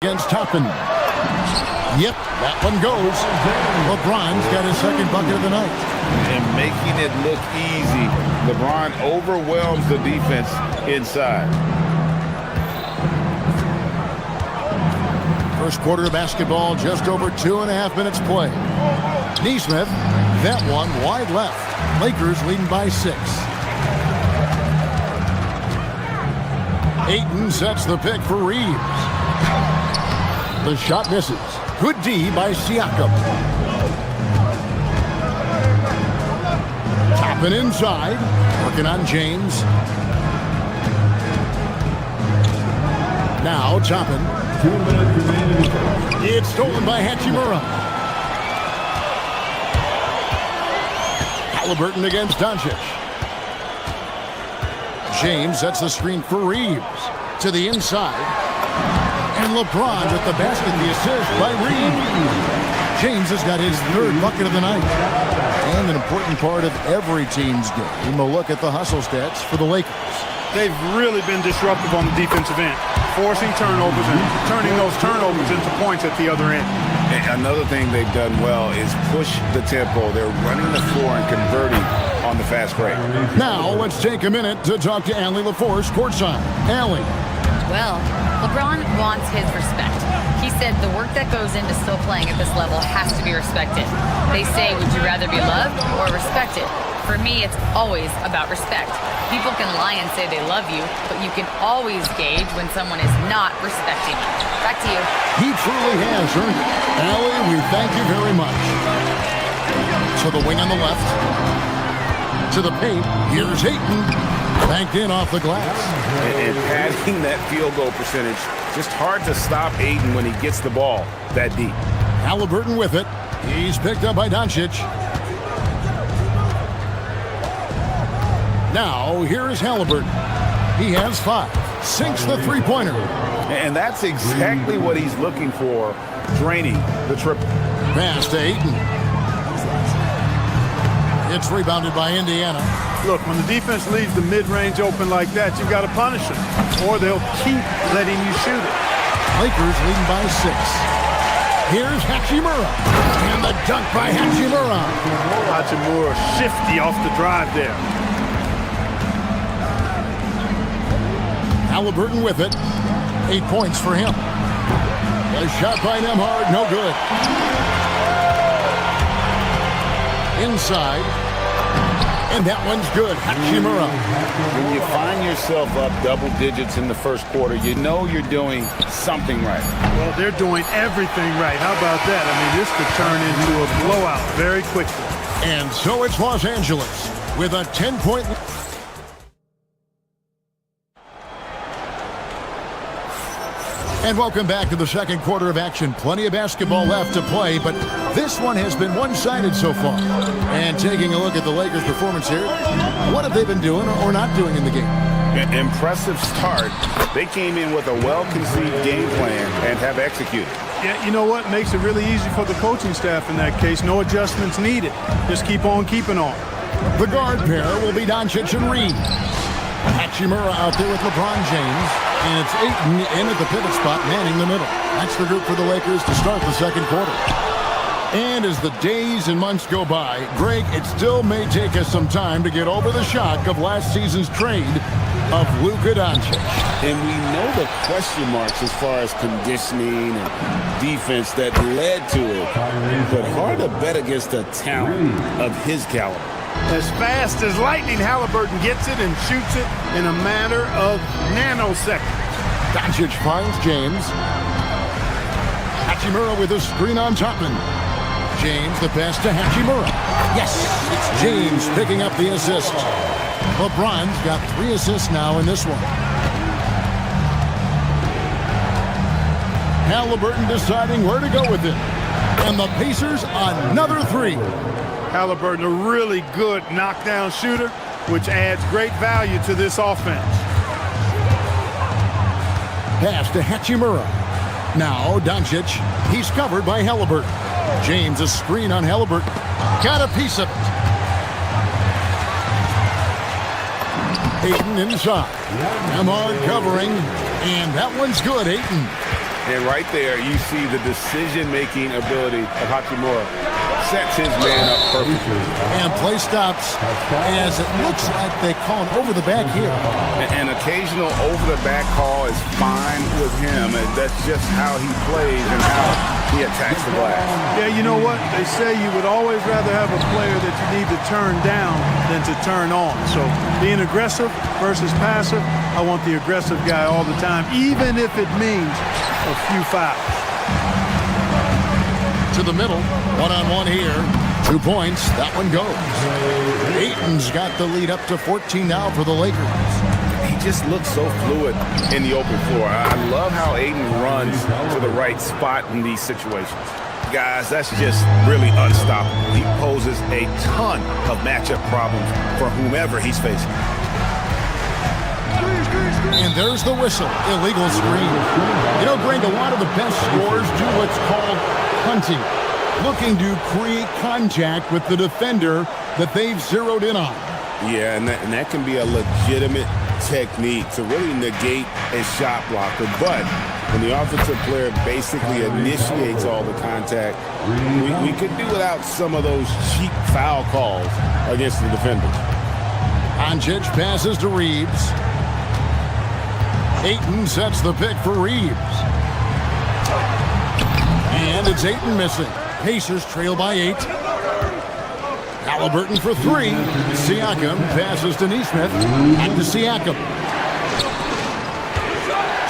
against Toppin. Yep, that one goes. LeBron's got his second bucket of the night. And making it look easy. LeBron overwhelms the defense inside. First quarter of basketball, just over 2.5 minutes play. Neesmith, that one wide left. Lakers leading by 6. Ayton sets the pick for Reeves. The shot misses. Good D by Siakam. Toppin inside. Working on James. Now Toppin. 2 minutes remaining. It's stolen by Hachimura. Halliburton against Doncic. James sets the screen for Reeves. To the inside. And LeBron with the basket, the assist by Reeves. James has got his third bucket of the night. And an important part of every team's game, a look at the hustle stats for the Lakers. They've really been disruptive on the defensive end, forcing turnovers and turning those turnovers into points at the other end. And another thing they've done well is push the tempo. They're running the floor and converting on the fast break. Now let's take a minute to talk to Allie LaForce courtside. Allie. Well, LeBron wants his respect. He said the work that goes into still playing at this level has to be respected. They say, would you rather be loved or respected? For me, it's always about respect. People can lie and say they love you, but you can always gauge when someone is not respecting you. Back to you. He truly has earned it. Allie, we thank you very much. To the wing on the left. To the paint. Here's Ayton. Banked in off the glass. And padding that field goal percentage, just hard to stop Ayton when he gets the ball that deep. Halliburton with it. He's picked up by Doncic. Now, here is Halliburton. He has 5. Sinks the three-pointer. And that's exactly what he's looking for, draining the triple. Pass to Ayton. It's rebounded by Indiana. Look, when the defense leaves the mid-range open like that, you've got to punish them, or they'll keep letting you shoot it. Lakers leading by 6. Here's Hachimura. And the dunk by Hachimura. Hachimura shifty off the drive there. Halliburton with it. 8 points for him. A shot by Nembhard, no good. Inside. And that one's good. Hachimura. When you find yourself up double digits in the first quarter, you know you're doing something right. Well, they're doing everything right. How about that? I mean, this could turn into a blowout very quickly. And so it's Los Angeles with a 10-point lead. And welcome back to the second quarter of action. Plenty of basketball left to play, but this one has been one-sided so far. And taking a look at the Lakers' performance here, what have they been doing or not doing in the game? Impressive start. They came in with a well-conceived game plan and have executed. Yeah, you know what? Makes it really easy for the coaching staff in that case. No adjustments needed. Just keep on keeping on. The guard pair will be Doncic and Reeves. Hachimura out there with LeBron James. And it's Ayton in at the pivot spot, manning the middle. That's the group for the Lakers to start the second quarter. And as the days and months go by, Greg, it still may take us some time to get over the shock of last season's trade of Luka Doncic. And we know the question marks as far as conditioning and defense that led to it. But hard to bet against a talent of his caliber. As fast as lightning, Halliburton gets it and shoots it in a matter of nanoseconds. Doncic finds James. Hachimura with a screen on Toppin. James, the pass to Hachimura. Yes, it's James picking up the assist. LeBron's got 3 assists now in this one. Halliburton deciding where to go with it. And the Pacers another 3. Halliburton, a really good knockdown shooter, which adds great value to this offense. Pass to Hachimura. Now Doncic. He's covered by Halliburton. James, a screen on Halliburton. Got a piece of it. Ayton inside. Nembhard covering. And that one's good, Ayton. And right there, you see the decision-making ability of Hachimura. Sets his man up perfectly. And play stops as it looks like they call an over-the-back here. An occasional over-the-back call is fine with him, and that's just how he plays and how he attacks the glass. Yeah, you know what? They say you would always rather have a player that you need to turn down than to turn on. So being aggressive versus passive, I want the aggressive guy all the time, even if it means a few fouls. To the middle, one-on-one here. 2 points, that one goes. Ayton's got the lead up to 14 now for the Lakers. He just looks so fluid in the open floor. I love how Ayton runs to the right spot in these situations. Guys, that's just really unstoppable. He poses a ton of matchup problems for whomever he's facing. And there's the whistle, illegal screen. You know, Greg, a lot of the best scorers do what's called hunting, looking to create contact with the defender that they've zeroed in on. Yeah, and that can be a legitimate technique to really negate a shot blocker. But when the offensive player basically initiates all the contact, we could do without some of those cheap foul calls against the defenders. Doncic passes to Reeves. Ayton sets the pick for Reeves. And it's Ayton missing. Pacers trail by 8. Halliburton for 3. Siakam passes to Nesmith. And to Siakam.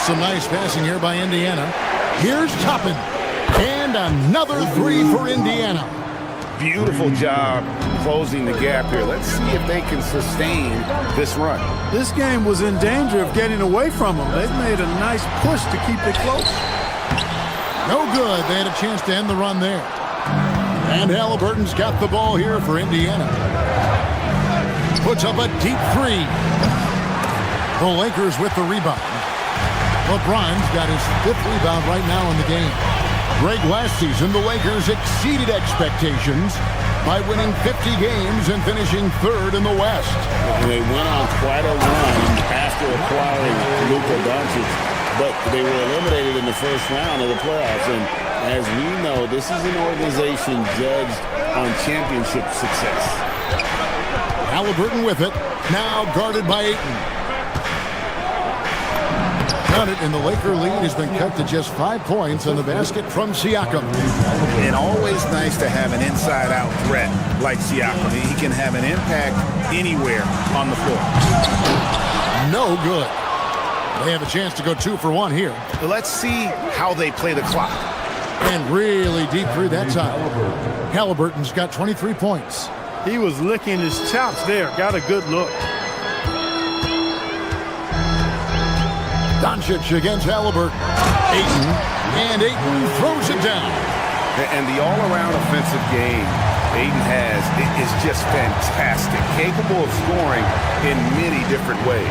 Some nice passing here by Indiana. Here's Toppin. And another 3 for Indiana. Beautiful job closing the gap here. Let's see if they can sustain this run. This game was in danger of getting away from them. They've made a nice push to keep it close. No good. They had a chance to end the run there. And Halliburton's got the ball here for Indiana. Puts up a deep 3. The Lakers with the rebound. LeBron's got his 5th rebound right now in the game. Greg, last season, the Lakers exceeded expectations by winning 50 games and finishing 3rd in the West. And they went on quite a run after acquiring Luka Doncic, but they were eliminated in the first round of the playoffs. And as we know, this is an organization judged on championship success. Halliburton with it, now guarded by Ayton. Got it, and the Laker lead has been cut to just 5 points on the basket from Siakam. And always nice to have an inside-out threat like Siakam. He can have an impact anywhere on the floor. No good. They have a chance to go 2 for 1 here. Let's see how they play the clock. And really deep 3 that time. Halliburton's got 23 points. He was licking his chops there. Got a good look. Doncic against Halliburton. Ayton, and Ayton throws it down. And the all-around offensive game Ayton has is just fantastic, capable of scoring in many different ways.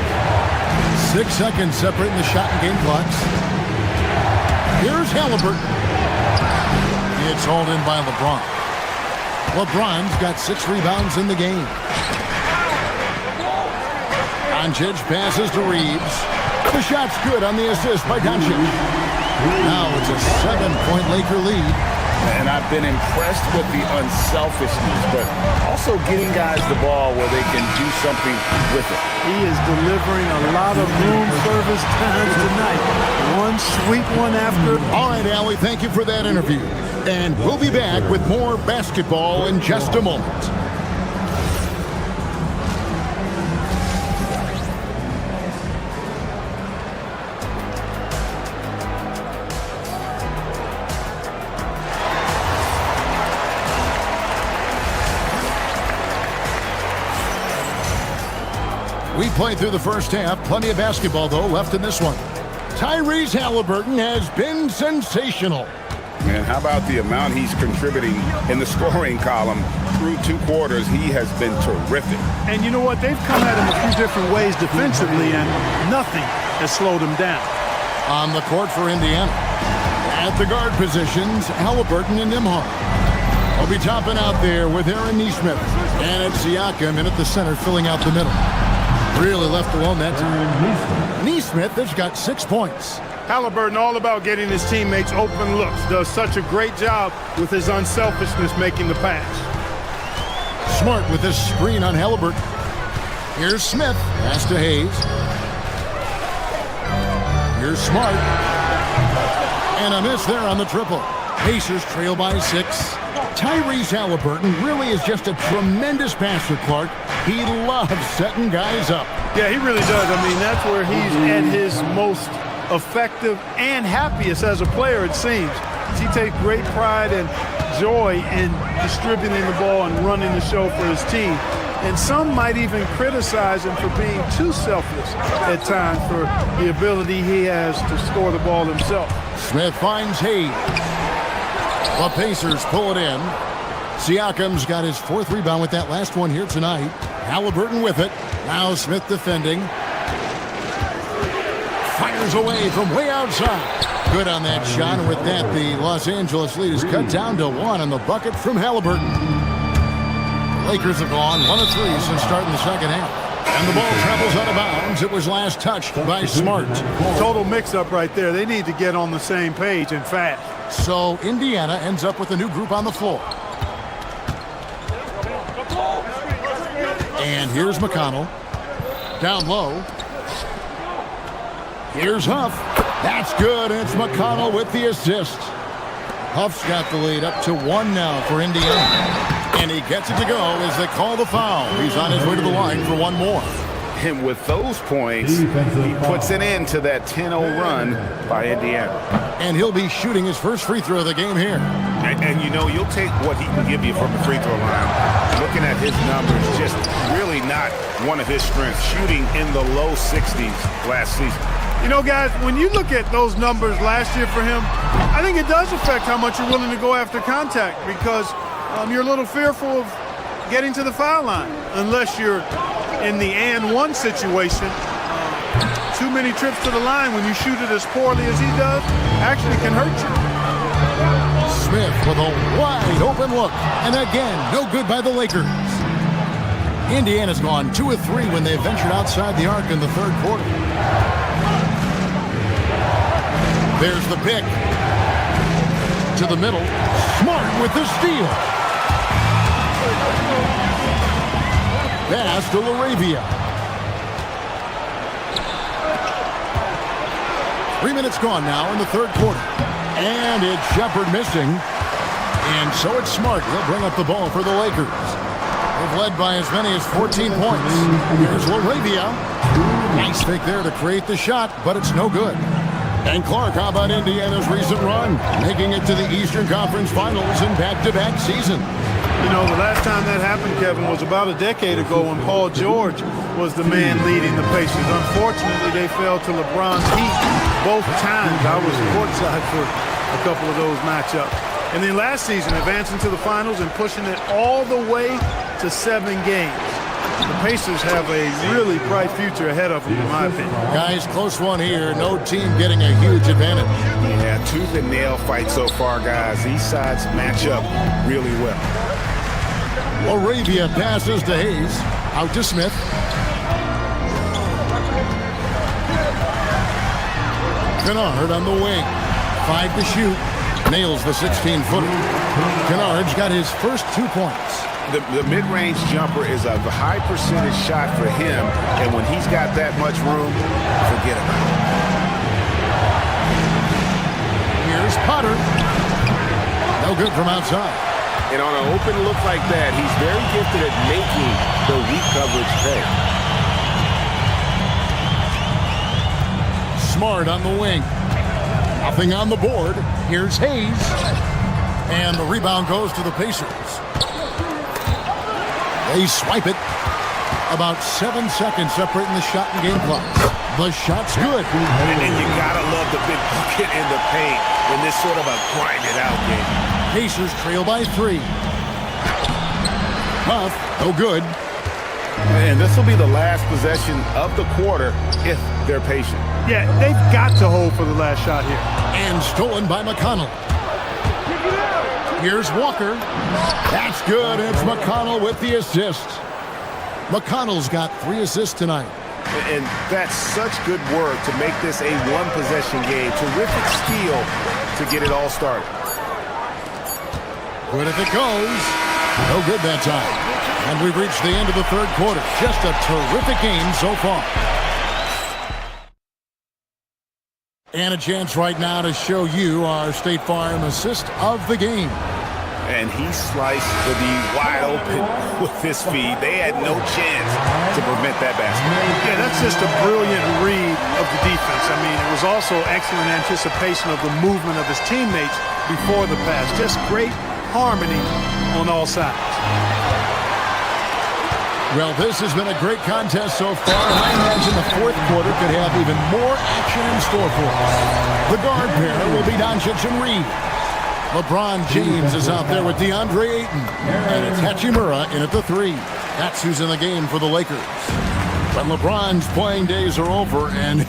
6 seconds separating the shot and game clocks. Here's Halliburton. It's hauled in by LeBron. LeBron's got 6 rebounds in the game. Doncic passes to Reeves. The shot's good on the assist by Doncic. Now it's a 7-point Laker lead. And I've been impressed with the unselfishness, but also getting guys the ball where they can do something with it. He is delivering a lot of room service times tonight. One sweet one after. All right, Allie, thank you for that interview. And we'll be back with more basketball in just a moment. We played through the first half. Plenty of basketball, though, left in this one. Tyrese Halliburton has been sensational. And how about the amount he's contributing in the scoring column through 2 quarters? He has been terrific. And you know what? They've come at him a few different ways defensively, and nothing has slowed him down. On the court for Indiana. At the guard positions, Halliburton and Nembhard. Will be topping out there with Aaron Nesmith. And it's Siakam in at the center, filling out the middle. Really left alone that time. Nesmith has got 6 points. Halliburton all about getting his teammates open looks. Does such a great job with his unselfishness making the pass. Smart with this screen on Halliburton. Here's Smith. Pass to Hayes. Here's Smart. And a miss there on the triple. Pacers trail by 6. Tyrese Halliburton really is just a tremendous passer, Clark. He loves setting guys up. Yeah, he really does. I mean, that's where he's at his most effective and happiest as a player, it seems. He takes great pride and joy in distributing the ball and running the show for his team. And some might even criticize him for being too selfless at times for the ability he has to score the ball himself. Smith finds Hayes. The Pacers pull it in. Siakam's got his 4th rebound with that last one here tonight. Halliburton with it. Now Smith defending. Fires away from way outside. Good on that shot, and with that, the Los Angeles lead is cut down to 1 on the bucket from Halliburton. The Lakers have gone 1 of 3 since starting the second half. And the ball travels out of bounds. It was last touched by Smart. Total mix-up right there. They need to get on the same page and fast. So Indiana ends up with a new group on the floor. And here's McConnell. Down low. Here's Huff. That's good. It's McConnell with the assist. Huff's got the lead up to 1 now for Indiana. And he gets it to go as they call the foul. He's on his way to the line for 1 more. And with those points, he puts an end to that 10-0 run by Indiana. And he'll be shooting his first free throw of the game here. And you know, you'll take what he can give you from the free throw line. Looking at his numbers, just really not one of his strengths. Shooting in the low 60s last season. You know, guys, when you look at those numbers last year for him, I think it does affect how much you're willing to go after contact because you're a little fearful of getting to the foul line unless you're in the and one situation. Too many trips to the line when you shoot it as poorly as he does actually can hurt you. Smith with a wide open look. And again, no good by the Lakers. Indiana's gone 2 of 3 when they ventured outside the arc in the 3rd quarter. There's the pick. To the middle. Smart with the steal. Pass to Laravia. 3 minutes gone now in the 3rd quarter. And it's Shepard missing. And so it's Smart. He'll bring up the ball for the Lakers. They've led by as many as 14 points. Here's Laravia. Nice fake there to create the shot, but it's no good. And Clark, how about Indiana's recent run? Making it to the Eastern Conference Finals in back-to-back season. You know, the last time that happened, Kevin, was about a decade ago when Paul George was the man leading the Pacers. Unfortunately, they fell to LeBron's heat both times. I was courtside for a couple of those matchups. And then last season, advancing to the finals and pushing it all the way to 7 games. The Pacers have a really bright future ahead of them, in my opinion. Guys, close one here. No team getting a huge advantage. Yeah, tooth and nail fight so far, guys. These sides match up really well. Laravia passes to Hayes. Out to Smith. Kennard on the wing. 5 to shoot. Nails the 16-footer. Kennard's got his first 2 points. The mid-range jumper is a high percentage shot for him, and when he's got that much room, forget about it. Here's Potter. No good from outside. And on an open look like that, he's very gifted at making the weak coverage pay. Smart on the wing. Nothing on the board. Here's Hayes. And the rebound goes to the Pacers. They swipe it. About 7 seconds separating the shot and game clock. The shot's good. And you gotta love the big bucket in the paint in this sort of a grind-it-out game. Pacers trail by 3. Huff, no good. And this will be the last possession of the quarter if they're patient. Yeah, they've got to hold for the last shot here. And stolen by McConnell. Here's Walker. That's good. It's McConnell with the assist. McConnell's got 3 assists tonight. And that's such good work to make this a one-possession game. Terrific steal to get it all started. Good if it goes. No good that time. And we've reached the end of the third quarter. Just a terrific game so far. And a chance right now to show you our State Farm assist of the game. And he sliced the D wide open with his feed. They had no chance to prevent that basket. Yeah, that's just a brilliant read of the defense. I mean, it was also excellent anticipation of the movement of his teammates before the pass. Just great harmony on all sides. Well, this has been a great contest so far, and I imagine the fourth quarter could have even more action in store for us. The guard pair will be Doncic and Reed. LeBron James is out there with DeAndre Ayton, and it's Hachimura in at the 3. That's who's in the game for the Lakers. But LeBron's playing days are over, and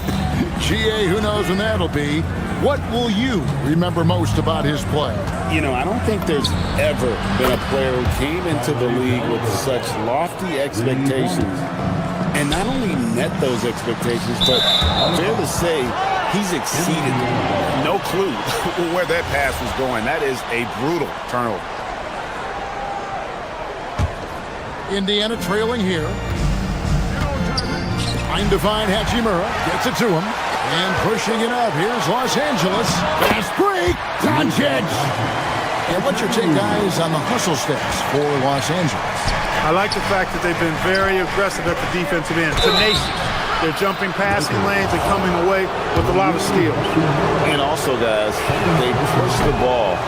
GA, who knows when that'll be. What will you remember most about his play? You know, I don't think there's ever been a player who came into the league with such lofty expectations and not only met those expectations, but fair to say, he's exceeded them. No clue where that pass was going. That is a brutal turnover. Indiana trailing here. Trying to find Hachimura. Gets it to him. And pushing it up. Here's Los Angeles. Fast break. Doncic. And what's your take, guys, on the hustle steps for Los Angeles? I like the fact that they've been very aggressive at the defensive end. Tenacious. They're jumping passing lanes and coming away with a lot of steals. And also, guys, they pushed the ball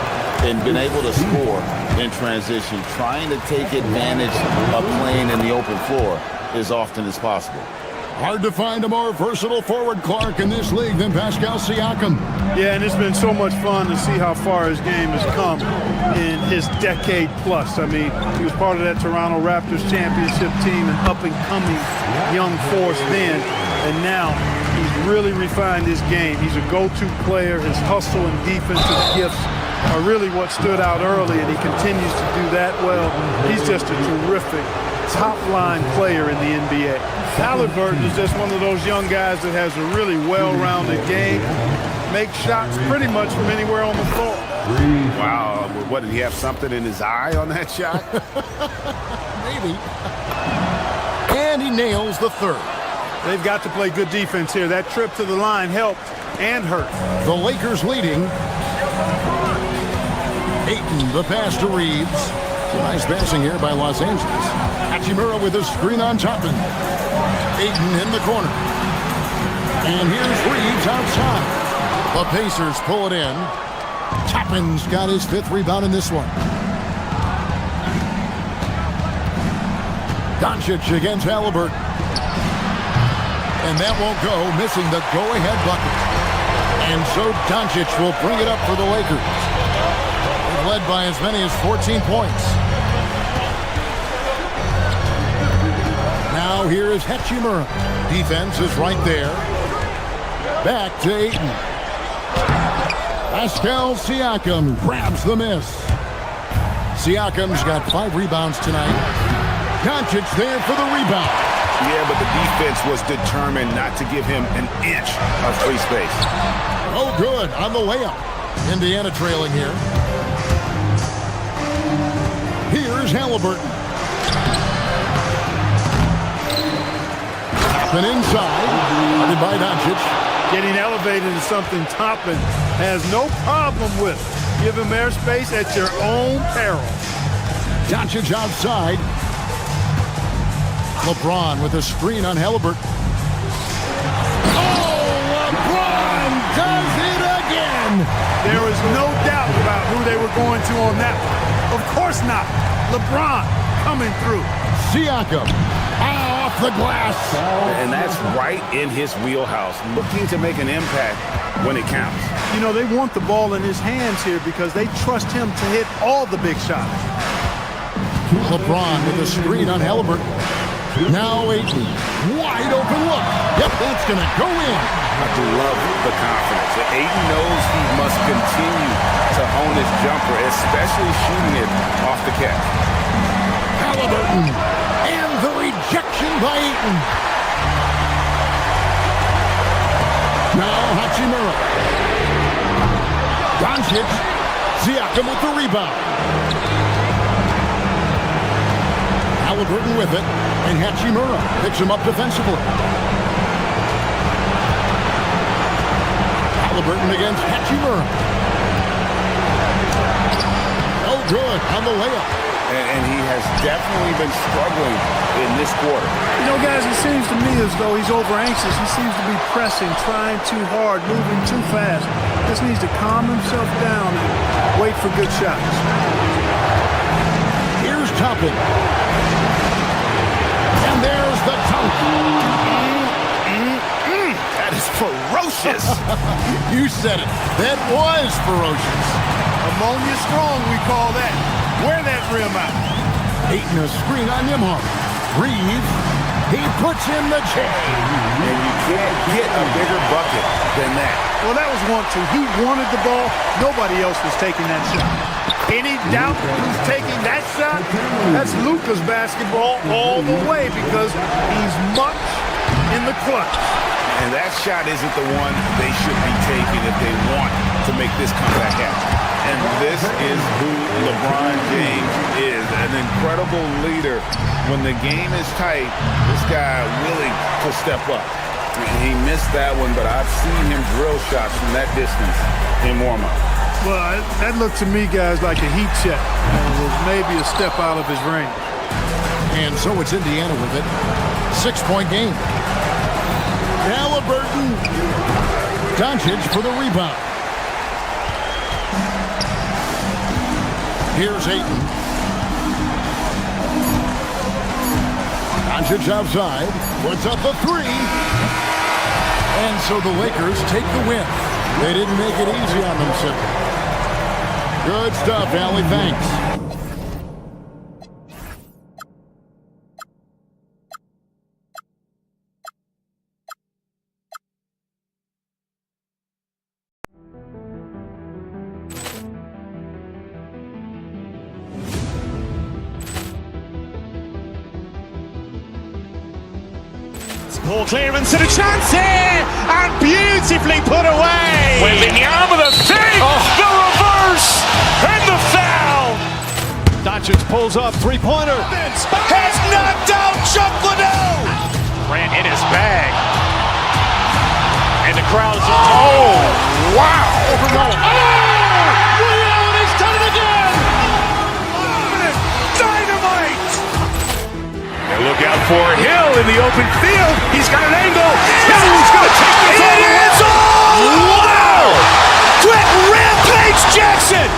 and been able to score in transition, trying to take advantage of playing in the open floor as often as possible. Hard to find a more versatile forward, Clark, in this league than Pascal Siakam. Yeah, and it's been so much fun to see how far his game has come in his decade plus. I mean, he was part of that Toronto Raptors championship team, an up-and-coming young force then, and now he's really refined his game. He's a go-to player. His hustle and defensive gifts are really what stood out early, and he continues to do that well. He's just a terrific top-line player in the NBA. Halliburton is just one of those young guys that has a really well-rounded game, makes shots pretty much from anywhere on the floor. Wow, what, did he have something in his eye on that shot? Maybe. And he nails the third. They've got to play good defense here. That trip to the line helped and hurt. The Lakers leading. Ayton, the pass to Reeves. Nice passing here by Los Angeles. Hachimura with a screen on Toppin. Ayton in the corner. And here's Reeves outside. The Pacers pull it in. Toppin's got his 5th rebound in this one. Doncic against Halliburton. And that won't go, missing the go-ahead bucket. And so Doncic will bring it up for the Lakers. They've led by as many as 14 points. Now here is Hachimura. Defense is right there. Back to Ayton. Pascal Siakam grabs the miss. Siakam's got 5 rebounds tonight. Doncic there for the rebound. Yeah, but the defense was determined not to give him an inch of free space. Oh, good on the layup. Indiana trailing here. Here's Halliburton. Toppin inside. Guarded by Doncic. Getting elevated is something Toppin has no problem with. Give him airspace at your own peril. Doncic outside. LeBron with a screen on Halliburton. Oh, LeBron does it again. There is no doubt about who they were going to on that one. Of course not. LeBron coming through. Siakam off the glass. And that's right in his wheelhouse, looking to make an impact when it counts. You know, they want the ball in his hands here because they trust him to hit all the big shots. LeBron with a screen on Halliburton. Now Ayton. Wide open look. Yep, that's going to go in. I love the confidence. Ayton knows he must continue to hone his jumper, especially shooting it off the catch. Halliburton. And the rejection by Ayton. Now Hachimura. Doncic. Siakam with the rebound. Halliburton with it. And Hachimura picks him up defensively. Halliburton against Hachimura. Oh, good on the layup. And he has definitely been struggling in this quarter. You know, guys, it seems to me as though he's over anxious. He seems to be pressing, trying too hard, moving too fast. Just needs to calm himself down and wait for good shots. Here's Toppin. And there's the dunk. That is ferocious. You said it. That was ferocious. Ammonia strong, we call that. Wear that rim out. Ayton a screen on Nimhar. Reeves. He puts in the chain. And you can't get a bigger bucket than that. Well, that was 1-2. He wanted the ball. Nobody else was taking that shot. Any doubt who's taking that shot? That's Luka's basketball all the way because he's much in the clutch. And that shot isn't the one they should be taking if they want to make this comeback happen. And this is who LeBron James is, an incredible leader. When the game is tight, this guy willing to step up. He missed that one, but I've seen him drill shots from that distance in warm-up. Well, that looked to me, guys, like a heat check. It was maybe a step out of his range. And so it's Indiana with it. 6-point game. Halliburton. Doncic for the rebound. Here's Ayton. Doncic outside. Puts up the three. And so the Lakers take the win. They didn't make it easy on themselves. Good stuff, Allie. Thanks. Ball clearance and a chance here, and beautifully put away. Wembanyama with a save, the reverse, and the foul. Doncic pulls up, three-pointer. Has knocked out Chuck Liddell. Ran in his bag, and the crowd is. Oh, wow! And he's done it again. Dynamite! And look out for Hill in the open field. He's got an angle. He's going to take this all the way. It's all! Wow! Quick Rampage Jackson!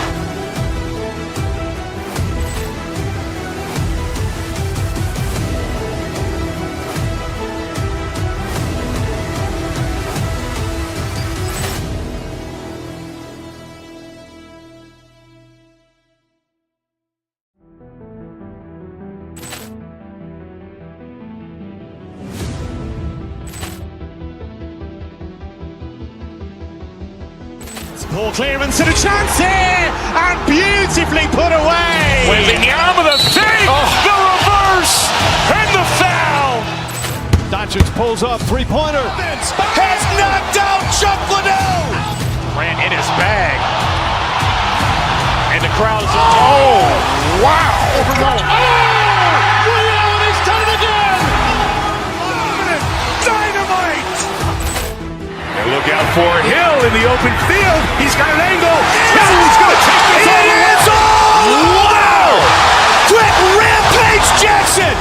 Ball clearance and a chance here, and beautifully put away. Wembanyama with a save, the reverse, and the foul. Doncic pulls up, three-pointer. Has knocked out Chuck Liddell. Ran in his bag, and the crowd is. Oh, wow! And he's done it again. Dynamite! And look out for Hill in the open field. He's got an angle. He's going to take this all the way. It's all! Wow! Quick Rampage Jackson!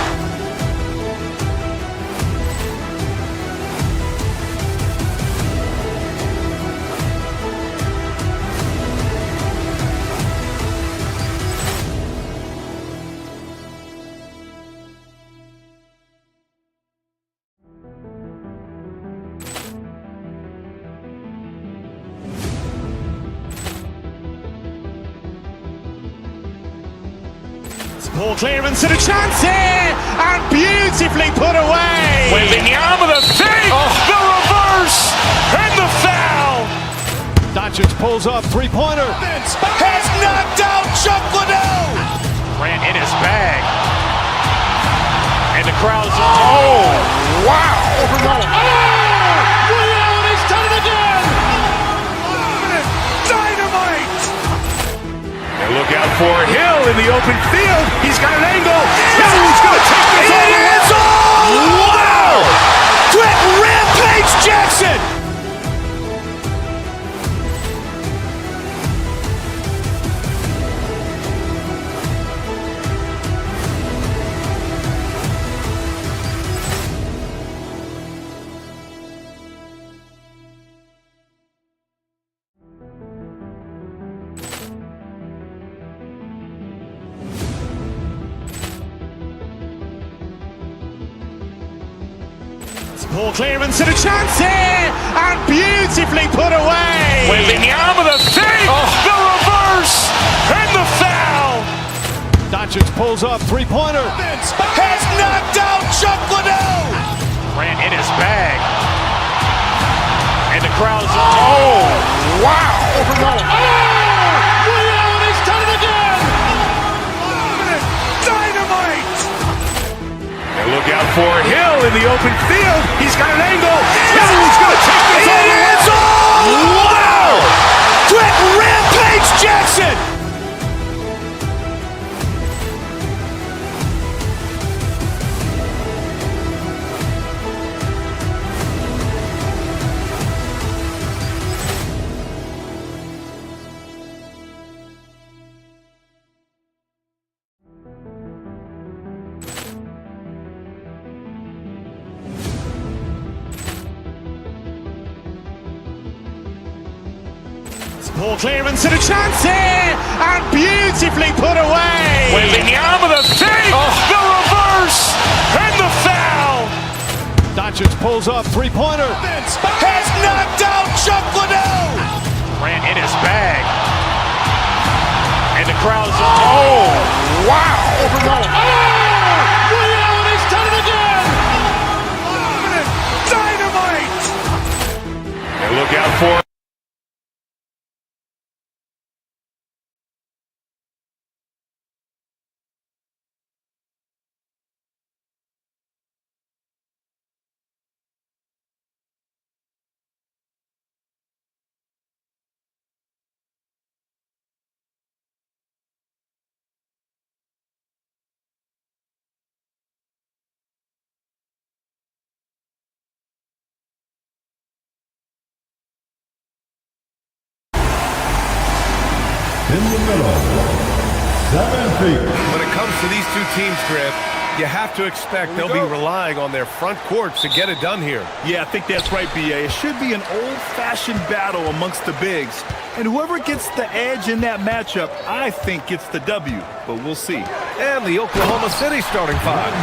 Ball clearance and a chance here, and beautifully put away. Wembanyama with a save, the reverse, and the foul. Doncic pulls up, three-pointer. Has knocked out Chuck Liddell. Ran in his bag, and the crowd is. Oh, wow! And he's done it again. for Hill in the open field. He's got an angle. Hill is going to take this all the way. Wow! Quick Rampage Jackson! Ball clearance and a chance here, and beautifully put away. Wembanyama the save, the reverse, and the foul. Doncic pulls up, three-pointer. Has knocked out Chuck Liddell. Ran in his bag, and the crowd's oh wow! He's done it again. Dynamite! And look out for Hill in the open field. He's got an angle. Hill is going to take this all the way. Wow! Quick Rampage Jackson! Ball clearance and a chance here, and beautifully put away. Wembanyama the save, the reverse, and the foul. Doncic pulls up, three-pointer. Has knocked out Chuck Liddell. Ran in his bag, and the crowd's oh wow! He's done it again. Dynamite! And look out for In the middle, 7 feet. When it comes to these two teams, Griff, you have to expect they'll be relying on their front courts to get it done here. Yeah, I think that's right, B.A. It should be an old-fashioned battle amongst the bigs. And whoever gets the edge in that matchup, I think gets the W. But we'll see. And the Oklahoma City starting five.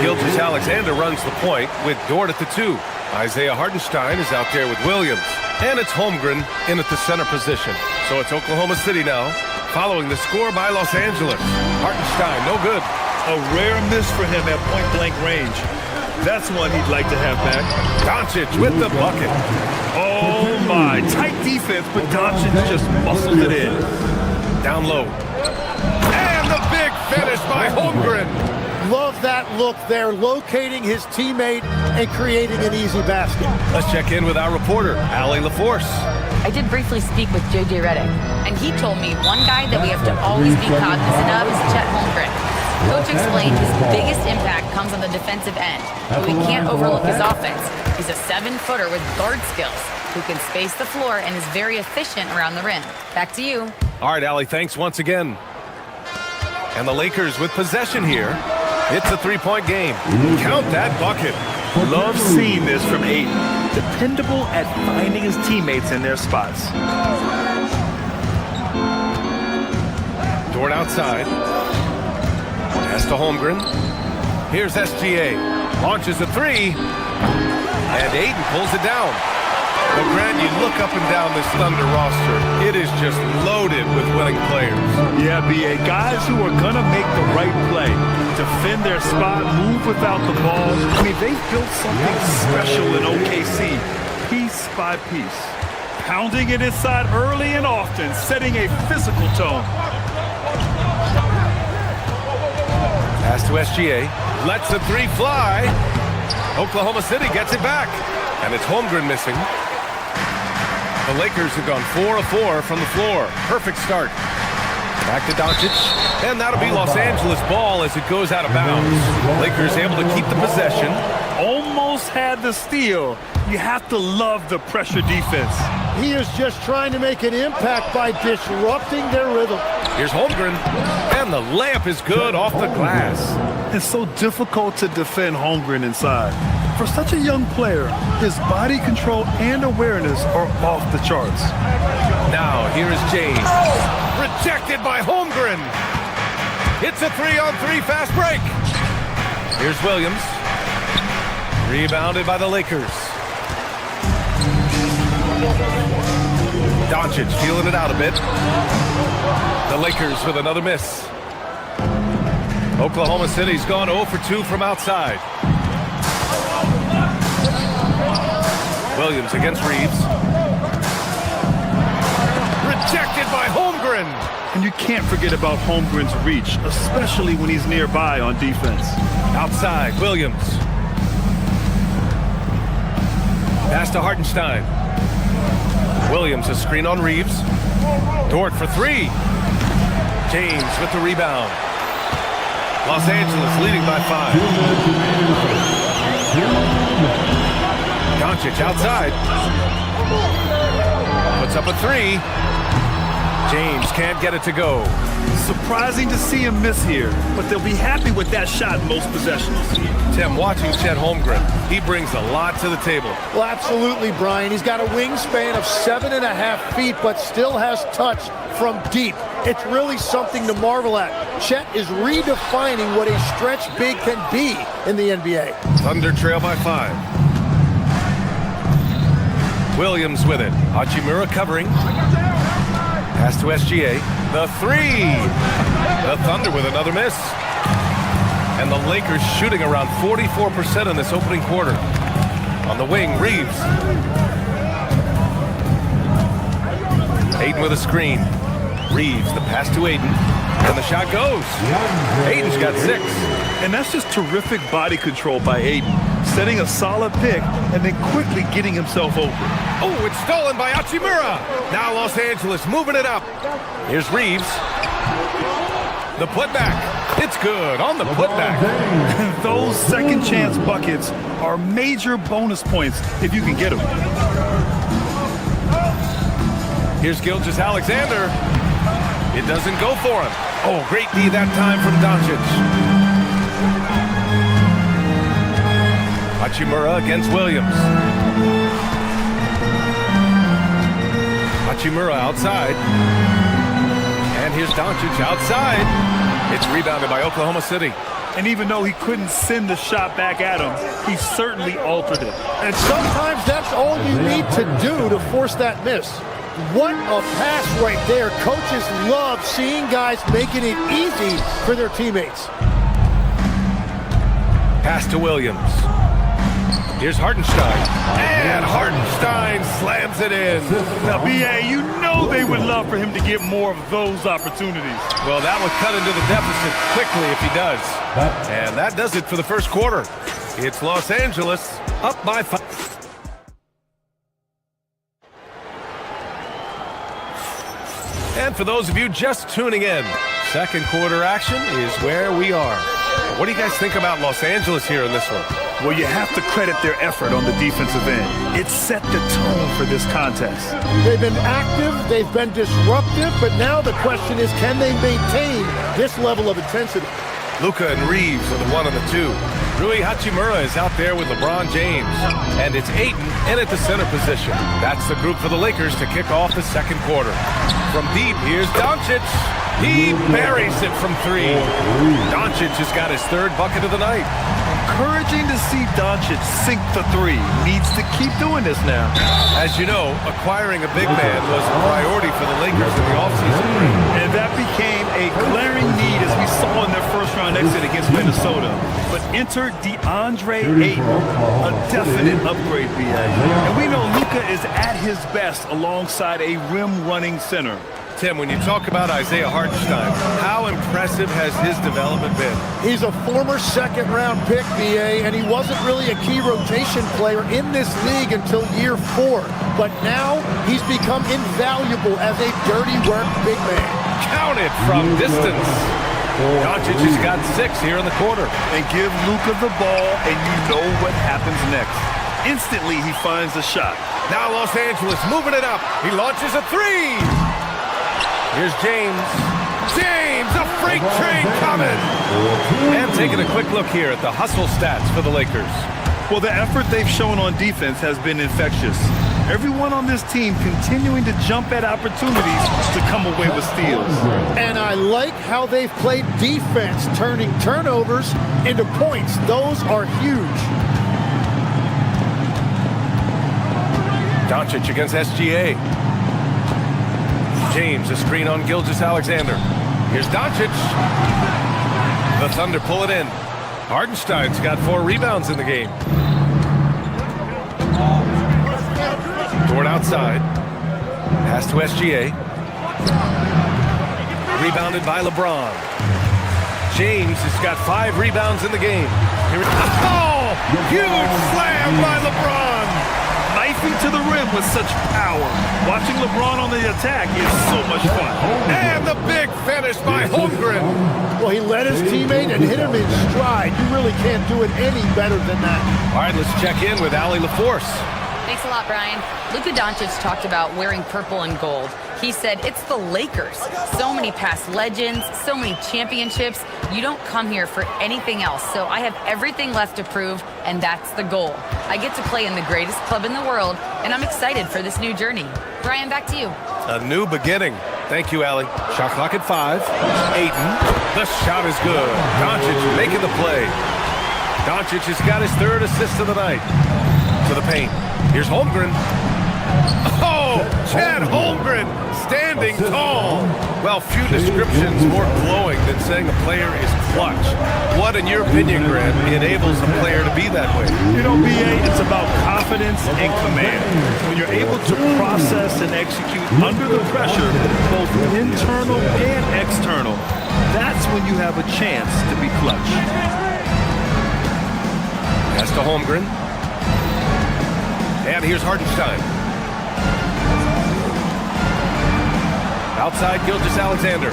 Gilgeous-Alexander runs the point with Dort at the 2. Isaiah Hartenstein is out there with Williams. And it's Holmgren in at the center position. So it's Oklahoma City now, following the score by Los Angeles. Hartenstein, no good. A rare miss for him at point-blank range. That's one he'd like to have back. Doncic with the bucket. Oh, my. Tight defense, but Doncic just muscled it in. Down low. And the big finish by Holmgren. Love that look there, locating his teammate and creating an easy basket. Let's check in with our reporter, Allie LaForce. I did briefly speak with J.J. Redick, and he told me one guy that we have to always be cognizant of is Chet Holmgren. Coach explained his biggest impact comes on the defensive end, but we can't overlook his offense. He's a 7-footer with guard skills who can space the floor and is very efficient around the rim. Back to you. All right, Allie, thanks once again. And the Lakers with possession here. It's a 3-point game. Count that bucket. Love seeing this from Ayton. Dependable at finding his teammates in their spots. Dort outside. Pass to Holmgren. Here's SGA. Launches a 3. And Ayton pulls it down. Well, Grant, you look up and down this Thunder roster. It is just loaded with winning players. Yeah, B.A. Guys who are going to make the right play. Defend their spot, move without the ball. I mean, they've built something special in OKC. Piece by piece. Pounding it inside early and often, setting a physical tone. Pass to SGA. Lets the 3 fly. Oklahoma City gets it back. And it's Holmgren missing. The Lakers have gone 4 of 4 from the floor. Perfect start. Back to Doncic. And that'll be Los Angeles ball as it goes out of bounds. Lakers able to keep the possession. Almost had the steal. You have to love the pressure defense. He is just trying to make an impact by disrupting their rhythm. Here's Holmgren. And the layup is good off the glass. It's so difficult to defend Holmgren inside. For such a young player, his body control and awareness are off the charts. Now, here is James. Rejected by Holmgren. It's a 3-on-3 fast break. Here's Williams. Rebounded by the Lakers. Doncic feeling it out a bit. The Lakers with another miss. Oklahoma City's gone 0 for 2 from outside. Williams against Reeves. Rejected by Holmgren. And you can't forget about Holmgren's reach, especially when he's nearby on defense. Outside, Williams. Pass to Hartenstein. Williams a screen on Reeves. Dort for 3. James with the rebound. Los Angeles leading by 5. Doncic outside. Puts up a 3. James can't get it to go. Surprising to see him miss here, but they'll be happy with that shot most possessions. Tim, watching Chet Holmgren, he brings a lot to the table. Well, absolutely, Brian. He's got a wingspan of 7.5 feet, but still has touch from deep. It's really something to marvel at. Chet is redefining what a stretch big can be in the NBA. Thunder trail by 5. Williams with it. Hachimura covering. Pass to SGA. The 3. The Thunder with another miss. And the Lakers shooting around 44% in this opening quarter. On the wing, Reeves. Ayton with a screen. Reeves, the pass to Ayton. And the shot goes. Ayton's got 6. And that's just terrific body control by Ayton. Setting a solid pick and then quickly getting himself open. Oh, it's stolen by Hachimura. Now Los Angeles moving it up. Here's Reeves. The putback. It's good on the putback. Those second chance buckets are major bonus points if you can get them. Here's Gilgeous-Alexander. It doesn't go for him. Oh, great D that time from Doncic. Hachimura against Williams. Hachimura outside. And here's Doncic outside. It's rebounded by Oklahoma City. And even though he couldn't send the shot back at him, he certainly altered it. And sometimes that's all you need to do to force that miss. What a pass right there. Coaches love seeing guys making it easy for their teammates. Pass to Williams. Here's Hartenstein. And Hartenstein slams it in. Now, B.A., you know they would love for him to get more of those opportunities. Well, that would cut into the deficit quickly if he does. And that does it for the first quarter. It's Los Angeles up by 5. And for those of you just tuning in, second quarter action is where we are. What do you guys think about Los Angeles here in this one? Well, you have to credit their effort on the defensive end. It set the tone for this contest. They've been active, they've been disruptive, but now the question is, can they maintain this level of intensity? Luka and Reeves are the 1 and the 2. Rui Hachimura is out there with LeBron James. And it's Ayton in at the center position. That's the group for the Lakers to kick off the second quarter. From deep, here's Doncic. He buries it from 3. Doncic has got his 3rd bucket of the night. Encouraging to see Doncic sink the 3. Needs to keep doing this now. As you know, acquiring a big man was a priority for the Lakers in the offseason. And that became a glaring need as we saw in their first-round exit against Minnesota. But enter DeAndre Ayton, a definite upgrade, B.A. And we know Luka is at his best alongside a rim-running center. Tim, when you talk about Isaiah Hartenstein, how impressive has his development been? He's a former second-round pick, BA, and he wasn't really a key rotation player in this league until year 4. But now he's become invaluable as a dirty work big man. Count it! it from distance. Doncic has got 6 here in the quarter. And give Luka the ball, and you know what happens next. Instantly, he finds the shot. Now Los Angeles moving it up. He launches a 3. Here's James. James, a freight train coming. And taking a quick look here at the hustle stats for the Lakers. Well, the effort they've shown on defense has been infectious. Everyone on this team continuing to jump at opportunities to come away with steals. And I like how they've played defense, turning turnovers into points. Those are huge. Doncic against SGA. James, a screen on Gilgeous-Alexander. Here's Doncic. The Thunder pull it in. Hartenstein's got 4 rebounds in the game. Dort outside. Pass to SGA. Rebounded by LeBron. James has got 5 rebounds in the game. Oh! Huge slam by LeBron! Knifing to the rim with such power. Watching LeBron on the attack is so much fun. And the big finish by Holmgren. Well, he led his teammate and hit him in stride. You really can't do it any better than that. All right, let's check in with Allie LaForce. Thanks a lot, Brian. Luka Doncic talked about wearing purple and gold. He said, it's the Lakers. So many past legends, so many championships. You don't come here for anything else. So I have everything left to prove, and that's the goal. I get to play in the greatest club in the world, and I'm excited for this new journey. Brian, back to you. A new beginning. Thank you, Allie. Shot clock at 5. Ayton. The shot is good. Doncic making the play. Doncic has got his 3rd assist of the night. To the paint. Here's Holmgren. Oh, Chad Holmgren standing tall. Well, few descriptions more glowing than saying a player is clutch. What, in your opinion, Grant, enables a player to be that way? You know, BA, it's about confidence and command. When you're able to process and execute under the pressure, both internal and external, that's when you have a chance to be clutch. Pass to Holmgren. And here's Hartenstein. Outside Gilgeous-Alexander.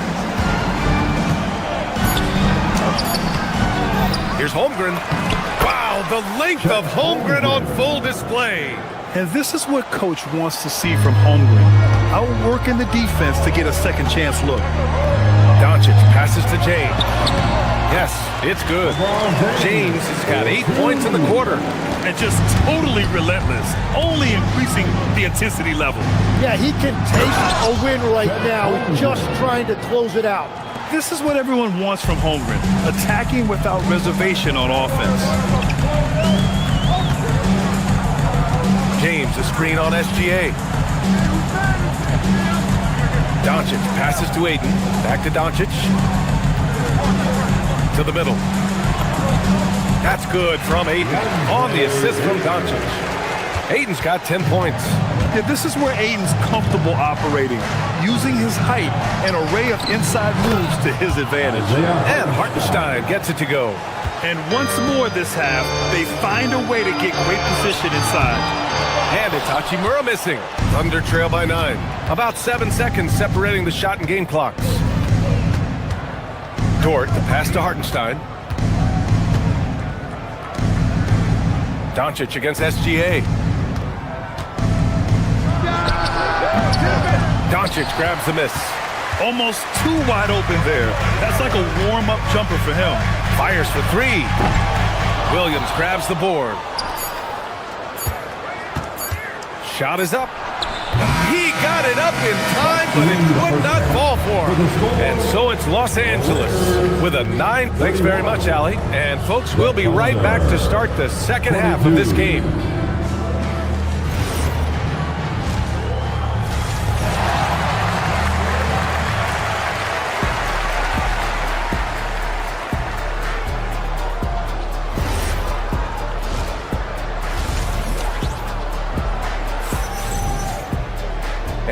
Here's Holmgren. Wow, the length of Holmgren on full display. And this is what Coach wants to see from Holmgren. Outworking the defense to get a second chance look. Doncic passes to James. Yes, it's good. James has got 8 points in the quarter. And just totally relentless, only increasing the intensity level. Yeah, he can taste a win right now, just trying to close it out. This is what everyone wants from Holmgren, attacking without reservation on offense. James, a screen on SGA. Doncic passes to Ayton. Back to Doncic. To the middle. That's good from Ayton. On the assist from Doncic. Ayton's got 10 points. Yeah, this is where Ayton's comfortable operating, using his height and array of inside moves to his advantage. And Hartenstein gets it to go. And once more this half, they find a way to get great position inside. And it's Hachimura missing. Thunder trail by 9. About 7 seconds separating the shot and game clocks. Dort, the pass to Hartenstein. Doncic against SGA. Doncic grabs the miss. Almost too wide open there. That's like a warm-up jumper for him. Fires for 3. Williams grabs the board. Shot is up. He got it up in time, but it would not fall for him. And so it's Los Angeles with a 9. Thanks very much, Allie. And folks, we'll be right back to start the second half of this game.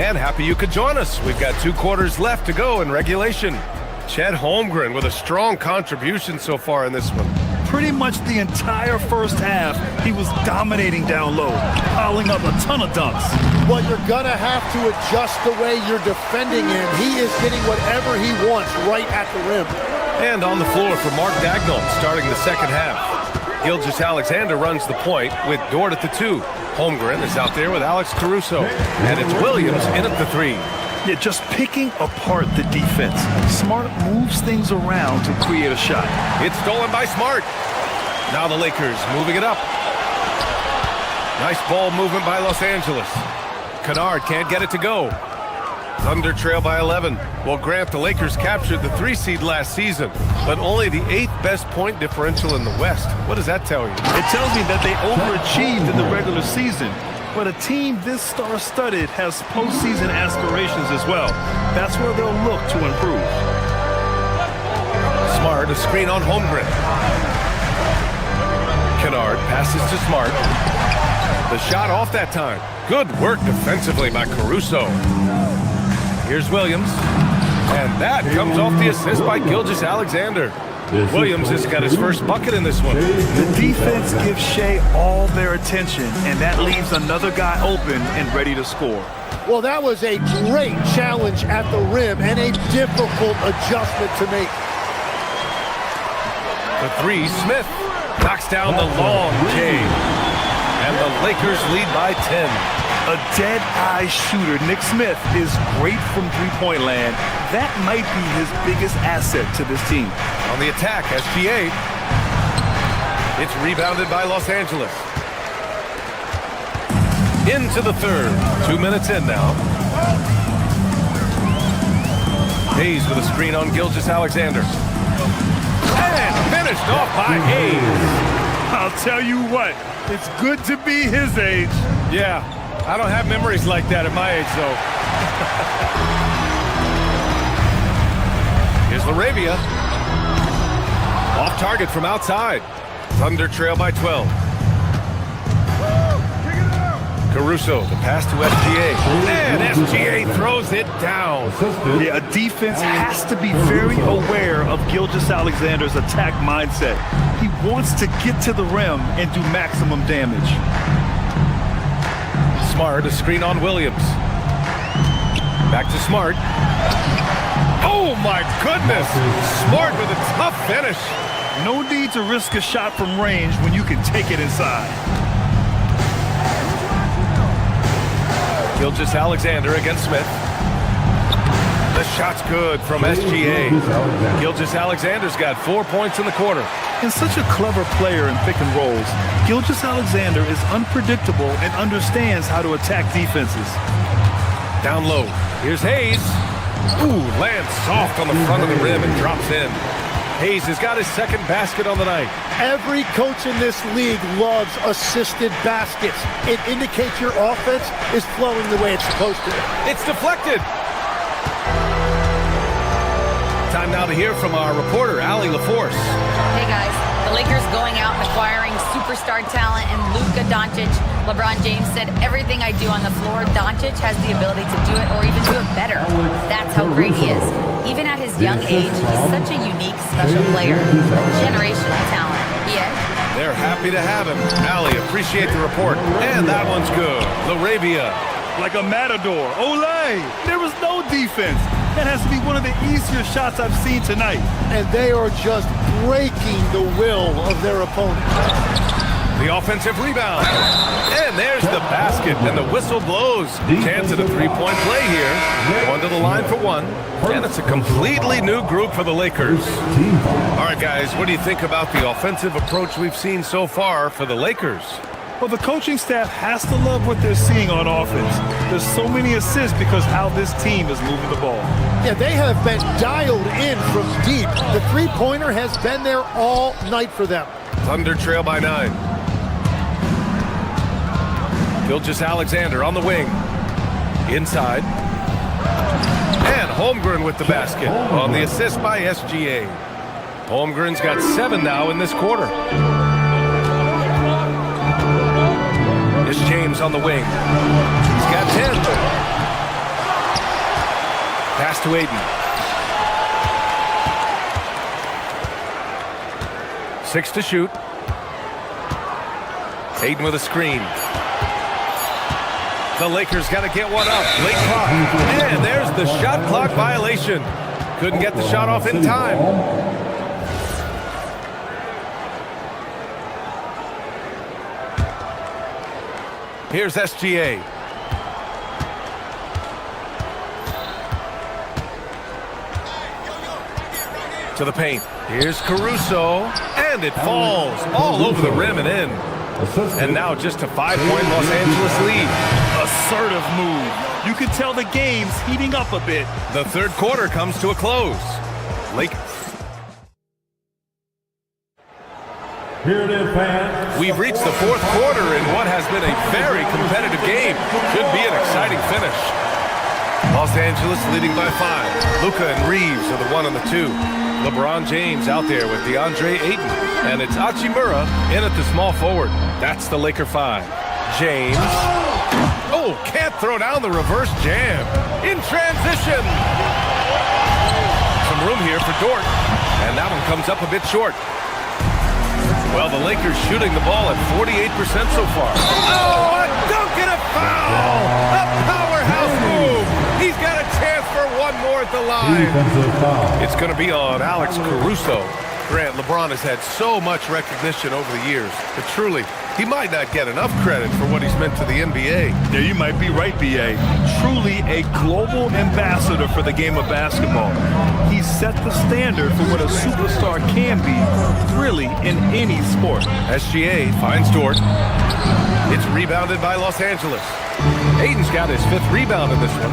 And happy you could join us. We've got 2 quarters left to go in regulation. Chet Holmgren with a strong contribution so far in this one. Pretty much the entire first half, he was dominating down low, piling up a ton of dunks. Well, you're going to have to adjust the way you're defending him. He is getting whatever he wants right at the rim. And on the floor for Mark Dagnall starting the second half. Gilgeous-Alexander runs the point with Dort at the 2. Holmgren is out there with Alex Caruso. And it's Williams in at the 3. Yeah, just picking apart the defense. Smart moves things around to create a shot. It's stolen by Smart. Now the Lakers moving it up. Nice ball movement by Los Angeles. Kennard can't get it to go. Thunder trail by 11. Well, Grant, the Lakers captured the 3 seed last season, but only the 8th best point differential in the West. What does that tell you? It tells me that they overachieved in the regular season. But a team this star-studded has postseason aspirations as well. That's where they'll look to improve. Smart, a screen on Holmgren. Kennard passes to Smart. The shot off that time. Good work defensively by Caruso. Here's Williams. And that comes off the assist by Gilgeous-Alexander. Williams has got his first bucket in this one. The defense gives Shea all their attention, and that leaves another guy open and ready to score. Well, that was a great challenge at the rim and a difficult adjustment to make. The 3, Smith knocks down the long J. And the Lakers lead by 10. A dead-eye shooter, Nick Smith, is great from three-point land. That might be his biggest asset to this team. On the attack, SGA. It's rebounded by Los Angeles. Into the third. 2 minutes in now. Hayes with a screen on Gilgeous-Alexander. And finished off by Hayes. I'll tell you what, it's good to be his age. Yeah, I don't have memories like that at my age, though. Here's LaRavia. Off target from outside. Thunder trail by 12. Caruso, the pass to SGA. And SGA throws it down. Yeah, a defense has to be very aware of Gilgeous-Alexander's attack mindset. He wants to get to the rim and do maximum damage. Smart, a screen on Williams. Back to Smart. Oh my goodness! Smart with a tough finish. No need to risk a shot from range when you can take it inside. Gilgeous-Alexander against Smith. The shot's good from SGA. Gilgeous-Alexander's got 4 points in the quarter. And such a clever player in pick and rolls, Gilgeous-Alexander is unpredictable and understands how to attack defenses. Down low. Here's Hayes. Ooh, lands soft on the front of the rim and drops in. Hayes has got his second basket on the night. Every coach in this league loves assisted baskets. It indicates your offense is flowing the way it's supposed to. It's deflected. Time now to hear from our reporter, Allie LaForce. Hey guys, the Lakers going out and acquiring superstar talent and Luka Doncic. LeBron James said, everything I do on the floor, Doncic has the ability to do it or even do it better. That's how great he is. Even at his young age, he's such a unique, special player. Generational talent. Yeah. They're happy to have him. Allie, appreciate the report. And that one's good. LaRavia. Like a matador. Olay! There was no defense. That has to be one of the easier shots I've seen tonight. And they are just breaking the will of their opponent. The offensive rebound. And there's the basket, and the whistle blows. Chance at a three-point play here. One to the line for one. And it's a completely new group for the Lakers. All right, guys, what do you think about the offensive approach we've seen so far for the Lakers? Well, the coaching staff has to love what they're seeing on offense. There's so many assists because how this team is moving the ball. Yeah, they have been dialed in from deep. The three-pointer has been there all night for them. Thunder trail by 9. Gilgeous-Alexander on the wing. Inside. And Holmgren with the basket on the assist by SGA. Holmgren's got 7 now in this quarter. Here's James on the wing. He's got 10. Pass to Aiden. 6 to shoot. Aiden with a screen. The Lakers got to get one up. Late clock. And there's the shot clock violation. Couldn't get the shot off in time. Here's SGA. To the paint. Here's Caruso. And it falls all over the rim and in. And now just a 5-point Los Angeles lead. Assertive move. You can tell the game's heating up a bit. The third quarter comes to a close. Lakers. Here it is, fans. We've reached the fourth quarter in what has been a very competitive game. Could be an exciting finish. Los Angeles leading by 5. Luka and Reeves are the 1 and the 2. LeBron James out there with DeAndre Ayton. And it's Hachimura in at the small forward. That's the Laker 5. James. Oh, can't throw down the reverse jam. In transition. Some room here for Dort. And that one comes up a bit short. Well, the Lakers shooting the ball at 48% so far. Oh, a dunk and a foul! A powerhouse move! He's got a chance for one more at the line. It's going to be on Alex Caruso. Grant, LeBron has had so much recognition over the years, but truly, he might not get enough credit for what he's meant to the NBA. Yeah, you might be right, B.A. Truly a global ambassador for the game of basketball. He set the standard for what a superstar can be, really, in any sport. SGA finds Dort. It's rebounded by Los Angeles. Aiden's got his 5th rebound in this one.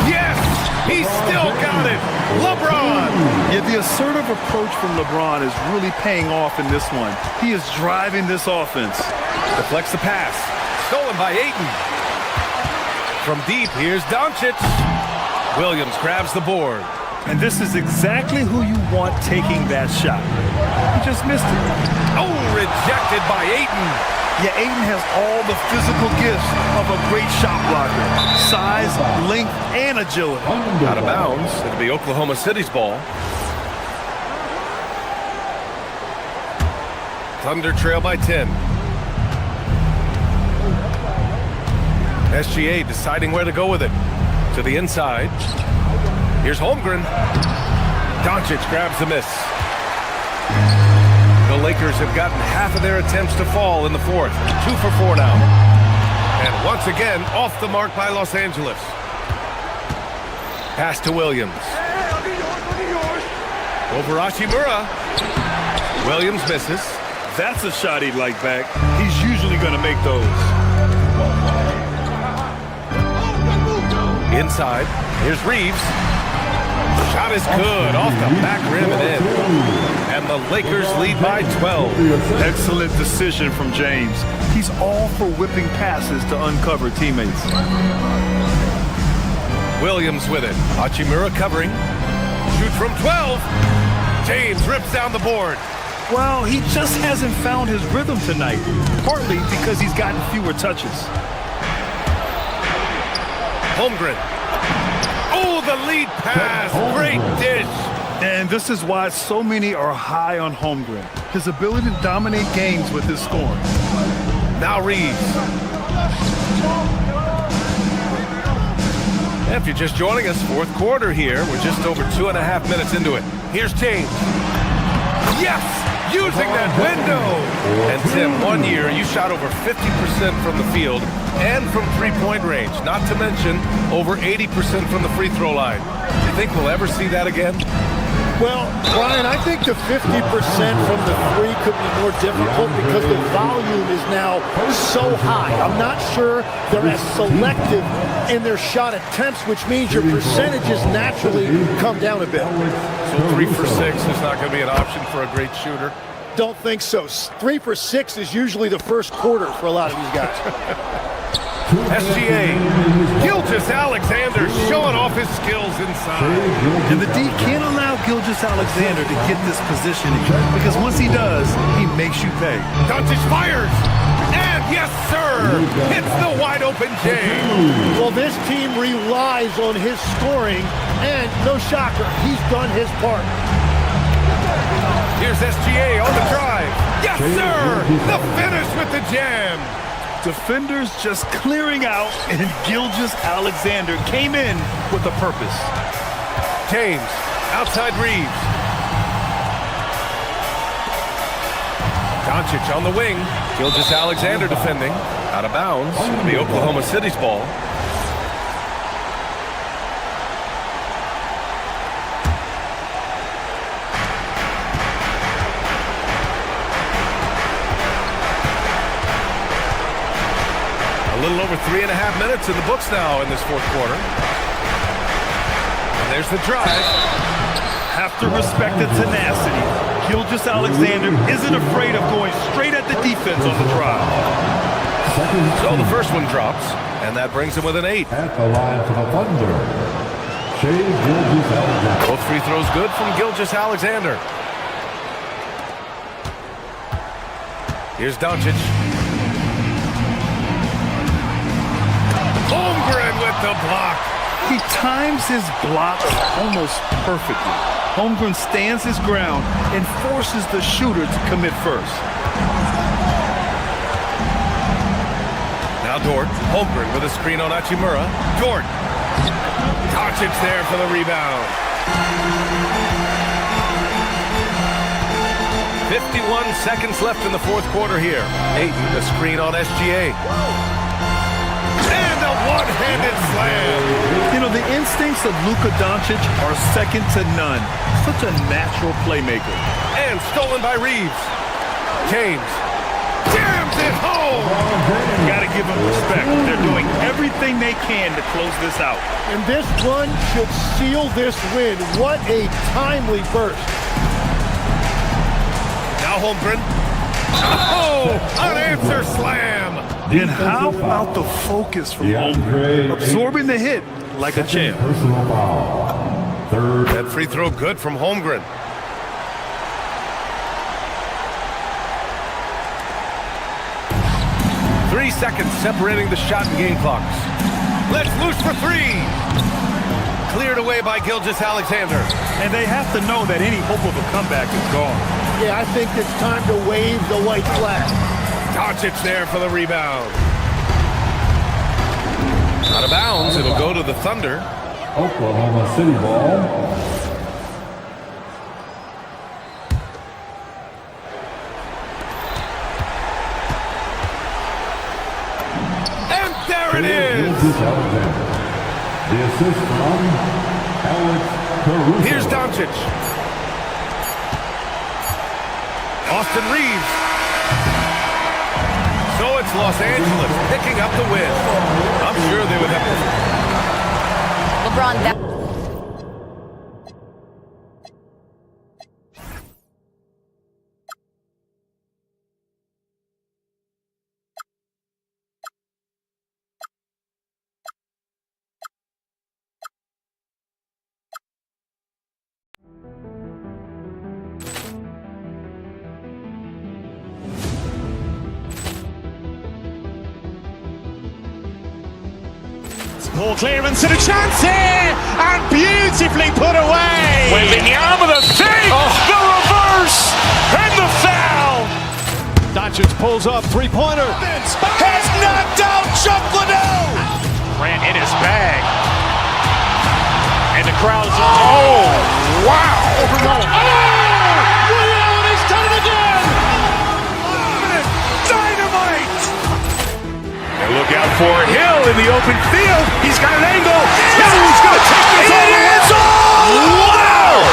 Yes! He's still got it! LeBron! Yeah, the assertive approach from LeBron is really paying off in this one. He is driving this offense. Deflects the pass. Stolen by Ayton. From deep, here's Doncic. Williams grabs the board. And this is exactly who you want taking that shot. He just missed it. Oh, rejected by Ayton. Yeah, Ayton has all the physical gifts of a great shot blocker. Size, length, and agility. Out of bounds. It'll be Oklahoma City's ball. Thunder trail by 10. SGA deciding where to go with it. To the inside. Here's Holmgren. Doncic grabs the miss. The Lakers have gotten half of their attempts to fall in the fourth. 2 for 4 now. And once again, off the mark by Los Angeles. Pass to Williams. Over Hachimura. Williams misses. That's a shot he'd like back. He's usually going to make those. Inside. Here's Reeves. Shot is good. Off the back rim and in. And the Lakers lead by 12. Excellent decision from James. He's all for whipping passes to uncover teammates. Williams with it. Hachimura covering. Shoot from 12. James rips down the board. Well, he just hasn't found his rhythm tonight, partly because he's gotten fewer touches. Holmgren. Oh, the lead pass. Great dish. And this is why so many are high on Holmgren. His ability to dominate games with his scoring. Now Reeves. If you're just joining us, fourth quarter here. We're just over 2.5 minutes into it. Here's James. Yes! Using that window! And Tim, 1 year, you shot over 50% from the field and from three-point range. Not to mention over 80% from the free throw line. Do you think we'll ever see that again? Well, Brian, I think the 50% from the three could be more difficult because the volume is now so high. I'm not sure they're as selective in their shot attempts, which means your percentages naturally come down a bit. So 3 for 6 is not going to be an option for a great shooter? Don't think so. 3 for 6 is usually the first quarter for a lot of these guys. SGA, Gilgeous-Alexander showing off his skills inside. And the D can't allow Gilgeous-Alexander to get this positioning because once he does, he makes you pay. Doncic fires, and yes, sir, hits the wide open James. Well, this team relies on his scoring, and no shocker, he's done his part. Here's SGA on the drive. Yes, sir! The finish with the jam. Defenders just clearing out, and Gilgeous-Alexander came in with a purpose. James, outside Reeves. Doncic on the wing. Gilgeous-Alexander defending. Out of bounds. It'll be Oklahoma City's ball. A little over 3.5 minutes in the books now in this fourth quarter. And there's the drive. Have to respect the tenacity. Gilgeous-Alexander isn't afraid of going straight at the defense on the drive. So the first one drops, and that brings him with an 8. At the line for the Thunder, Gilgeous-Alexander. Both free throws good from Gilgeous-Alexander. Here's Doncic. Holmgren with the block. He times his blocks almost perfectly. Holmgren stands his ground and forces the shooter to commit first. Now Dort. Holmgren with a screen on Hachimura. Dort. Doncic there for the rebound. 51 seconds left in the fourth quarter here. Ayton, the screen on SGA. And a one-handed slam. You know, the instincts of Luka Doncic are second to none. Such a natural playmaker. And stolen by Reeves. James jams it home. Got to give them respect. They're doing everything they can to close this out. And this run should seal this win. What a timely burst. Now Holmgren. Oh, unanswered slam. And how about the focus from Holmgren? Absorbing the hit like a champ. Personal foul. Third. That free throw good from Holmgren. Three seconds separating the shot and game clocks. Let's loose for three. Cleared away by Gilgeous-Alexander. And they have to know that any hope of a comeback is gone. Yeah, I think it's time to wave the white flag. Doncic there for the rebound. Out of bounds, it'll go to the Thunder. Oklahoma City ball. And there it is. The assist from Alex Caruso. Here's Doncic. Austin Reeves. So it's Los Angeles picking up the win. I'm sure they would have. LeBron, that. Ball clearance and a chance here, and beautifully put away. Wembanyama the save, the reverse, and the foul. Doncic pulls up, three-pointer. Has knocked out Chuck Liddell. Ran in his bag, and the crowd's oh wow! Liddell, and he's done it again. Dynamite! And look out for Hill in the open field. He's got an angle. He's going to take this all the way. Wow!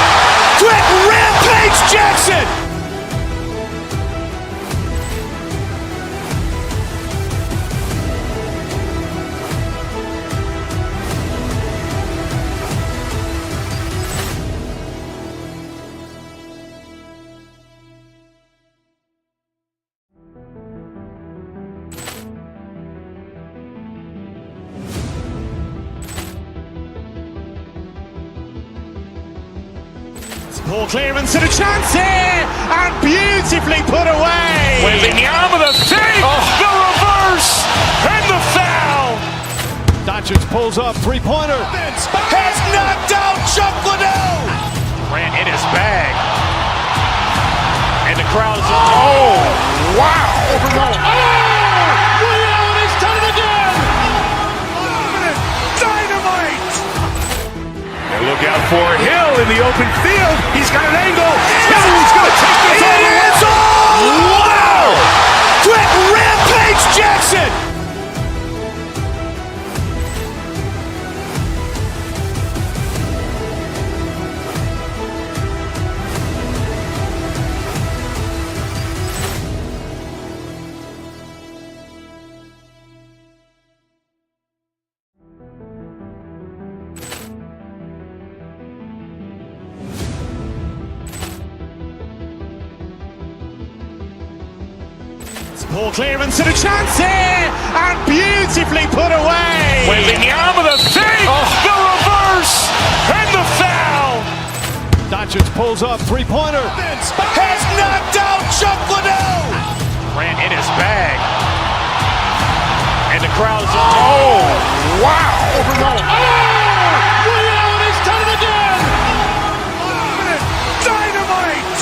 Quick rampage Jackson. Ball clearance and a chance here, and beautifully put away. Wembanyama the save, the reverse, and the foul. Doncic pulls up, three-pointer. Has knocked out Chuck Liddell. Ran in his bag, wow! He's done it again! Dynamite! And look out for Hill in the open field. He's got an angle. He's going to take this all the way. Wow! Quick Rampage Jackson! Poor clearance and a chance here, and beautifully put away. Wembanyama the fake, the reverse, and the foul. Doncic pulls up, three-pointer. Has knocked out Chuck Liddell. Ran in his bag, and the crowd is Wow! He's done it again. Dynamite!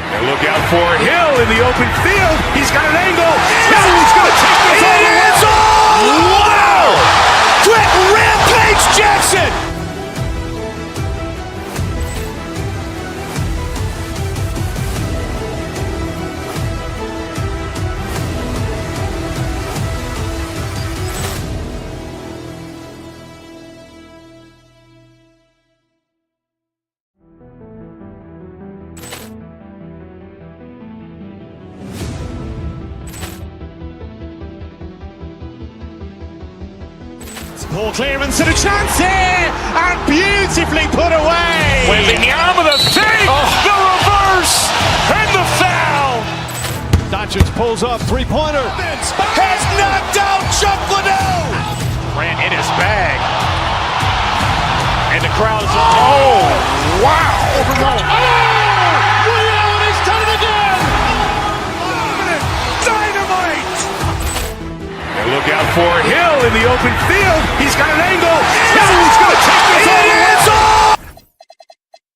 And look out for Hill in the open field. He's got an angle. He's going to take this all the way. Wow! Quick Rampage Jackson! Poor clearance and a chance here, and beautifully put away. Wembanyama the fake, the reverse, and the foul. Doncic pulls up, three-pointer. Has knocked out Chuck Liddell. Ran in his bag, and the crowd is Wow! He's done it again. Dynamite! And look out for Hill in the open field. He's got an angle. He's going to take this all the way.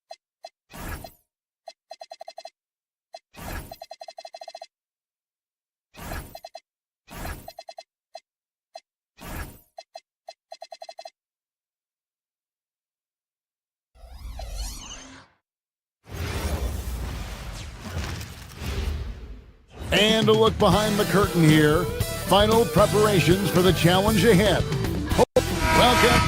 And a look behind the curtain here. Final preparations for the challenge ahead. Welcome.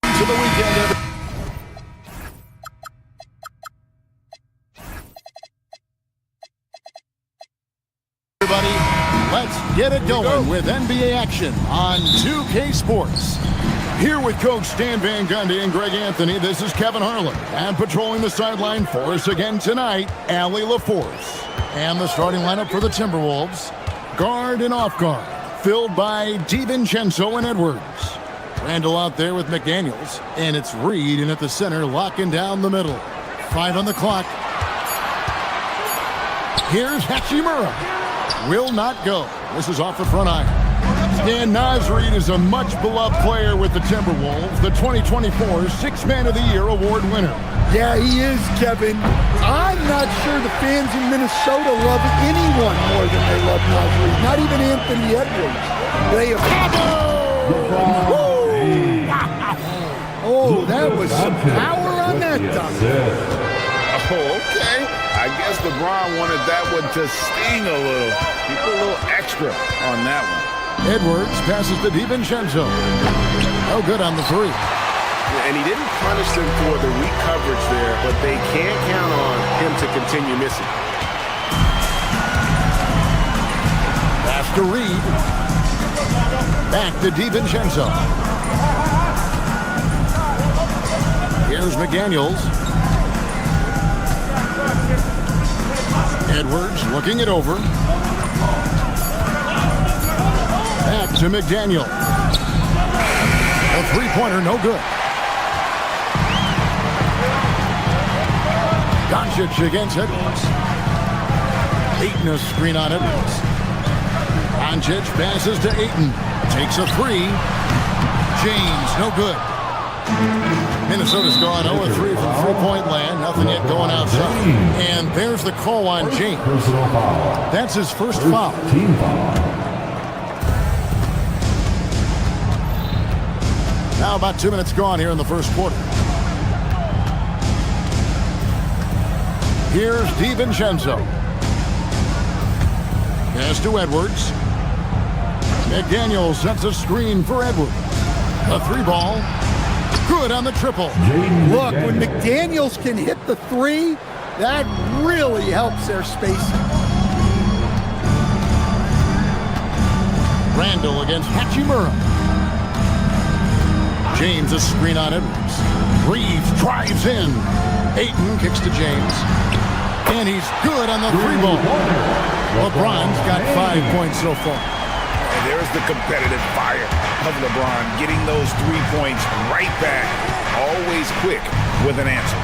To the weekend, everybody. Let's get it going with NBA action on 2K Sports. Here with Coach Stan Van Gundy and Greg Anthony, this is Kevin Harlan. And patrolling the sideline for us again tonight, Allie LaForce. And the starting lineup for the Timberwolves, guard and off guard, filled by DiVincenzo and Edwards. Randall out there with McDaniels, and it's Reed in at the center, locking down the middle. 5 on the clock. Here's Hachimura. Will not go. This is off the front iron. Dan Nasreed is a much-beloved player with the Timberwolves, the 2024 Sixth Man of the Year award winner. Yeah, he is, Kevin. I'm not sure the fans in Minnesota love anyone more than they love Nasreed. Not even Anthony Edwards. They have... Oh, that was some power on that dunk. Oh, okay. I guess LeBron wanted that one to sting a little. He put a little extra on that one. Edwards passes to DiVincenzo. No good on the three. And he didn't punish them for the weak coverage there, but they can't count on him to continue missing. Pass to Reed. Back to DiVincenzo. Here's McDaniels. Edwards looking it over. Back to McDaniel. A three-pointer, no good. Doncic against Edwards. Ayton a screen on Edwards. Doncic passes to Ayton. Takes a three. James, no good. Minnesota's gone 0-3 from three-point land. Nothing yet going outside. And there's the call on James. Personal foul. That's his first foul. Team foul. Now about 2 minutes gone here in the first quarter. Here's DiVincenzo. Pass to Edwards. McDaniel sets a screen for Edwards. A three ball. Good on the triple. Look, when McDaniels can hit the three, that really helps their spacing. Randall against Hachimura. James a screen on Edwards. Reeves drives in. Ayton kicks to James. And he's good on the three ball. LeBron's got 5 points so far. And there's the competitive fire of LeBron, getting those 3 points right back. Always quick with an answer.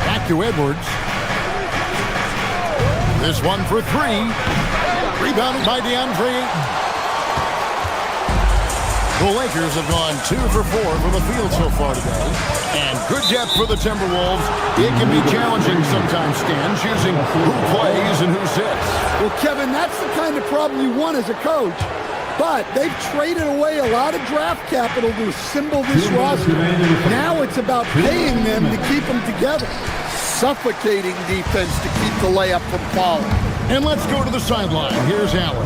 Back to Edwards. This one for three. Rebounded by DeAndre Ayton. The Lakers have gone 2 for 4 from the field so far today. And good depth for the Timberwolves. It can be challenging sometimes, Stan, choosing who plays and who sits. Well, Kevin, that's the kind of problem you want as a coach. But they've traded away a lot of draft capital to assemble this roster. Now it's about paying them to keep them together. Suffocating defense to keep the layup from falling. And let's go to the sideline. Here's Allen.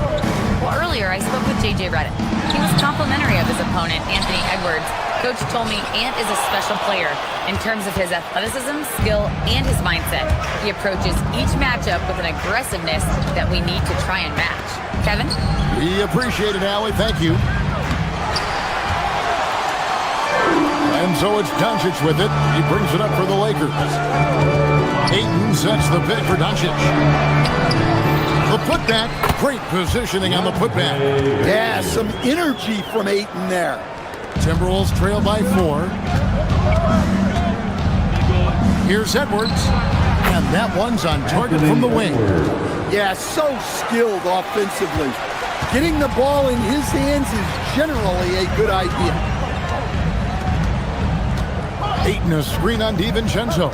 Well, earlier I spoke with J.J. Redick. He was complimentary of his opponent, Anthony Edwards. Coach told me Ant is a special player in terms of his athleticism, skill, and his mindset. He approaches each matchup with an aggressiveness that we need to try and match. Kevin? We appreciate it, Allie. Thank you. And so it's Doncic with it. He brings it up for the Lakers. Ayton sets the pick for Doncic. The putback, great positioning on the putback. Yeah, some energy from Ayton there. Timberwolves trail by 4. Here's Edwards. And that one's on target from the wing. Yeah, so skilled offensively. Getting the ball in his hands is generally a good idea. Ayton a screen on DiVincenzo.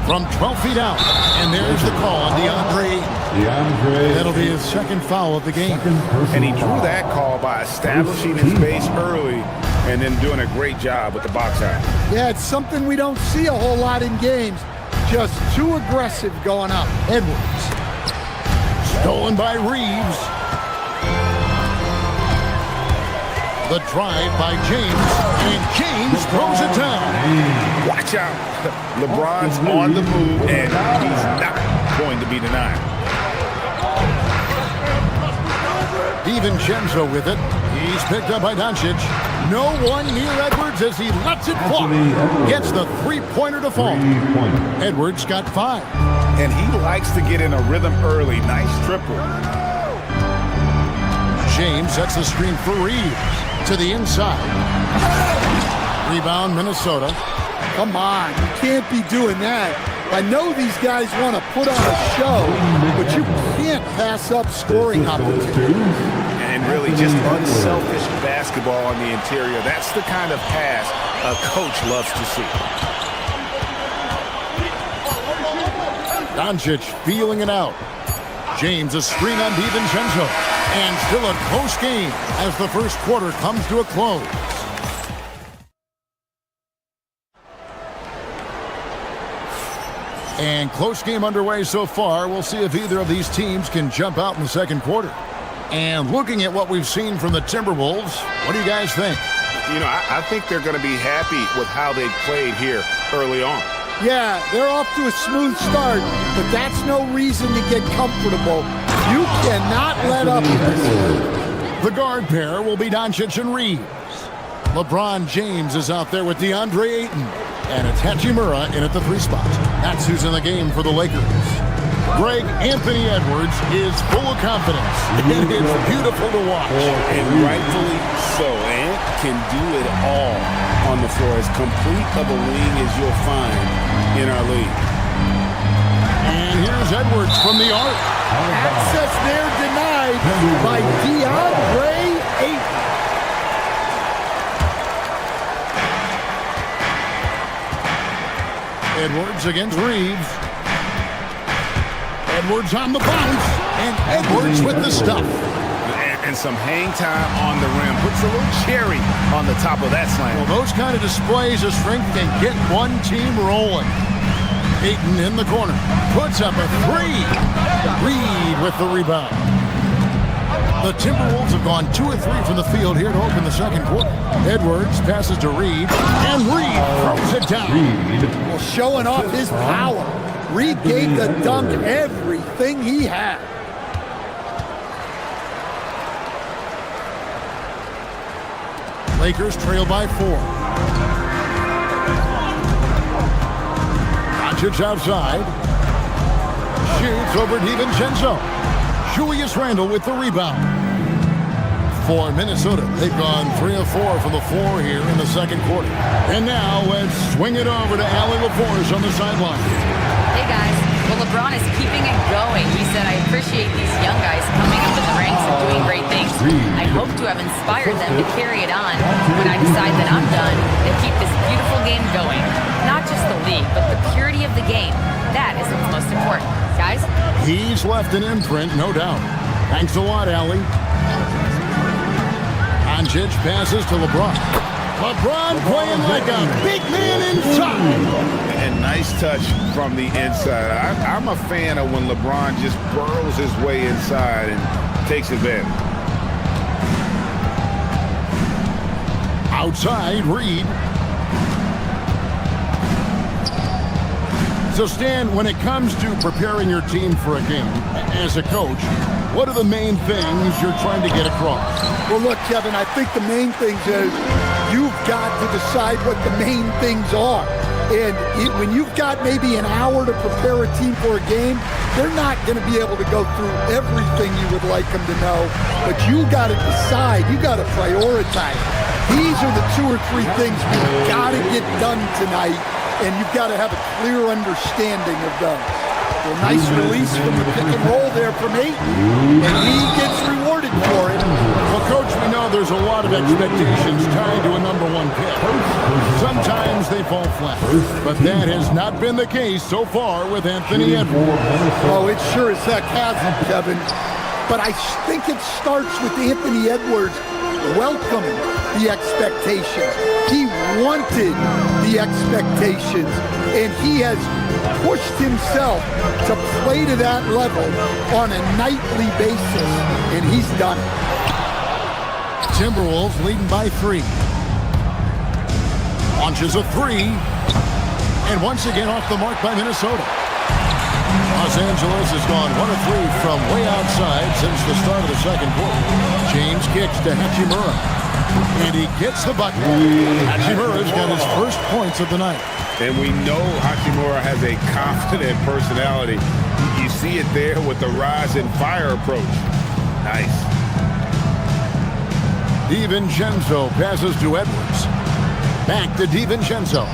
From 12 feet out. And there's the call on DeAndre. That'll be his second foul of the game. And he drew that call by establishing his base early and then doing a great job with the box out. Yeah, it's something we don't see a whole lot in games. Just too aggressive going up. Edwards. Stolen by Reeves. The drive by James. And James throws it down. Watch out. LeBron's on the move, and he's not going to be denied. DiVincenzo with it. He's picked up by Doncic. No one near Edwards as he lets it fly. Gets the three-pointer to fall. Edwards got 5. And he likes to get in a rhythm early. Nice triple. James sets the screen for Reeves. To the inside. Rebound, Minnesota. Come on, you can't be doing that. I know these guys want to put on a show, but you can't pass up scoring opportunities. And really just unselfish basketball on the interior. That's the kind of pass a coach loves to see. Doncic feeling it out. James a screen on DiVincenzo. And still a close game as the first quarter comes to a close. And close game underway so far. We'll see if either of these teams can jump out in the second quarter. And looking at what we've seen from the Timberwolves, what do you guys think? You know, I think they're going to be happy with how they played here early on. Yeah, they're off to a smooth start, but that's no reason to get comfortable. You cannot let up this. The guard pair will be Doncic and Reeves. LeBron James is out there with DeAndre Ayton. And it's Hachimura in at the 3 spot. That's who's in the game for the Lakers. Greg, Anthony Edwards is full of confidence. It is beautiful to watch. And rightfully so. Ant can do it all on the floor. As complete of a wing as you'll find in our league. And here's Edwards from the arc. Access there denied by DeAndre Edwards against Reeves. Edwards on the bounce, and Edwards with the stuff. And some hang time on the rim. Puts a little cherry on the top of that slam. Well, those kind of displays of strength can get one team rolling. Ayton in the corner. Puts up a three. Reed with the rebound. The Timberwolves have gone 2 of 3 from the field here to open the second quarter. Edwards passes to Reed, and Reed throws it down. Well, showing off his power. Reed gave the dunk everything he had. Lakers trail by 4. Doncic outside. Shoots over DiVincenzo. Julius Randle with the rebound. For Minnesota, they've gone 3 of 4 from the floor here in the second quarter. And now let's swing it over to Allie LaForce on the sideline. Hey guys, well LeBron is keeping it going. He said, I appreciate these young guys coming up in the ranks and doing great things. I hope to have inspired them to carry it on when I decide that I'm done and keep this beautiful game going. Not just the league, but the purity of the game. That is what's most important. Guys? He's left an imprint, no doubt. Thanks a lot, Allie. Doncic passes to LeBron. LeBron playing like a big man inside. And nice touch from the inside. I'm a fan of when LeBron just burrows his way inside and takes advantage. Outside, Reed. So, Stan, when it comes to preparing your team for a game, as a coach, what are the main things you're trying to get across? Well, look, Kevin, I think the main things is you've got to decide what the main things are. And when you've got maybe an hour to prepare a team for a game, they're not going to be able to go through everything you would like them to know. But you got to decide. You got to prioritize. These are the 2 or 3 things we've got to get done tonight. And you've got to have a clear understanding of those. Well, nice release from the pick and roll there from Ayton. And he gets rewarded for it. Well, Coach, we know there's a lot of expectations tied to a number 1 pick. Sometimes they fall flat. But that has not been the case so far with Anthony Edwards. Oh, it sure as heck hasn't, Kevin. But I think it starts with Anthony Edwards welcoming the expectations. He wanted the expectations, and he has pushed himself to play to that level on a nightly basis, and he's done it. Timberwolves leading by 3. Launches a 3, and once again off the mark by Minnesota. Los Angeles has gone 1 of 3 from way outside since the start of the second quarter. James kicks to Hachimura, and he gets the bucket. Hachimura's got his first points of the night. And we know Hachimura has a confident personality. You see it there with the rise and fire approach. Nice. DiVincenzo passes to Edwards. Back to DiVincenzo.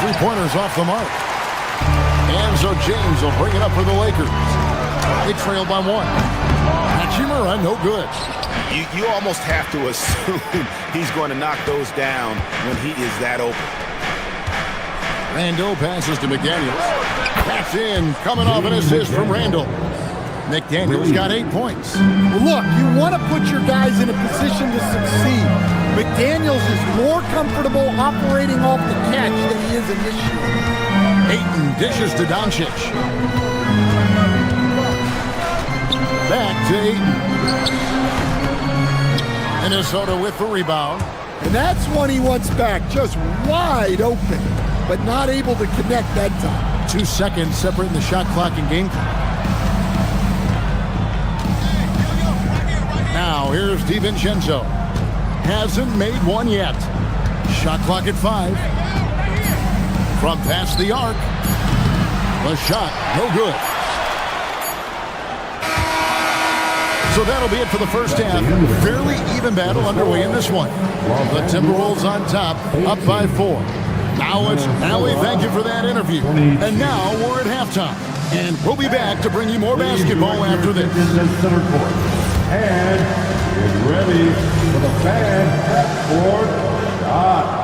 3-pointers off the mark. And so James will bring it up for the Lakers. They trail by 1. Hachimura, no good. You almost have to assume he's going to knock those down when he is that open. Randle passes to McDaniels. That's in, coming off an assist from Randle. McDaniels got 8 points. Well, look, you want to put your guys in a position to succeed. McDaniels is more comfortable operating off the catch than he is initially. Ayton dishes to Doncic. Back to Ayton. Minnesota with the rebound. And that's one he wants back, just wide open, but not able to connect that time. 2 seconds separating the shot clock and game clock. Now here's DiVincenzo. Hasn't made one yet. Shot clock at 5. From past the arc. The shot, no good. So that'll be it for the first half. Fairly even battle underway in this one. The Timberwolves on top, up by 4. Now it's Allie, thank you for that interview. And now we're at halftime. And we'll be back to bring you more basketball after this. And get ready for the fan court shot.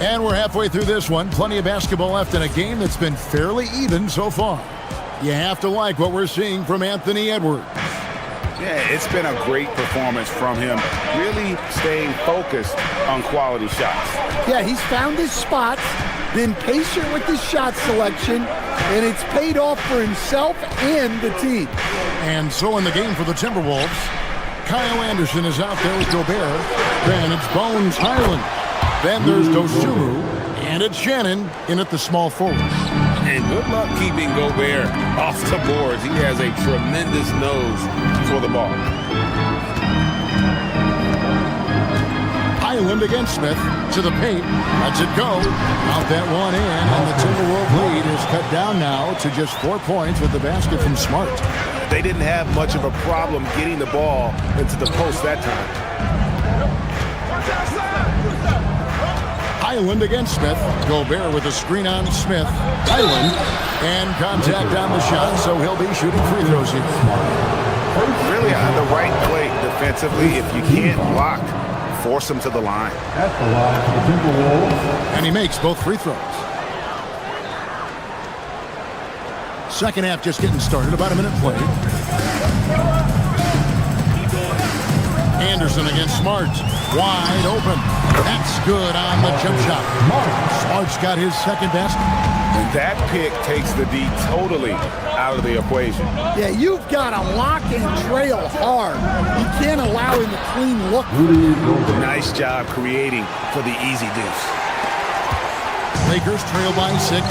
And we're halfway through this one. Plenty of basketball left in a game that's been fairly even so far. You have to like what we're seeing from Anthony Edwards. Yeah, it's been a great performance from him, really staying focused on quality shots. Yeah, he's found his spots, been patient with his shot selection, and it's paid off for himself and the team. And so in the game for the Timberwolves, Kyle Anderson is out there with Gobert. Then it's Bones Highland. Then there's Dosunmu. And it's Shannon in at the small forward. And good luck keeping Gobert off the boards. He has a tremendous nose for the ball. Highland against Smith to the paint. Lets it go. Out that one in. And the Timberwolves lead is cut down now to just 4 points with the basket from Smart. They didn't have much of a problem getting the ball into the post that time. Highland against Smith. Gobert with a screen on Smith. Highland. And contact on the shot, so he'll be shooting free throws here. Really on the right play defensively. If you can't block, force him to the line. At the line for the Timberwolves. And he makes both free throws. Second half just getting started. About a minute played. Anderson against Smart. Wide open. That's good on the jump shot. Smart's got his second basket. And that pick takes the D totally out of the equation. Yeah, you've got to lock and trail hard. You can't allow him a clean look. Nice job creating for the easy deuce. Lakers trail by 6.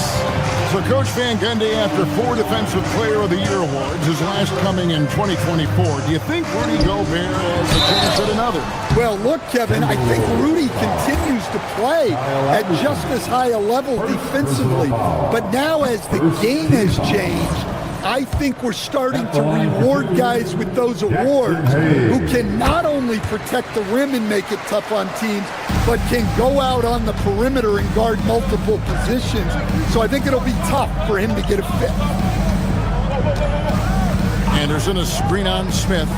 So Coach Van Gundy, after 4 Defensive Player of the Year awards, his last coming in 2024, do you think Rudy Gobert has a chance at another? Well, look, Kevin, I think Rudy continues to play at just as high a level defensively. But now as the game has changed, I think we're starting to reward guys with those awards who can not only protect the rim and make it tough on teams, but can go out on the perimeter and guard multiple positions. So I think it'll be tough for him to get a fit. Anderson, a screen on Smith.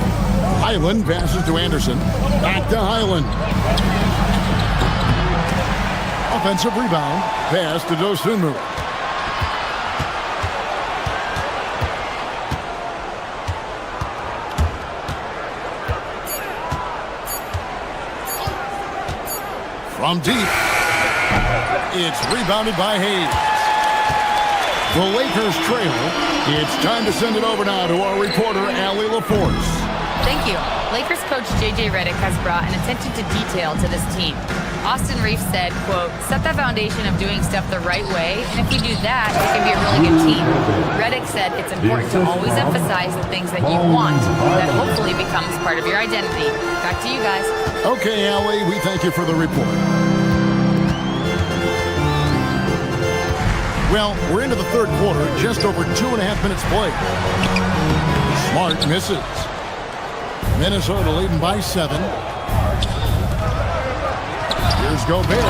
Highland passes to Anderson. Back to Highland. Offensive rebound. Pass to Dosunmu. From deep, it's rebounded by Hayes. The Lakers trail. It's time to send it over now to our reporter, Allie LaForce. Thank you. Lakers coach J.J. Redick has brought an attention to detail to this team. Austin Reeves said, quote, set that foundation of doing stuff the right way, and if we do that, it can be a really good team. Redick said it's important to always emphasize the things that you want. That hopefully becomes part of your identity. Back to you guys. Okay, Allie, we thank you for the report. Well, we're into the third quarter, just over 2.5 minutes played. Smart misses. Minnesota leading by 7. Here's Gobert.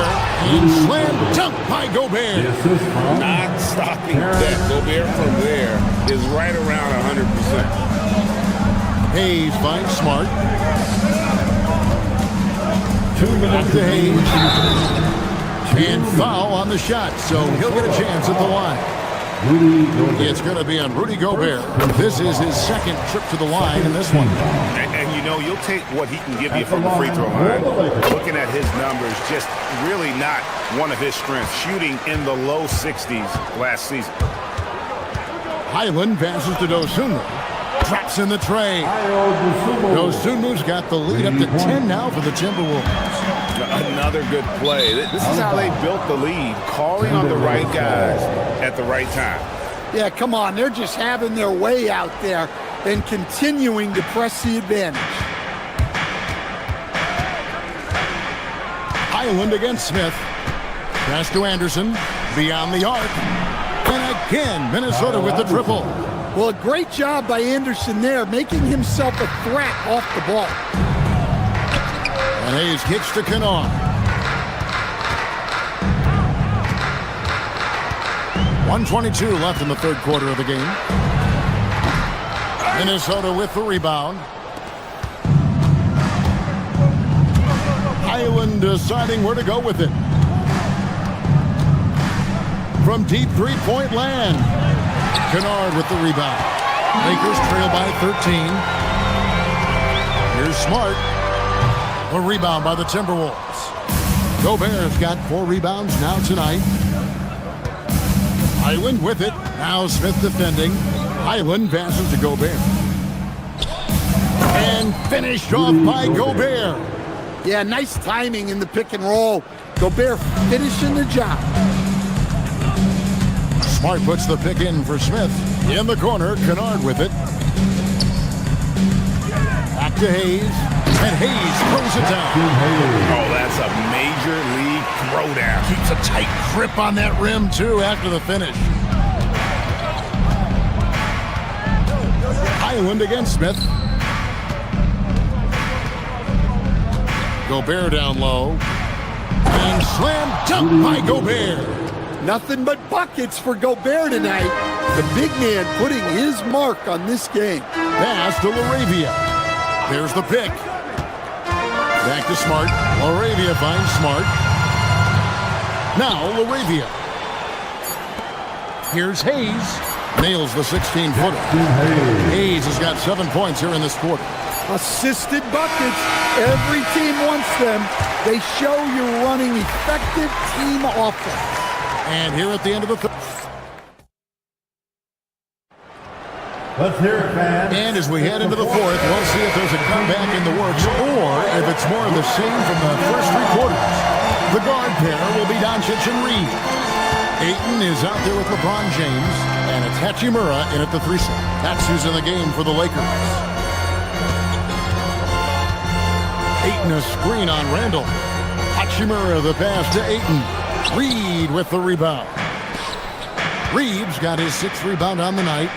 And slam dunk by Gobert. Not stopping that. Gobert from there is right around 100%. Hayes finds Smart. Back to Hayes. And foul on the shot, so he'll get a chance at the line. It's going to be on Rudy Gobert. This is his second trip to the line in this one. And you know, you'll take what he can give you from the free throw line. Looking at his numbers, just really not one of his strengths. Shooting in the low 60s last season. Highland passes to Dosunmu. Drops in the tray. Dosunmu's got the lead up to 10 now for the Timberwolves. Another good play. This is how they built the lead, calling on the right guys at the right time. Yeah, come on. They're just having their way out there and continuing to press the advantage. Highland against Smith. Pass to Anderson. Beyond the arc. And again, Minnesota with the triple. Well, a great job by Anderson there, making himself a threat off the ball. And Hayes kicks to Kennard. 1:22 left in the third quarter of the game. Minnesota with the rebound. Highland deciding where to go with it. from deep three-point land. Kennard with the rebound. Lakers trail by 13. Here's Smart. A rebound by the Timberwolves. Gobert's got 4 rebounds now tonight. Highland with it. Now Smith defending. Highland passes to Gobert. And finished off by Gobert. Yeah, nice timing in the pick and roll. Gobert finishing the job. Smart puts the pick in for Smith. In the corner, Kennard with it. Back to Hayes. And Hayes throws it down. Oh, that's a major league throwdown. Keeps a tight grip on that rim, too, after the finish. Highland against Smith. Gobert down low. And slam dunk by Gobert. Nothing but buckets for Gobert tonight. The big man putting his mark on this game. Pass to LaRavia. There's the pick. Back to Smart. LaRavia finds Smart. Now LaRavia. Here's Hayes. Nails the 16-footer. Hayes has got 7 points here in this quarter. Assisted buckets. Every team wants them. They show you're running effective team offense. And here at the end of the third. Let's hear it, fans. And as we head into the fourth, we'll see if there's a comeback in the works or if it's more of the same from the first 3 quarters. The guard pair will be Doncic and Reed. Ayton is out there with LeBron James, and it's Hachimura in at the 3 slot. That's who's in the game for the Lakers. Ayton a screen on Randall. Hachimura the pass to Ayton. Reed with the rebound. Reed's got his 6th rebound on the night.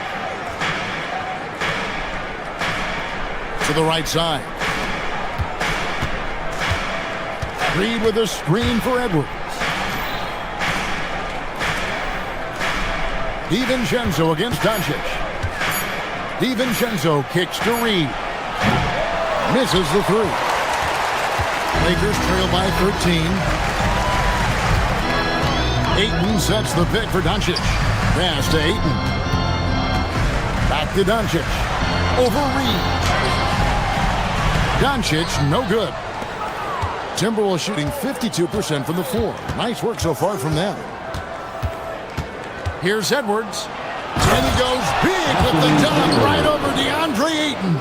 To the right side. Reed with a screen for Edwards. DiVincenzo against Doncic. DiVincenzo kicks to Reed. Misses the 3. Lakers trail by 13. Ayton sets the pick for Doncic. Pass to Ayton. Back to Doncic. Over Reed. Doncic, no good. Timberwolves shooting 52% from the floor. Nice work so far from them. Here's Edwards. And he goes big with the dunk right over DeAndre Ayton.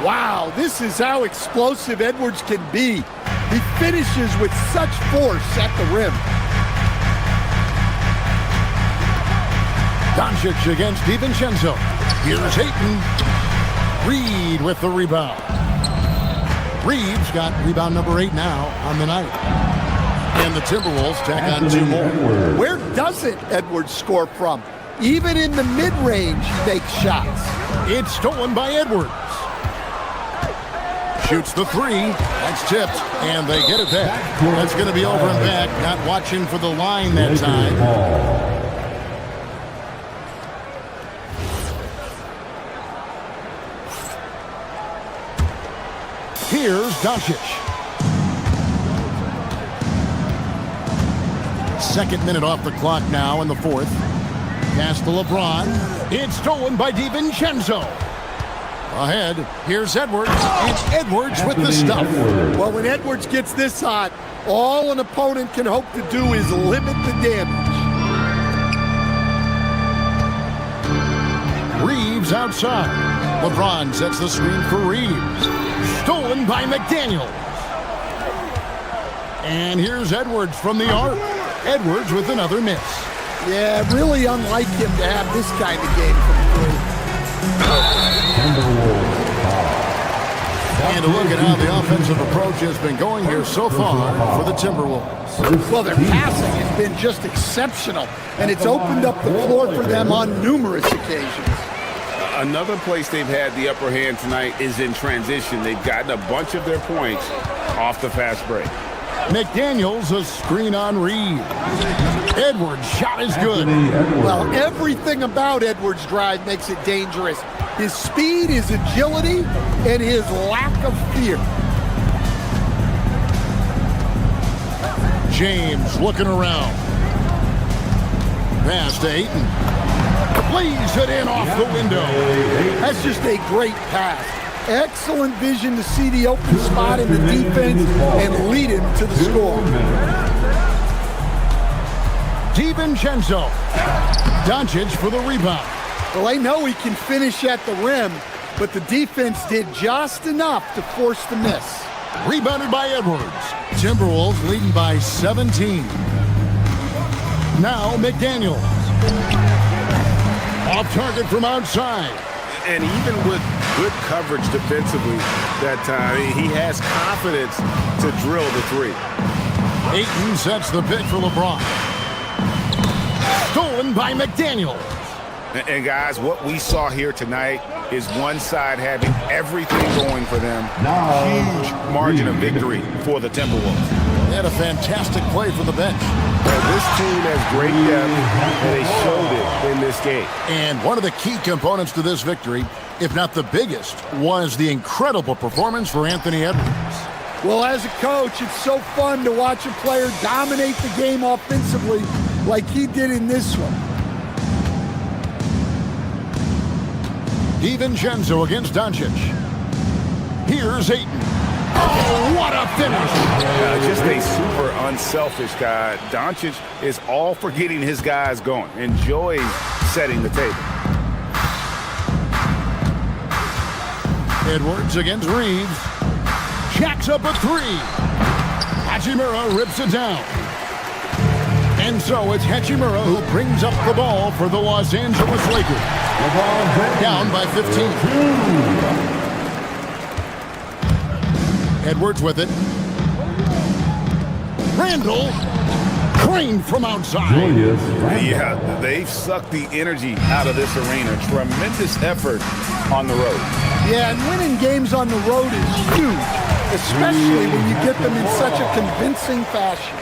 Wow, this is how explosive Edwards can be. He finishes with such force at the rim. Doncic against DiVincenzo. Here's Ayton. Reed with the rebound. Reed's got rebound number 8 now on the night. And the Timberwolves tack on 2 more. Where doesn't Edwards score from? Even in the mid-range, he makes shots. It's stolen by Edwards. Shoots the 3. That's tipped. And they get it back. That's going to be over and back. Not watching for the line that time. Here's Doncic. 2nd minute off the clock now in the 4th. Pass to LeBron. It's stolen by DiVincenzo. Ahead, here's Edwards. And Edwards with the stuff. Well, when Edwards gets this hot, all an opponent can hope to do is limit the damage. Reeves outside. LeBron sets the screen for Reeves. Stolen by McDaniels. And here's Edwards from the arc. Edwards with another miss. Yeah, really unlike him to have this kind of game from 3. And a look at how the offensive approach has been going here so far for the Timberwolves. Well, their passing has been just exceptional, and it's opened up the floor for them on numerous occasions. Another place they've had the upper hand tonight is in transition. They've gotten a bunch of their points off the fast break. McDaniels a screen on Reed. Edwards' shot is good. Well, everything about Edwards' drive makes it dangerous. His speed, his agility, and his lack of fear. James looking around. pass to Ayton. Lays it in off the window. That's just a great pass. Excellent vision to see the open spot in the defense and lead him to the score. DiVincenzo. Doncic for the rebound. Well, they know he can finish at the rim, but the defense did just enough to force the miss. Rebounded by Edwards. Timberwolves leading by 17. Now McDaniels. Off target from outside. And even with good coverage defensively that time, he has confidence to drill the three. Ayton sets the pick for LeBron. Stolen by McDaniels. And guys, what we saw here tonight is one side having everything going for them. Huge margin of victory for the Timberwolves. They had a fantastic play for the bench. This team has great depth, and they showed it in this game. And one of the key components to this victory, if not the biggest, was the incredible performance for Anthony Edwards. Well, as a coach, it's so fun to watch a player dominate the game offensively like he did in this one. DiVincenzo against Doncic. Here's Ayton. Oh, what a finish! Just a super unselfish guy. Doncic is all for getting his guys going. Enjoys setting the table. Edwards against Reeves. Jacks up a three. Hachimura rips it down. And so it's Hachimura who brings up the ball for the Los Angeles Lakers. Down by 15. Edwards with it. Randall. Crane from outside. Yeah, they've sucked the energy out of this arena. Tremendous effort on the road. Yeah, and winning games on the road is huge, especially when you get them in such a convincing fashion.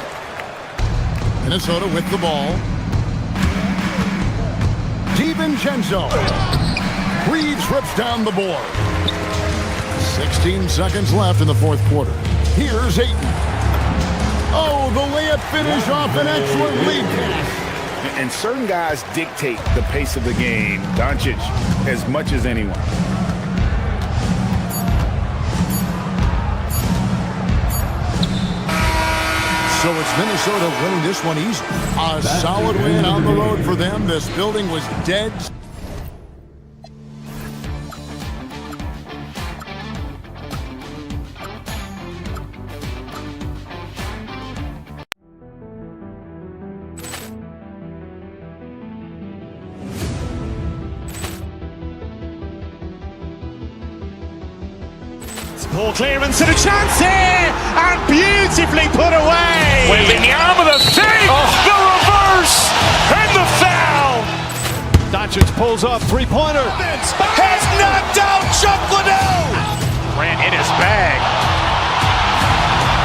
Minnesota with the ball. DiVincenzo. Reeves rips down the board. 16 seconds left in the fourth quarter. Here's Ayton. Oh, the layup finish off an excellent lead pass. And certain guys dictate the pace of the game. Doncic as much as anyone. So it's Minnesota winning this one easy. A solid win on the road for them. This building was dead. Ball clearance and a chance here, and beautifully put away. Wembanyama the save, the reverse, and the foul. Doncic pulls up, three-pointer. Has knocked out Chuck Liddell. Grant in his bag,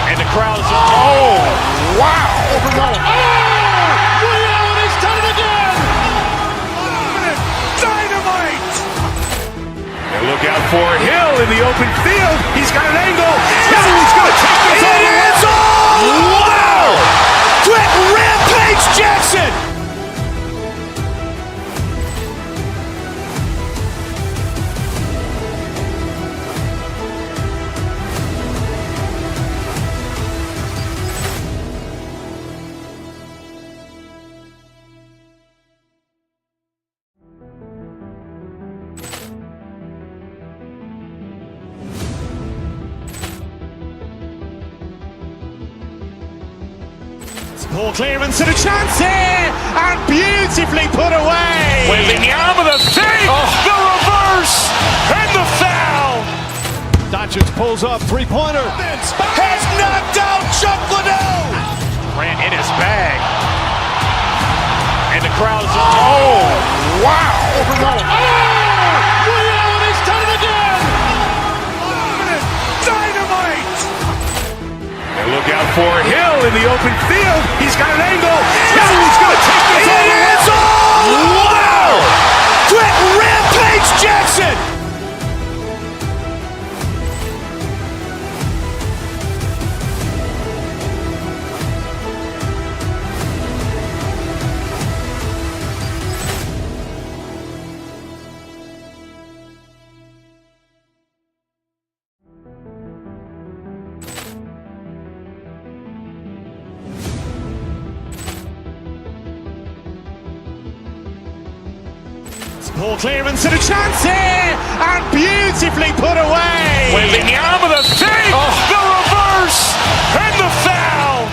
and the crowd is wow! Reality's done it again. Dynamite! And look out for Hill in the open field. He's got an angle. He's going to take this all the way. Wow! Quick Rampage Jackson! Ball clearance and a chance here, and beautifully put away. Wembanyama the save, the reverse, and the foul. Doncic pulls up, three-pointer. Has knocked out Chuck Liddell. Grant in his bag, and the crowd is wow! Reality's done it again. Dynamite! And look out for Hill in the open field. He's got an angle. He's going to take this all the way. Wow! Quick Rampage Jackson! Ball clearance and a chance here, and beautifully put away. Wembanyama the fake, the reverse, and the foul.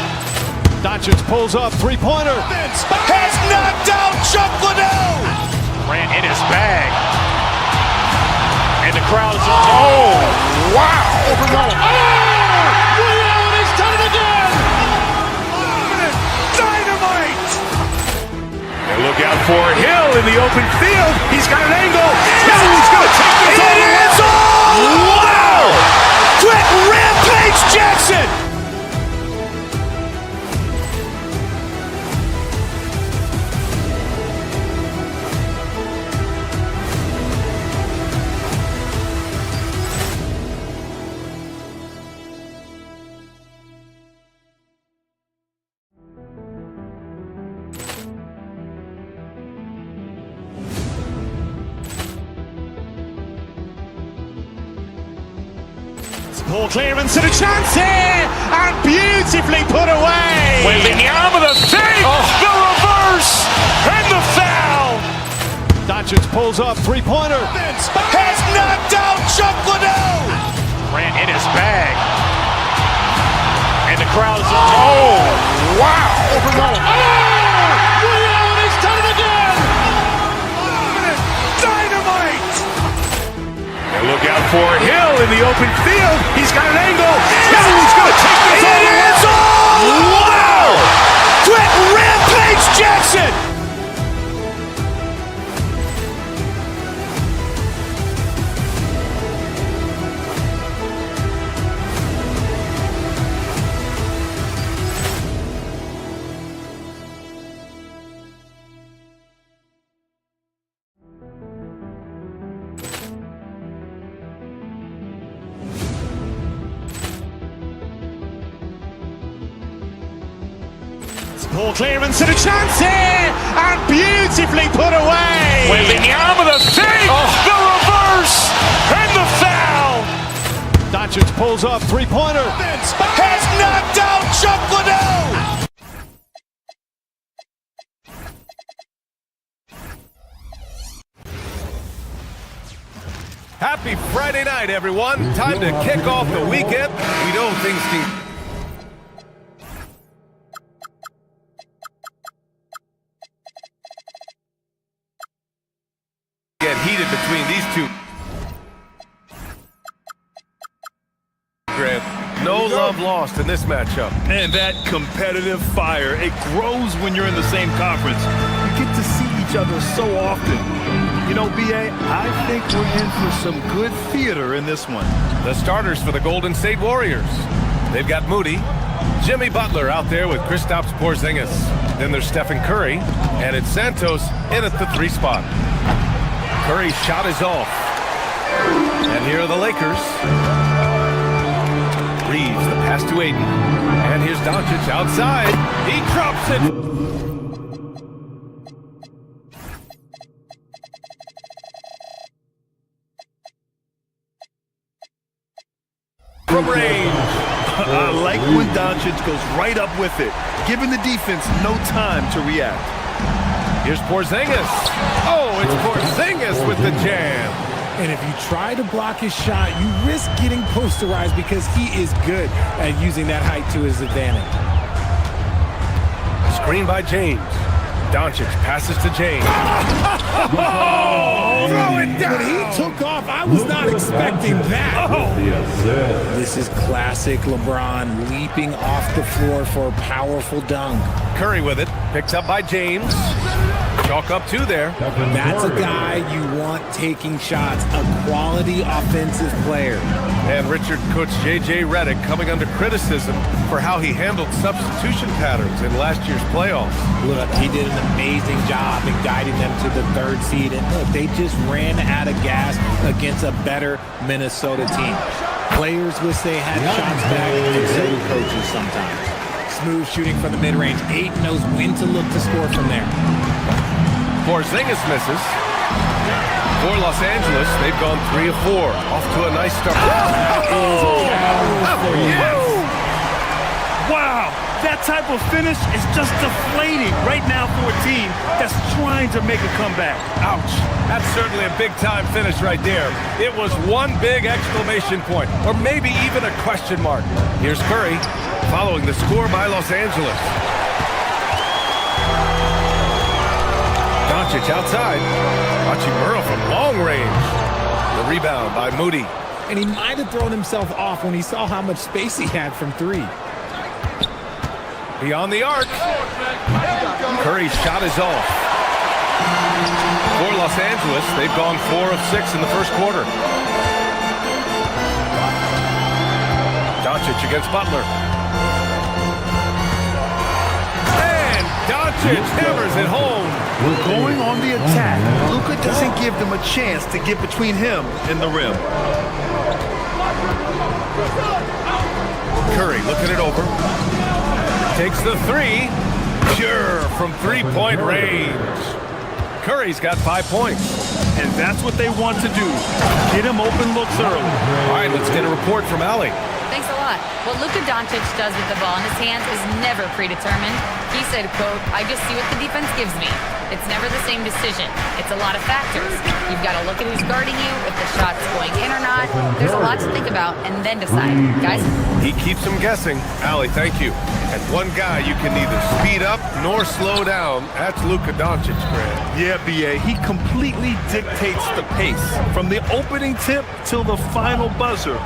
Doncic pulls up, three-pointer. Has knocked out Chuck Liddell. Ran in his bag. And the crowd is... Oh, wow. Overrun. Liddell has done it again. Dynamite. And look out for Hill in the open field. He's got an angle. Hill's going to take this all the way. Wow! Quick Rampage Jackson. Ball clearance and a chance here, and beautifully put away. Wembanyama the fake, the reverse, and the foul. Doncic pulls up, three-pointer. Has knocked out Chuck Liddell. Ran in his bag. And the crowd is... Oh, wow. Overrun. Liddell has done it again. Dynamite. And look out for Hill in the open field. He's got an angle. Hill's going to take this all the way. Wow! Quick Rampage Jackson. Ball clearance and a chance here, and beautifully put away. Wembanyama the fake, the reverse, and the foul. Doncic pulls up, three-pointer. Has knocked out Chuck Liddell. Happy Friday night, everyone. Time to kick off the weekend. We know things can... get heated between these two. Grant, no love lost in this matchup. And that competitive fire, it grows when you're in the same conference. You get to see each other so often. You know, B.A., I think we're in for some good theater in this one. The starters for the Golden State Warriors. They've got Moody, Jimmy Butler out there with Kristaps Porzingis. Then there's Stephen Curry, and it's Santos in at the 3 spot. Curry's shot is off. And here are the Lakers. Reeves, the pass to Aiden. And here's Doncic outside. He drops it. From range. I like when Doncic goes right up with it, giving the defense no time to react. Here's Porzingis. Oh, it's Porzingis with the jam. And if you try to block his shot, you risk getting posterized because he is good at using that height to his advantage. Screen by James. Doncic passes to James. Throw it down. When he took off, I was not expecting that. This is classic LeBron leaping off the floor for a powerful dunk. Curry with it. Picked up by James. Chalk up 2 there. That's a guy you want taking shots, a quality offensive player. And Richard coach J.J. Redick coming under criticism for how he handled substitution patterns in last year's playoffs. Look, he did an amazing job in guiding them to the 3rd seed. And look, they just ran out of gas against a better Minnesota team. Players wish they had shots back, and so do coaches sometimes. Smooth shooting from the mid-range. Ayton knows when to look to score from there. Porzingis misses. For Los Angeles, they've gone 3 of 4. Off to a nice start. Wow, that type type of finish is just deflating right now for a team that's trying to make a comeback. Ouch. That's certainly a big-time finish right there. It was one big exclamation point, or maybe even a question mark. Here's Curry, following the score by Los Angeles. Doncic outside. Hachimura from long range. The rebound by Moody. And he might have thrown himself off when he saw how much space he had from three. Beyond the arc. Curry's shot is off. For Los Angeles, they've gone 4 of 6 in the first quarter. Doncic against Butler. And Doncic hammers it home. Going on the attack, Luka doesn't give them a chance to get between him and the rim. Curry looking it over. Takes the three. Sure, from three-point range. Curry's got 5 points. And that's what they want to do. Get him open looks early. All right, let's get a report from Allie. Thanks a lot. What Luka Doncic does with the ball in his hands is never predetermined. He said, quote, "I just see what the defense gives me. It's never the same decision. It's a lot of factors. You've got to look at who's guarding you, if the shot's going in or not. There's a lot to think about and then decide." Guys? He keeps them guessing. Allie, thank you. And one guy you can neither speed up nor slow down. That's Luka Doncic, Grant. Yeah, B.A., he completely dictates the pace. From the opening tip till the final buzzer,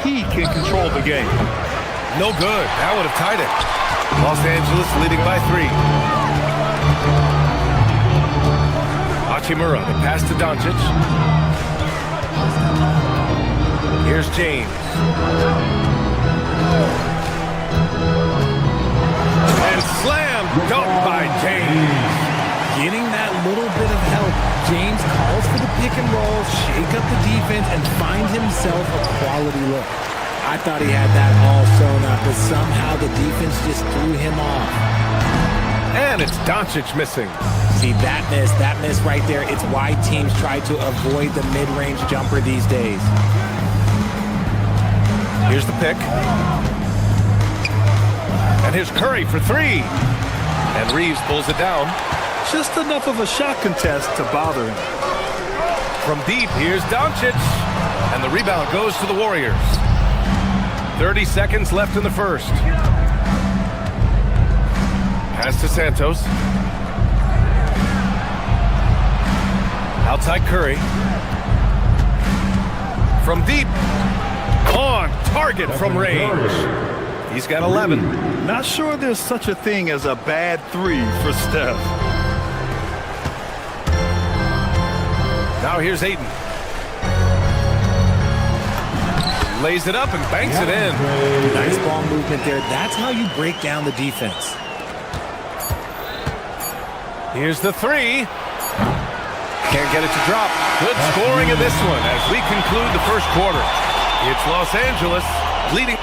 he can control the game. No good. That would have tied it. Los Angeles leading by 3. Hachimura, the pass to Doncic. Here's James. And slam dunk by James. Getting that little bit of help. James calls for the pick and roll, shake up the defense, and find himself a quality look. I thought he had that all sewn up, but somehow the defense just threw him off. And it's Doncic missing. See, that miss right there, it's why teams try to avoid the mid-range jumper these days. Here's the pick. And here's Curry for 3. And Reeves pulls it down. Just enough of a shot contest to bother him. From deep, here's Doncic. And the rebound goes to the Warriors. 30 seconds left in the first. Pass to Santos. Outside Curry. From deep. On target from range. He's got 11. Not sure there's such a thing as a bad 3 for Steph. Now here's Ayton. Lays it up and banks it in. Nice ball movement there. That's how you break down the defense. Here's the 3. Can't get it to drop. Good scoring in this one as we conclude the first quarter. It's Los Angeles leading.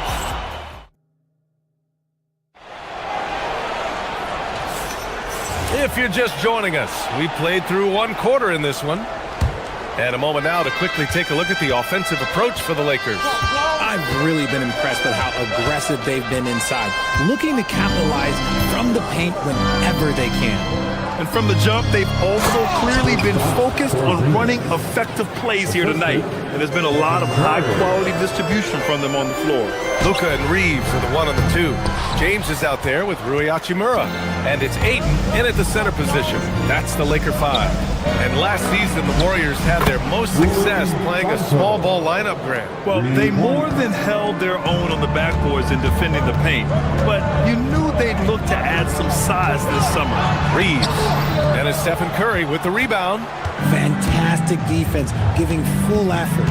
If you're just joining us, we played through 1 quarter in this one. And a moment now to quickly take a look at the offensive approach for the Lakers. I've really been impressed with how aggressive they've been inside, looking to capitalize from the paint whenever they can. And from the jump, they've also clearly been focused on running effective plays here tonight. And there's been a lot of high-quality distribution from them on the floor. Luka and Reeves are the 1 and the 2. James is out there with Rui Hachimura. And it's Ayton in at the center position. That's the Laker 5. And last season, the Warriors had their most success playing a small ball lineup, Grant. Well, they more than held their own on the backboards in defending the paint. But you knew they'd look to add some size this summer. Reeves. And it's Stephen Curry with the rebound. Fantastic defense, giving full effort.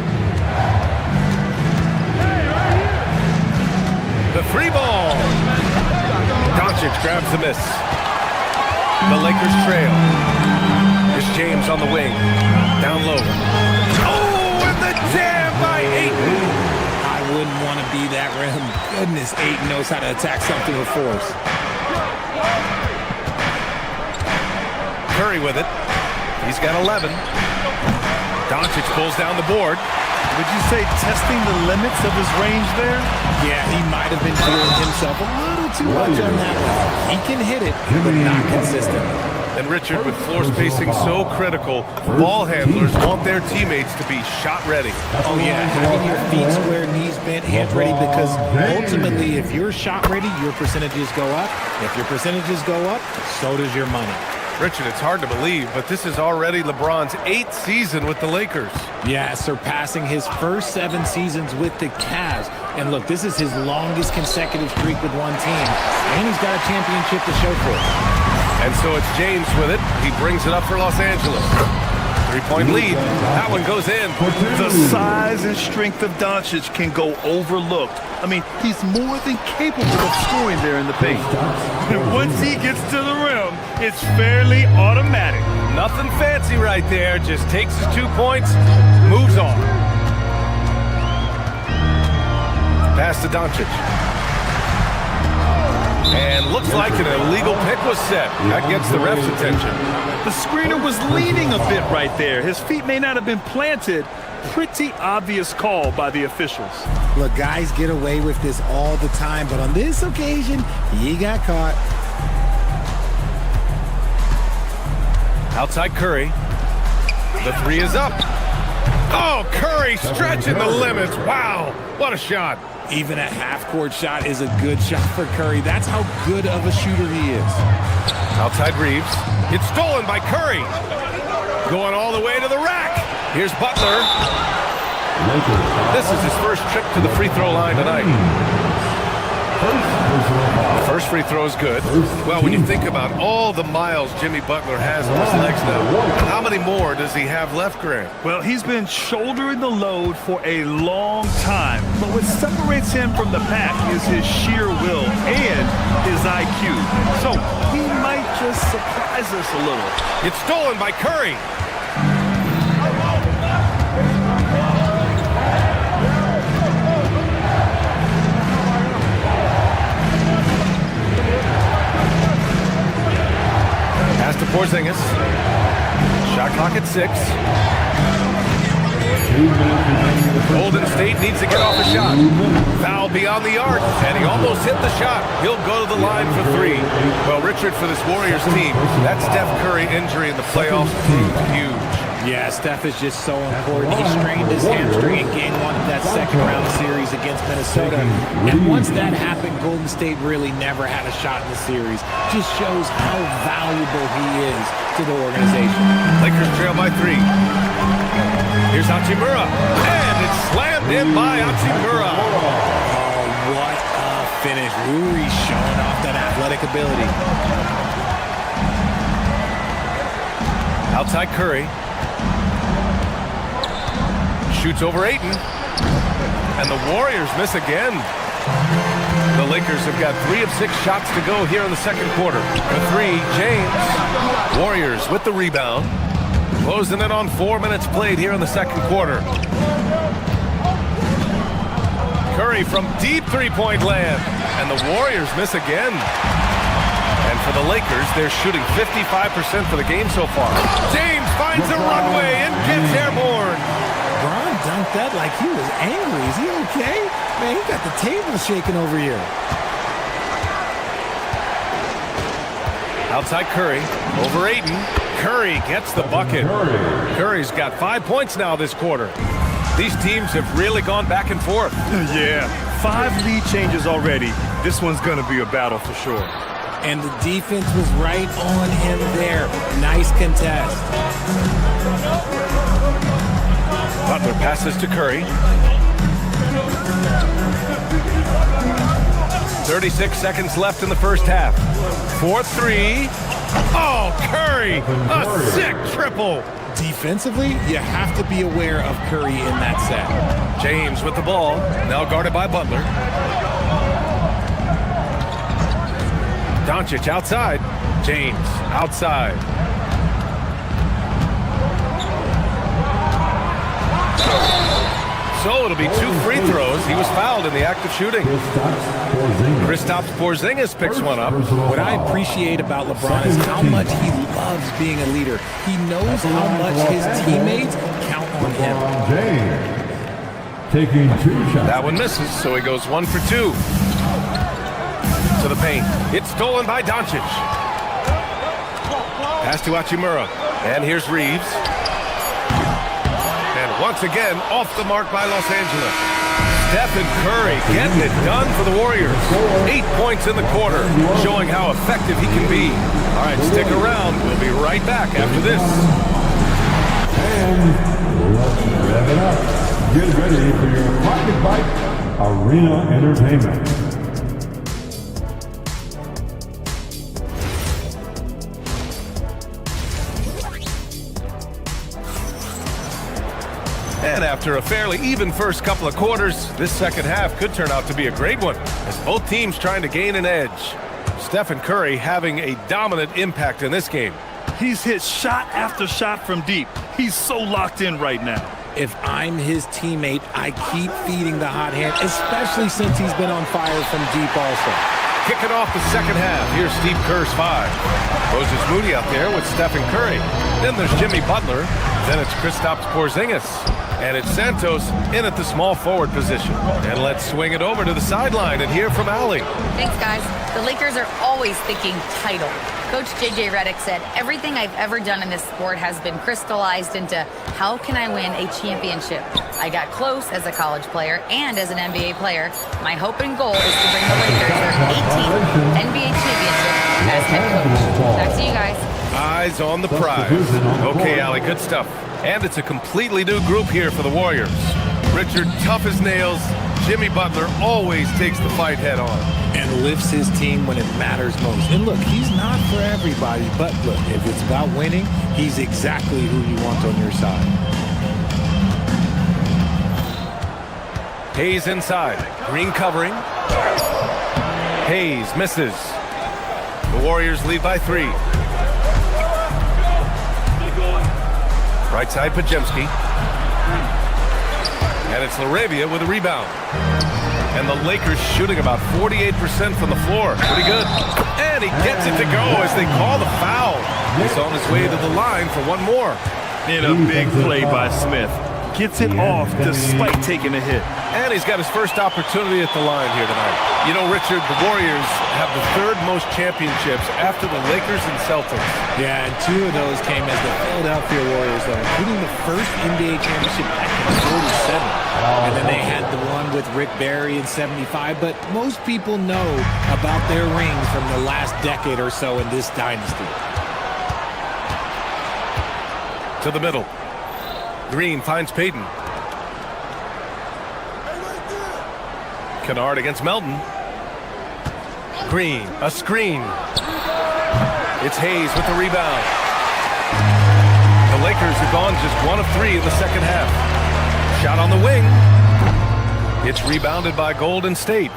The free ball. Doncic grabs the miss. The Lakers trail. Here's James on the wing. Down low. Oh, and the jam by Ayton. I wouldn't want to be that rim. Goodness, Ayton knows how to attack something with force. Curry with it. He's got 11. Doncic pulls down the board. Would you say testing the limits of his range there? Yeah, he might have been feeling himself a little too much on that one. He can hit it, but not consistently. And Richard, with floor spacing so critical, ball handlers want their teammates to be shot ready. Oh yeah, having your feet square, knees bent, hands ready, because ultimately if you're shot ready, your percentages go up. If your percentages go up, so does your money. Richard, it's hard to believe, but this is already LeBron's 8th season with the Lakers. Yeah, surpassing his first 7 seasons with the Cavs. And look, this is his longest consecutive streak with one team. And he's got a championship to show for it. And so it's James with it. He brings it up for Los Angeles. 3-point lead. That one goes in. The size and strength of Doncic can go overlooked. I mean, he's more than capable of scoring there in the paint. And once he gets to the rim, it's fairly automatic. Nothing fancy right there. Just takes his 2 points, moves on. Pass to Doncic. And looks like an illegal pick was set. That gets the ref's attention. The screener was leaning a bit right there. His feet may not have been planted. Pretty obvious call by the officials. Look, guys get away with this all the time, but on this occasion, he got caught. Outside Curry. The 3 is up. Oh, Curry stretching the limits. Wow, what a shot. Even a half-court shot is a good shot for Curry. That's how good of a shooter he is. Outside Reeves. It's stolen by Curry. Going all the way to the rack. Here's Butler. This is his first trip to the free throw line tonight. The first free throw is good. Well, when you think about all the miles Jimmy Butler has on his legs now, how many more does he have left, Grant? Well, he's been shouldering the load for a long time. But what separates him from the pack is his sheer will and his IQ. So he might just surprise us a little. It's stolen by Curry. Pass to Porzingis. Shot clock at 6. Golden State needs to get off a shot. Foul beyond the arc, and he almost hit the shot. He'll go to the line for 3. Well, Richard, for this Warriors team, that Steph Curry injury in the playoffs proved huge. Yeah, Steph is just so important. He strained his hamstring in game 1 of that second-round series against Minnesota. And once that happened, Golden State really never had a shot in the series. Just shows how valuable he is to the organization. Lakers trail by 3. Here's Hachimura. And it's slammed in by Hachimura. Oh, what a finish. Uri's showing off that athletic ability. Outside Curry. Shoots over Ayton. And the Warriors miss again. The Lakers have got 3 of 6 shots to go here in the second quarter. The 3, James. Warriors with the rebound. Closing in on 4 minutes played here in the second quarter. Curry from deep 3-point land. And the Warriors miss again. And for the Lakers, they're shooting 55% for the game so far. James finds a runway and gets airborne. Bron dunked that like he was angry. Is he okay? Man, he got the table shaking over here. Outside Curry, over Ayton. Curry gets the bucket. Curry's got 5 points now this quarter. These teams have really gone back and forth. Yeah, 5 lead changes already. This one's going to be a battle for sure. And the defense was right on him there. Nice contest. Butler passes to Curry. 36 seconds left in the first half. 4-3. Oh, Curry! A sick triple! Defensively, you have to be aware of Curry in that set. James with the ball. Now guarded by Butler. Doncic outside. James outside. So it'll be 2 free throws. He was fouled in the act of shooting. Kristaps Porzingis picks one up. What I appreciate about LeBron is how much he loves being a leader. He knows how much his teammates count on him. taking 2 shots. That one misses, so he goes 1 for 2. To the paint. It's stolen by Doncic. Pass to Hachimura. And here's Reeves. And once again, off the mark by Los Angeles. Stephen Curry getting it done for the Warriors. 8 points in the quarter, showing how effective he can be. All right, stick around. We'll be right back after this. And let's rev it up. Get ready for your Pocket Bite Arena Entertainment. And after a fairly even first couple of quarters, this second half could turn out to be a great one, as both teams trying to gain an edge. Stephen Curry having a dominant impact in this game. He's hit shot after shot from deep. He's so locked in right now. If I'm his teammate, I keep feeding the hot hand, especially since he's been on fire from deep also. Kicking off the second half, here's Steve Kerr's 5. Moses Moody out there with Stephen Curry. Then there's Jimmy Butler. Then it's Kristaps Porzingis. And it's Santos in at the small forward position. And let's swing it over to the sideline and hear from Allie. Thanks, guys. The Lakers are always thinking title. Coach J.J. Redick said, everything I've ever done in this sport has been crystallized into how can I win a championship? I got close as a college player and as an NBA player. My hope and goal is to bring the Lakers their 18th NBA championship as head coach. Back to you guys. Eyes on the prize. Okay, Allie, good stuff. And it's a completely new group here for the Warriors. Richard, tough as nails. Jimmy Butler always takes the fight head on. And lifts his team when it matters most. And look, he's not for everybody, but look, if it's about winning, he's exactly who you want on your side. Hayes inside. Green covering. Hayes misses. The Warriors lead by 3. Right side, Pajemski. And it's LaRavia with a rebound. And the Lakers shooting about 48% from the floor. Pretty good. And he gets it to go as they call the foul. He's on his way to the line for one more. In a big play by Smith. Gets it off despite taking a hit. And he's got his first opportunity at the line here tonight. You know, Richard, the Warriors have the 3rd most championships after the Lakers and Celtics. Yeah, and 2 of those came as the Philadelphia Warriors, though, including the first NBA championship back in 47. And then they had the one with Rick Barry in 75. But most people know about their rings from the last decade or so in this dynasty. To the middle. Green finds Payton. Kennard against Melton. Green, a screen. It's Hayes with the rebound. The Lakers have gone just 1 of 3 in the second half. Shot on the wing. It's rebounded by Golden State.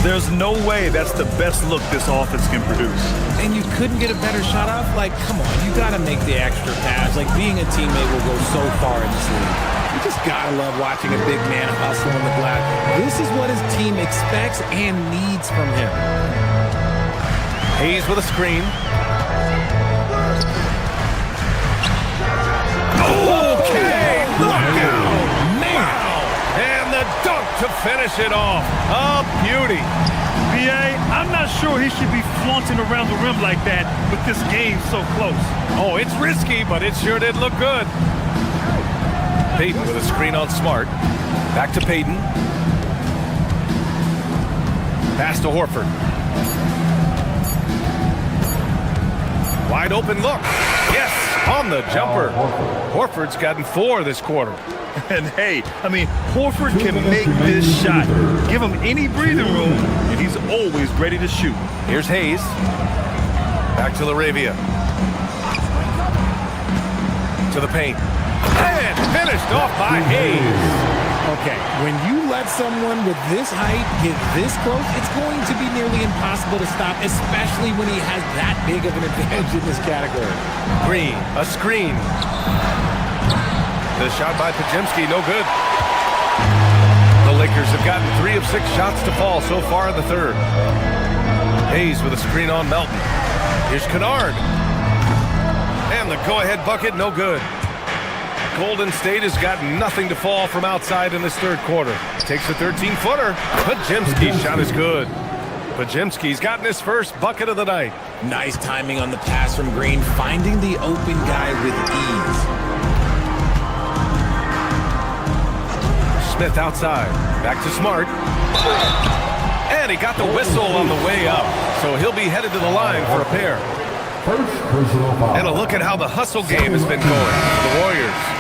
There's no way that's the best look this offense can produce. And you couldn't get a better shot off? Like, come on, you got to make the extra pass. Like, being a teammate will go so far in this league. You just got to love watching a big man hustle on the glass. This is what his team expects and needs from him. Hayes with a screen. Okay, knockout. Man. And the dunk to finish it off. A beauty. B.A., I'm not sure he should be flaunting around the rim like that with this game so close. Oh, it's risky, but it sure did look good. Payton with a screen on Smart. Back to Payton. Pass to Horford. Wide open look. Yes, on the jumper. Horford's gotten 4 this quarter. And hey, I mean, Horford can make this shot. Give him any breathing room, and he's always ready to shoot. Here's Hayes. Back to LaRavia. To the paint. And finished off by Hayes. Okay, when you let someone with this height get this close, it's going to be nearly impossible to stop, especially when he has that big of an advantage in this category. Green, a screen. The shot by Pajemski, no good. The Lakers have gotten 3 of 6 shots to fall so far in the 3rd. Hayes with a screen on Melton. Here's Kennard. And the go-ahead bucket, no good. Golden State has got nothing to fall from outside in this third quarter. Takes a 13-footer. Podziemski's shot is good. Podziemski's gotten his first bucket of the night. Nice timing on the pass from Green, finding the open guy with ease. Smith outside. Back to Smart. And he got the whistle on the way up. So he'll be headed to the line for a pair. And a look at how the hustle game has been going. The Warriors.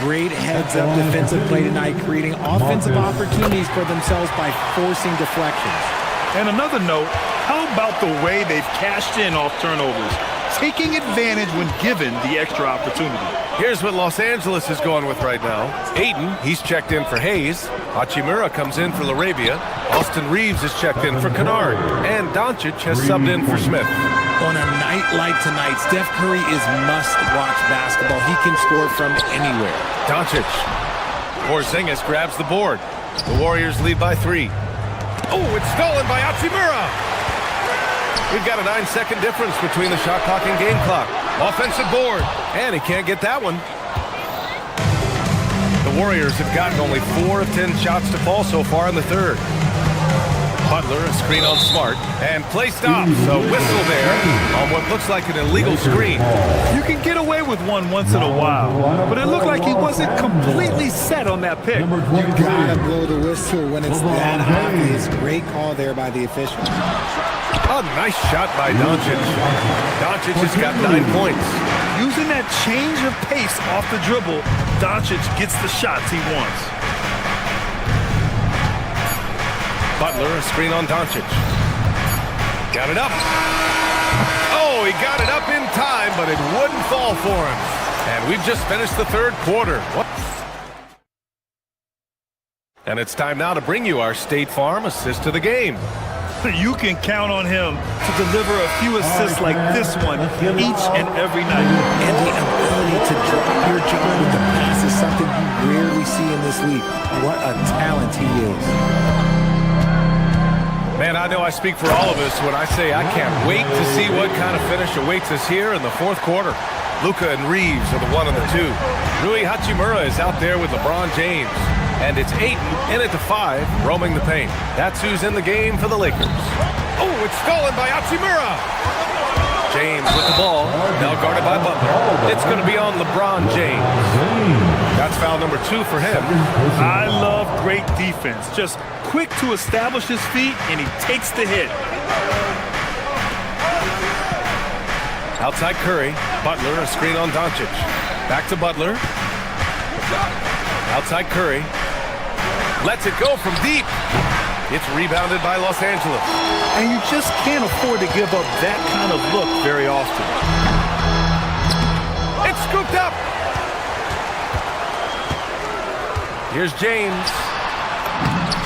Great heads-up defensive play tonight, creating offensive opportunities for themselves by forcing deflections. And another note, how about the way they've cashed in off turnovers, taking advantage when given the extra opportunity. Here's what Los Angeles is going with right now. Aiden, he's checked in for Hayes. Hachimura comes in for Laravia. Austin Reeves is checked in for Kennard. And Doncic has subbed in for Smith. On a night like tonight, Steph Curry is must-watch basketball. He can score from anywhere. Doncic. Porzingis grabs the board. The Warriors lead by 3. Oh, it's stolen by Hachimura. We've got a 9-second difference between the shot clock and game clock. Offensive board. And he can't get that one. The Warriors have gotten only 4 of 10 shots to fall so far in the third. Butler, a screen on Smart, and play stops. A whistle there on what looks like an illegal screen. You can get away with one once in a while, but it looked like he wasn't completely set on that pick. You gotta blow the whistle when it's that obvious. Great call there by the official. A nice shot by Doncic. Doncic has got 9 points. Using that change of pace off the dribble, Doncic gets the shots he wants. Butler, a screen on Doncic. Got it up. Oh, he got it up in time, but it wouldn't fall for him. And we've just finished the third quarter. What? And it's time now to bring you our State Farm assist of the game. You can count on him to deliver a few assists like this one each and every night. And the ability to drop your jaw with the pass is something you rarely see in this league. What a talent he is. Man, I know I speak for all of us when I say I can't wait to see what kind of finish awaits us here in the fourth quarter. Luka and Reeves are the 1 and the 2. Rui Hachimura is out there with LeBron James. And it's Ayton in at the 5, roaming the paint. That's who's in the game for the Lakers. Oh, it's stolen by Hachimura. James with the ball, now guarded by Butler. It's going to be on LeBron James. That's foul number 2 for him. I love great defense. Just quick to establish his feet, and he takes the hit. Outside Curry. Butler, a screen on Doncic. Back to Butler. Outside Curry. Lets it go from deep. It's rebounded by Los Angeles. And you just can't afford to give up that kind of look very often. It's scooped up. Here's James.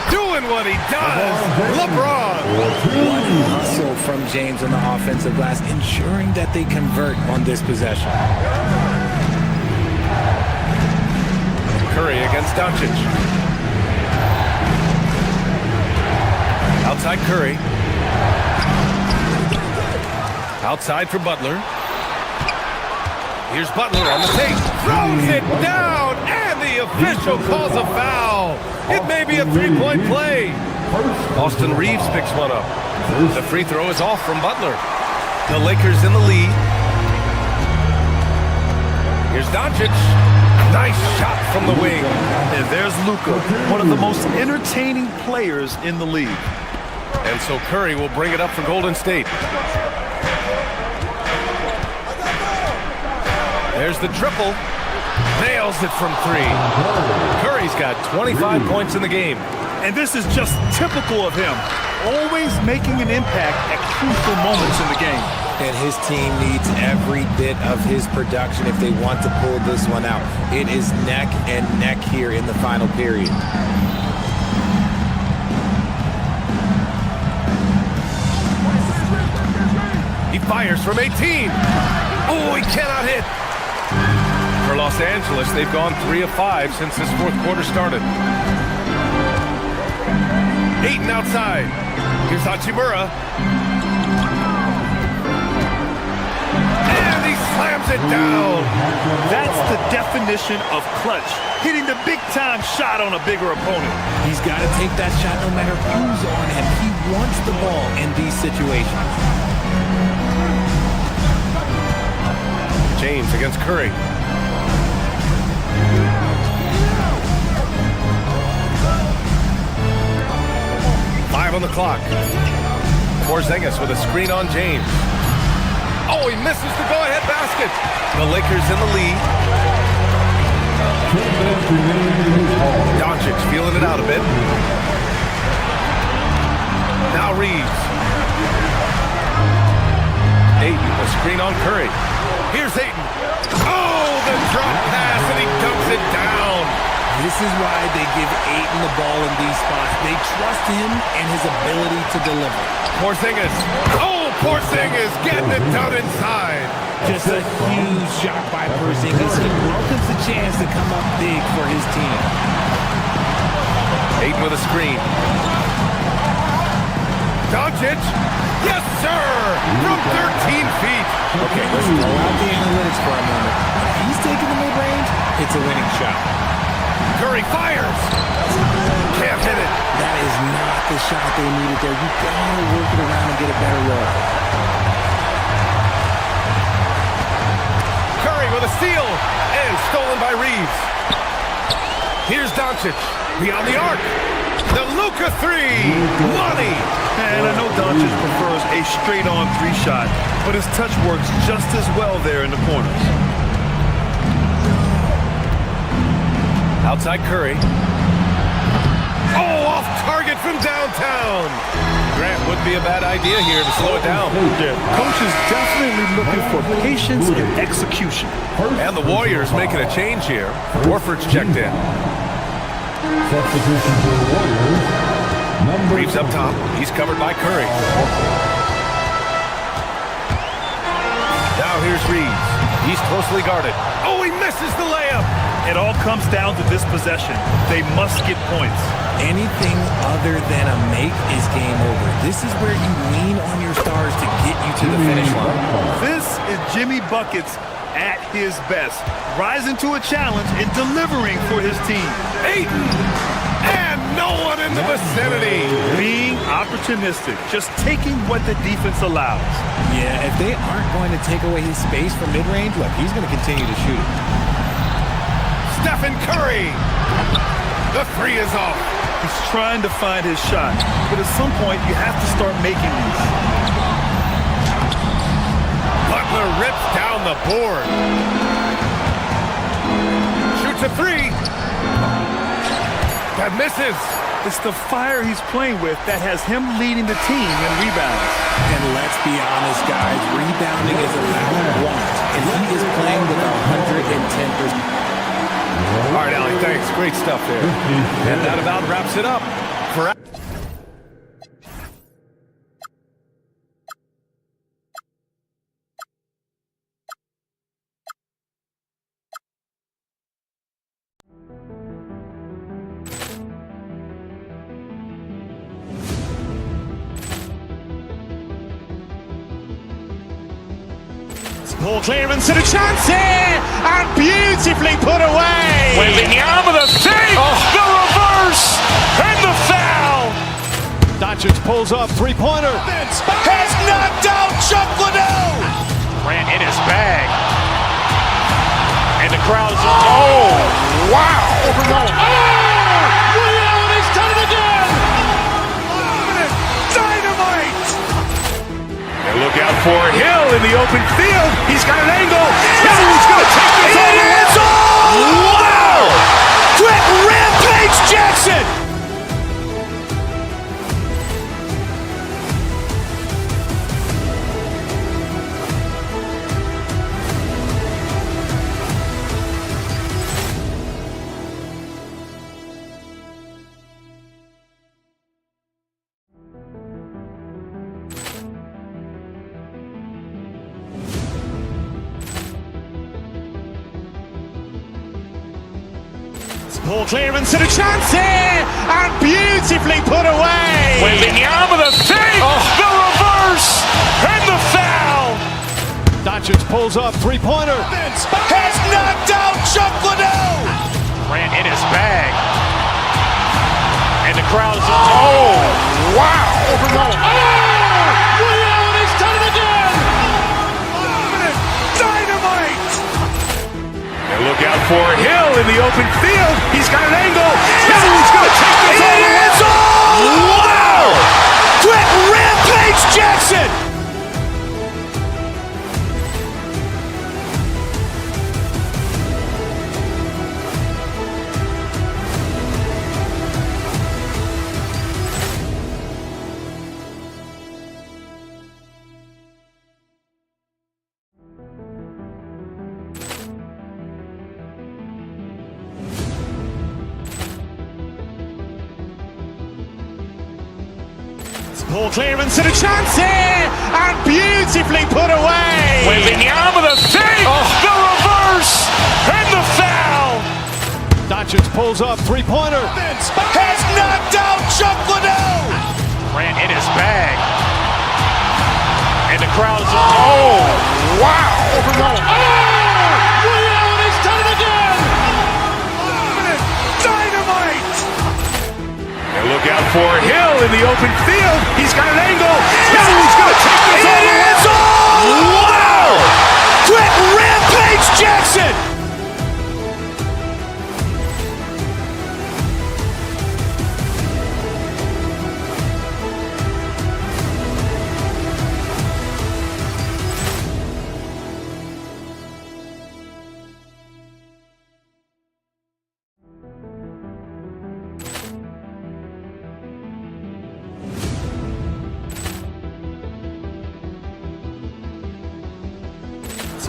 Doing what he does. LeBron. One hustle from James on the offensive glass, ensuring that they convert on this possession. Curry against Doncic. Outside Curry. Outside for Butler. Here's Butler on the tape. Throws it down, and the official calls a foul. It may be a 3-point play. Austin Reeves picks one up. The free throw is off from Butler. The Lakers in the lead. Here's Doncic. Nice shot from the wing. And there's Luka, one of the most entertaining players in the league. And so Curry will bring it up for Golden State. There's the triple. Nails it from 3. Curry's got 25 points in the game. And this is just typical of him. Always making an impact at crucial moments in the game. And his team needs every bit of his production if they want to pull this one out. It is neck and neck here in the final period. He fires from 18. Oh, he cannot hit. For Los Angeles, they've gone 3 of 5 since this fourth quarter started. Ayton outside. Here's Hachimura. And he slams it down. That's the definition of clutch. Hitting the big-time shot on a bigger opponent. He's got to take that shot no matter who's on him. He wants the ball in these situations. James against Curry. Five on the clock. Porzingis with a screen on James. Oh, he misses the go-ahead basket. The Lakers in the lead. Doncic feeling it out a bit. Now Reeves. Ayton, a screen on Curry. Here's Ayton. Oh, the drop pass, and he dumps it down. This is why they give Ayton the ball in these spots. They trust him and his ability to deliver. Porzingis. Oh, Porzingis getting it done inside. Just a huge shot by Porzingis. He welcomes the chance to come up big for his team. Ayton with a screen. Doncic. Yes, sir! From 13 feet. Okay, let's throw out the analytics for a moment. If he's taking the mid-range, it's a winning shot. Curry fires. Can't hit it. That is not the shot they needed there. You gotta work it around and get a better look. Curry with a steal and stolen by Reeves. Here's Doncic beyond the arc. The Luka three. Money. And I know Doncic prefers a straight-on three shot, but his touch works just as well there in the corners. Outside Curry. Oh, off target from downtown. Grant would be a bad idea here to slow it down. Coach is definitely looking for patience and execution. And the Warriors making a change here. Horford's checked in. Substitution for the Warriors. Reeves up top. He's covered by Curry. Now here's Reeves. He's closely guarded. Oh, he misses the layup. It all comes down to this possession. They must get points. Anything other than a make is game over. This is where you lean on your stars to get you to the finish line. This is Jimmy Buckets at his best, rising to a challenge and delivering for his team. Ayton! And no one in the vicinity. Being opportunistic, just taking what the defense allows. Yeah, if they aren't going to take away his space from mid-range, look, he's going to continue to shoot. Stephen Curry. The three is off. He's trying to find his shot, but at some point you have to start making these. Butler rips down the board. Shoots a three. That misses. It's the fire he's playing with that has him leading the team in rebounds. And let's be honest, guys, rebounding is a matter of want, and he is playing with 110%. All right, Allie, thanks. Great stuff there. And that about wraps it up for... Ball clearance and a chance here, and beautifully put away. Wembanyama the save, the reverse, and the foul. Doncic pulls up, three-pointer. Has knocked out Chuck Liddell. Grant in his bag, and the crowd is. Oh, wow! He's done it again. Dynamite! And look out for Hill in the open field. He's got an angle. He's going to take this all the way. Wow! Quick rampage Jackson! Ball clearance and a chance here, and beautifully put away. Wembanyama the save, the reverse, and the foul. Doncic pulls up, three-pointer. Vince has knocked out Chuck Liddell. Ran in his bag. And the crowd is... Oh, wow. Ray Allen has done it again. Dynamite. And look out for Hill in the open field. He's got an angle. Hill's going to take this all the way. Wow. Quick Rampage Jackson. Ball clearance and a chance here, and beautifully put away. Wembanyama the fake, the reverse, and the foul. Doncic pulls up, three-pointer. Vince has knocked out Chuck Liddell. Ran in his bag. And the crowd is... Oh, wow. Ray Allen has done it again. Dynamite. And look out for Hill in the open field. He's got an angle. Hill's going to take this all the way. Wow. Quick Rampage Jackson.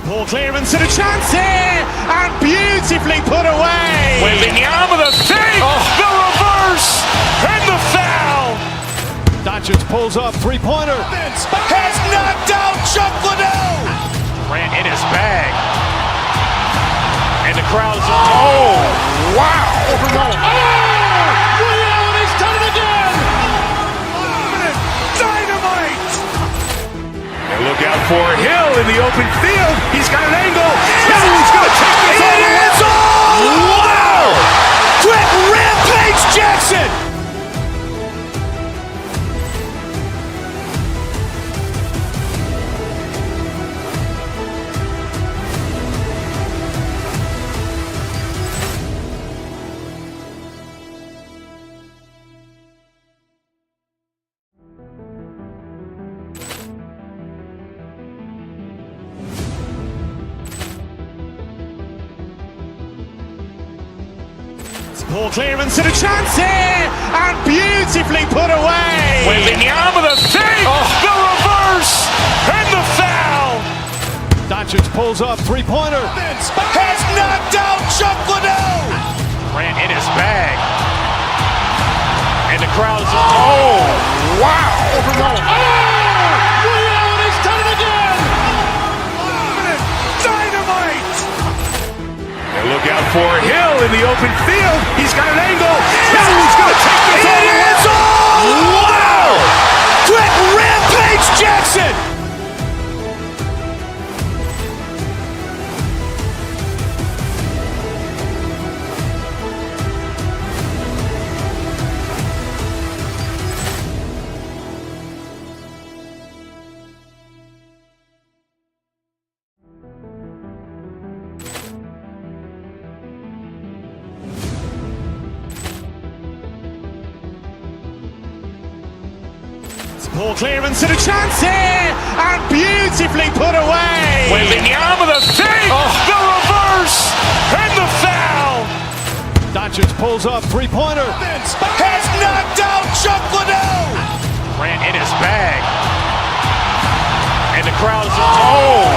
Ball clearance and a chance here, and beautifully put away. Wembanyama the fake, the reverse, and the foul. Doncic pulls up, three-pointer. Vince has knocked out Chuck Liddell. Ran in his bag. And the crowd is... Oh, wow. Ray Allen has done it again. Dynamite. And look out for Hill in the open field. He's got an angle. Hill's going to take this all the way. Wow. Quick Rampage Jackson. Ball clearance and a chance here, and beautifully put away. Wembanyama the fake, the reverse, and the foul. Doncic pulls up, three-pointer. Vince has knocked out Chuck Liddell. Ran in his bag. And the crowd is... Oh, wow. Ray Allen has done it again. Dynamite. And look out for Hill in the open field. He's got an angle. Hill's going to take this all the way. Wow. Quick Rampage Jackson. Ball clearance and a chance here, and beautifully put away. Wembanyama the fake, the reverse, and the foul. Doncic pulls up, three-pointer. Vince has knocked out Chuck Liddell. Ran in his bag. And the crowd is... Oh,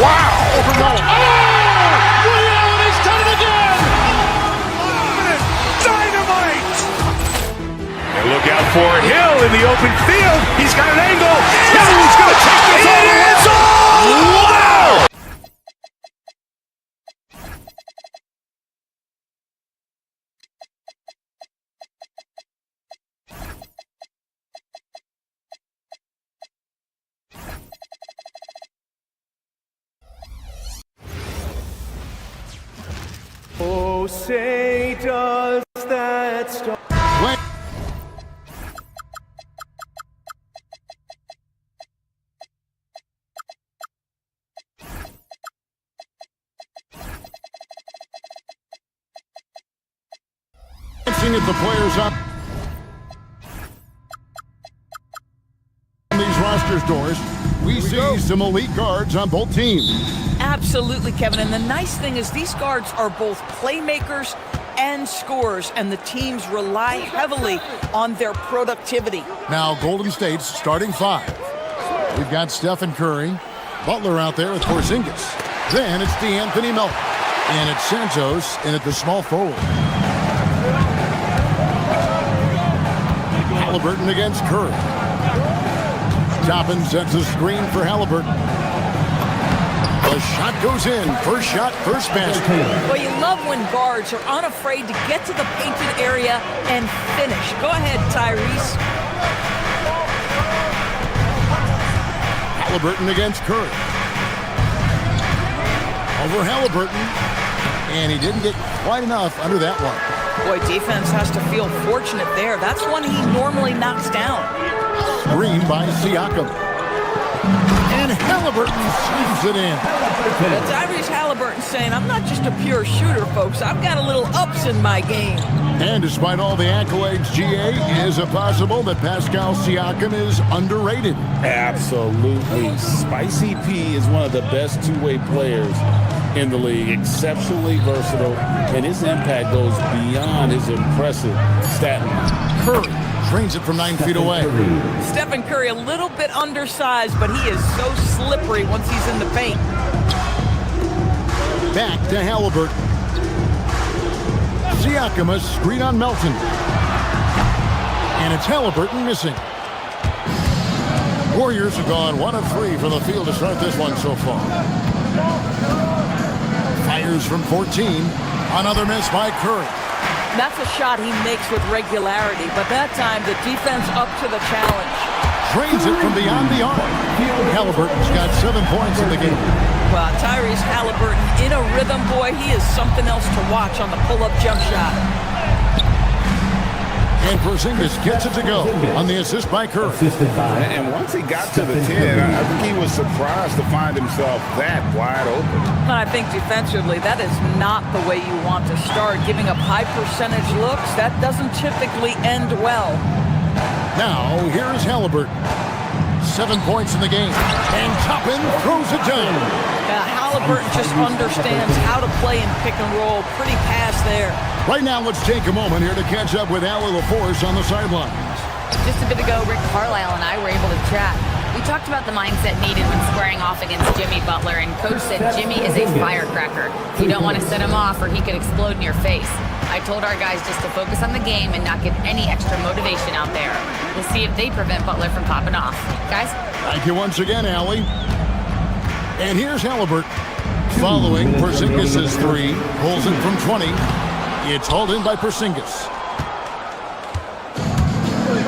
wow. Ray Allen has done it again. Dynamite. And look out for Hill in the open field. He's got an angle. Hill's going to take this all the way. Wow. Oh, say does that star... Glancing at the players up on these rosters doors, we see some elite guards on both teams. Absolutely, Kevin. And the nice thing is these guards are both playmakers and scorers, and the teams rely heavily on their productivity. Now, Golden State's starting five. We've got Stephen Curry, Butler out there with Porzingis. Then it's DeAnthony Melton, and it's Santos in at the small forward. Halliburton against Curry. Toppin sets a screen for Halliburton. The shot goes in. First shot, first basket. Well, you love when guards are unafraid to get to the painted area and finish. Go ahead, Tyrese. Halliburton against Curry. Over Halliburton. And he didn't get quite enough under that one. Boy, defense has to feel fortunate there. That's one he normally knocks down. Screen by Siakam. And Halliburton slams it in. Well, Tyrese Halliburton saying, I'm not just a pure shooter, folks. I've got a little ups in my game. And despite all the accolades, GA, is it possible that Pascal Siakam is underrated? Absolutely. Spicy P is one of the best two-way players in the league. Exceptionally versatile, and his impact goes beyond his impressive stat line. Curry drains it from 9 feet away. Stephen Curry a little bit undersized, but he is so slippery once he's in the paint. Back to Halliburton. Siakam, a screen on Melton. And it's Halliburton missing. Warriors have gone 1 of 3 from the field to start this one so far. Fires from 14. Another miss by Curry. That's a shot he makes with regularity, but that time the defense up to the challenge. Drains it from beyond the arc. Halliburton's got 7 points in the game. Well, Tyrese Halliburton in a rhythm, boy. He is something else to watch on the pull-up jump shot. And Porzingis gets it to go on the assist by Curry. And once he got to the 10, I think he was surprised to find himself that wide open. I think defensively, that is not the way you want to start. Giving up high percentage looks, that doesn't typically end well. Now, here is Halliburton. 7 points in the game. And Toppin throws it down. Halliburton just understands how to play in pick and roll. Pretty pass there. Right now, let's take a moment here to catch up with Allie LaForce on the sidelines. Just a bit ago, Rick Carlisle and I were able to chat. We talked about the mindset needed when squaring off against Jimmy Butler, and Coach said Jimmy is a firecracker. You don't want to set him off or he could explode in your face. I told our guys just to focus on the game and not give any extra motivation out there. We'll see if they prevent Butler from popping off. Guys? Thank you once again, Allie. And here's Halliburton. Following Porzingis' 3, pulls it from 20. It's hauled in by Porzingis.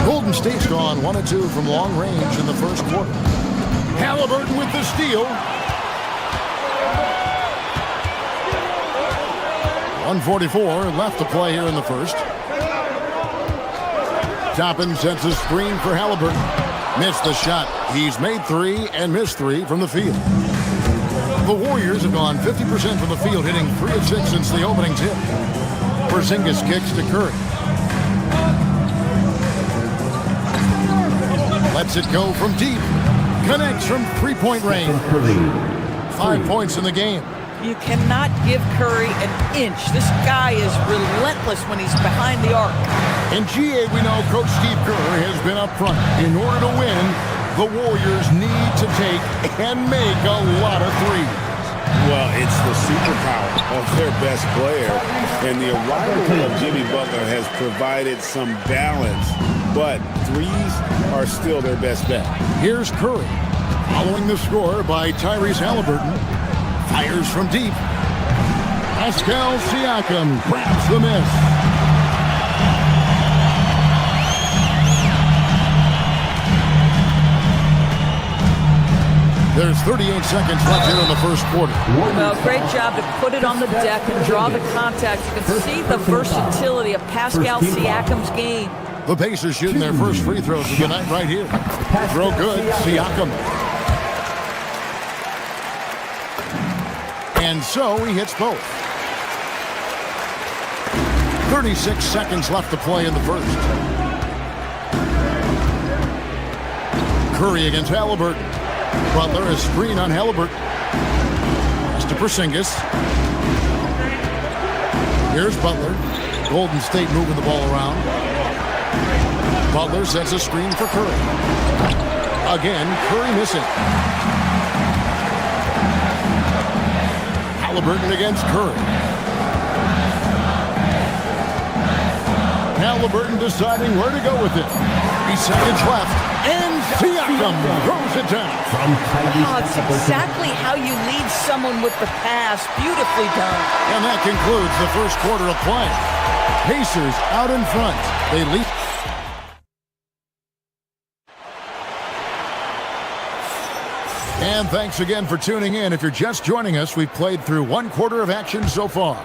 Golden State's gone 1 of 2 from long range in the first quarter. Halliburton with the steal. 1:44 left to play here in the first. Toppin sets a screen for Halliburton. Missed the shot. He's made 3 and missed 3 from the field. The Warriors have gone 50% from the field, hitting 3 of 6 since the opening tip. Porzingis kicks to Curry. Lets it go from deep. Connects from 3-point range. 5 points in the game. You cannot give Curry an inch. This guy is relentless when he's behind the arc. In GA, we know Coach Steve Kerr has been up front. In order to win, the Warriors need to take and make a lot of threes. Well, it's the superpower of their best player, and the arrival of Jimmy Butler has provided some balance, but threes are still their best bet. Here's Curry, following the score by Tyrese Halliburton. Fires from deep. Pascal Siakam grabs the miss. The There's 38 seconds left here in the first quarter. Well, great job to put it on the deck and draw the contact. You can see the versatility of Pascal Siakam's game. The Pacers shooting their first free throws of the night right here. Throw good, Siakam. And so he hits both. 36 seconds left to play in the first. Curry against Halliburton. Butler is screen on Halliburton. Pass to Porzingis. Here's Butler. Golden State moving the ball around. Butler sets a screen for Curry. Again, Curry missing. Halliburton against Curry. Halliburton deciding where to go with it. 3 seconds left, and Siakam throws it down. Oh, it's exactly how you lead someone with the pass. Beautifully done. And that concludes the first quarter of play. Pacers out in front. They lead. And thanks again for tuning in. If you're just joining us, we've played through one quarter of action so far.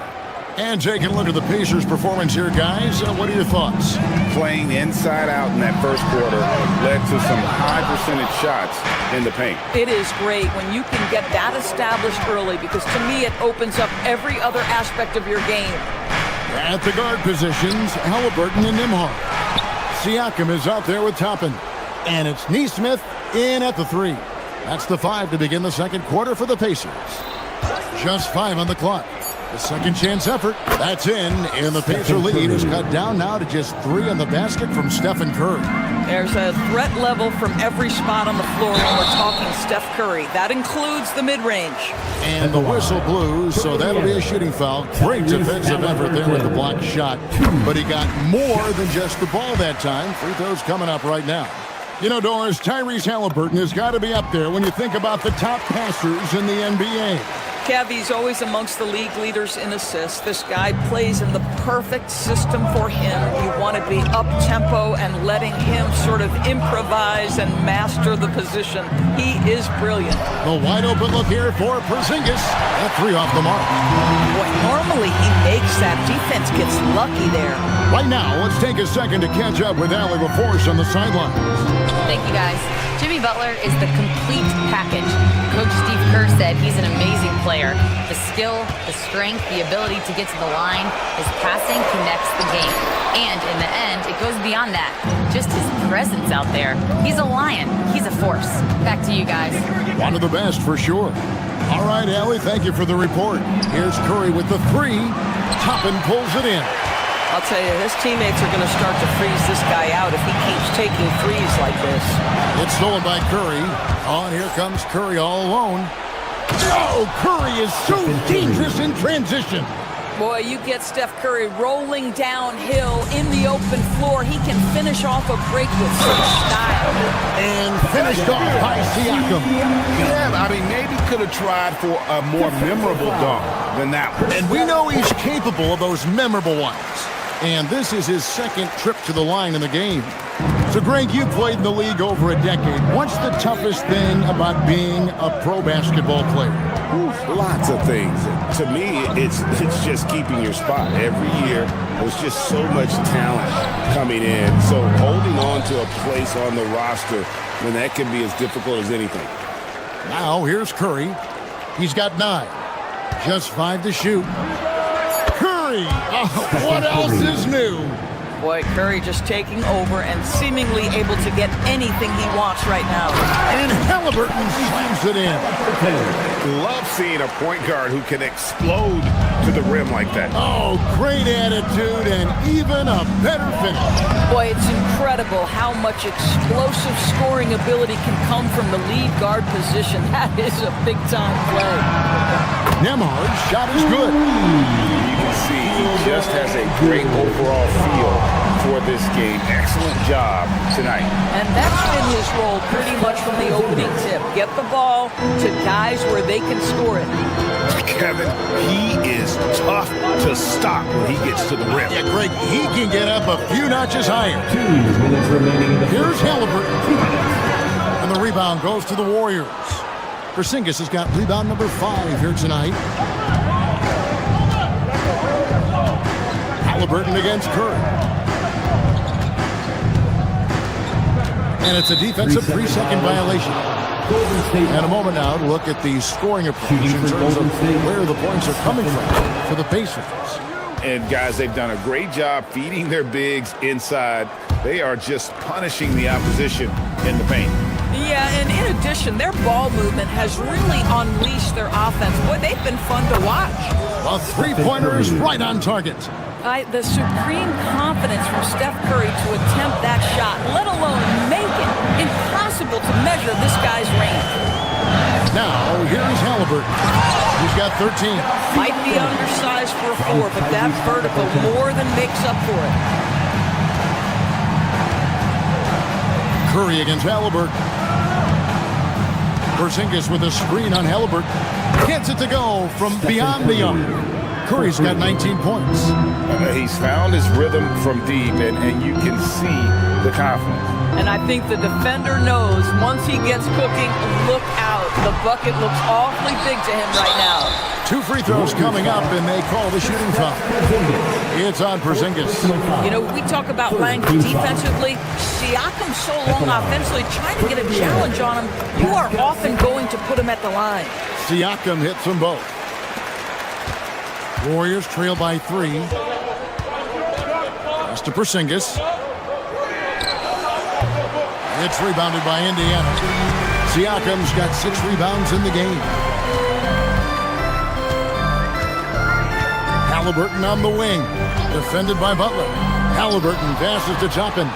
And taking a look at the Pacers' performance here, guys. What are your thoughts? Playing inside out in that first quarter led to some high percentage shots in the paint. It is great when you can get that established early because to me it opens up every other aspect of your game. At the guard positions, Halliburton and Nembhard. Siakam is out there with Toppin. And it's Nesmith in at the 3. That's the 5 to begin the second quarter for the Pacers. Just 5 on the clock. The second chance effort. That's in. And the Pacer lead is cut down now to just 3 on the basket from Stephen Curry. There's a threat level from every spot on the floor when we're talking Steph Curry. That includes the mid-range. And the whistle blew, so that'll be a shooting foul. Great defensive effort there with the blocked shot. But he got more than just the ball that time. Free throws coming up right now. You know, Doris, Tyrese Halliburton has got to be up there when you think about the top passers in the NBA. Kev, he's always amongst the league leaders in assists. This guy plays in the perfect system for him. You want to be up-tempo and letting him sort of improvise and master the position. He is brilliant. The wide-open look here for Porzingis. That 3 off the mark. Boy, normally he makes that. Defense gets lucky there. Right now, let's take a second to catch up with Allie LaForce on the sideline. Thank you, guys. Jimmy Butler is the complete package. Coach Steve Kerr said he's an amazing player. The skill, the strength, the ability to get to the line, his passing connects the game. And in the end, it goes beyond that. Just his presence out there. He's a lion. He's a force. Back to you guys. One of the best for sure. All right, Allie, thank you for the report. Here's Curry with the 3. Toppin pulls it in. I'll tell you, his teammates are going to start to freeze this guy out if he keeps taking threes like this. It's stolen by Curry. Oh, and here comes Curry all alone. Oh, Curry is so dangerous in transition. Boy, you get Steph Curry rolling downhill in the open floor. He can finish off a break with such style. And finished off by Siakam. Yeah, I mean, maybe could have tried for a more memorable dunk than that one. And we know he's capable of those memorable ones. And this is his second trip to the line in the game. So, Greg, you played in the league over a decade. What's the toughest thing about being a pro basketball player? Lots of things. To me, it's just keeping your spot. Every year, there's just so much talent coming in. So holding on to a place on the roster, when that can be as difficult as anything. Now, here's Curry. He's got 9. Just 5 to shoot. Curry! What else is new? Boy, Curry just taking over and seemingly able to get anything he wants right now. And Halliburton slams it in. Love seeing a point guard who can explode to the rim like that. Oh, great attitude and even a better finish. Boy, it's incredible how much explosive scoring ability can come from the lead guard position. That is a big-time play. Nembhard's shot is good. You can see he just has a great overall feel for this game. Excellent job tonight. And that's been his role pretty much from the opening tip. Get the ball to guys where they can score it. Kevin, he is tough to stop when he gets to the rim. Yeah, Greg, he can get up a few notches higher. 2 minutes remaining in the Here's Halliburton. And the rebound goes to the Warriors. Porzingis has got rebound number 5 here tonight. Halliburton against Curry. And it's a defensive 3-second violation. And a moment now to look at the scoring approach in terms of where the points are coming from for the Pacers. And guys, they've done a great job feeding their bigs inside. They are just punishing the opposition in the paint. Yeah, and in addition, their ball movement has really unleashed their offense. Boy, they've been fun to watch. A three-pointer is right on target. The supreme confidence from Steph Curry to attempt that shot, let alone make it. Impossible to measure this guy's range. Now, here's Halliburton. He's got 13. Might be undersized for a 4, but that vertical more than makes up for it. Curry against Halliburton. Porzingis with a screen on Halliburton. Gets it to go from beyond the arc. Curry's got 19 points. He's found his rhythm from deep, and you can see the confidence. And I think the defender knows once he gets cooking, look out. The bucket looks awfully big to him right now. 2 free throws coming up, and they call the shooting foul. It's on Porzingis. You know, we talk about length defensively. Siakam's so long offensively, trying to get a challenge on him. You are often going to put him at the line. Siakam hits them both. Warriors trail by 3. Pass to Porzingis. It's rebounded by Indiana. Siakam's got 6 rebounds in the game. Halliburton on the wing. Defended by Butler. Halliburton passes to Toppin.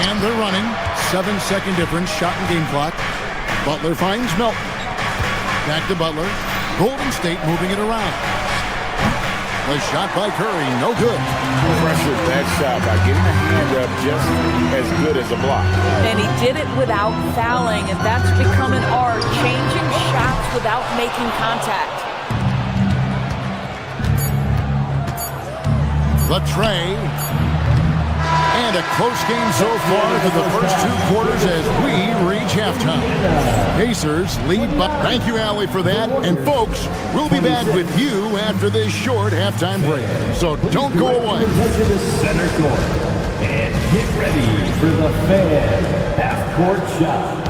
And they're running. 7-second difference. Shot and game clock. Butler finds Melton. Back to Butler. Golden State moving it around. The shot by Curry, no good. Pressured that shot by getting a hand up just as good as a block. And he did it without fouling, and that's become an art, changing shots without making contact. The tray. And a close game so far for the first 2 quarters as we reach halftime. Pacers lead, but thank you, Allie, for that. And folks, we'll be back with you after this short halftime break. So don't go away. To the center court and get ready for the fan half-court shot.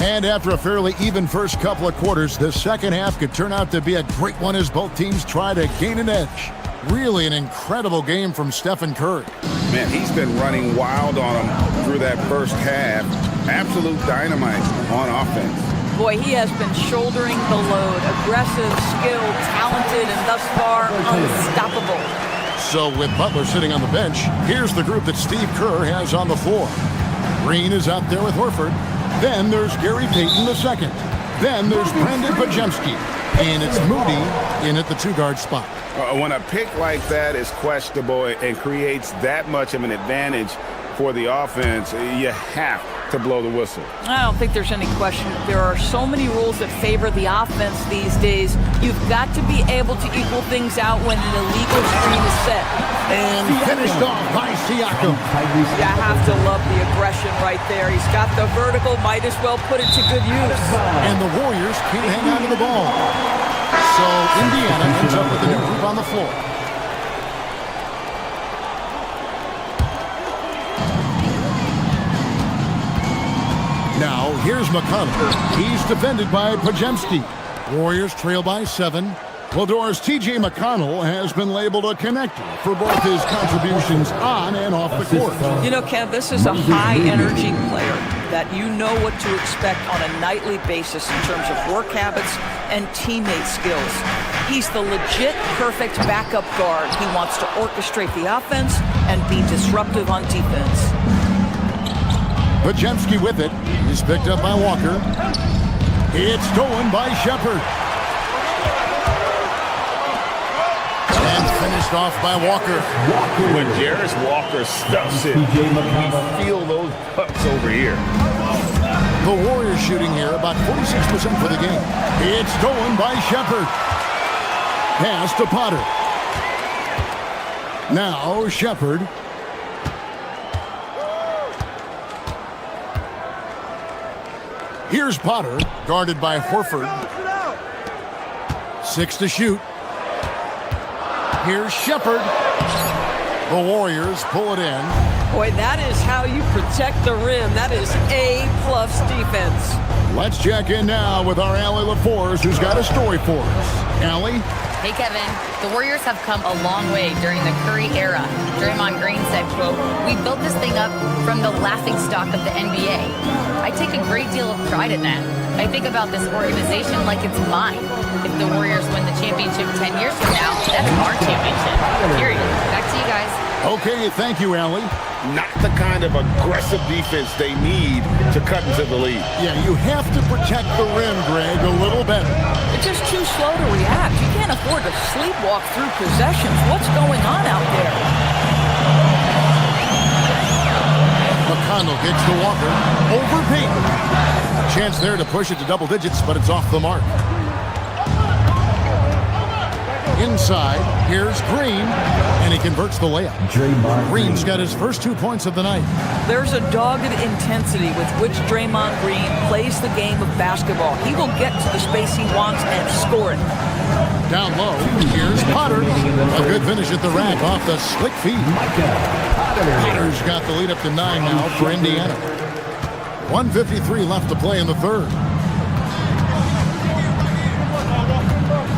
And after a fairly even first couple of quarters, the second half could turn out to be a great one as both teams try to gain an edge. Really an incredible game from Stephen Curry. Man, he's been running wild on him through that first half. Absolute dynamite on offense. Boy, he has been shouldering the load. Aggressive, skilled, talented, and thus far, unstoppable. So with Butler sitting on the bench, here's the group that Steve Kerr has on the floor. Green is out there with Horford. Then there's Gary Payton II. Then there's Brandon Podziemski. And it's Moody in at the 2-guard spot. When a pick like that is questionable and creates that much of an advantage for the offense, you have to blow the whistle. I don't think there's any question. There are so many rules that favor the offense these days. You've got to be able to equal things out when an illegal screen is set. And finished off by Siakam. You have to love the aggression right there. He's got the vertical, might as well put it to good use. And the Warriors can't hang on to the ball. So Indiana ends up with a new group on the floor. Now, here's McConnell. He's defended by Podziemski. Warriors trail by 7. Valdor's T.J. McConnell has been labeled a connector for both his contributions on and off the court. You know, Kev, this is a high-energy player that you know what to expect on a nightly basis in terms of work habits and teammate skills. He's the legit perfect backup guard. He wants to orchestrate the offense and be disruptive on defense. Podziemski with it. He's picked up by Walker. It's stolen by Shepard. And finished off by Walker. When Jarris Walker stuffs it, you feel those pucks over here. The Warriors shooting here about 46% for the game. It's stolen by Shepard. Pass to Potter. Now Shepard. Here's Potter, guarded by Horford. 6 to shoot. Here's Shepard. The Warriors pull it in. Boy, that is how you protect the rim. That is A-plus defense. Let's check in now with our Allie LaForce, who's got a story for us. Allie? Hey, Kevin. The Warriors have come a long way during the Curry era. Draymond Green said, quote, "We built this thing up from the laughingstock of the NBA. I take a great deal of pride in that. I think about this organization like it's mine. If the Warriors win the championship 10 years from now, that's our championship. Period." Back to you guys. Okay, thank you, Allie. Not the kind of aggressive defense they need to cut into the lead. Yeah, you have to protect the rim, Greg, a little better. It's just too slow to react. You can't afford to sleepwalk through possessions. What's going on out there? McConnell gets to Walker. Over Payton. Chance there to push it to double digits, but it's off the mark. Inside, here's Green, and he converts the layup. Green's got his first 2 points of the night. There's a dogged intensity with which Draymond Green plays the game of basketball. He will get to the space he wants and score it. Down low, here's Potter. A good finish at the rack off the slick feet. Potter's got the lead up to 9 now for Indiana. 1:53 left to play in the third.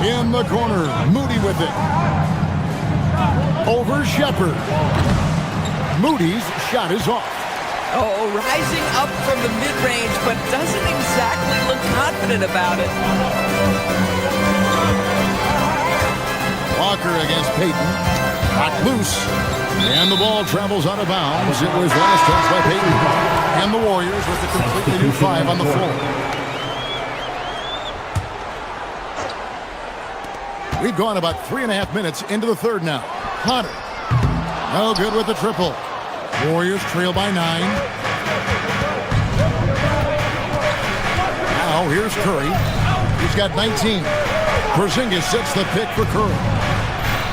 In the corner, Moody with it. Over Shepard. Moody's shot is off. Oh, rising up from the mid-range, but doesn't exactly look confident about it. Walker against Payton. Knocked loose. And the ball travels out of bounds. It was last touch by Payton. And the Warriors with a completely new 5 on the floor. We've gone about 3.5 minutes into the third now. Potter. No good with the triple. Warriors trail by 9. Now here's Curry. He's got 19. Porzingis sets the pick for Curry.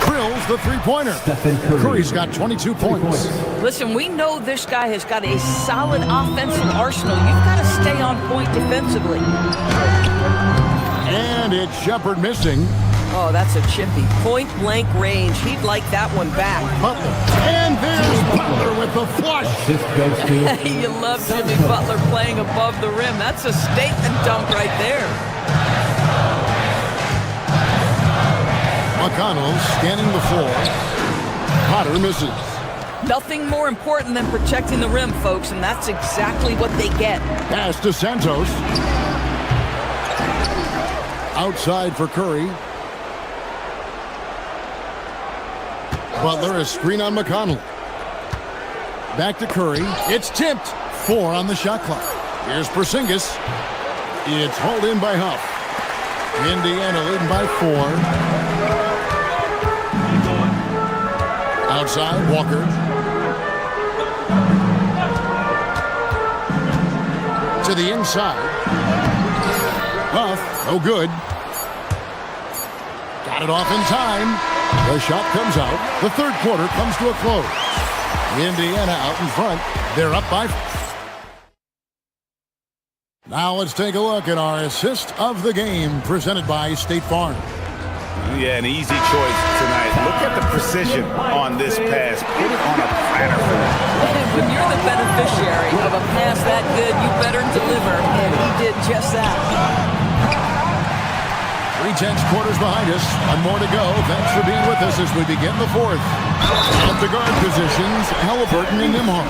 Drills the three-pointer. Curry's got 22 points. Listen, we know this guy has got a solid offensive arsenal. You've got to stay on point defensively. And it's Shepard missing. Oh, that's a chippy. Point-blank range. He'd like that one back. Butler. And there's Butler with the flush. You love Jimmy Butler playing above the rim. That's a statement dunk right there. McConnell scanning the floor. Potter misses. Nothing more important than protecting the rim, folks, and that's exactly what they get. Pass to Santos. Outside for Curry. Butler, a screen on McConnell. Back to Curry. It's tipped. 4 on the shot clock. Here's Porzingis. It's hauled in by Huff. Indiana leading by 4. Outside, Walker. To the inside. Huff, no good. Got it off in time. The shot comes out. The third quarter comes to a close. Indiana out in front. They're up by 4. Now let's take a look at our assist of the game presented by State Farm. Yeah, an easy choice tonight. Look at the precision on this pass. Put it on a platter for him. When you're the beneficiary of a pass that good, you better deliver, and he did just that. 3/10 quarters behind us. One more to go. Thanks for being with us as we begin the fourth. At the guard positions, Halliburton and Nimhart.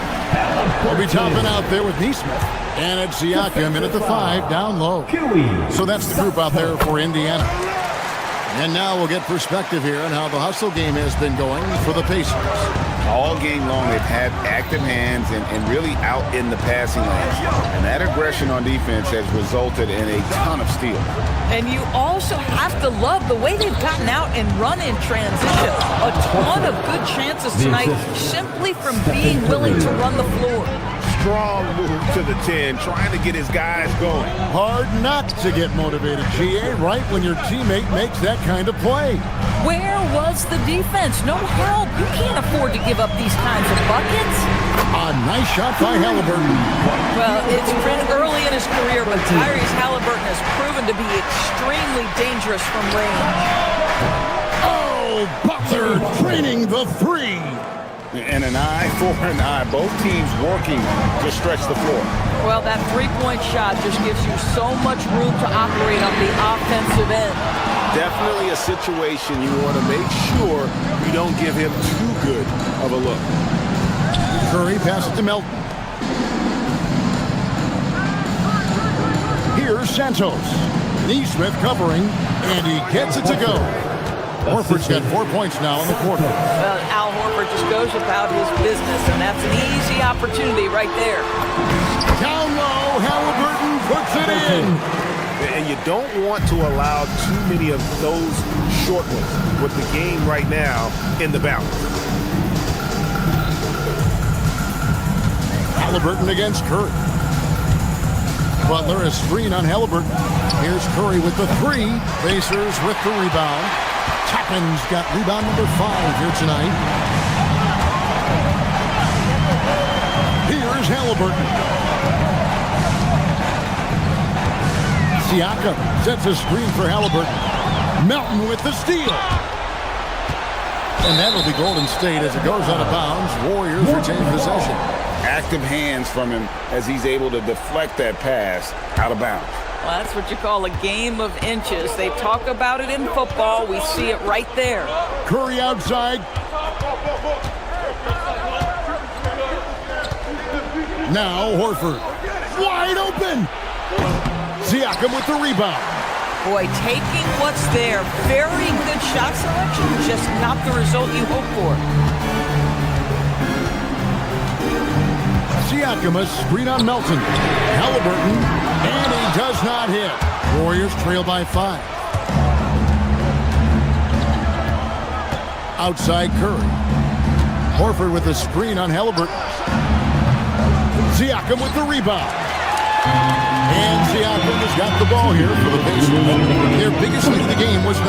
We'll be topping out there with Neesmith. And it's Siakam in at the 5, down low. So that's the group out there for Indiana. And now we'll get perspective here on how the hustle game has been going for the Pacers. All game long, they've had active hands and really out in the passing lanes. And that aggression on defense has resulted in a ton of steals. And you also have to love the way they've gotten out and run in transition. A ton of good chances tonight simply from being willing to run the floor. strong move to the 10, trying to get his guys going. Hard not to get motivated, GA, right when your teammate makes that kind of play. Where was the defense? No help. You can't afford to give up these kinds of buckets. A nice shot by Halliburton. Well, it's been early in his career, but Tyrese Halliburton has proven to be extremely dangerous from range. Oh, Butler training the three. And an eye for an eye. Both teams working to stretch the floor. Well, that three-point shot just gives you so much room to operate on the offensive end. Definitely a situation you want to make sure you don't give him too good of a look. Curry passes to Melton. Here's Santos. Neesmith covering, and he gets it to go. Horford's got 4 points now in the quarter. Well, Al Horford just goes about his business, and that's an easy opportunity right there. Down low, Halliburton puts it in. And you don't want to allow too many of those short ones with the game right now in the balance. Halliburton against Curry. Butler, a screen on Halliburton. Here's Curry with the three. Pacers with the rebound. Toppin's got rebound number 5 here tonight. Here's Halliburton. Siakam sets a screen for Halliburton. Melton with the steal. And that'll be Golden State as it goes out of bounds. Warriors retain possession. Active hands from him as he's able to deflect that pass out of bounds. Well, that's what you call a game of inches. They talk about it in football. We see it right there. Curry outside. Now Horford. Wide open. Siakam with the rebound. Boy, taking what's there. Very good shot selection, just not the result you hope for. Siakam, a screen on Melton. Halliburton, and he does not hit. Warriors trail by 5. Outside Curry. Horford with a screen on Halliburton. Siakam with the rebound. And Siakam has got the ball here for the Pacers. Their biggest lead of the game was 9.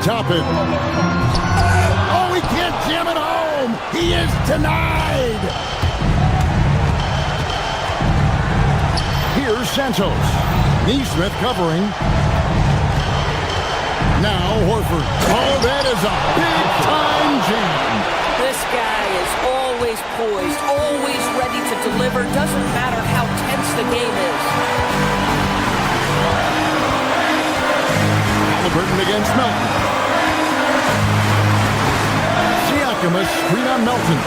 Toppin. Oh, he can't jam it home. He is denied. Here's Santos. Neesmith covering. Now Horford. Oh, that is a big-time jam. This guy is always poised, always ready to deliver. Doesn't matter how tense the game is. Halliburton against Melton. Siakam, a screen on Melton.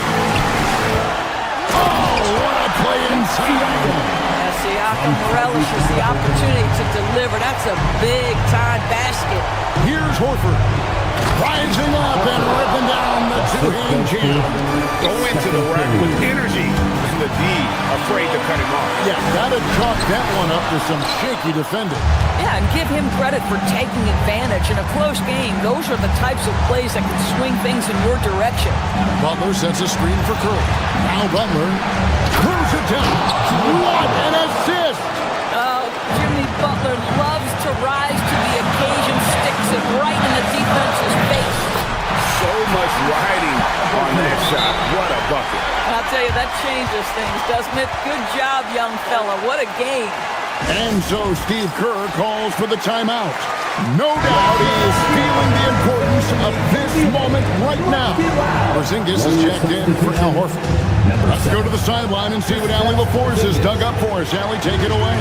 Oh, what a play inside. Siakam relishes the opportunity to deliver. That's a big-time basket. Here's Horford. Rising up and ripping down the two-hand jam. Go into the rack with energy. And the D afraid to cut him off. Yeah, gotta chalk that one up to some shaky defending. Yeah, and give him credit for taking advantage. In a close game, those are the types of plays that can swing things in your direction. Butler sets a screen for Curry. Now Butler throws it down. What an assist! Jimmy Butler loves to rise to the occasion, sticks it right in the defense's face. So much riding on that shot. What a bucket. I'll tell you, that changes things, doesn't it? Good job, young fella. What a game. And so Steve Kerr calls for the timeout. No doubt he is feeling the importance of this moment right now. Porzingis is checked in for Al Horford. Let's go to the sideline and see what Allie LaForce has dug up for us. Allie, take it away.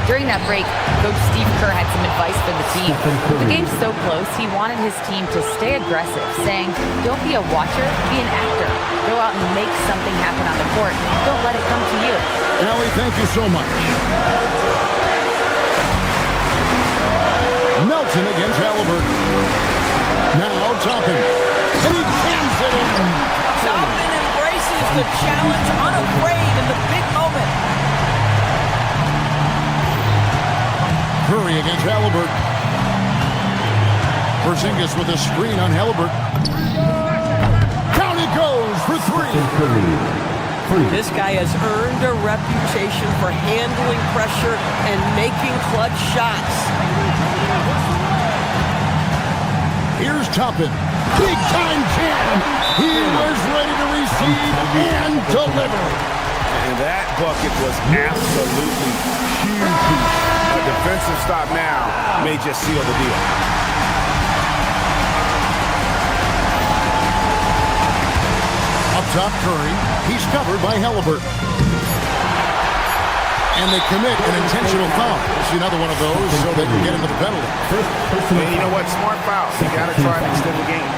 During that break, Coach Steve Kerr had some advice for the team. The game's so close, he wanted his team to stay aggressive, saying, don't be a watcher, be an actor. Go out and make something happen on the court. Don't let it come to you. Allie, thank you so much. Melton against Halliburton. Now Toppin. And he jams it in. Toppin embraces the challenge, unafraid in the big moment. Curry against Halliburton. Porzingis with a screen on Halliburton. Down it goes for 3. This guy has earned a reputation for handling pressure and making clutch shots. Here's Toppin. Big-time jam. He was ready to receive and deliver. And that bucket was absolutely huge. A defensive stop now may just seal the deal. Up top, Curry. He's covered by Halliburton. And they commit an intentional foul. We'll see another one of those so they can get into the penalty. And you know what? Smart foul. You got to try and extend the game.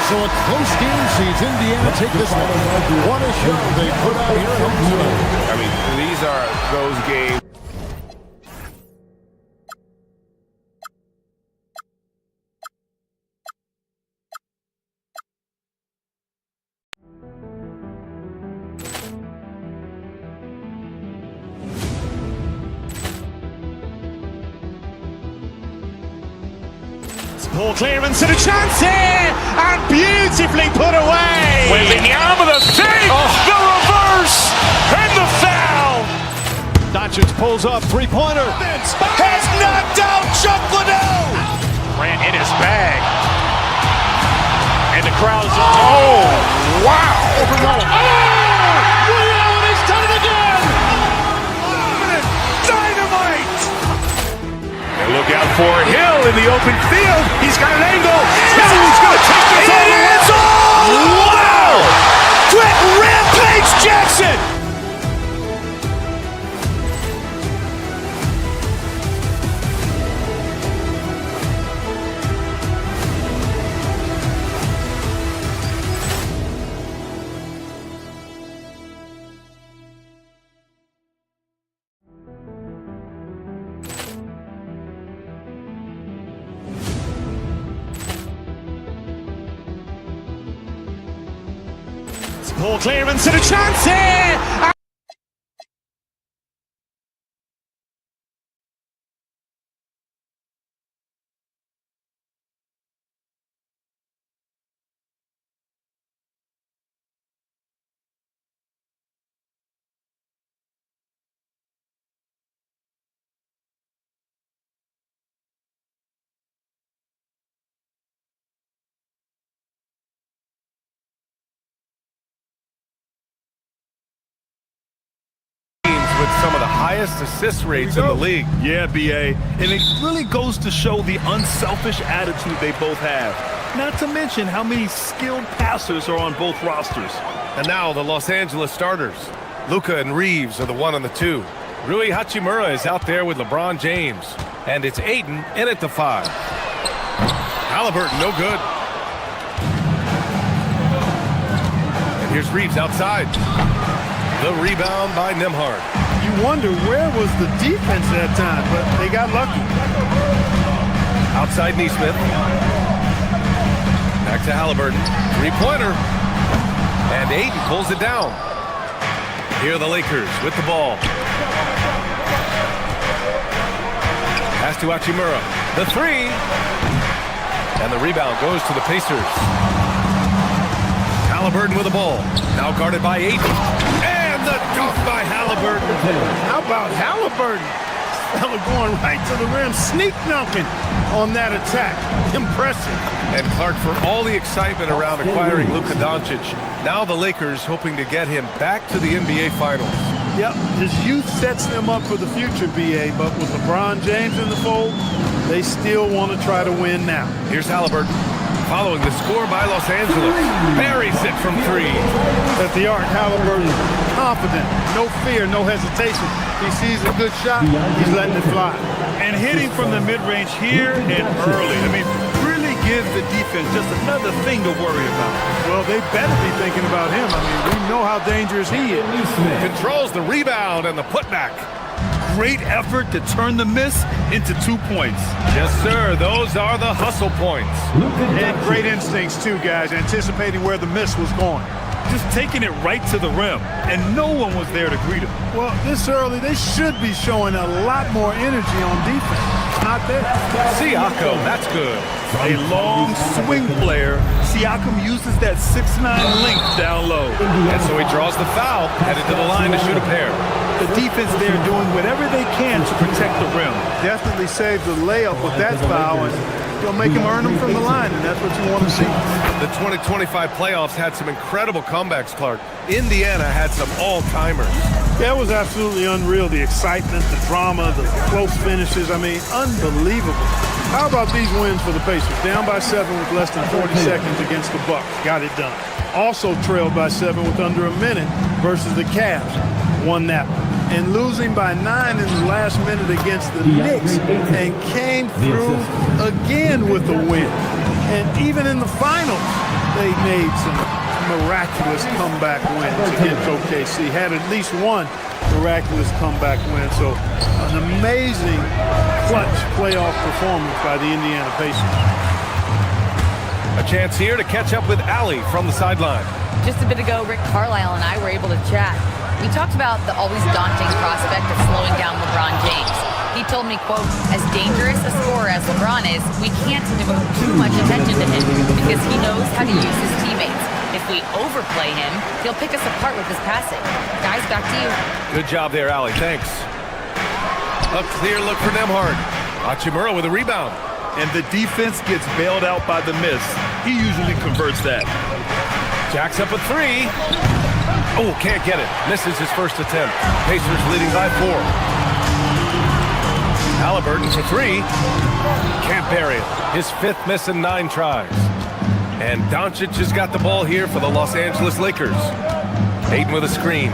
So a close game sees Indiana take this one. What a show they put out here at home tonight. I mean, these are those games. Poor clearance and a chance here, and beautifully put away. Wembanyama with a save, the reverse, and the foul. Doncic pulls up, three-pointer. Has knocked out Chuck Liddell. Ran in his bag. And the crowd's oh, wow. Liddell, he's done it again. Dynamite. And look out for Hill in the open field. He's got an angle. Hill's going to take this all the way. Wow! Brett Rampage Jackson. Poor clearance and a chance here. With some of the highest assist rates in the league. Yeah, BA. And it really goes to show the unselfish attitude they both have. Not to mention how many skilled passers are on both rosters. And now the Los Angeles starters. Luka and Reeves are the 1 and the 2. Rui Hachimura is out there with LeBron James. And it's Ayton in at the 5. Halliburton, no good. And here's Reeves outside. The rebound by Nembhard. You wonder where was the defense that time, but they got lucky. Outside Neesmith. Back to Halliburton. Three-pointer. And Ayton pulls it down. Here are the Lakers with the ball. Pass to Hachimura. The 3. And the rebound goes to the Pacers. Halliburton with the ball. Now guarded by Ayton. And the dunk by Halliburton. How about Halliburton? Fella going right to the rim, sneak dunking on that attack. Impressive. And Clark, for all the excitement around acquiring Luka Doncic, now the Lakers hoping to get him back to the NBA Finals. Yep, his youth sets them up for the future, BA, but with LeBron James in the fold, they still want to try to win now. Here's Halliburton. Following the score by Los Angeles. Buries it from 3. At the arc, Halliburton, confident, no fear, no hesitation. He sees a good shot, he's letting it fly. And hitting from the mid-range here and early. I mean, really give the defense just another thing to worry about. Well, they better be thinking about him. I mean, we know how dangerous he is. Controls the rebound and the putback. Great effort to turn the miss into 2 points. Yes, sir. Those are the hustle points. And great instincts, too, guys, anticipating where the miss was going. Just taking it right to the rim, and no one was there to greet him. Well, this early, they should be showing a lot more energy on defense. It's not there. Siakam, that's good. A long swing player. Siakam uses that 6'9" length down low. And so he draws the foul, headed to the line to shoot a pair. The defense there doing whatever they can to protect the rim. Definitely saved the layup with that foul, and you'll make him earn them from the line, and that's what you want to see. The 2025 playoffs had some incredible comebacks, Clark. Indiana had some all-timers. Yeah, it was absolutely unreal. The excitement, the drama, the close finishes. I mean, unbelievable. How about these wins for the Pacers? Down by 7 with less than 40 seconds against the Bucks. Got it done. Also trailed by 7 with under a minute versus the Cavs. Won that one. And losing by 9 in the last minute against the Knicks, and came through again with a win. And even in the finals, they made some miraculous comeback wins against OKC. Had at least one miraculous comeback win. So an amazing clutch playoff performance by the Indiana Pacers. A chance here to catch up with Allie from the sideline. Just a bit ago, Rick Carlisle and I were able to chat. We talked about the always daunting prospect of slowing down LeBron James. He told me, quote, as dangerous a scorer as LeBron is, we can't devote too much attention to him because he knows how to use his teammates. If we overplay him, he'll pick us apart with his passing. Guys, back to you. Good job there, Allie. Thanks. A clear look for Nembhard. Hachimura with a rebound. And the defense gets bailed out by the miss. He usually converts that. Jacks up a 3. Oh, can't get it. Misses his first attempt. Pacers leading by 4. Halliburton for 3. Can't bury it. His 5th miss in 9 tries. And Doncic has got the ball here for the Los Angeles Lakers. Ayton with a screen.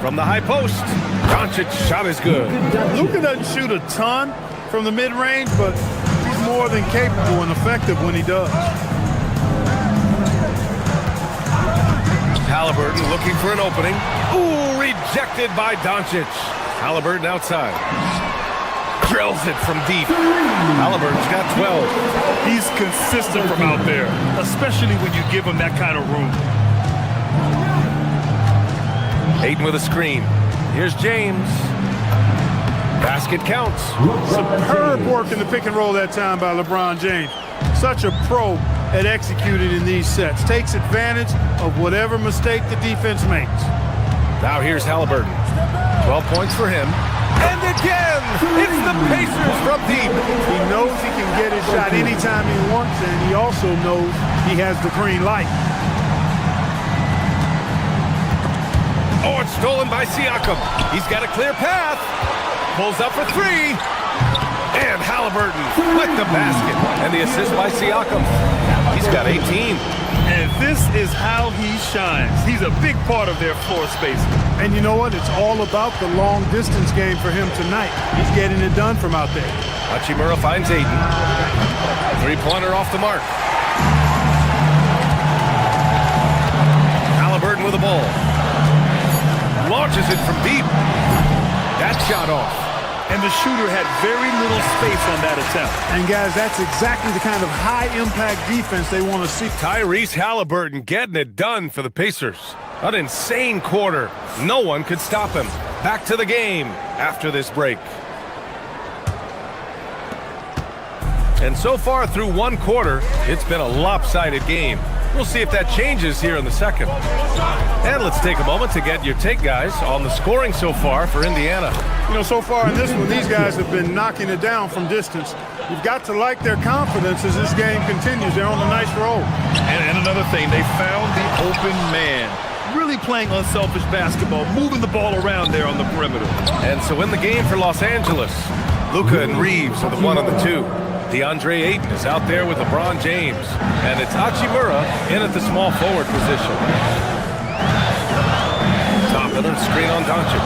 From the high post, Doncic shot is good. Luka doesn't shoot a ton from the mid-range, but he's more than capable and effective when he does. Halliburton looking for an opening. Ooh, rejected by Doncic. Halliburton outside. Drills it from deep. Halliburton's got 12. He's consistent from out there, especially when you give him that kind of room. Ayton with a screen. Here's James. Basket counts. Superb work in the pick and roll that time by LeBron James. Such a pro at executing in these sets. Takes advantage of whatever mistake the defense makes. Now here's Halliburton. 12 points for him. And again, it's the Pacers from deep. He knows he can get his shot anytime he wants, and he also knows he has the green light. Oh, it's stolen by Siakam. He's got a clear path. Pulls up for 3. And Halliburton with the basket. And the assist by Siakam. He's got 18. And this is how he shines. He's a big part of their floor space. And you know what? It's all about the long distance game for him tonight. He's getting it done from out there. Hachimura finds Ayton. 3-pointer off the mark. Halliburton with the ball. Launches it from deep. That shot off. And the shooter had very little space on that attempt. And guys, that's exactly the kind of high-impact defense they want to see. Tyrese Halliburton getting it done for the Pacers. An insane quarter. No one could stop him. Back to the game after this break. And so far through one quarter, it's been a lopsided game. We'll see if that changes here in the second. And let's take a moment to get your take, guys, on the scoring so far for Indiana. You know, so far in this one, these guys have been knocking it down from distance. You've got to like their confidence as this game continues. They're on a nice roll. And another thing, they found the open man. Really playing unselfish basketball, moving the ball around there on the perimeter. And so in the game for Los Angeles, Luka and Reeves are the 1 and the 2. DeAndre Ayton is out there with LeBron James. And it's Hachimura in at the small forward position. Top of the screen on Doncic.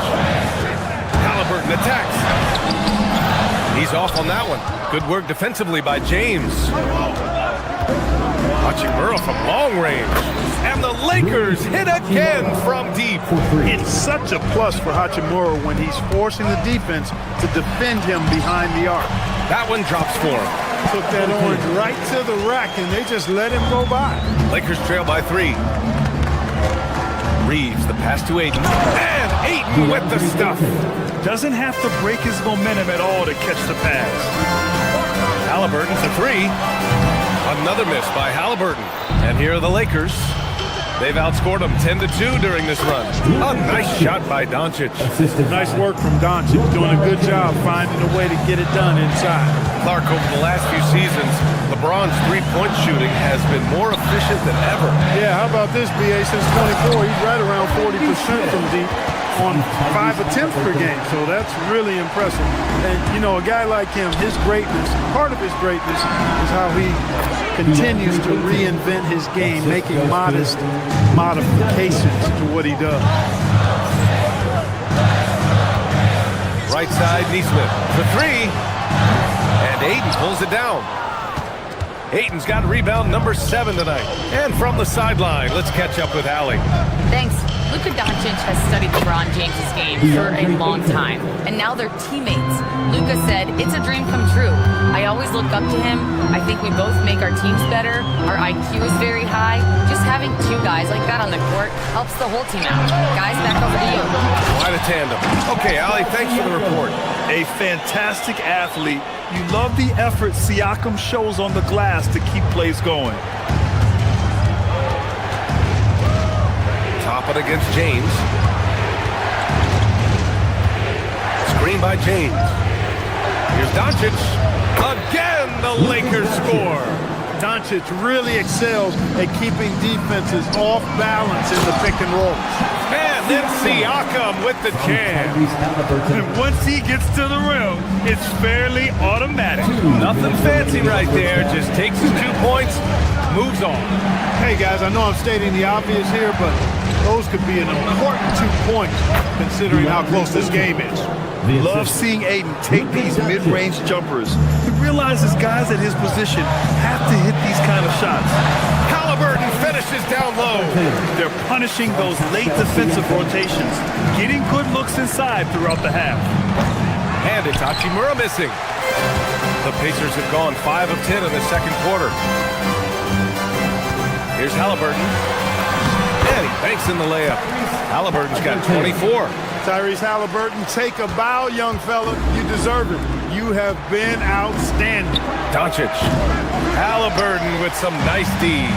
Halliburton attacks. He's off on that one. Good work defensively by James. Hachimura from long range. And the Lakers hit again from deep. It's such a plus for Hachimura when he's forcing the defense to defend him behind the arc. That one drops for him. Took that orange right to the rack, and they just let him go by. Lakers trail by 3. Reeves, the pass to Ayton. And Ayton with the stuff. Doesn't have to break his momentum at all to catch the pass. Halliburton for three. Another miss by Halliburton. And here are the Lakers. They've outscored them 10-2 during this run. A nice shot by Doncic. Nice work from Doncic, doing a good job finding a way to get it done inside. Clark, over the last few seasons, LeBron's three-point shooting has been more efficient than ever. Yeah, how about this, BA? Since 24, he's right around 40% from deep on 5 attempts per game, so that's really impressive. And, you know, a guy like him, his greatness, part of his greatness is how he continues to reinvent his game, making modest modifications to what he does. Right side, Neesmith for three. And Ayton pulls it down. Ayton's got rebound number 7 tonight. And from the sideline, let's catch up with Allie. Thanks. Luka Doncic has studied LeBron James' game for a long time, and now they're teammates. Luka said, "It's a dream come true. I always look up to him. I think we both make our teams better. Our IQ is very high. Just having two guys like that on the court helps the whole team out." Guys, back over to you. Quite a tandem. Okay, Allie, thanks for the report. A fantastic athlete. You love the effort Siakam shows on the glass to keep plays going. Top it against James. Screen by James. Here's Doncic. Again, the Lakers score. Doncic really excels at keeping defenses off balance in the pick and roll. And then Siakam with the jam. And once he gets to the rim, it's fairly automatic. Nothing fancy right there. Just takes his 2 points, moves on. Hey, guys, I know I'm stating the obvious here, but those could be an important 2 points considering how close this game is. Love seeing Ayton take these mid-range jumpers. He realizes guys at his position have to hit these kind of shots. Halliburton finishes down low. They're punishing those late defensive rotations, getting good looks inside throughout the half. And it's Hachimura missing. The Pacers have gone 5 of 10 in the second quarter. Here's Halliburton. And he banks in the layup. Halliburton's got 24. Tyrese Halliburton, take a bow, young fella. You deserve it. You have been outstanding. Doncic. Halliburton with some nice D.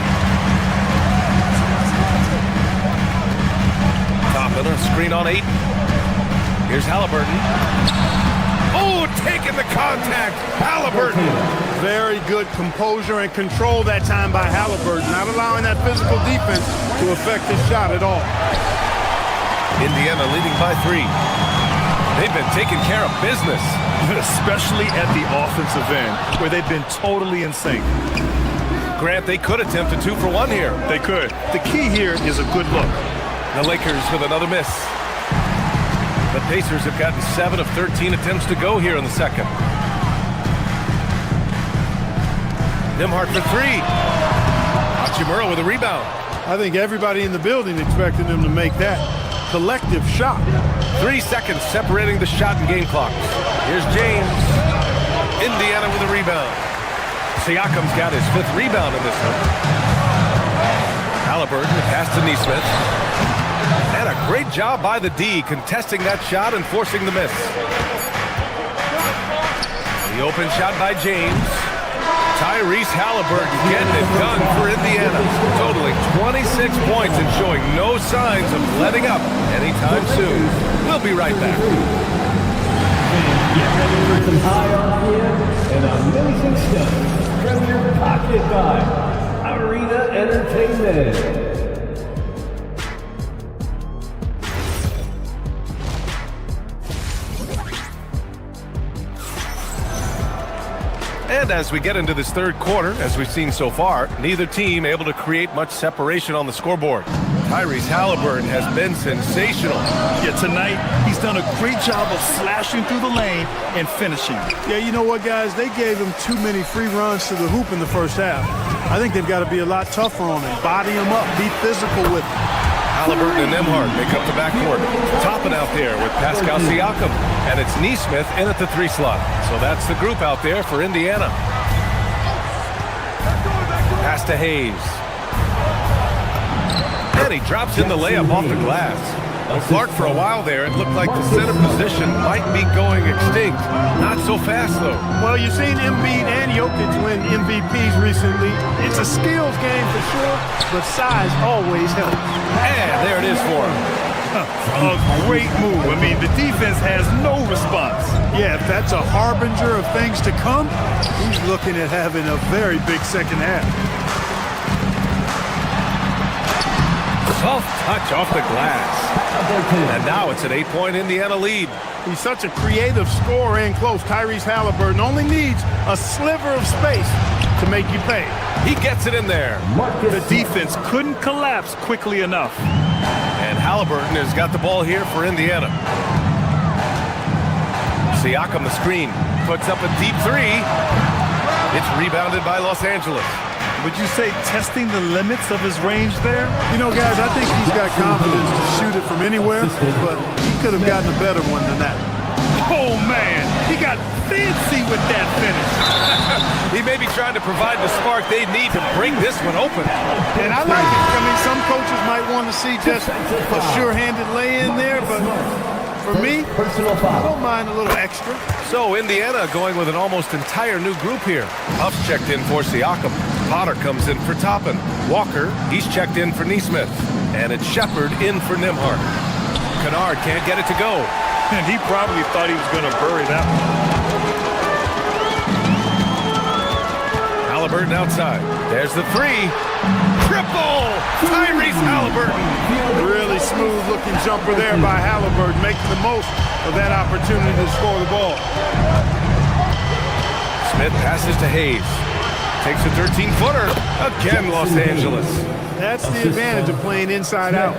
Top of the screen on 8. Here's Halliburton. Oh, taking the contact. Halliburton. Very good composure and control that time by Halliburton, not allowing that physical defense to affect his shot at all. Indiana leading by 3. They've been taking care of business. Especially at the offensive end, where they've been totally in sync. Grant, they could attempt a 2 for 1 here. They could. The key here is a good look. The Lakers with another miss. The Pacers have gotten 7 of 13 attempts to go here in the second. Nembhard for 3. Hachimura with a rebound. I think everybody in the building expected him to make that collective shot. 3 seconds separating the shot and game clocks. Here's James. Indiana with a rebound. Siakam's got his 5th rebound in this one. Halliburton pass to Neesmith. And a great job by the D contesting that shot and forcing the miss. The open shot by James. Tyrese Halliburton getting it done for Indiana. Totaling 26 points and showing no signs of letting up anytime soon. We'll be right back. Get ready for some high RPM and amazing stuff from your pocket by Arena Entertainment. And as we get into this third quarter, as we've seen so far, neither team able to create much separation on the scoreboard. Tyrese Halliburton has been sensational. Yeah, tonight he's done a great job of slashing through the lane and finishing. Yeah, you know what, guys? They gave him too many free runs to the hoop in the first half. I think they've got to be a lot tougher on him. Body him up. Be physical with him. Halliburton and Nembhard make up the backcourt. Topping out there with Pascal Siakam. And it's Neesmith in at the 3 slot. So that's the group out there for Indiana. Pass to Hayes. And he drops in the layup off the glass. Well, Clark, for a while there, it looked like the center position might be going extinct. Not so fast, though. Well, you've seen Embiid and Jokic win MVPs recently. It's a skills game for sure, but size always helps. And there it is for him. A great move. I mean, the defense has no response. Yeah, if that's a harbinger of things to come, he's looking at having a very big second half. Soft touch off the glass. And now it's an 8-point Indiana lead. He's such a creative scorer in close. Tyrese Halliburton only needs a sliver of space to make you pay. He gets it in there. The defense couldn't collapse quickly enough. And Halliburton has got the ball here for Indiana. Siakam the screen. Puts up a deep three. It's rebounded by Los Angeles. Would you say testing the limits of his range there? You know, guys, I think he's got confidence to shoot it from anywhere, but he could have gotten a better one than that. Oh, man, he got fancy with that finish. He may be trying to provide the spark they need to break this one open. And I like it. I mean, some coaches might want to see just a sure-handed lay-in there, but for me, I don't mind a little extra. So Indiana going with an almost entire new group here. Huff's checked in for Siakam. Potter comes in for Toppin. Walker, he's checked in for Nesmith. And it's Shepard in for Nembhard. Kennard can't get it to go. And he probably thought he was going to bury that one. Halliburton outside. There's the three. Triple! Tyrese Halliburton. Really smooth-looking jumper there by Halliburton, making the most of that opportunity to score the ball. Smith passes to Hayes. Takes a 13-footer. Again, Los Angeles. That's the advantage of playing inside out.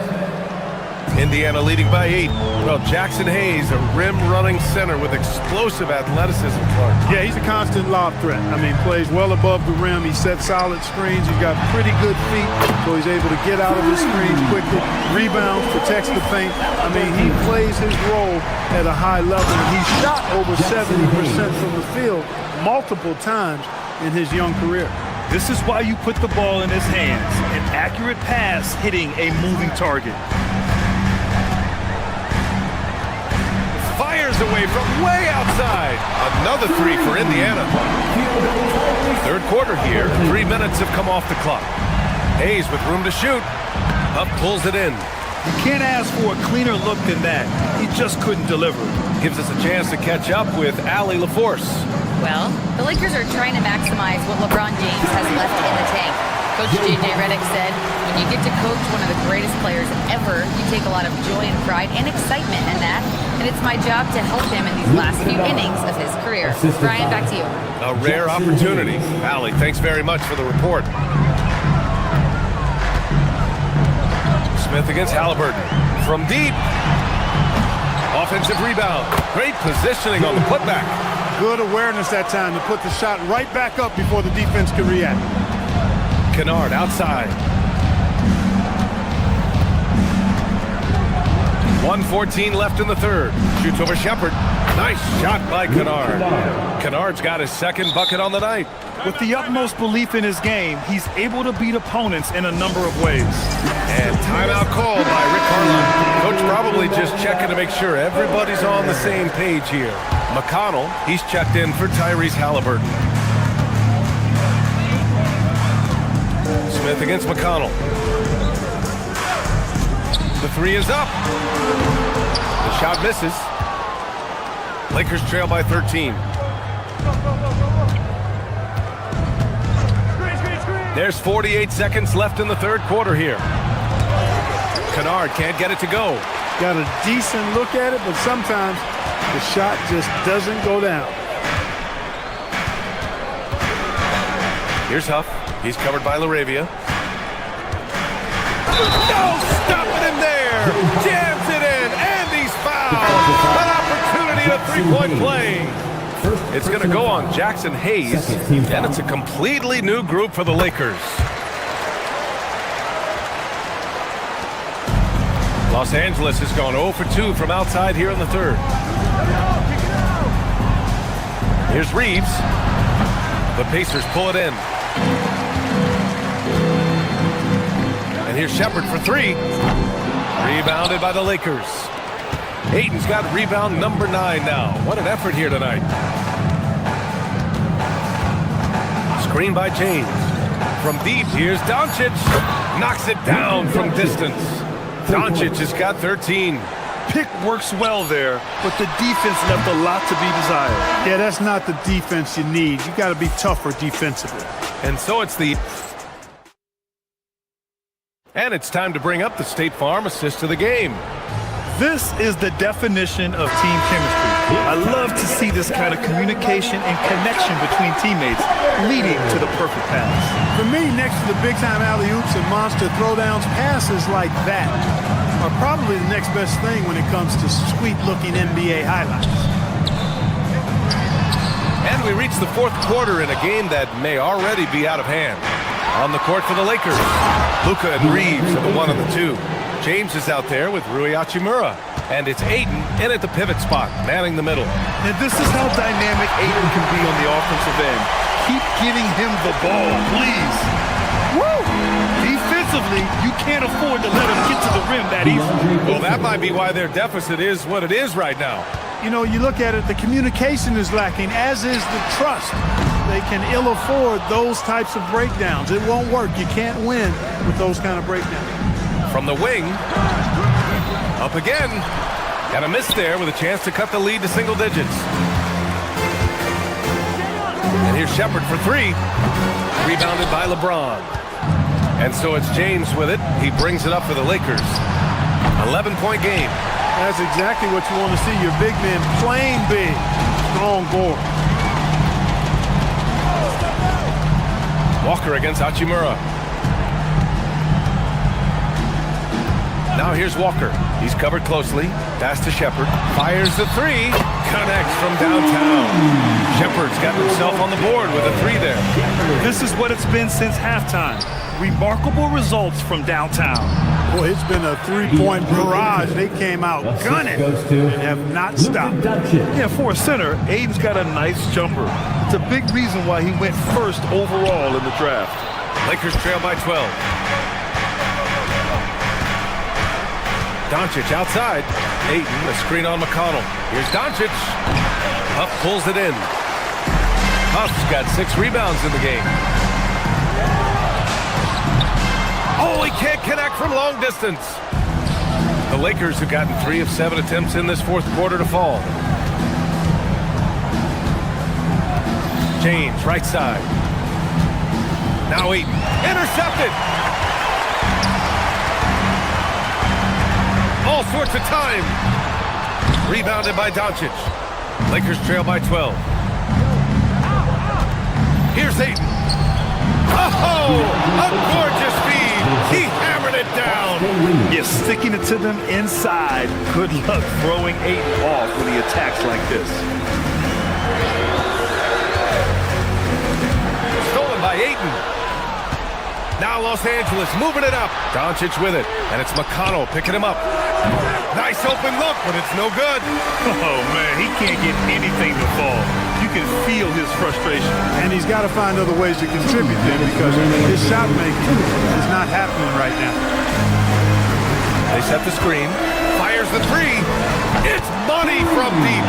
Indiana leading by 8. Well, Jackson Hayes, a rim-running center with explosive athleticism, Clark. Yeah, he's a constant lob threat. I mean, plays well above the rim. He sets solid screens. He's got pretty good feet, so he's able to get out of his screens quickly. Rebounds, protects the paint. I mean, he plays his role at a high level, and he shot over 70% from the field multiple times in his young career. This is why you put the ball in his hands. An accurate pass hitting a moving target. Fires away from way outside. Another three for Indiana. Third quarter here. 3 minutes have come off the clock. Hayes with room to shoot. Up pulls it in. You can't ask for a cleaner look than that. He just couldn't deliver. Gives us a chance to catch up with Allie LaForce. Well, the Lakers are trying to maximize what LeBron James has left in the tank. Coach J.J. Redick said, when you get to coach one of the greatest players ever, you take a lot of joy and pride and excitement in that, and it's my job to help him in these last few innings of his career. Brian, back to you. A rare opportunity. Allie, thanks very much for the report. Smith against Halliburton. From deep. Offensive rebound. Great positioning on the putback. Good awareness that time to put the shot right back up before the defense can react. Kennard outside. 1:14 left in the third. Shoots over Shepard. Nice shot by Kennard. Kennard's got his second bucket on the night. With the utmost belief in his game, he's able to beat opponents in a number of ways. And timeout called by Rick Carlisle. Coach probably just checking to make sure everybody's on the same page here. McConnell, he's checked in for Tyrese Halliburton. Smith against McConnell. The three is up. The shot misses. Lakers trail by 13. There's 48 seconds left in the third quarter here. Kennard can't get it to go. Got a decent look at it, but sometimes the shot just doesn't go down. Here's Huff. He's covered by LaRavia. No stopping him there. Jams it in, and he's fouled. An opportunity, a three-point play. It's going to go on Jackson Hayes, and it's a completely new group for the Lakers. Los Angeles has gone 0 for 2 from outside here in the third. Here's Reeves. The Pacers pull it in. And here's Shepard for three. Rebounded by the Lakers. Ayton's got rebound number 9 now. What an effort here tonight. Screen by James. From deep, here's Doncic. Knocks it down from distance. Doncic has got 13. Pick works well there, but the defense left a lot to be desired. Yeah, that's not the defense you need. You got to be tougher defensively. And so it's time to bring up the State Farm assist of the game. This is the definition of team chemistry. I love to see this kind of communication and connection between teammates leading to the perfect pass. For me, next to the big-time alley-oops and monster throwdowns, passes like that are probably the next best thing when it comes to sweet-looking NBA highlights. And we reach the fourth quarter in a game that may already be out of hand. On the court for the Lakers, Luka and Reeves are the 1 and the 2. James is out there with Rui Hachimura. And it's Ayton in at the pivot spot, manning the middle. And this is how dynamic Ayton can be on the offensive end. Keep getting him the ball, please. Woo! Defensively, you can't afford to let him get to the rim that easily. Well, that might be why their deficit is what it is right now. You know, you look at it, the communication is lacking, as is the trust. They can ill afford those types of breakdowns. It won't work. You can't win with those kind of breakdowns. From the wing, up again. Got a miss there with a chance to cut the lead to single digits. And here's Shepherd for 3. Rebounded by LeBron. And so it's James with it. He brings it up for the Lakers. 11-point game. That's exactly what you want to see. Your big men playing big. Strong board. Walker against Hachimura. Now here's Walker. He's covered closely. Pass to Shepherd. Fires the 3. Connects from downtown. Shepherd's got himself on the board with a 3 there. This is what it's been since halftime. Remarkable results from downtown. Boy, it's been a 3-point barrage. They came out gunning and have not stopped. Yeah, for a center, Ayton's got a nice jumper. It's a big reason why he went first overall in the draft. Lakers trail by 12. Doncic outside. Ayton, a screen on McConnell. Here's Doncic. Huff pulls it in. Huff's got 6 rebounds in the game. Oh, he can't connect from long distance. The Lakers have gotten 3 of 7 attempts in this fourth quarter to fall. James, right side. Now Ayton. Intercepted. All sorts of time. Rebounded by Doncic. Lakers trail by 12. Here's Ayton. Oh, a gorgeous feed. He hammered it down. You're sticking it to them inside. Good luck throwing Ayton off when he attacks like this. Stolen by Ayton. Now Los Angeles moving it up. Doncic with it. And it's McConnell picking him up. Nice open look, but it's no good. Oh, man, he can't get anything to fall. You can feel his frustration. And he's got to find other ways to contribute then because his shot making is not happening right now. They set the screen. Fires the 3. It's money from deep.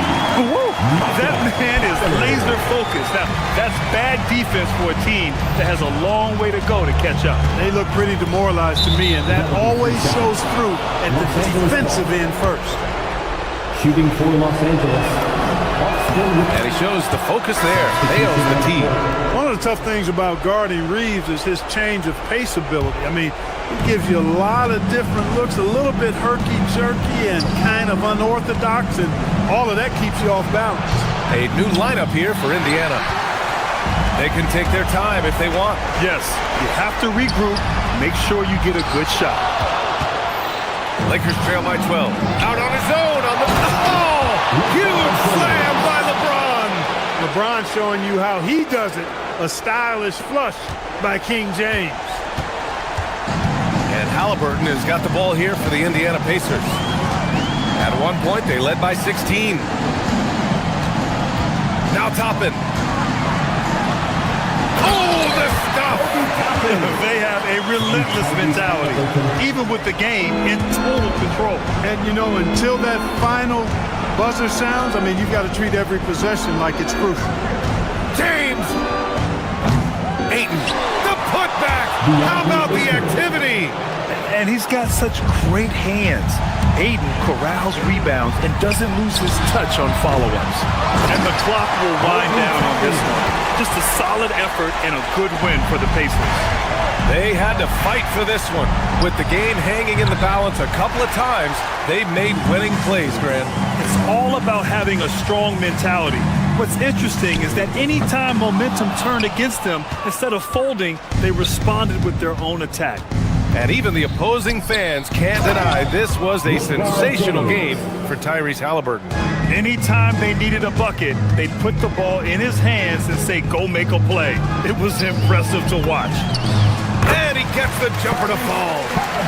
Woo! That man is laser focused. Now, that's bad defense for a team that has a long way to go to catch up. They look pretty demoralized to me, and that always shows through at the defensive end first. Shooting for Los Angeles. And he shows the focus there. Nails the team. One of the tough things about guarding Reeves is his change of pace ability. I mean, he gives you a lot of different looks, a little bit herky-jerky and kind of unorthodox, and all of that keeps you off balance. A new lineup here for Indiana. They can take their time if they want. Yes, you have to regroup. Make sure you get a good shot. Lakers trail by 12. Out on his own on the... Oh! Huge slam by LeBron! LeBron showing you how he does it. A stylish flush by King James. And Halliburton has got the ball here for the Indiana Pacers. At one point, they led by 16. Now Toppin. Oh, the stuff! They have a relentless mentality, even with the game in total control. And, you know, until that final buzzer sounds, I mean, you've got to treat every possession like it's crucial. James! Ayton, the putback! How about the activity? And he's got such great hands. Ayton corrals rebounds and doesn't lose his touch on follow-ups. And the clock will wind down on this one. Just a solid effort and a good win for the Pacers. They had to fight for this one. With the game hanging in the balance a couple of times, they made winning plays, Grant. It's all about having a strong mentality. What's interesting is that anytime momentum turned against them, instead of folding, they responded with their own attack. And even the opposing fans can't deny this was a sensational game for Tyrese Halliburton. Anytime they needed a bucket, they'd put the ball in his hands and say, go make a play. It was impressive to watch. And he gets the jumper to fall.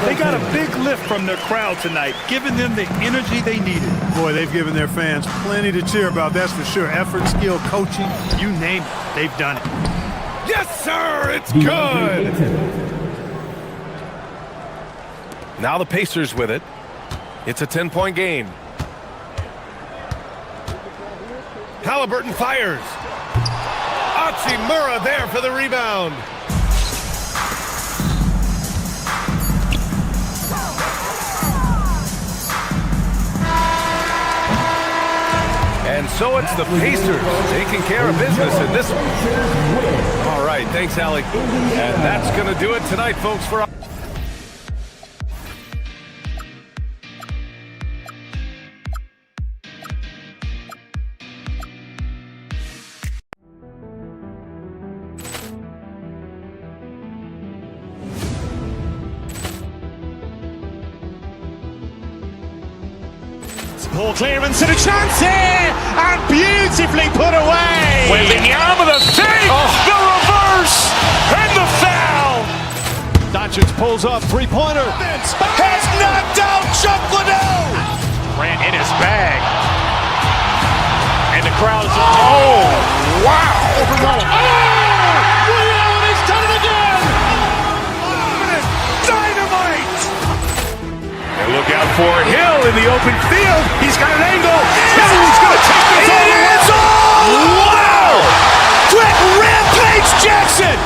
They got a big lift from their crowd tonight, giving them the energy they needed. Boy, they've given their fans plenty to cheer about, that's for sure. Effort, skill, coaching, you name it, they've done it. Yes, sir, it's good. Now the Pacers with it. It's a 10-point game. Halliburton fires. Hachimura there for the rebound. And so it's the Pacers taking care of business in this one. All right, thanks, Allie. And that's going to do it tonight, folks, for Ball clearance and a chance here, and beautifully put away. Wembanyama the fake, the reverse, and the foul. Doncic pulls up, three-pointer. Has knocked out Chuck Liddell. Ran in his bag, and the crowd is wow! He's done it again. Dynamite. And look out for Hill in the open field. He's got an angle. He's going to take this all the way. Wow! Quick Rampage Jackson.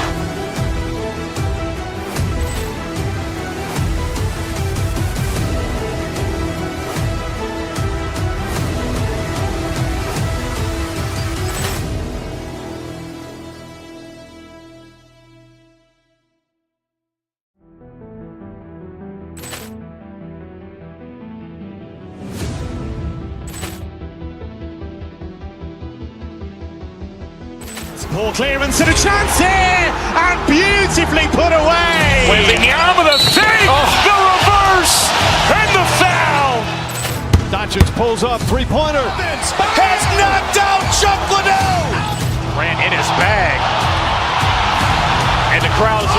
Ball clearance and a chance here, and beautifully put away. Wembanyama the fake, the reverse, and the foul. Doncic pulls up, three-pointer. Has knocked out Chuck Liddell. Ran in his bag, and the crowd is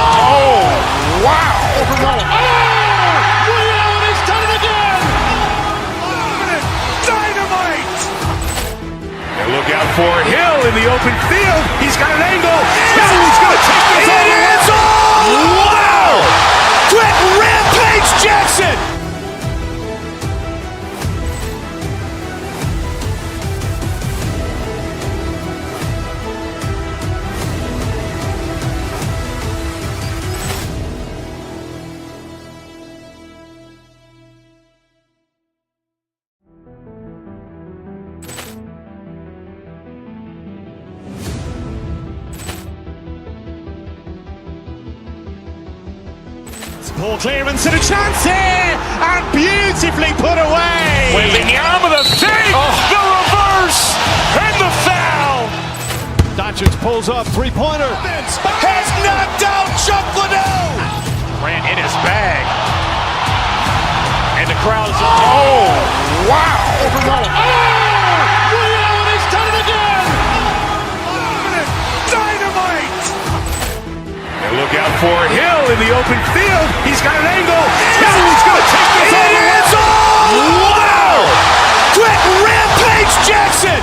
wow! He's done it again. Dynamite. And look out for Hill in the open field. He's got an angle. He's going to take this all the way. Wow! Quick Rampage Jackson. Ball clearance and a chance here, and beautifully put away. Wembanyama the fake, the reverse, and the foul. Doncic pulls up, three-pointer. Has knocked out Chuck Liddell. Ran in his bag, and the crowd is wow! He's done it again. Dynamite. And look out for Hill in the open field. He's got an angle. He's going to take this all the way. Wow! Quick Rampage Jackson.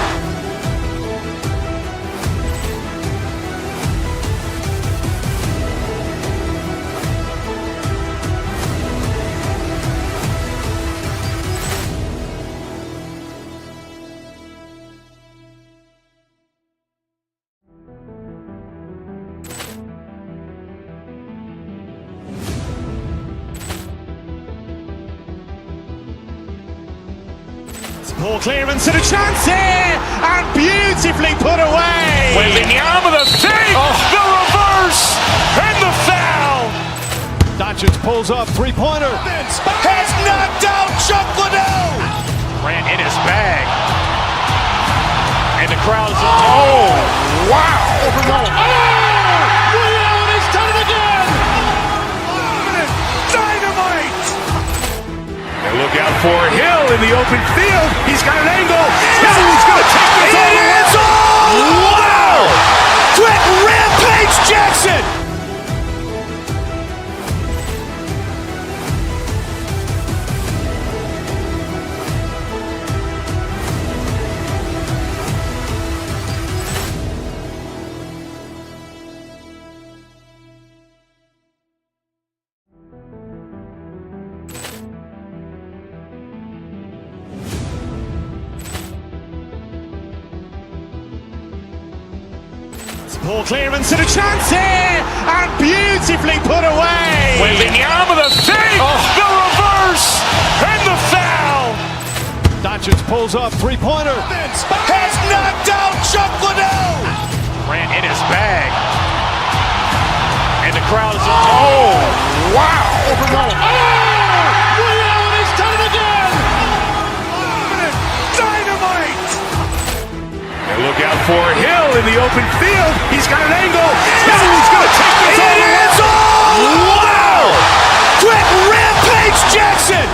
Poor clearance and a chance here, and beautifully put away. Wembanyama the fake, the reverse, and the foul. Doncic pulls up, three-pointer. Has knocked out Chuck Liddell. Grant in his bag. And the crowd is, oh, wow. Leon has done it again. Dynamite. And look out for Hill in the open field. He's got an angle. He's going to take this all the way. Wow. Quick rampage Jackson. Poor clearance and a chance here, and beautifully put away. Wembanyama the fake, the reverse, and the foul. Doncic pulls up, three-pointer. Has knocked out Chuck Liddell. Grant in his bag. And the crowd is, oh, wow. Leon has done it again. Dynamite. And look out for Hill in the open field. He's got an angle. He's going to take this all the way. Wow! Quick rampage Jackson.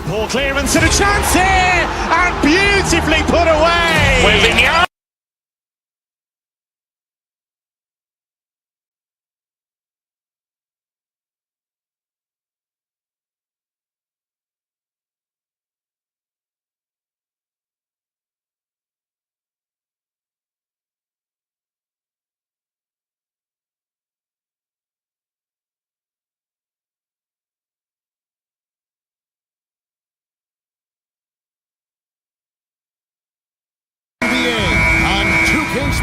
Poor clearance and a chance here, and beautifully put away. Wembanyama.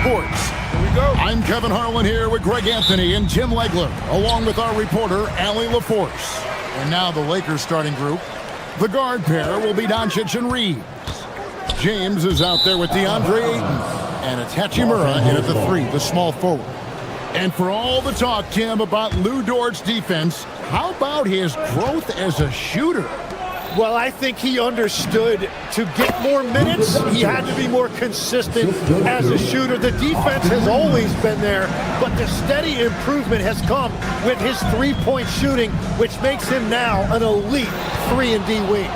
Sports. Here we go. I'm Kevin Harlan here with Greg Anthony and Jim Legler, along with our reporter, Allie LaForce. And now the Lakers starting group. The guard pair will be Doncic and Reeves. James is out there with DeAndre Ayton. And it's Hachimura in at the three, the small forward. And for all the talk, Tim, about Lou Dort's defense, how about his growth as a shooter? Well, I think he understood to get more minutes, he had to be more consistent as a shooter. The defense has always been there, but the steady improvement has come with his three-point shooting, which makes him now an elite 3-and-D wing.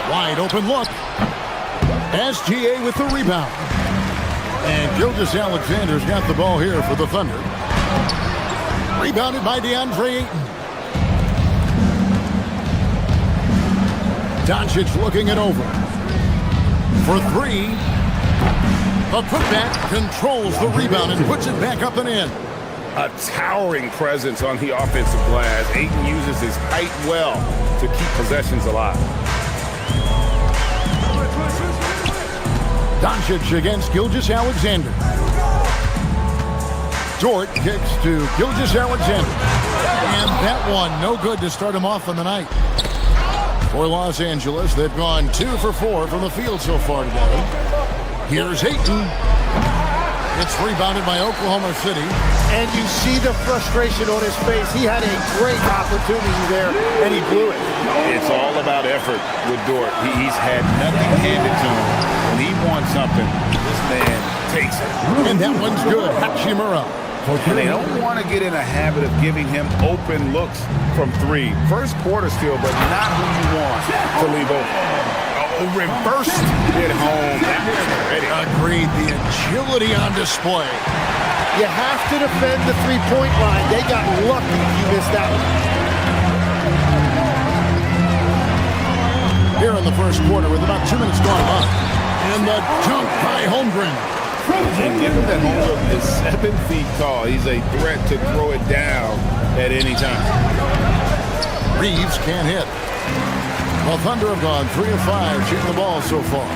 Wide open look. SGA with the rebound. And Gilgeous-Alexander's got the ball here for the Thunder. Rebounded by DeAndre Ayton. Doncic looking it over. For three. The putback controls the rebound and puts it back up and in. A towering presence on the offensive glass. Ayton uses his height well to keep possessions alive. Doncic against Gilgeous-Alexander. Dort kicks to Gilgeous-Alexander. And that one no good to start him off on the night. For Los Angeles, they've gone 2 for 4 from the field so far today. Here's Ayton. It's rebounded by Oklahoma City. And you see the frustration on his face. He had a great opportunity there, and he blew it. It's all about effort with Dort. He's had nothing handed to him. When he wants something, this man takes it. And that one's good. Hachimura. And they don't want to get in a habit of giving him open looks from three. First quarter still, but not who you want to leave open. Oh, reversed it home. That was ready. Agreed. The agility on display. You have to defend the three-point line. They got lucky you missed that one. here in the first quarter with about 2 minutes gone by. And the dunk by Holmgren. And given that Holmgren is 7 feet tall, he's a threat to throw it down at any time. Reeves can't hit. Well, Thunder have gone 3 of 5 shooting the ball so far.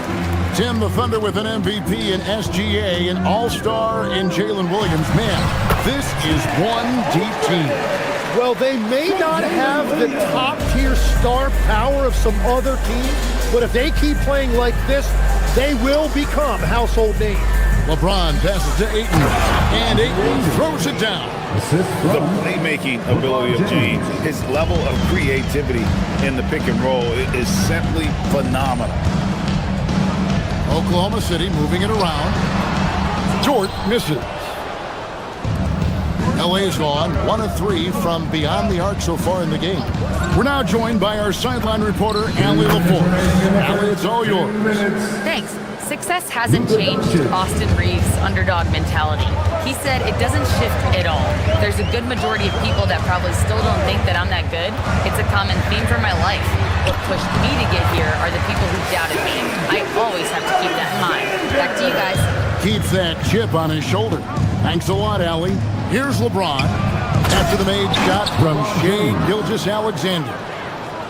Tim, the Thunder with an MVP in SGA, an all-star in Jalen Williams. Man, this is one deep team. Well, they may not have the top-tier star power of some other teams, but if they keep playing like this, they will become household names. LeBron passes to Ayton, and Ayton throws it down. The playmaking ability of James, his level of creativity in the pick and roll is simply phenomenal. Oklahoma City moving it around. Dort misses. LA's gone 1 of 3 from beyond the arc so far in the game. We're now joined by our sideline reporter, Allie LaForce. Allie, it's all yours. Thanks. Success hasn't changed Austin Reeves' underdog mentality. He said it doesn't shift at all. There's a good majority of people that probably still don't think that I'm that good. It's a common theme for my life. What pushed me to get here are the people who doubted me. I always have to keep that in mind. Back to you guys. Keeps that chip on his shoulder. Thanks a lot, Allie. Here's LeBron after the made shot from Shai Gilgeous-Alexander.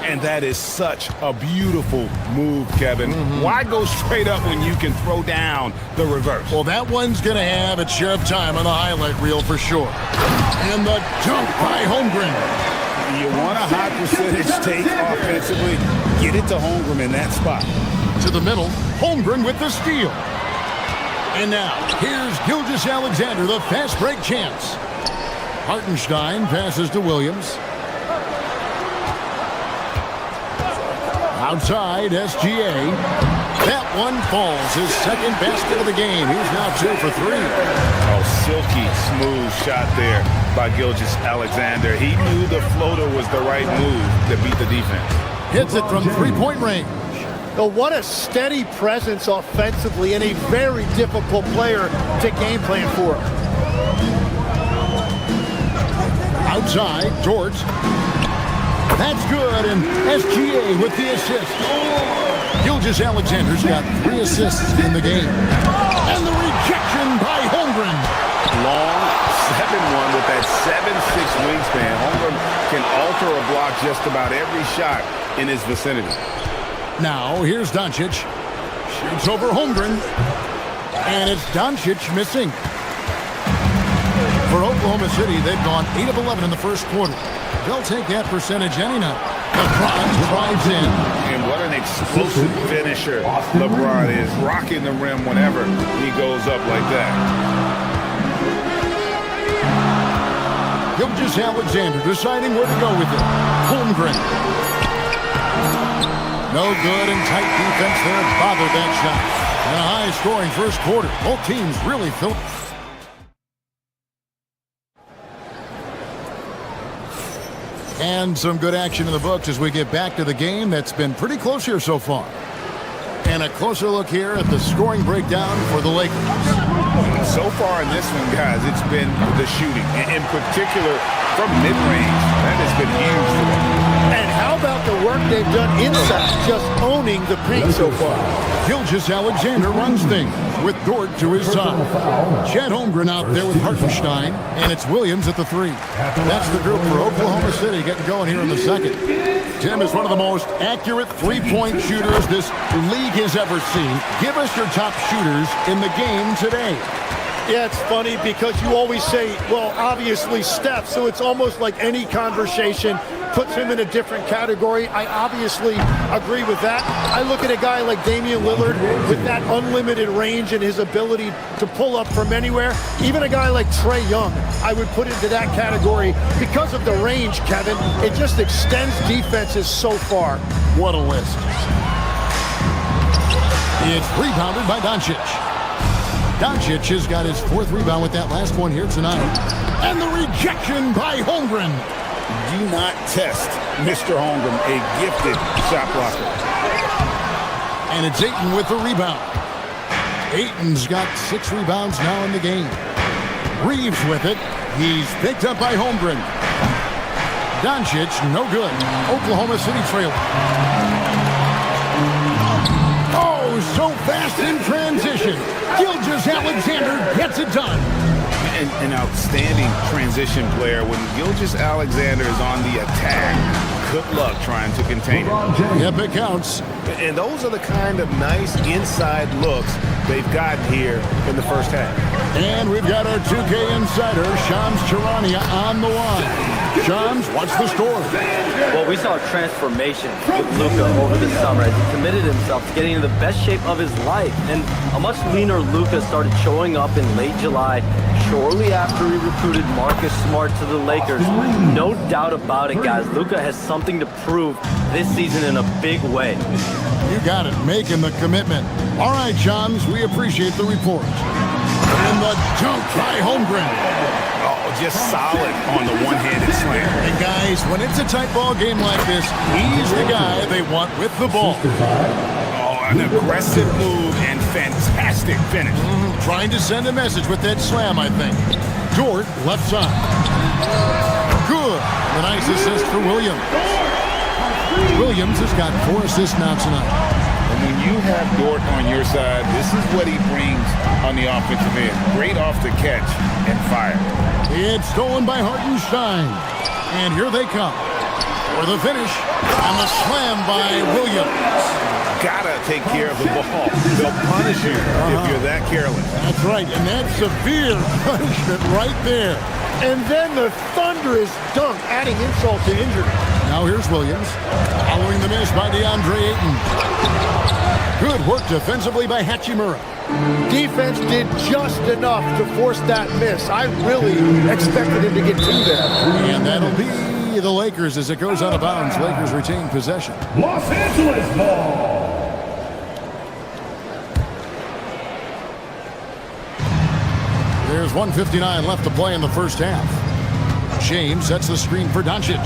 And that is such a beautiful move, Kevin. Why go straight up when you can throw down the reverse? Well, that one's going to have its share of time on the highlight reel for sure. And the dunk by Holmgren. You want a high percentage take offensively, get it to Holmgren in that spot. To the middle, Holmgren with the steal. And now, here's Gilgeous-Alexander, the fast break chance. Hartenstein passes to Williams. Outside, SGA. That one falls. His second basket of the game. He's now 2 for 3. Oh, silky smooth shot there by Gilgeous-Alexander. He knew the floater was the right move to beat the defense. Hits it from three-point range. Oh, what a steady presence offensively and a very difficult player to game plan for. Outside, Dort. That's good, and SGA with the assist. Gilgeous-Alexander's got 3 assists in the game. And the rejection by Holmgren. Long 7-1 with that 7'6" wingspan. Holmgren can alter a block just about every shot in his vicinity. Now, here's Doncic. Shoots over Holmgren. And it's Doncic missing. For Oklahoma City, they've gone 8 of 11 in the first quarter. They'll take that percentage any night. LeBron drives in. And what an explosive finisher LeBron is, rocking the rim whenever he goes up like that. Gilgeous-Alexander deciding where to go with it. Holmgren. No good, and tight defense there bothered that shot. And a high-scoring first quarter. Both teams really filled. And some good action in the books as we get back to the game that's been pretty close here so far. And a closer look here at the scoring breakdown for the Lakers. So far in this one, guys, it's been the shooting. In particular, from mid-range, that has been huge for them. And how about the work they've done inside, just owning the paint so far? Gilgeous-Alexander runs things with Dort to his side. Chet Holmgren out there with Hartenstein, and it's Williams at the 3. That's the group for Oklahoma City getting going here in the second. Tim is one of the most accurate three-point shooters this league has ever seen. Give us your top shooters in the game today. Yeah, it's funny because you always say, well, obviously Steph, so it's almost like any conversation puts him in a different category. I obviously agree with that. I look at a guy like Damian Lillard with that unlimited range and his ability to pull up from anywhere. Even a guy like Trae Young, I would put into that category because of the range, Kevin. It just extends defenses so far. What a list. It's rebounded by Doncic. Doncic has got his 4th rebound with that last one here tonight. And the rejection by Holmgren. Do not test Mr. Holmgren, a gifted shot blocker. And it's Ayton with the rebound. Ayton's got 6 rebounds now in the game. Reeves with it. He's picked up by Holmgren. Doncic, no good. Oklahoma City trailing. goes so fast in transition. Gilgeous-Alexander gets it done. An outstanding transition player. When Gilgeous-Alexander is on the attack, good luck trying to contain it. Yep, it counts. And those are the kind of nice inside looks they've gotten here in the first half. And we've got our 2K insider, Shams Charania, on the line. Shams, what's the story? Well, we saw a transformation with Luka over the summer as he committed himself to getting into the best shape of his life. And a much leaner Luka started showing up in late July, shortly after he recruited Marcus Smart to the Lakers. No doubt about it, guys. Luka has something to prove this season in a big way. You got it, making the commitment. All right, Shams, we appreciate the report. And the dunk by Holmgren. Oh, just solid on the one-handed slam. And guys, when it's a tight ball game like this, he's the guy they want with the ball. Oh, an aggressive move and fantastic finish. Trying to send a message with that slam, I think. Dort, left side. Good. A nice assist for Williams. Williams has got 4 assists now tonight. And when you have Dort on your side, this is what he brings on the offensive end. Great off the catch and fire. It's stolen by Hartenstein. And here they come for the finish. And the slam by Williams. Gotta take care of the ball. They'll punish you if you're that careless. That's right, and that's severe punishment right there. And then the thunderous dunk, adding insult to injury. Now here's Williams, following the miss by DeAndre Ayton. Good work defensively by Hachimura. Defense did just enough to force that miss. I really expected him to get to that. And that'll be the Lakers as it goes out of bounds. Lakers retain possession. Los Angeles ball. There's 1:59 left to play in the first half. James sets the screen for Doncic.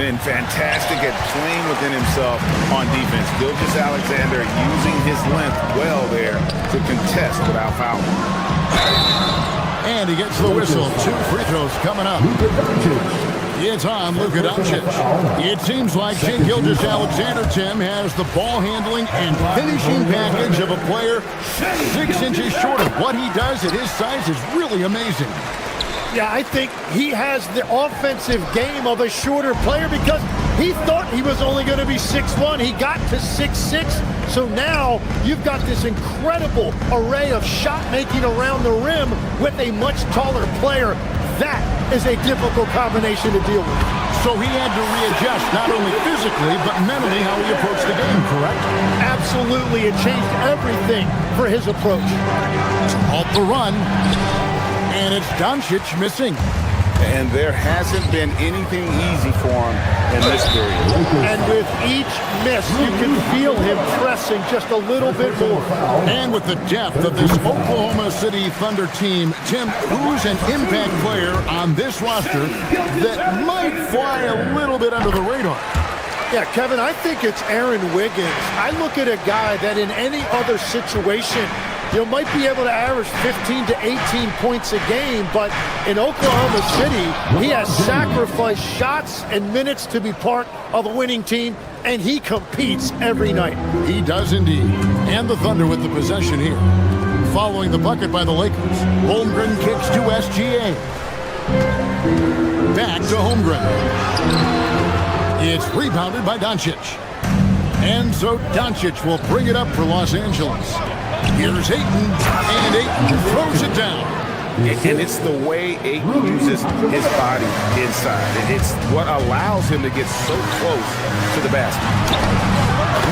And fantastic at playing within himself on defense. Gilgeous-Alexander using his length well there to contest without fouling. And he gets the whistle. 2 free throws coming up. It's on Luka Doncic. It seems like Shai Gilgeous-Alexander, Tim, has the ball handling and finishing package of a player 6 inches short of what he does at his size is really amazing. Yeah, I think he has the offensive game of a shorter player because he thought he was only going to be 6'1". He got to 6'6". So now you've got this incredible array of shot making around the rim with a much taller player. That is a difficult combination to deal with. So he had to readjust not only physically but mentally how he approached the game, correct? Absolutely. It changed everything for his approach. Halt the run. And it's Doncic missing. And there hasn't been anything easy for him in this period. And with each miss, you can feel him pressing just a little bit more. And with the depth of this Oklahoma City Thunder team, Tim, who's an impact player on this roster that might fly a little bit under the radar? Yeah, Kevin, I think it's Aaron Wiggins. I look at a guy that in any other situation, you might be able to average 15 to 18 points a game, but in Oklahoma City, he has sacrificed shots and minutes to be part of a winning team, and he competes every night. He does indeed. And the Thunder with the possession here. Following the bucket by the Lakers, Holmgren kicks to SGA. Back to Holmgren. It's rebounded by Doncic. And so Doncic will bring it up for Los Angeles. Here's Ayton, and Ayton throws it down. And it's the way Ayton uses his body inside. It's what allows him to get so close to the basket.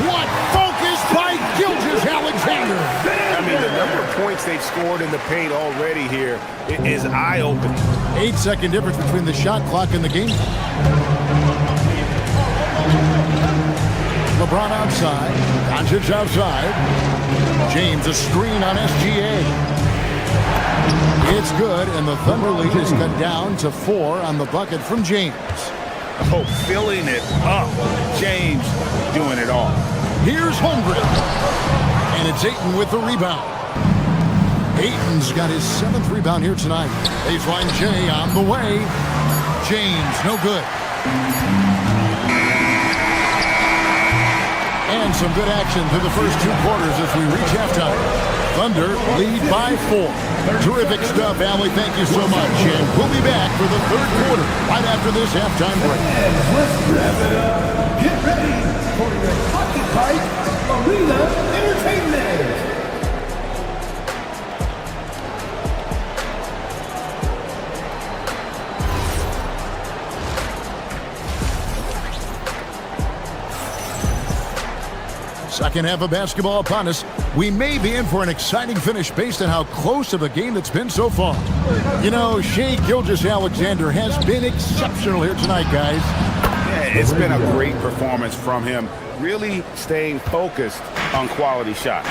What focus by Gilgeous-Alexander. I mean, the number of points they've scored in the paint already here is eye-opening. 8-second difference between the shot clock and the game. LeBron outside. Doncic outside. James a screen on SGA. It's good, and the Thunder lead is cut down to 4 on the bucket from James. Oh, filling it up. James doing it all. Here's Holmgren. And it's Ayton with the rebound. Ayton's got his 7th rebound here tonight. Baseline J on the way. James, no good. And seeing some good action through the first 2 quarters as we reach halftime. Thunder lead by 4. Terrific stuff, Allie. Thank you so much. And we'll be back for the 3rd quarter right after this halftime break. Let's wrap it up. Get ready for your Hockey Fight Arena Entertainment. Second half of basketball upon us. We may be in for an exciting finish based on how close of a game that's been so far. You know, Shai Gilgeous-Alexander has been exceptional here tonight, guys. Yeah, it's been a great performance from him, really staying focused on quality shots.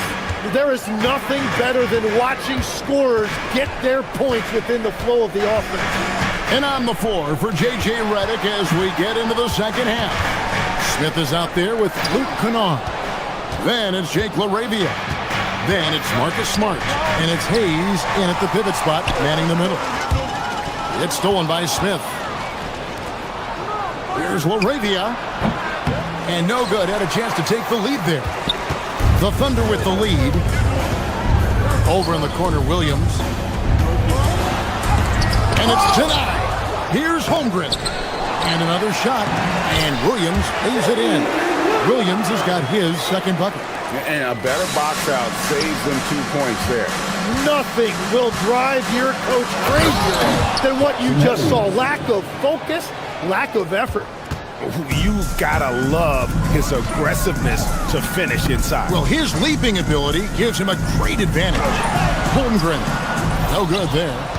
There is nothing better than watching scorers get their points within the flow of the offense. And on the floor for J.J. Redick as we get into the second half. Smith is out there with Luke Kennard. Then it's Jake LaRavia. Then it's Marcus Smart. And it's Hayes in at the pivot spot, manning the middle. It's stolen by Smith. Here's LaRavia. And no good. Had a chance to take the lead there. The Thunder with the lead. Over in the corner, Williams. And it's denied. Here's Holmgren. And another shot. And Williams lays it in. Williams has got his second bucket. And a better box out saves them 2 points there. Nothing will drive your coach crazier than what you just saw. Lack of focus, lack of effort. You've got to love his aggressiveness to finish inside. Well, his leaping ability gives him a great advantage. Holmgren, no good there.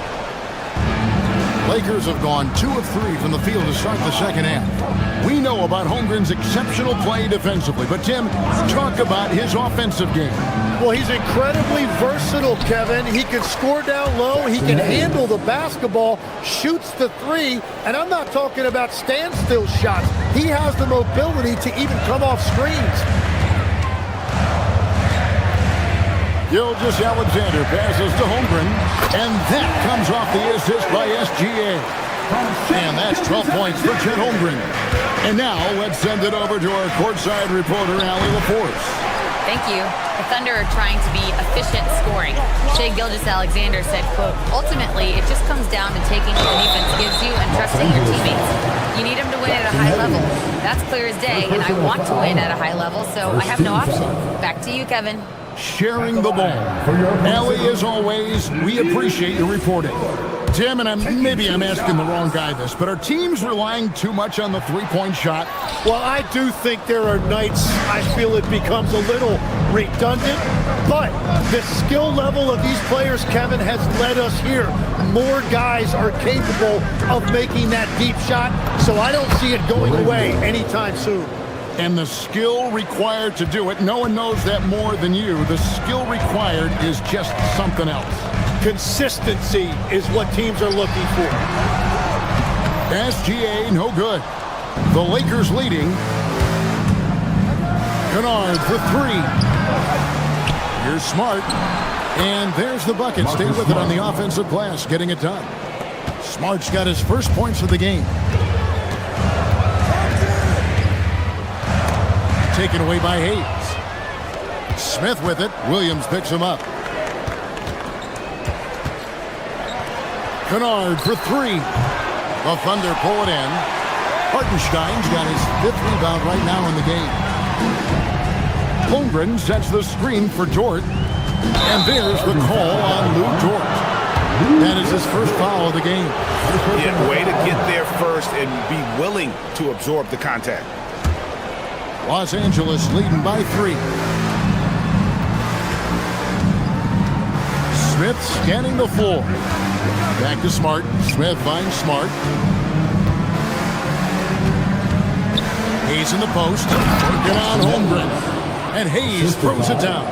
Lakers have gone 2 of 3 from the field to start the second half. We know about Holmgren's exceptional play defensively, but Tim, talk about his offensive game. Well, he's incredibly versatile, Kevin. He can score down low, he can handle the basketball, shoots the 3, and I'm not talking about standstill shots. He has the mobility to even come off screens. Gilgeous-Alexander passes to Holmgren, and that comes off the assist by SGA. And that's 12 points for Chet Holmgren. And now let's send it over to our courtside reporter, Allie LaForce. Thank you. The Thunder are trying to be efficient scoring. Shai Gilgeous-Alexander said, quote, ultimately, it just comes down to taking what the defense gives you and trusting your teammates. You need them to win at a high level. That's clear as day, and I want to win at a high level, so I have no option. Back to you, Kevin. Sharing the ball. Allie, as always, we appreciate your reporting. Tim, and maybe I'm asking the wrong guy this, but are teams relying too much on the three-point shot? Well, I do think there are nights I feel it becomes a little redundant, but the skill level of these players, Kevin, has led us here. More guys are capable of making that deep shot, so I don't see it going away anytime soon. And the skill required to do it, no one knows that more than you. The skill required is just something else. Consistency is what teams are looking for. SGA, no good. The Lakers leading. Kennard for 3. Here's Smart. And there's the bucket. Stay with it on the offensive glass, getting it done. Smart's got his first points of the game. Taken away by Hayes. Smith with it. Williams picks him up. Kennard for 3. The Thunder pull it in. Hartenstein's got his 5th rebound right now in the game. Holmgren sets the screen for Dort. And there's the call on Lou Dort. That is his first foul of the game. Yeah, way to get there first and be willing to absorb the contact. Los Angeles leading by 3. Smith scanning the floor. Back to Smart. Smith finds Smart. Hayes in the post. Working on Holmgren. And Hayes throws it down.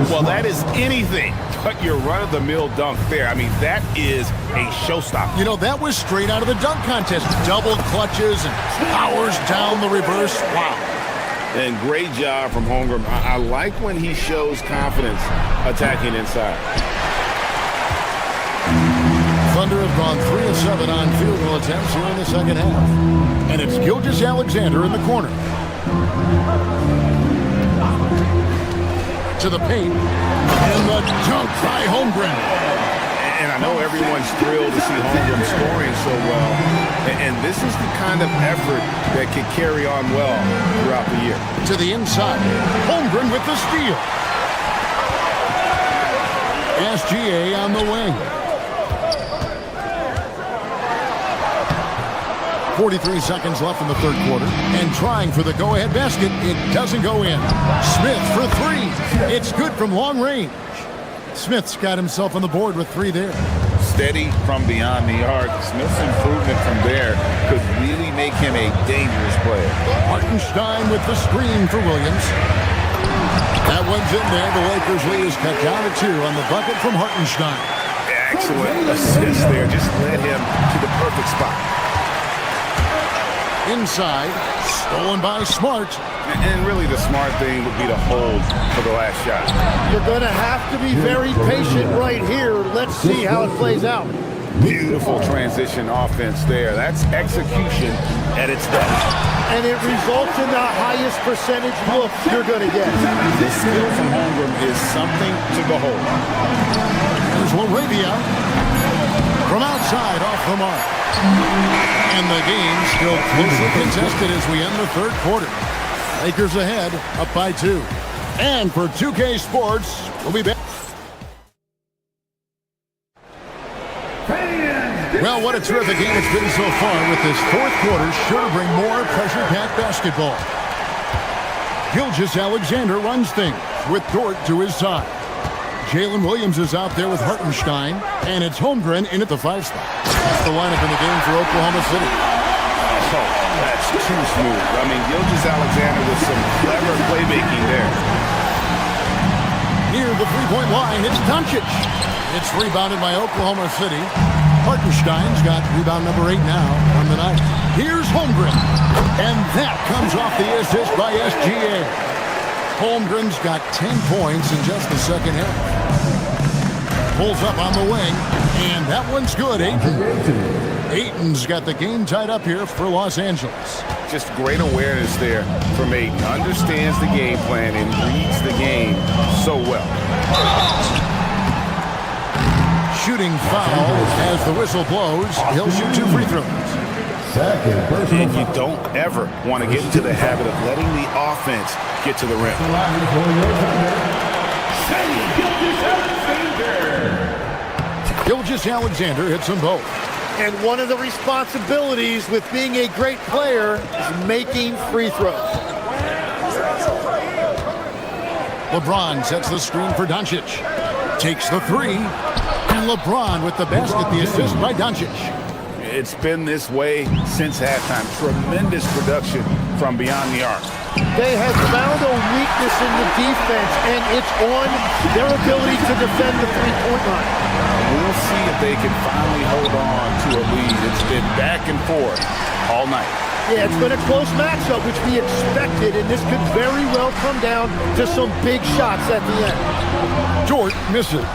Well, that is anything but your run-of-the-mill dunk there. I mean, that is a showstopper. You know, that was straight out of the dunk contest. Double clutches and powers down the reverse. Wow. And great job from Holmgren. I like when he shows confidence attacking inside. Thunder have gone 3 of 7 on field goal attempts here in the second half. And it's Gilgeous-Alexander in the corner. to the paint. And the dunk by Holmgren. And I know everyone's thrilled to see Holmgren scoring so well. And this is the kind of effort that can carry on well throughout the year. To the inside. Holmgren with the steal. SGA on the wing. 43 seconds left in the third quarter. And trying for the go-ahead basket. It doesn't go in. Smith for three. It's good from long range. Smith's got himself on the board with three there. Steady from beyond the arc. Smith's improvement from there could really make him a dangerous player. Hartenstein with the screen for Williams. That one's in there. The Lakers lead is cut down to 2 on the bucket from Hartenstein. Excellent assist there. Just led him to the perfect spot. Inside, stolen by Smart. And really the smart thing would be to hold for the last shot. You're going to have to be very patient right here. Let's see how it plays out. Beautiful transition offense there. That's execution at its best. And it results in the highest percentage look you're going to get. This skill from Holmgren is something to behold. There's Laravia from outside off the mark. And the game still closely contested as we end the third quarter. Lakers ahead, up by 2. And for 2K Sports, we'll be back. Well, what a terrific game it's been so far, with this fourth quarter sure to bring more pressure-packed basketball. Gilgeous-Alexander runs things with Dort to his side. Jalen Williams is out there with Hartenstein, and it's Holmgren in at the 5 spot. That's the lineup in the game for Oklahoma City. Oh, that's too smooth. I mean, Gilgeous-Alexander with some clever playmaking there. Near the three-point line, it's Doncic. It's rebounded by Oklahoma City. Hartenstein's got rebound number 8 now on the night. Here's Holmgren. And that comes off the assist by SGA. Holmgren's got 10 points in just the second half. Pulls up on the wing, and that one's good. Ayton's got the game tied up here for Los Angeles. Just great awareness there from Ayton. Understands the game plan and reads the game so well. Shooting foul as the whistle blows. He'll shoot 2 free throws. And you don't ever want to get into the habit of letting the offense get to the rim. Gilgeous-Alexander hits them both. And one of the responsibilities with being a great player is making free throws. LeBron sets the screen for Doncic. Takes the 3. And LeBron with the basket, the assist by Doncic. It's been this way since halftime. Tremendous production from beyond the arc. They have found a weakness in the defense, and it's on their ability to defend the three-point line. We'll see if they can finally hold on to a lead. It's been back and forth all night. Yeah, it's been a close matchup, which we expected, and this could very well come down to some big shots at the end. Dort misses.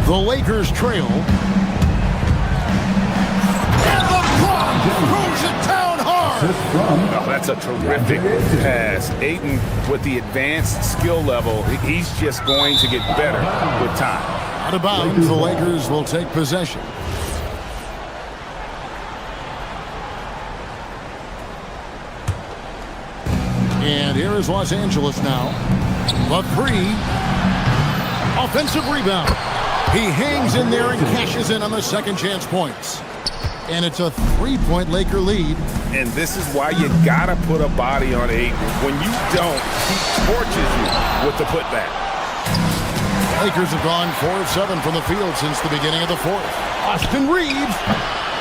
The Lakers trail. And LeBron throws it down hard. Oh, that's a terrific pass. Ayton with the advanced skill level, he's just going to get better with time. Out of bounds, the Lakers will take possession. And here is Los Angeles now. The 3. Offensive rebound. He hangs in there and cashes in on the second chance points. And it's a 3-point Laker lead. And this is why you gotta put a body on Ayton. When you don't, he torches you with the putback. Lakers have gone 4 of 7 from the field since the beginning of the fourth. Austin Reeves,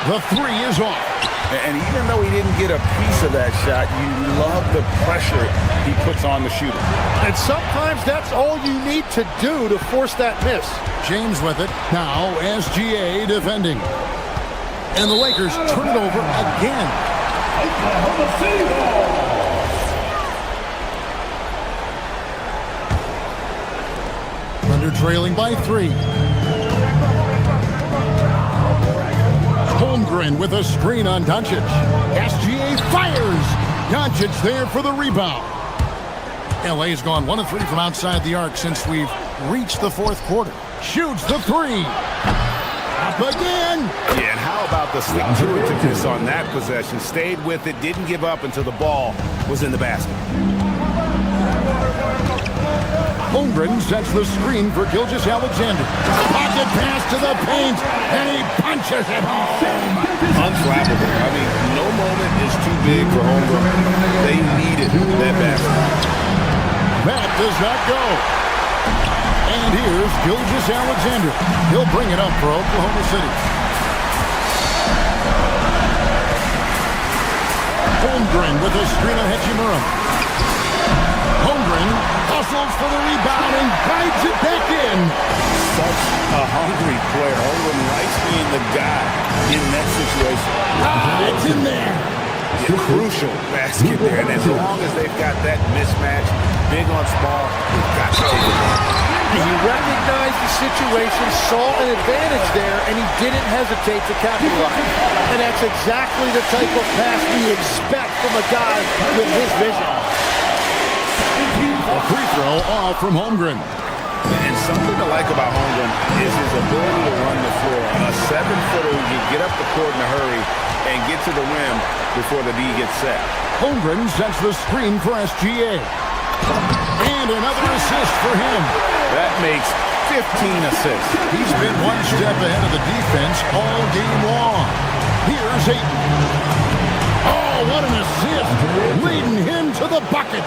the 3 is off. And even though he didn't get a piece of that shot, you love the pressure he puts on the shooter. And sometimes that's all you need to do to force that miss. James with it. Now SGA defending. And the Lakers turn it over again. Thunder trailing by 3. Holmgren with a screen on Doncic. SGA fires. Doncic there for the rebound. LA's gone 1 of 3 from outside the arc since we've reached the fourth quarter. Shoots the three. Up again. Yeah, and how about the stick-to-itiveness on that possession? Stayed with it, didn't give up until the ball was in the basket. Holmgren sets the screen for Gilgeous-Alexander. Pocket pass to the paint, and he punches it home. Unflappable. I mean, no moment is too big for Holmgren. They needed that basket. That does not go. And here's Gilgeous-Alexander. He'll bring it up for Oklahoma City. Holmgren with a screen on Hachimura. Holmgren hustles for the rebound and guides it back in. Such a hungry player. Holmgren likes being the guy in that situation. It's in there. Yeah, crucial basket there. And as long as they've got that mismatch, big on small, they've got to take it. He recognized the situation, saw an advantage there, and he didn't hesitate to capitalize. And that's exactly the type of pass we expect from a guy with his vision. A free throw off from Holmgren. And something to like about Holmgren is his ability to run the floor. A 7-footer who can get up the court in a hurry and get to the rim before the D gets set. Holmgren sets the screen for SGA. And another assist for him. That makes 15 assists. He's been one step ahead of the defense all game long. Here's Ayton. Oh, what an assist. Leading him to the bucket.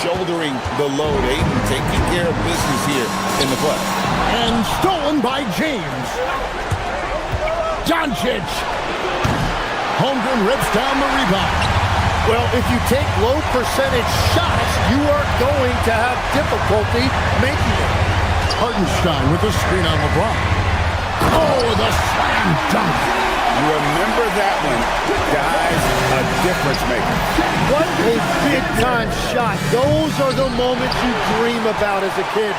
Shouldering the load. Ayton taking care of business here in the play. And stolen by James. Doncic. Holmgren rips down the rebound. Well, if you take low percentage shots, you are going to have difficulty making it. Hartenstein with the screen on LeBron. Oh, the slam dunk. You remember that one. Guys, a difference maker. What a big-time shot. Those are the moments you dream about as a kid.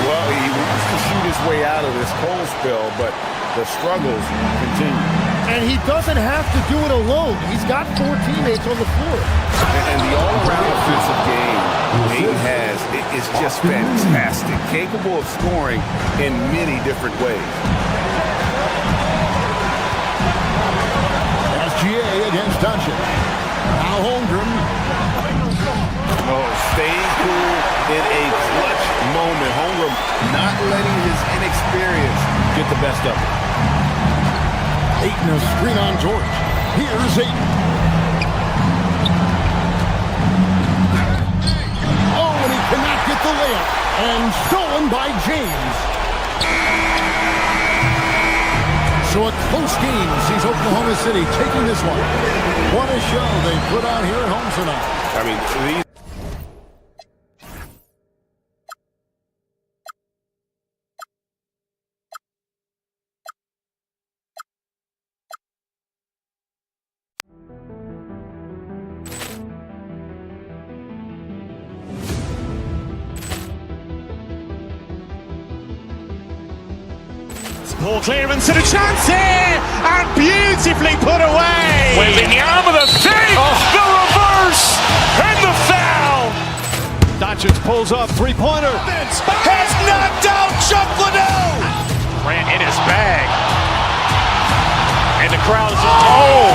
Well, he wants to shoot his way out of this cold spell, but the struggles continue. And he doesn't have to do it alone. He's got 4 teammates on the floor. And the all-around offensive game Ayton has is just fantastic. Capable of scoring in many different ways. SGA against Doncic. Now Holmgren. Oh, staying cool in a clutch moment. Holmgren not letting his inexperience get the best of him. Ayton a screen on George. Here's Ayton. Oh, and he cannot get the layup. And stolen by James. So a close game sees Oklahoma City taking this one. What a show they put on here at home tonight. I mean, these Ball clearance and a chance here, and beautifully put away. Wembanyama the fake, the reverse, and the foul. Doncic pulls up, three-pointer. Has knocked out Chuck Liddell. Ran in his bag, and the crowd is. Oh,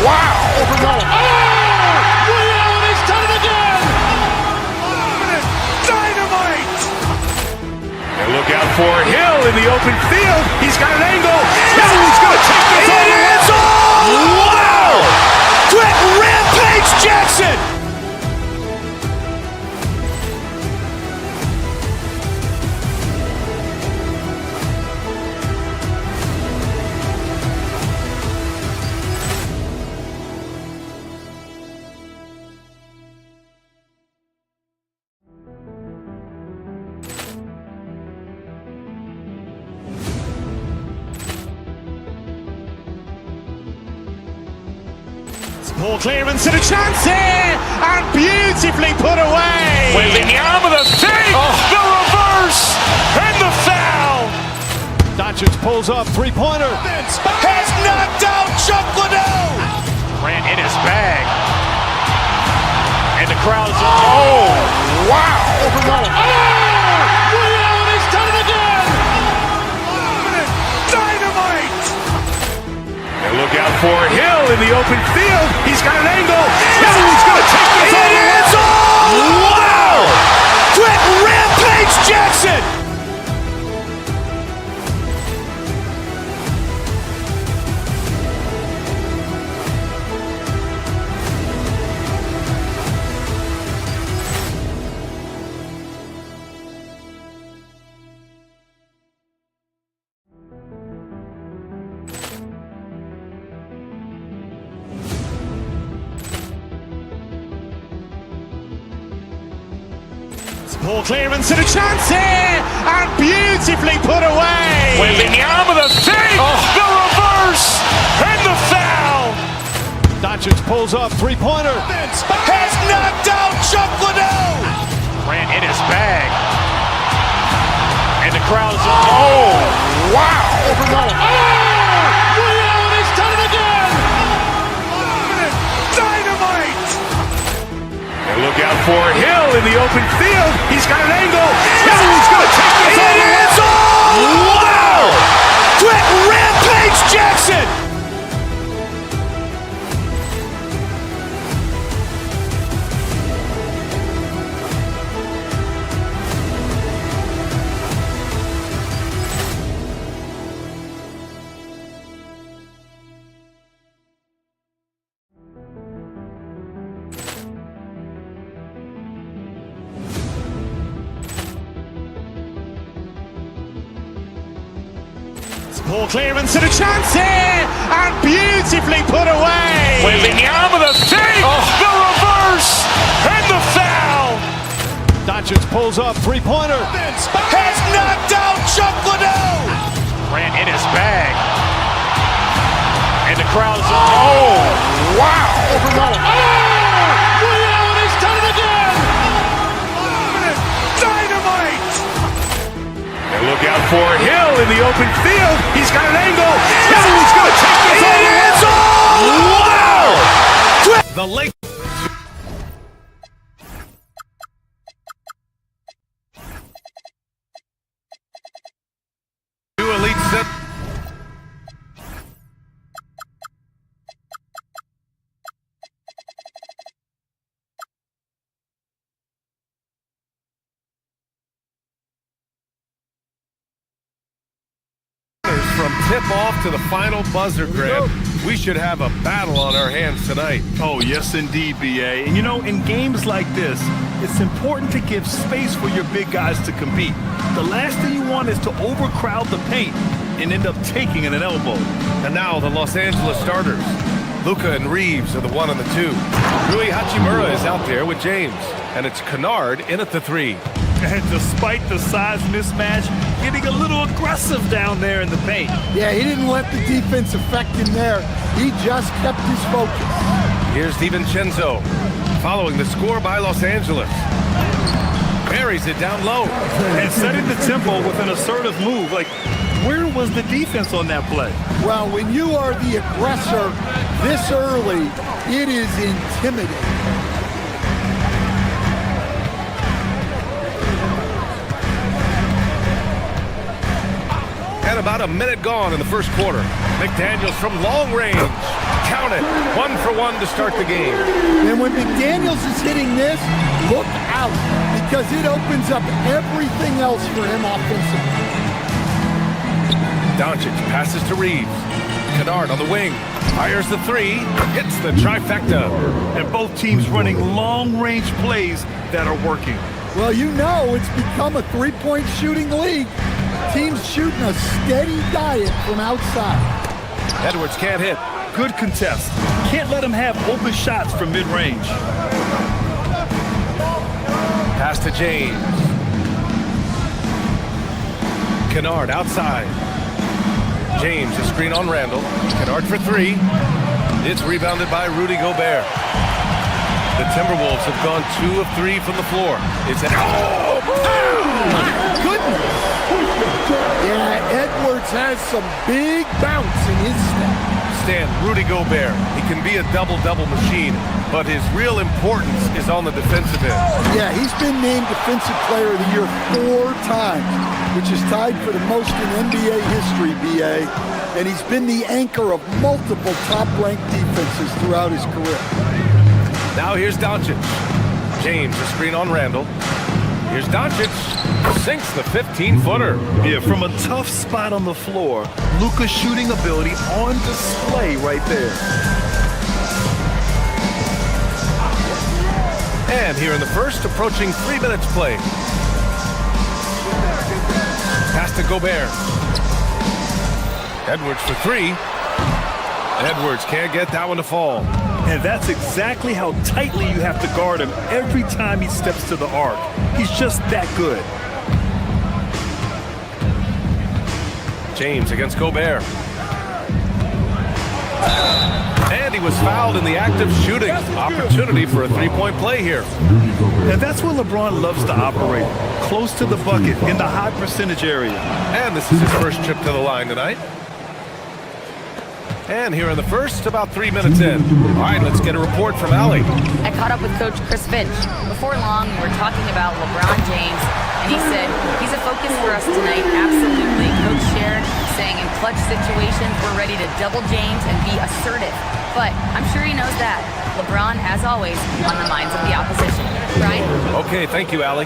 wow! Liddell, and he's done it again. Dynamite! And look out for Hill in the open field. He's got an angle. He's going to take this all the way. Wow! Quick Rampage Jackson! Ball clearance and a chance here, and beautifully put away. Wembanyama the fake, the reverse, and the foul. Doncic pulls up, three-pointer. Has knocked out Chuck Liddell. Ran in his bag, And the crowd is... Oh, wow. Overwhelmed. Oh! Ray Allen has done it again! Dynamite. And look out for Hill in the open field. He's got an angle. Hill's going to take this all the way. Wow! Quick Rampage Jackson! Ball clearance and a chance here, and beautifully put away. Wembanyama the fake, the reverse, and the foul. Doncic pulls up, three-pointer. Has knocked out Chuck Liddell. Ran in his bag. And the crowd is... Oh, wow. Overwhelmed. Oh! Ray Allen has done it again! Dynamite. And look out for Hill in the open field. He's got an angle. Hill's going to take this all the way. Wow! Quick Rampage Jackson! Ball clearance and a chance here, and beautifully put away. Wembanyama the fake, the reverse, and the foul. Doncic pulls up, three-pointer. Has knocked out Chuck Liddell. Ran in his bag. And the crowd is... Oh, wow. Overwhelmed. Oh! Ray Allen has done it again! Dynamite. And look out for Hill in the open field. He's got an angle. Hill's going to take this all the way. Wow! The late. Two elite set. From tip-off to the final buzzer grab, we should have a battle on our hands tonight. Oh, yes, indeed, BA. And, you know, in games like this, it's important to give space for your big guys to compete. The last thing you want is to overcrowd the paint and end up taking an elbow. And now the Los Angeles starters. Luka and Reeves are the 1 and the 2. Rui Hachimura is out there with James. And it's Kennard in at the 3. And despite the size mismatch, getting a little aggressive down there in the paint. Yeah, he didn't let the defense affect him there. He just kept his focus. Here's DiVincenzo, following the score by Los Angeles. Buries it down low. And setting the tempo with an assertive move. Like, where was the defense on that play? Well, when you are the aggressor this early, it is intimidating. And about a minute gone in the first quarter. McDaniels from long range. Count it. 1 for 1 to start the game. And when McDaniels is hitting this, look out, because it opens up everything else for him offensively. Doncic passes to Reeves. Kennard on the wing. Fires the 3. Hits the trifecta. And both teams running long-range plays that are working. Well, you know it's become a three-point shooting league. Teams shooting a steady diet from outside. Edwards can't hit. Good contest. Can't let him have open shots from mid-range. Pass to James. Kennard outside. James, a screen on Randall. Kennard for 3. It's rebounded by Rudy Gobert. The Timberwolves have gone 2 of 3 from the floor. It's an... Oh, my goodness! Yeah, Edwards has some big bounce in his step. understand Rudy Gobert. He can be a double-double machine, but his real importance is on the defensive end. Yeah, he's been named Defensive Player of the Year 4 times, which is tied for the most in NBA history, BA. And he's been the anchor of multiple top-ranked defenses throughout his career. Now here's Doncic. James, a screen on Randall. Here's Doncic. Sinks the 15-footer. Yeah, from a tough spot on the floor, Luka's shooting ability on display right there. And here in the first, approaching 3 minutes play. Pass to Gobert. Edwards for 3. Edwards can't get that one to fall. And that's exactly how tightly you have to guard him every time he steps to the arc. He's just that good. James against Gobert. And he was fouled in the act of shooting. Opportunity for a three-point play here. And that's where LeBron loves to operate. Close to the bucket in the high percentage area. And this is his first trip to the line tonight. And here in the first, about 3 minutes in. All right, let's get a report from Allie. I caught up with Coach Chris Finch. Before long, we were talking about LeBron James, and he said, he's a focus for us tonight, absolutely. Coach shared, saying in clutch situations, we're ready to double James and be assertive. But I'm sure he knows that. LeBron, as always, on the minds of the opposition. Brian? Okay, thank you, Allie.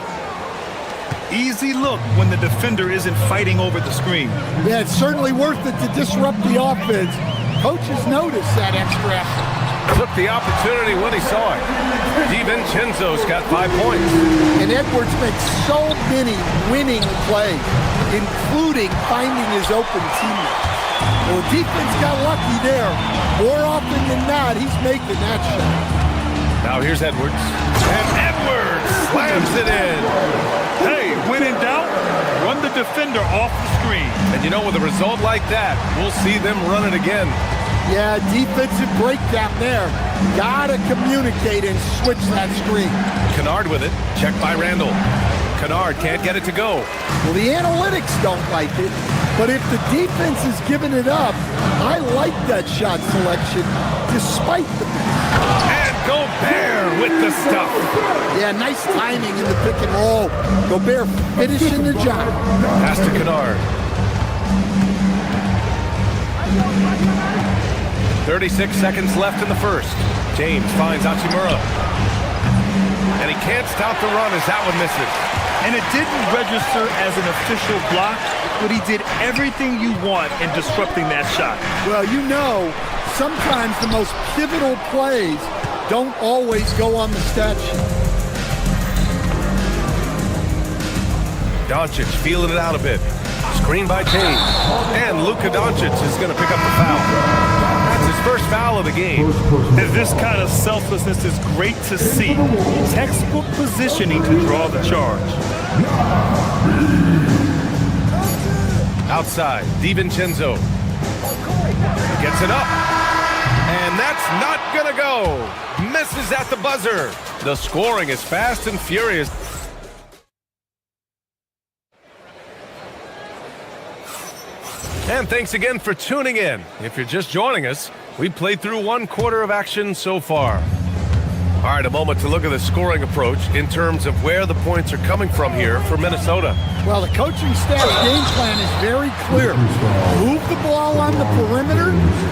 Easy look when the defender isn't fighting over the screen. Yeah, it's certainly worth it to disrupt the offense. Coaches noticed that extra effort. Took the opportunity when he saw it. DiVincenzo's got 5 points. And Edwards makes so many winning plays, including finding his open teammate. Well, defense got lucky there. More often than not, he's making that shot. Now here's Edwards. And Edwards slams it in. Hey, when in doubt, run the defender off the screen. And you know, with a result like that, we'll see them run it again. Yeah, defensive breakdown there. Gotta communicate and switch that screen. Kennard with it. Checked by Randall. Kennard can't get it to go. Well, the analytics don't like it, but if the defense is giving it up, I like that shot selection despite the... And Gobert with the stuff. Yeah, nice timing in the pick and roll. Gobert finishing the job. Pass to Kennard. 36 seconds left in the first. James finds Hachimura. And he can't stop the run as that one misses. And it didn't register as an official block, but he did everything you want in disrupting that shot. Well, you know, sometimes the most pivotal plays don't always go on the stat sheet. Doncic feeling it out a bit. Screen by James. And Luka Doncic is going to pick up the foul. That's his first foul of the game. And this kind of selflessness is great to see. Textbook positioning to draw the charge. Outside, DiVincenzo. Gets it up. And that's not going to go. Misses at the buzzer. The scoring is fast and furious. And thanks again for tuning in. If you're just joining us, we've played through 1 quarter of action so far. All right, a moment to look at the scoring approach in terms of where the points are coming from here for Minnesota. Well, the coaching staff's game plan is very clear. Move the ball on the perimeter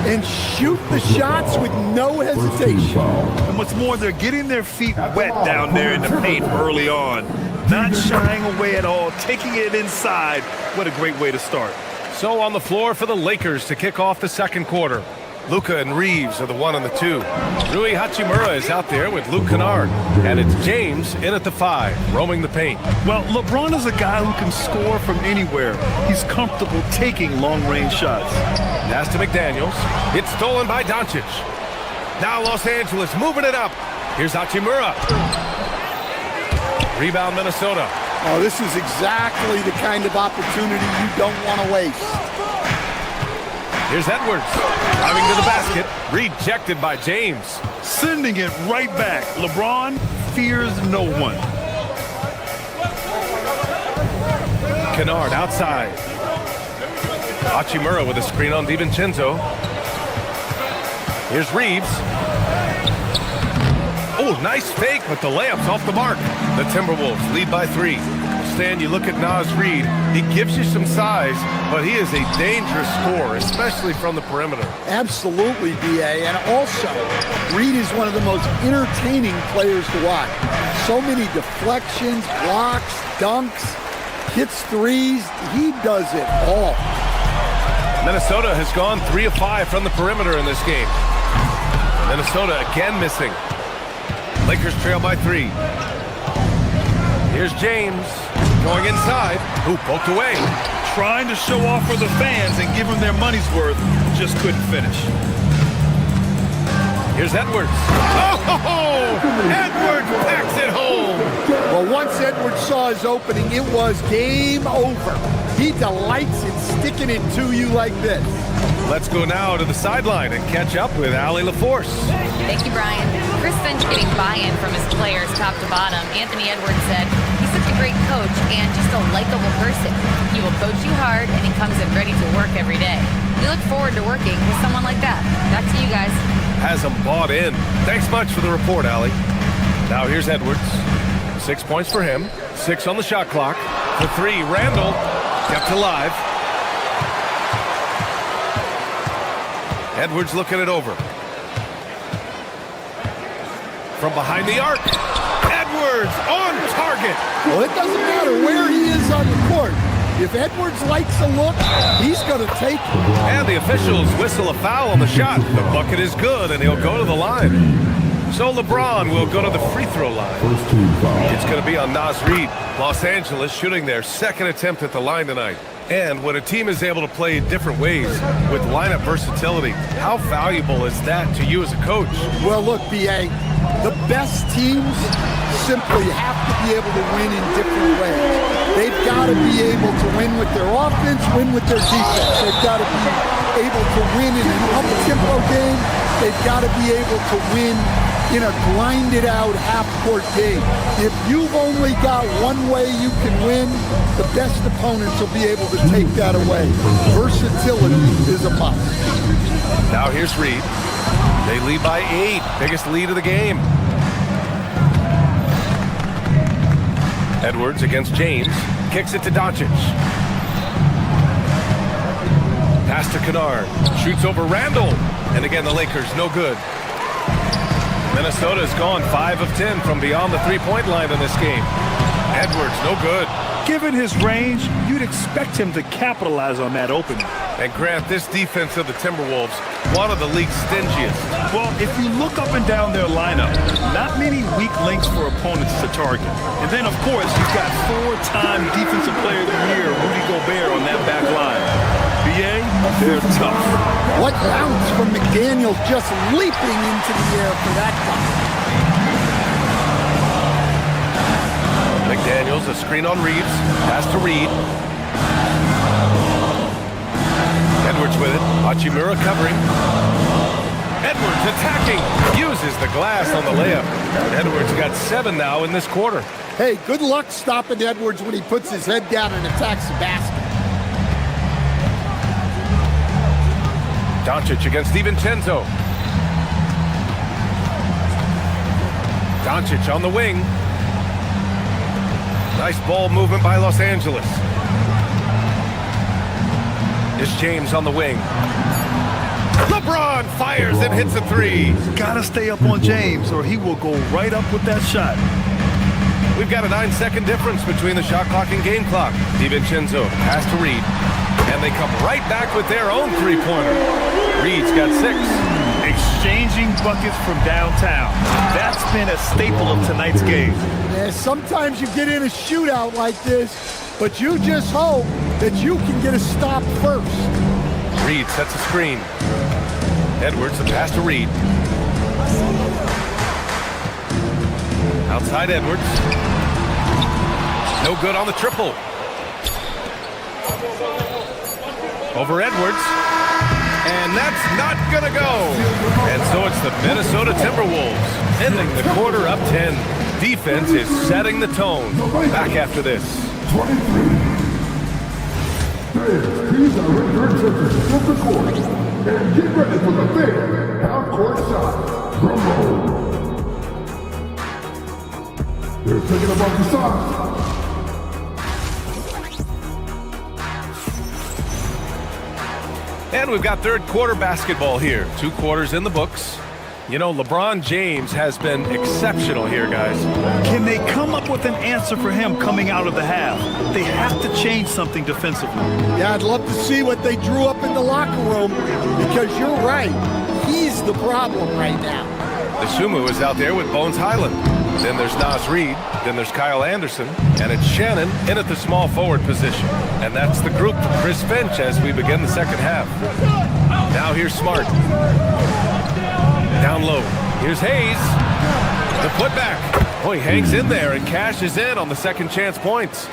and shoot the shots with no hesitation. And what's more, they're getting their feet wet down there in the paint early on. Not shying away at all, taking it inside. What a great way to start. So on the floor for the Lakers to kick off the second quarter. Luka and Reeves are the 1 and the 2. Rui Hachimura is out there with Luke Kennard. And it's James in at the 5, roaming the paint. Well, LeBron is a guy who can score from anywhere. He's comfortable taking long-range shots. Pass to McDaniels. It's stolen by Doncic. Now Los Angeles moving it up. Here's Hachimura. Rebound Minnesota. Oh, this is exactly the kind of opportunity you don't want to waste. Here's Edwards, driving to the basket, rejected by James. Sending it right back. LeBron fears no one. Kennard outside. Hachimura with a screen on DiVincenzo. Here's Reeves. Oh, nice fake, but the layup's off the mark. The Timberwolves lead by 3. Stan, you look at Naz Reid, he gives you some size, but he is a dangerous scorer, especially from the perimeter. Absolutely, B.A. And also, Reid is one of the most entertaining players to watch. So many deflections, blocks, dunks, hits threes. He does it all. Minnesota has gone 3 of 5 from the perimeter in this game. Minnesota again missing. Lakers trail by 3. Here's James going inside. Ooh, poked away. Trying to show off for the fans and give them their money's worth, just couldn't finish. Here's Edwards. Oh, Edwards packs it home. Well, once Edwards saw his opening, it was game over. He delights in sticking it to you like this. Let's go now to the sideline and catch up with Allie LaForce. Thank you, Brian. Chris Finch getting buy-in from his players top to bottom. Anthony Edwards said, he's such a great coach and just a likable person. He will coach you hard and he comes in ready to work every day. We look forward to working with someone like that. Back to you guys. Has him bought in. Thanks much for the report, Allie. Now here's Edwards. 6 points for him. 6 on the shot clock. For 3, Randall kept alive. Edwards looking it over. From behind the arc. Edwards on target. Well, it doesn't matter where he is on the court. If Edwards likes a look, he's going to take it. And the officials whistle a foul on the shot. The bucket is good, and he'll go to the line. So LeBron will go to the free throw line. It's going to be on Naz Reid. Los Angeles shooting their second attempt at the line tonight. And when a team is able to play different ways with lineup versatility, how valuable is that to you as a coach? Well, look, B.A., the best teams simply have to be able to win in different ways. They've got to be able to win with their offense, win with their defense. They've got to be able to win in an up-tempo game. They've got to be able to win in a grinded-out half-court game. If you've only got one way you can win, the best opponents will be able to take that away. Versatility is a must. Now here's Reid. They lead by 8. Biggest lead of the game. Edwards against James. Kicks it to Doncic. Pass to Kennard. Shoots over Randall. And again, the Lakers, no good. Minnesota's gone 5 of 10 from beyond the three-point line in this game. Edwards, no good. Given his range, you'd expect him to capitalize on that opening. And Grant, this defense of the Timberwolves, one of the league's stingiest. Well, if you look up and down their lineup, not many weak links for opponents to target. And then, of course, you've got 4-time Defensive Player of the Year, Rudy Gobert, on that back line. BA, they're tough. What bounce from McDaniel, just leaping into the air for that time. McDaniels, a screen on Reeves. Pass to Reid. Edwards with it. Hachimura covering. Edwards attacking. Uses the glass on the layup. Edwards got 7 now in this quarter. Hey, good luck stopping Edwards when he puts his head down and attacks the basket. Doncic against DiVincenzo. Doncic on the wing. Nice ball movement by Los Angeles. It's James on the wing. LeBron fires and hits a 3. Gotta stay up on James or he will go right up with that shot. We've got a 9-second difference between the shot clock and game clock. DiVincenzo pass to Reid. And they come right back with their own three-pointer. Reid's got 6. Exchanging buckets from downtown. That's been a staple of tonight's game. Yeah, sometimes you get in a shootout like this, but you just hope that you can get a stop first. Reid sets a screen. Edwards, the pass to Reid. Outside Edwards. No good on the triple. Over Edwards. And that's not gonna go. And so it's the Minnesota Timberwolves ending the quarter up 10. Defense is setting the tone. Back after this. These are return to the court. And get ready for the big half-court shot. Drum roll. They're taking them off the side. And we've got third quarter basketball here. 2 quarters in the books. You know, LeBron James has been exceptional here, guys. Can they come up with an answer for him coming out of the half? They have to change something defensively. Yeah, I'd love to see what they drew up in the locker room, because you're right. He's the problem right now. Sumu is out there with Bones Highland. Then there's Nas Reed. Then there's Kyle Anderson. And it's Shannon in at the small forward position. And that's the group for Chris Finch as we begin the second half. Now here's Smart. Down low. Here's Hayes. The putback. Oh, he hangs in there and cashes in on the second chance points.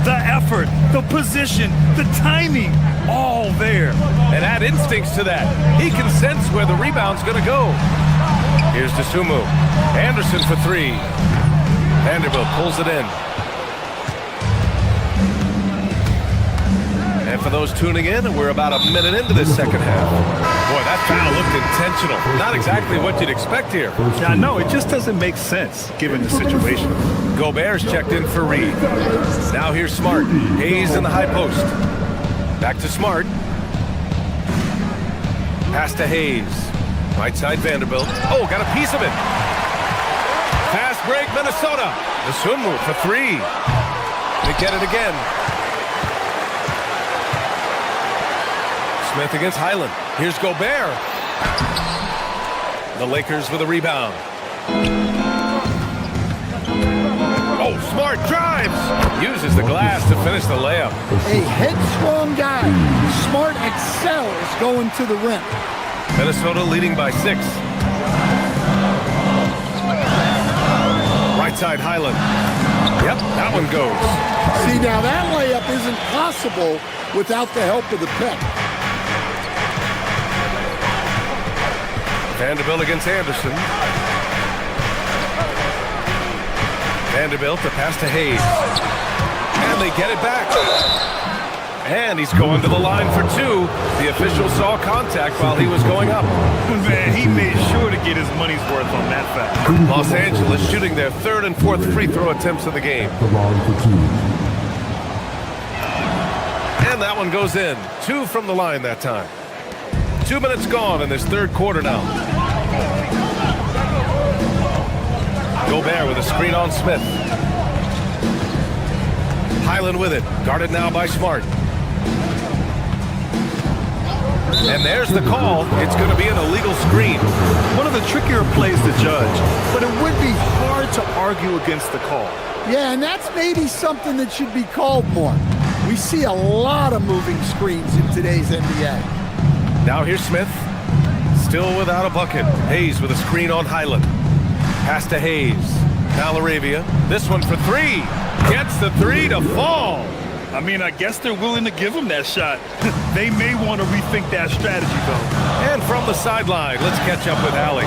The effort, the position, the timing, all there. And add instincts to that. He can sense where the rebound's going to go. Here's Dosunmu. Anderson for 3. Vanderbilt pulls it in. And for those tuning in, we're about a minute into this second half. Boy, that foul looked intentional. Not exactly what you'd expect here. Yeah, no, it just doesn't make sense given the situation. Gobert's checked in for Reed. Now here's Smart. Hayes in the high post. Back to Smart. Pass to Hayes. Right side Vanderbilt. Oh, got a piece of it. Fast break Minnesota. Dosunmu for 3. They get it again. Smith against Highland. Here's Gobert. The Lakers with a rebound. Oh, Smart drives. Uses the glass to finish the layup. A headstrong guy. Smart excels going to the rim. Minnesota leading by 6. Right side Highland. Yep, that one goes. See, now that layup isn't possible without the help of the pick. Vanderbilt against Anderson. Vanderbilt, the pass to Hayes. And they get it back. And he's going to the line for 2. The official saw contact while he was going up. Man, he made sure to get his money's worth on that foul. Los Angeles shooting their 3rd and 4th free throw attempts of the game. And that one goes in. 2 from the line that time. 2 minutes gone in this third quarter now. Gobert with a screen on Smith. Highland with it. Guarded now by Smart. And there's the call. It's going to be an illegal screen. One of the trickier plays to judge, but it would be hard to argue against the call. Yeah, and that's maybe something that should be called more. We see a lot of moving screens in today's NBA. Now here's Smith. Still without a bucket. Hayes with a screen on Highland. Pass to Hayes. Now Laravia. This one for 3. Gets the 3 to fall. I mean, I guess they're willing to give him that shot. They may want to rethink that strategy, though. And from the sideline, let's catch up with Allie.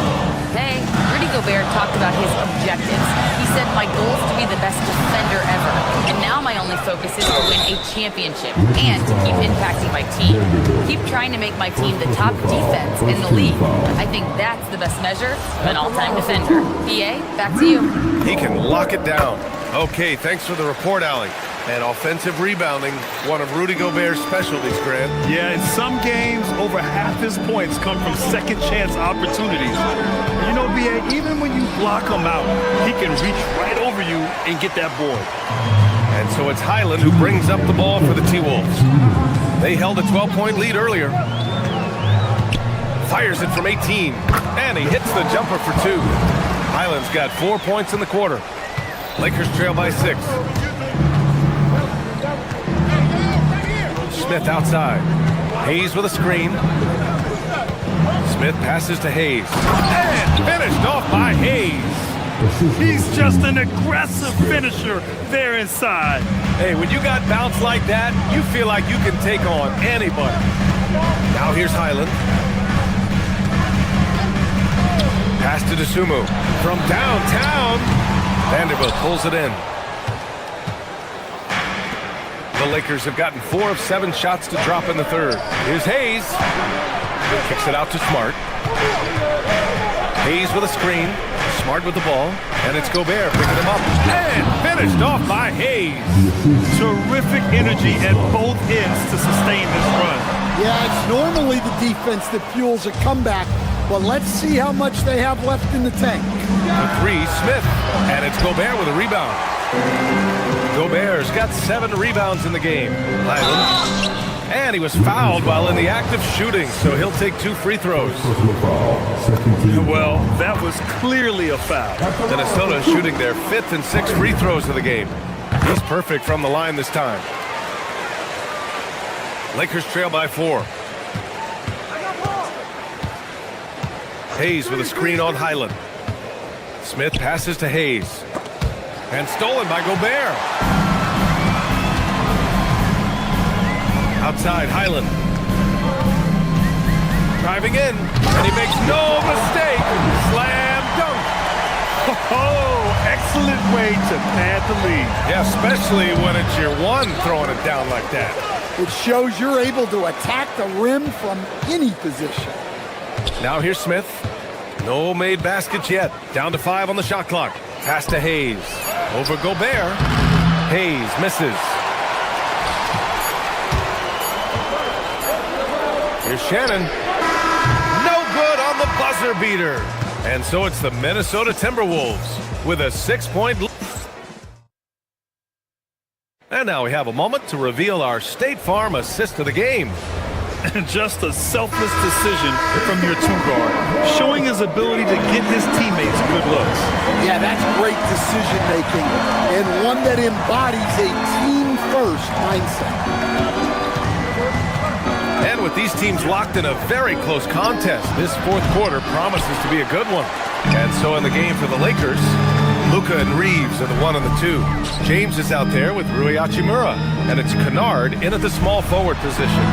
Hey, Rudy Gobert talked about his objectives. He said, my goal is to be the best defender ever. And now my only focus is to win a championship and to keep impacting my team. Keep trying to make my team the top defense in the league. I think that's the best measure of an all-time defender. PA, back to you. He can lock it down. Okay, thanks for the report, Allie. And offensive rebounding, one of Rudy Gobert's specialties, Grant. Yeah, in some games, over half his points come from second chance opportunities. You know, B.A., even when you block him out, he can reach right over you and get that board. And so it's Highland who brings up the ball for the T-Wolves. They held a 12-point lead earlier. Fires it from 18, and he hits the jumper for 2. Highland's got 4 points in the quarter. Lakers trail by 6. Smith outside. Hayes with a screen. Smith passes to Hayes. And finished off by Hayes. He's just an aggressive finisher there inside. Hey, when you got bounce like that, you feel like you can take on anybody. Now here's Highland. Pass to Dosunmu. From downtown. Vanderbilt pulls it in. The Lakers have gotten 4 of 7 shots to drop in the third. Here's Hayes. Kicks it out to Smart. Hayes with a screen. Smart with the ball. And it's Gobert picking him up. And finished off by Hayes. Terrific energy at both ends to sustain this run. Yeah, it's normally the defense that fuels a comeback, but let's see how much they have left in the tank. The three, Smith. And it's Gobert with a rebound. Gobert's got 7 rebounds in the game. Highland. And he was fouled while in the act of shooting, so he'll take 2 free throws. Well, that was clearly a foul. Minnesota shooting their 5th and 6th free throws of the game. He's perfect from the line this time. Lakers trail by 4. Hayes with a screen on Highland. Smith passes to Hayes. And stolen by Gobert. Outside, Highland. Driving in, and he makes no mistake. Slam dunk. Oh, excellent way to pad the lead. Yeah, especially when it's your one throwing it down like that. It shows you're able to attack the rim from any position. Now here's Smith. No made baskets yet. Down to 5 on the shot clock. Pass to Hayes. Over Gobert. Hayes misses. Here's Shannon. No good on the buzzer beater. And so it's the Minnesota Timberwolves with a 6-point lead. And now we have a moment to reveal our State Farm assist of the game. Just a selfless decision from your 2-guard, showing his ability to get his teammates good looks. Yeah, that's great decision making, and one that embodies a team-first mindset. And with these teams locked in a very close contest, this 4th quarter promises to be a good one. And so in the game for the Lakers, Luka and Reeves are the 1 and the 2. James is out there with Rui Hachimura, and it's Kennard in at the small forward position.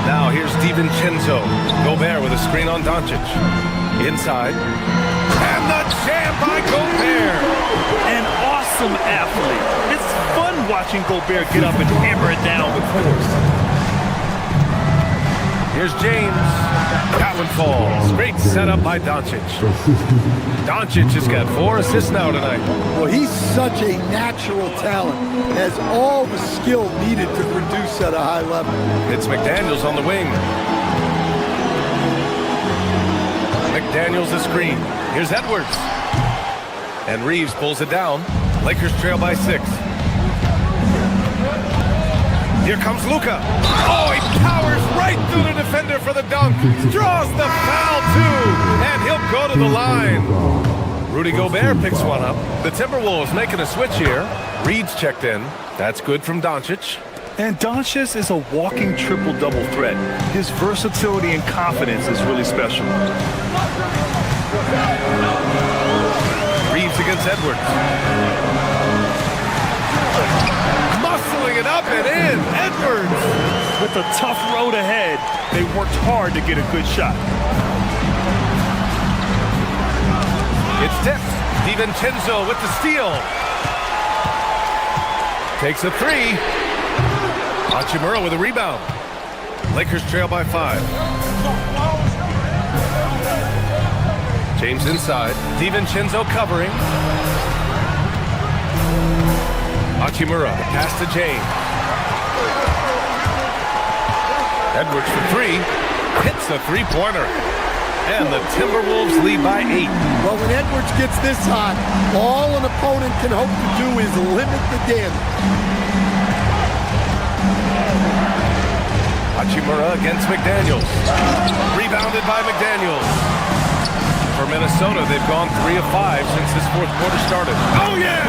Now here's DiVincenzo. Gobert with a screen on Doncic. Inside. And the jam by Gobert. An awesome athlete. It's fun watching Gobert get up and hammer it down with force. Here's James. That one falls. Great setup by Doncic. Doncic has got 4 assists now tonight. Well, he's such a natural talent. Has all the skill needed to produce at a high level. It's McDaniels on the wing. McDaniels the screen. Here's Edwards. And Reeves pulls it down. Lakers trail by 6. Here comes Luka. Oh, he powers right through the defender for the dunk. Draws the foul, too. And he'll go to the line. Rudy Gobert picks one up. The Timberwolves making a switch here. Reed's checked in. That's good from Doncic. And Doncic is a walking triple-double threat. His versatility and confidence is really special. Reeves against Edwards. Muscling it up and in. Edwards. With a tough road ahead, they worked hard to get a good shot. It's tipped. DiVincenzo with the steal. Takes a 3. Hachimura with a rebound. Lakers trail by 5. James inside. DiVincenzo covering. Hachimura, pass to James. Edwards for 3. Hits the 3-pointer. And the Timberwolves lead by 8. Well, when Edwards gets this hot, all an opponent can hope to do is limit the damage. Hachimura against McDaniels. Rebounded by McDaniels. For Minnesota, they've gone 3 of 5 since this 4th quarter started. Oh, yeah!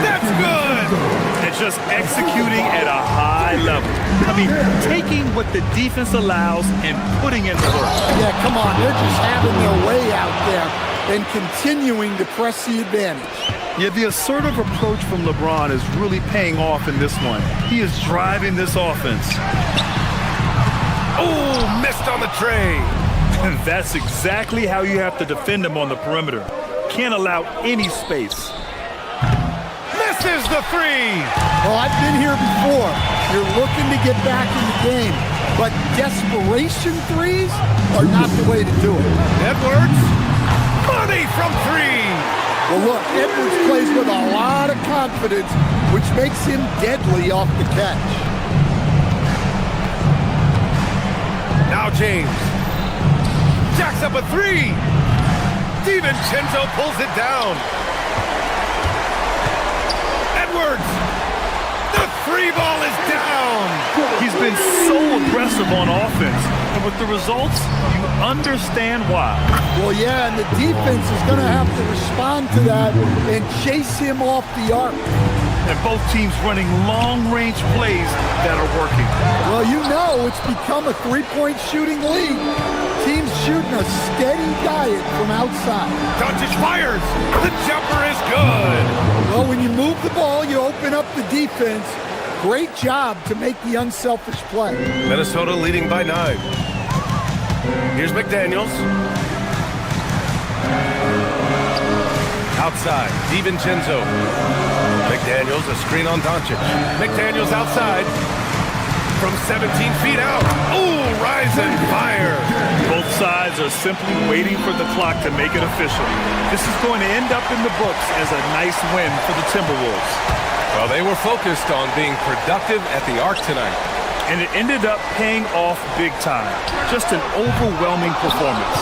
That's good! And just executing at a high level. I mean, taking what the defense allows and putting in the work. Yeah, come on. They're just having their way out there and continuing to press the advantage. Yeah, the assertive approach from LeBron is really paying off in this one. He is driving this offense. Oh, missed on the tray. And that's exactly how you have to defend him on the perimeter. Can't allow any space. Misses the 3. Well, I've been here before. You're looking to get back in the game. but desperation threes are not the way to do it. Edwards, money from three. Well, look, Edwards plays with a lot of confidence, which makes him deadly off the catch. Now James jacks up a three. DiVincenzo pulls it down. Edwards, the three ball is down. He's been so aggressive on offense, and with the results, you understand why. Well, yeah, and the defense is going to have to respond to that and chase him off the arc. And both teams running long-range plays that are working. Well, you know it's become a three-point shooting league. Teams shooting a steady diet from outside. Doncic fires. The jumper is good. Well, when you move the ball, you open up the defense. Great job to make the unselfish play. Minnesota leading by 9. Here's McDaniels. Outside, DiVincenzo. McDaniels, a screen on Doncic. McDaniels outside. From 17 feet out. Ooh, rise and fire. Both sides are simply waiting for the clock to make it official. This is going to end up in the books as a nice win for the Timberwolves. Well, they were focused on being productive at the arc tonight. And it ended up paying off big time. Just an overwhelming performance.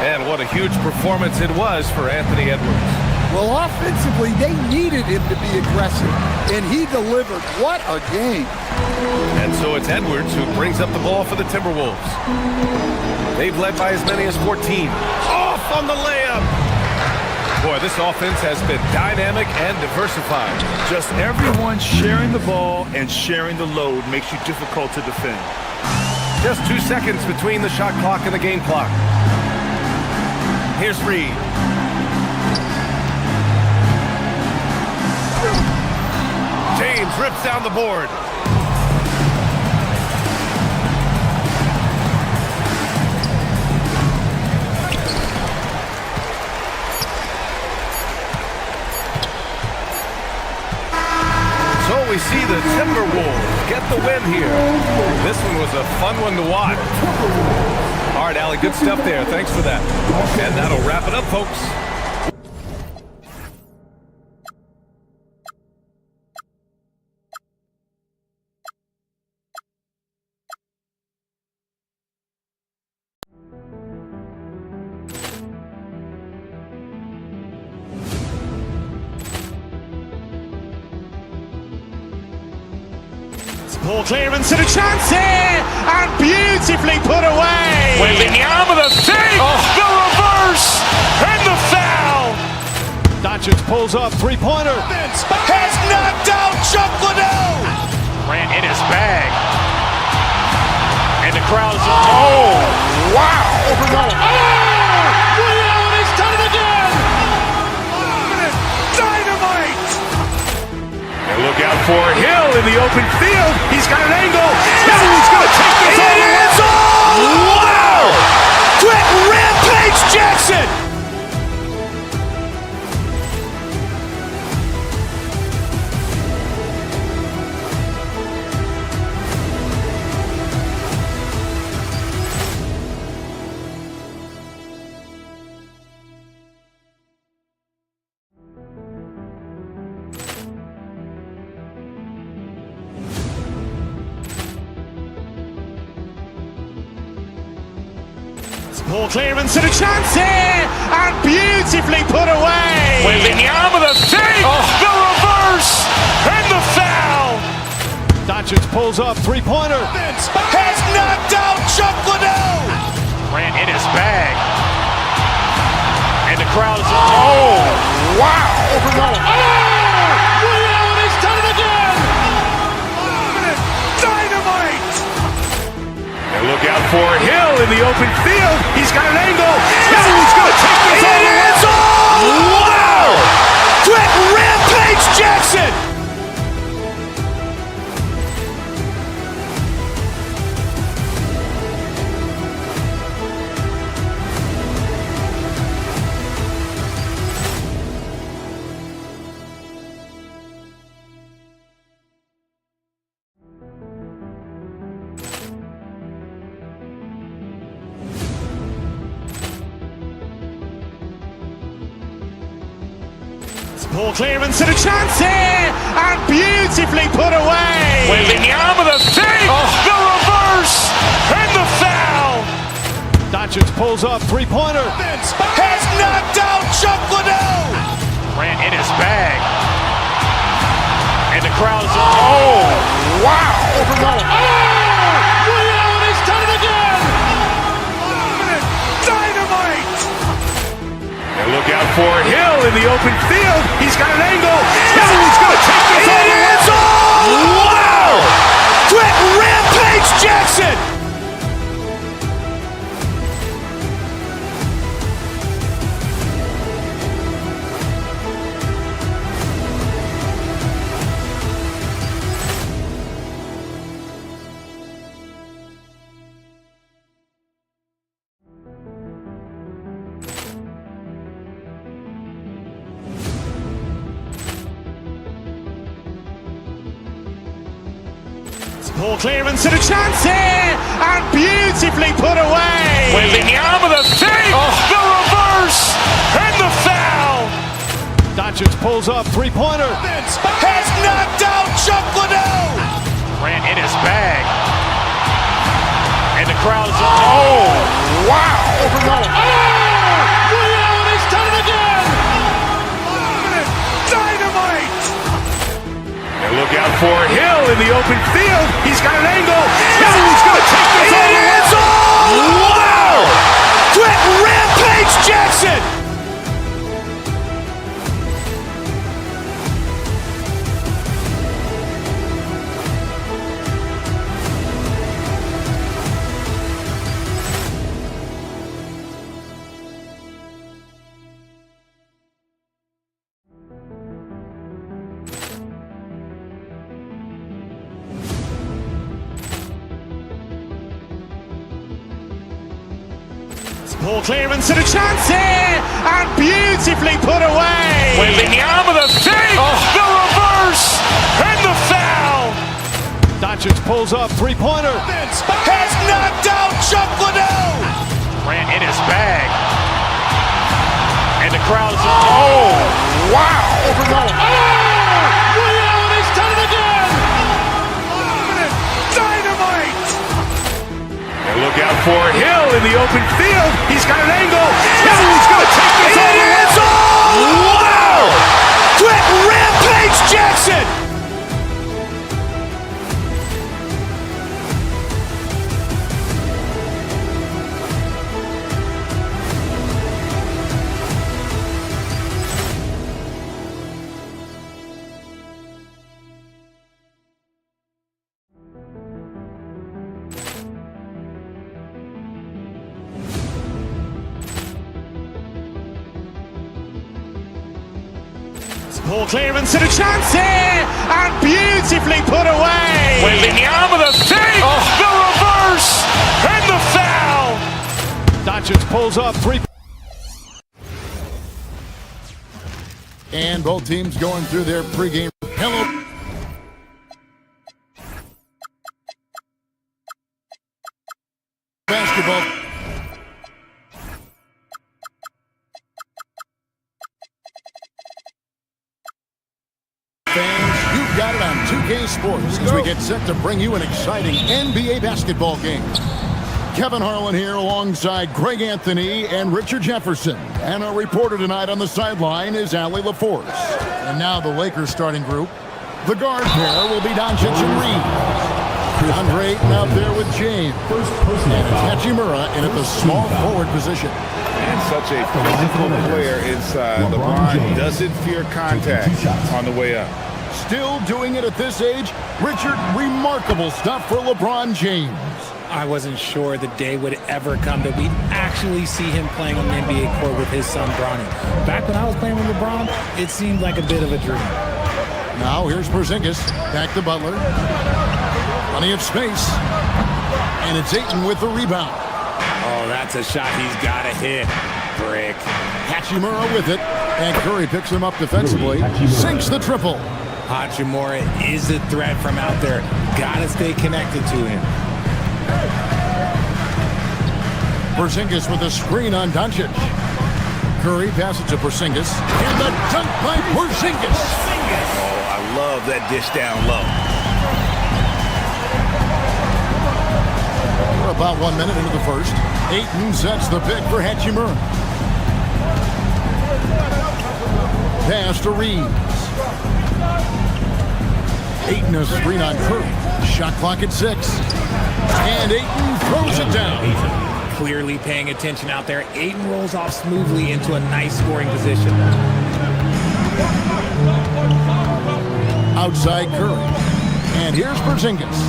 And what a huge performance it was for Anthony Edwards. Well, offensively, they needed him to be aggressive, and he delivered. What a game. And so it's Edwards who brings up the ball for the Timberwolves. They've led by as many as 14. Off on the layup. Boy, this offense has been dynamic and diversified. Just everyone sharing the ball and sharing the load makes you difficult to defend. Just 2 seconds between the shot clock and the game clock. Here's Reed. James rips down the board. So we see the Timberwolves get the win here. This one was a fun one to watch. All right, Allie, good stuff there. Thanks for that. And that'll wrap it up, folks. Ball clearance and a chance here, and beautifully put away. Wembanyama the fake, the reverse, and the foul. Doncic pulls up, three-pointer. Has knocked out Chuck Liddell. Ran in his bag, and the crowd is. Oh, wow! Liddell has done it again. Dynamite. And look out for Hill in the open field. He's got an angle. He's going to take this all the way. Wow! Quick Rampage Jackson. Ball clearance and a chance here, and beautifully put away. Wembanyama the fake, the reverse, and the foul. Doncic pulls up, three-pointer. Has knocked out Chuck Liddell. Ran in his bag, and the crowd is. Oh, wow! Liddell has done it again. Dynamite. And look out for Hill in the open field. He's got an angle. He's going to take this all the way. Wow! Quick Rampage Jackson. Ball clearance and a chance here, and beautifully put away. Wembanyama the fake, the reverse, and the foul. Doncic pulls up, three-pointer. Has knocked out Chuck Liddell. Ran in his bag. And the crowd is, oh, wow. And he's done it again. Dynamite. And look out for Hill in the open field. He's got an angle. He's going to take this all the way. Wow. Quick Rampage Jackson. Ball clearance and a chance here, and beautifully put away. Wembanyama the fake, the reverse, and the foul. Doncic pulls up, three-pointer. Has knocked out Chuck Liddell. Ran in his bag. And the crowd is, oh, wow. And he's done it again. Dynamite. And look out for Hill in the open field. He's got an angle. He's going to take this all the way. Wow. Quick Rampage Jackson. Ball clearance and a chance here, and beautifully put away. Wembanyama the fake, the reverse, and the foul. Doncic pulls up, three-pointer. Has knocked out Chuck Liddell. Ran in his bag. And the crowd is, oh, wow. And he's done it again. Dynamite. And look out for Hill in the open field. He's got an angle. He's going to take this all the way. Wow. Quick Rampage Jackson. Ball clearance and a chance here, and beautifully put away. Wembanyama the fake, the reverse, and the foul. Doncic pulls up, three. And both teams going through their pregame. Hello. Basketball. Fans, you've got it on 2K Sports as we get set to bring you an exciting NBA basketball game. Kevin Harlan here alongside Greg Anthony and Richard Jefferson. And our reporter tonight on the sideline is Allie LaForce. And now the Lakers starting group. The guard pair will be Doncic and Reed. Andre Ayton out there with James. And it's Hachimura in at the small forward position. And such a physical player inside. LeBron doesn't fear contact on the way up. Still doing it at this age. Richard, remarkable stuff for LeBron James. I wasn't sure the day would ever come that we'd actually see him playing on the NBA court with his son Bronny. Back when I was playing with LeBron, it seemed like a bit of a dream. Now here's Porzingis, back to Butler. Plenty of space. And it's Ayton with the rebound. Oh, that's a shot he's got to hit. Brick. Hachimura with it. And Curry picks him up defensively. Sinks the triple. Hachimura is a threat from out there. Got to stay connected to him. Porzingis with a screen on Doncic. Curry passes to Porzingis. And the dunk by Porzingis. Oh, I love that dish down low. We're about 1 minute into the first. Ayton sets the pick for Hachimura. Pass to Reeves. Ayton a screen on Curry. Shot clock at 6. And Ayton throws it down. Clearly paying attention out there. Ayton rolls off smoothly into a nice scoring position. Outside Curry. And here's Porzingis.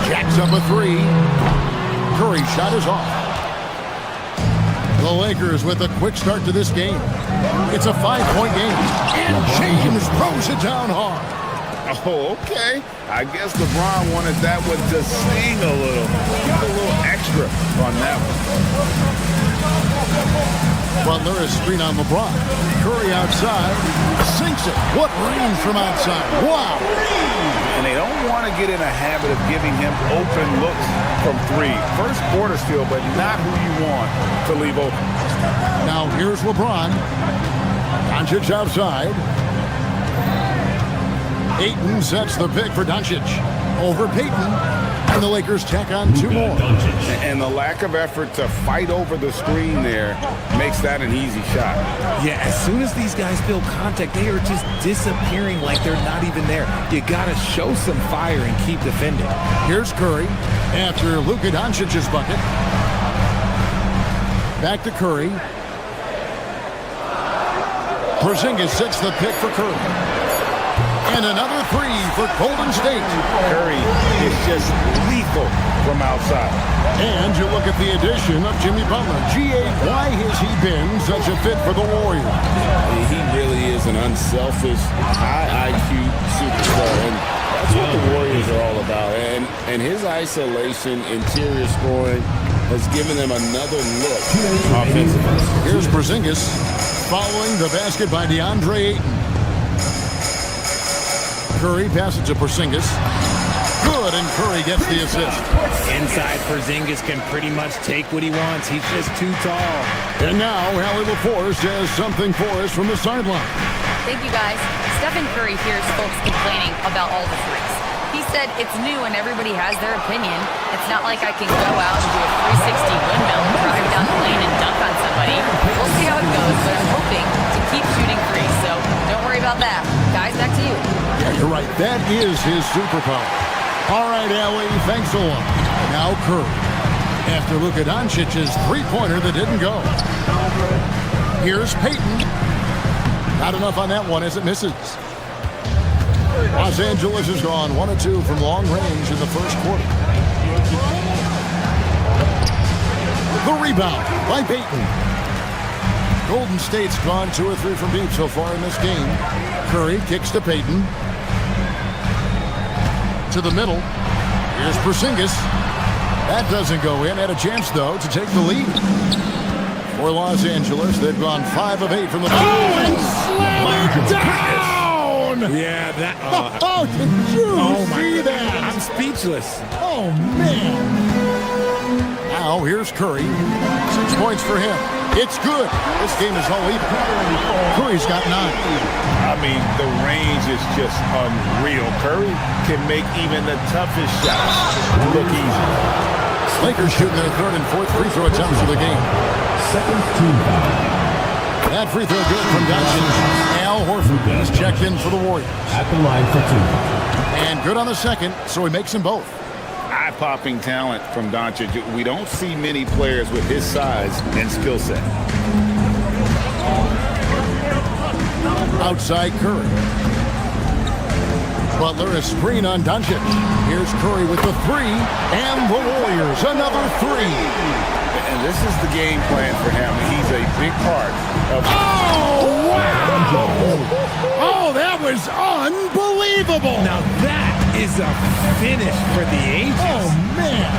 Jacks up a 3. Curry shot is off. The Lakers with a quick start to this game. It's a 5-point game. And James throws it down hard. Oh, okay. I guess LeBron wanted that one to sting a little. Get a little extra on that one. Butler is screen on LeBron. Curry outside. Sinks it. What range from outside. Wow. And they don't want to get in a habit of giving him open looks from 3. First quarter still, but not who you want to leave open. Now here's LeBron. Doncic outside. Ayton sets the pick for Doncic. Over Payton. And the Lakers tack on 2 more. And the lack of effort to fight over the screen there makes that an easy shot. Yeah, as soon as these guys feel contact, they are just disappearing like they're not even there. You got to show some fire and keep defending. Here's Curry after Luka Doncic's bucket. Back to Curry. Porzingis sets the pick for Curry. And another 3 for Golden State. Curry is just lethal from outside. And you look at the addition of Jimmy Butler. G.A., why has he been such a fit for the Warriors? He really is an unselfish, high IQ superstar. And that's what the Warriors are all about. And his isolation, interior scoring, has given them another look offensively. Here's Porzingis following the basket by DeAndre Ayton. Curry passes to Porzingis. Good, and Curry gets the assist. Inside, Porzingis can pretty much take what he wants. He's just too tall. And now, Allie LaForce has something for us from the sideline. Thank you, guys. Stephen Curry hears folks complaining about all the threes. He said it's new and everybody has their opinion. It's not like I can go out and do a 360 windmill and drive down the lane and dunk on somebody. We'll see how it goes, but I'm hoping to keep shooting threes, so don't worry about that. Guys, back to you. Yeah, you're right. That is his superpower. All right, Allie, thanks a lot. Now Curry. After Luka Doncic's 3-pointer that didn't go. Here's Payton. Not enough on that one as it misses. Los Angeles has gone 1 of 2 from long range in the first quarter. The rebound by Payton. Golden State's gone 2 or 3 from deep so far in this game. Curry kicks to Payton. To the middle. Here's Porzingis. That doesn't go in. Had a chance, though, to take the lead. For Los Angeles, they've gone 5 of 8 from the field. Oh, and slammed down! Yeah, that... Oh, did you see that? I'm speechless. Oh, man. Now, here's Curry. 6 points for him. It's good. This game is all even. Curry's got 9. I mean, the range is just unreal. Curry can make even the toughest shots look easy. Lakers shooting their 3rd and 4th free throw attempts of the game. Second team foul. That free throw good from Doncic. Al Horford has checked in for the Warriors. At the line for 2. And good on the second, so he makes them both. Eye-popping talent from Doncic. We don't see many players with his size and skill set. Outside Curry. Butler a screen on Doncic. Here's Curry with the 3. And the Warriors another 3. And this is the game plan for him. He's a big part of... Oh, wow! Oh, that was unbelievable! Now that is a finish for the ages. Oh, man!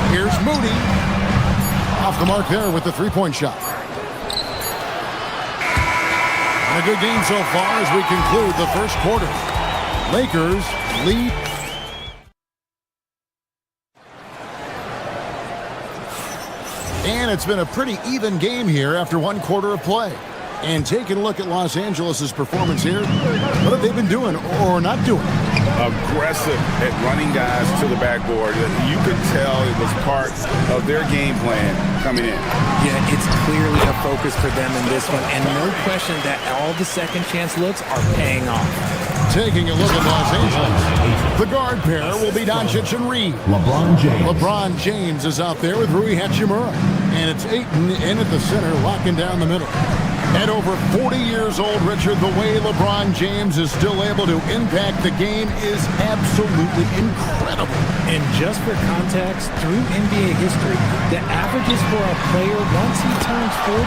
Here's Moody. Off the mark there with the 3-point shot. And a good game so far as we conclude the first quarter. Lakers lead. And it's been a pretty even game here after one quarter of play. And taking a look at Los Angeles' performance here, what have they been doing or not doing? Aggressive at running guys to the backboard. You could tell it was part of their game plan coming in. Yeah, it's clearly a focus for them in this one, and no question that all the second chance looks are paying off. Taking a look at Los Angeles, the guard pair will be Doncic and Reed. LeBron James is out there with Rui Hachimura, and it's Ayton in at the center, locking down the middle. At over 40 years old, Richard, the way LeBron James is still able to impact the game is absolutely incredible. And just for context, through NBA history, the averages for a player once he turns 40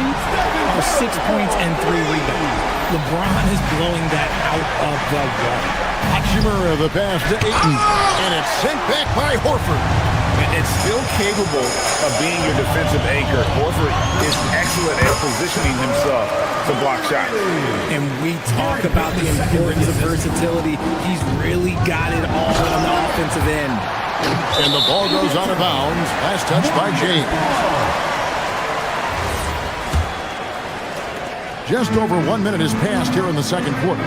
are 6 points and 3 rebounds. LeBron is blowing that out of the water. Hachimura the pass to Ayton, and it's sent back by Horford. It's still capable of being your defensive anchor. Horford is excellent at positioning himself to block shots. And we talk about the importance of versatility. He's really got it all on the offensive end. And the ball goes out of bounds. Last touch by James. Just over 1 minute has passed here in the second quarter.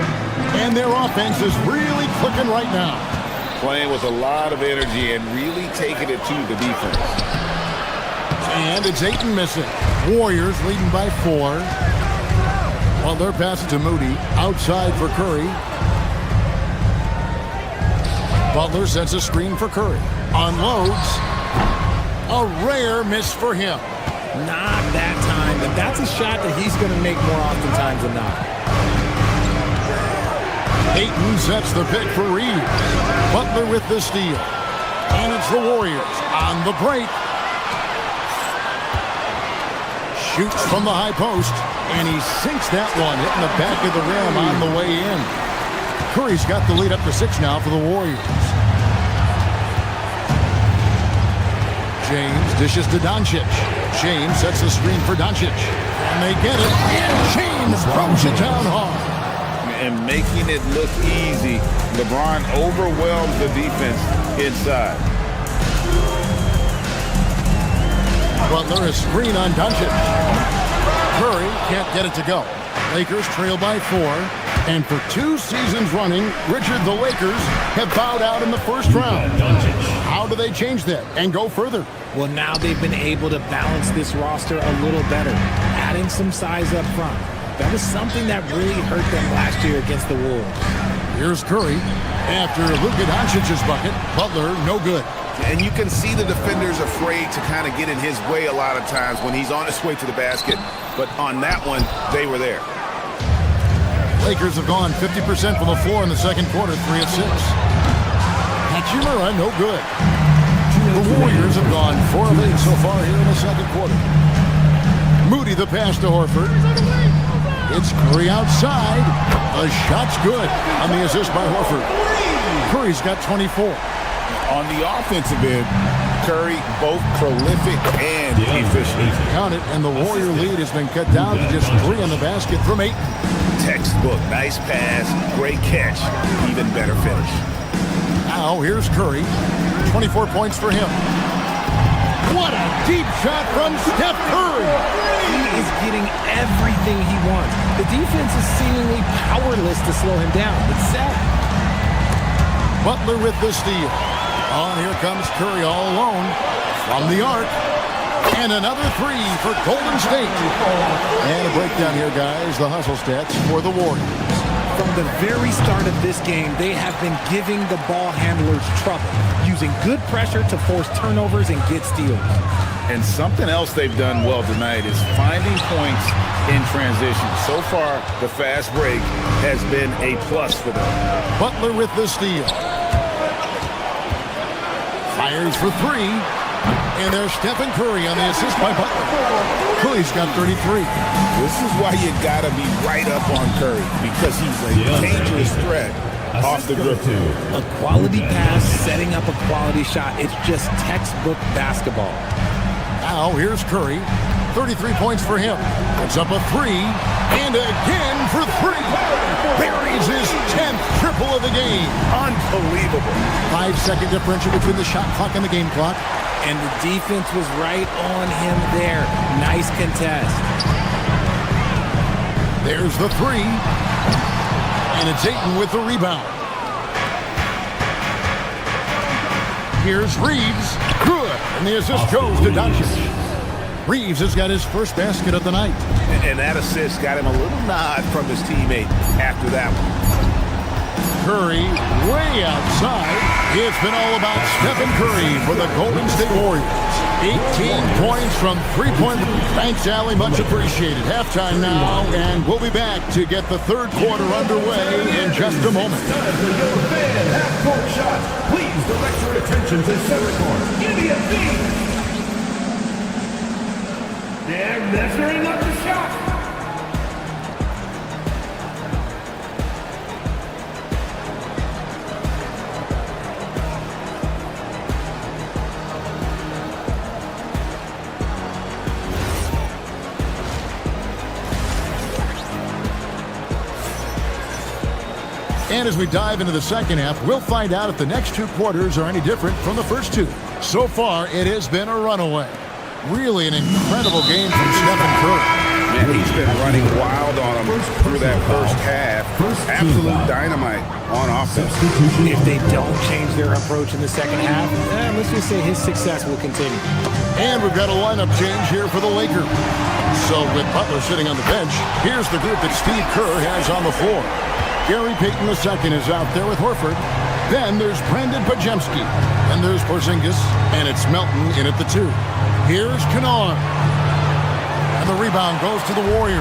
And their offense is really clicking right now. Playing with a lot of energy and really taking it to the defense. And it's Ayton missing. Warriors leading by 4. Well, they're passing to Moody. Outside for Curry. Butler sets a screen for Curry. Unloads. A rare miss for him. Not that time, but that's a shot that he's going to make more oftentimes than not. Ayton sets the pick for Reed. Butler with the steal. And it's the Warriors on the break. Shoots from the high post. And he sinks that one, hitting the back of the rim on the way in. Curry's got the lead up to 6 now for the Warriors. James dishes to Doncic. James sets the screen for Doncic. And they get it. And James throws it down hard. And making it look easy. LeBron overwhelms the defense inside. Butler, a screen on Doncic. Curry can't get it to go. Lakers trail by 4. And for 2 seasons running, Richard, the Lakers have bowed out in the first round. How do they change that and go further? Well, now they've been able to balance this roster a little better, adding some size up front. That was something that really hurt them last year against the Wolves. Here's Curry. After Luka Doncic's bucket, Butler, no good. And you can see the defenders afraid to kind of get in his way a lot of times when he's on his way to the basket. But on that one, they were there. Lakers have gone 50% from the floor in the second quarter, 3 of 6. Hachimura, no good. The Warriors have gone 4 of 8 so far here in the second quarter. Moody the pass to Horford. It's Curry outside. The shot's good on the assist by Horford. Curry's got 24. On the offensive end, Curry both prolific and efficient. Count it, and the Warrior lead has been cut down to just 3 on the basket from 8. Textbook, nice pass, great catch, even better finish. Now here's Curry. 24 points for him. What a deep shot from Steph Curry. He is getting everything he wants. The defense is seemingly powerless to slow him down. It's sad. Butler with the steal. Oh, here comes Curry all alone from the arc. And another 3 for Golden State. And a breakdown here, guys. The hustle stats for the Warriors. From the very start of this game, they have been giving the ball handlers trouble, using good pressure to force turnovers and get steals. And something else they've done well tonight is finding points in transition. So far, the fast break has been a plus for them. Butler with the steal. Fires for 3. And there's Stephen Curry on the assist by Butler. Curry's got 33. This is why you got to be right up on Curry, because he's a dangerous threat off the grip. A quality pass, setting up a quality shot. It's just textbook basketball. Now here's Curry. 33 points for him. Puts up a 3. And again for 3. Buries his 10th triple of the game. Unbelievable. 5-second differential between the shot clock and the game clock. And the defense was right on him there. Nice contest. There's the three. And it's Ayton with the rebound. Here's Reeves. Good. And the assist goes to Doncic. Reeves has got his first basket of the night. And that assist got him a little nod from his teammate after that one. Curry way outside. It's been all about Stephen Curry for the Golden State Warriors. 18 points from three-point. Thanks, Allie. Much appreciated. Halftime now, and we'll be back to get the third quarter underway in just a moment. Half-court shots. Please direct your attention to center court. Immediate. They're measuring up the shot. And as we dive into the second half, we'll find out if the next two quarters are any different from the first two. So far, it has been a runaway. Really an incredible game from Stephen Curry. Man, he's been running wild on him through that first half. Absolute dynamite on offense. If they don't change their approach in the second half, let's just say his success will continue. And we've got a lineup change here for the Lakers. So with Butler sitting on the bench, here's the group that Steve Kerr has on the floor. Gary Payton II is out there with Horford. Then there's Brandon Pajemski. And there's Porzingis. And it's Melton in at the 2. Here's Kennard. And the rebound goes to the Warriors.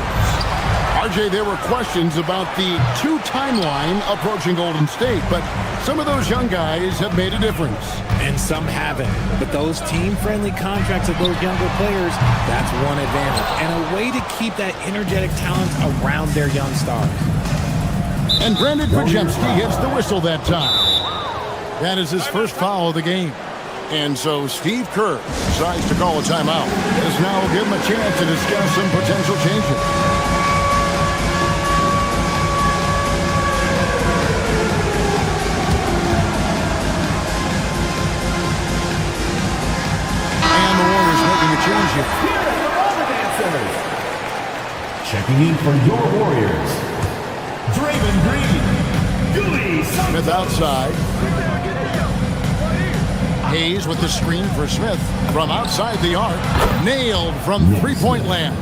RJ, there were questions about the two timeline approaching Golden State, but some of those young guys have made a difference. And some haven't. But those team-friendly contracts of those younger players, that's one advantage. And a way to keep that energetic talent around their young stars. And Brandon Pajemski hits the whistle that time. That is his first foul of the game. And so Steve Kerr decides to call a timeout. This now will give him a chance to discuss some potential changes. And the Warriors making a change here. Here are your other dancers. Checking in for your Warriors. Draymond Green. Smith outside. Hayes with the screen for Smith from outside the arc. Nailed from three-point land.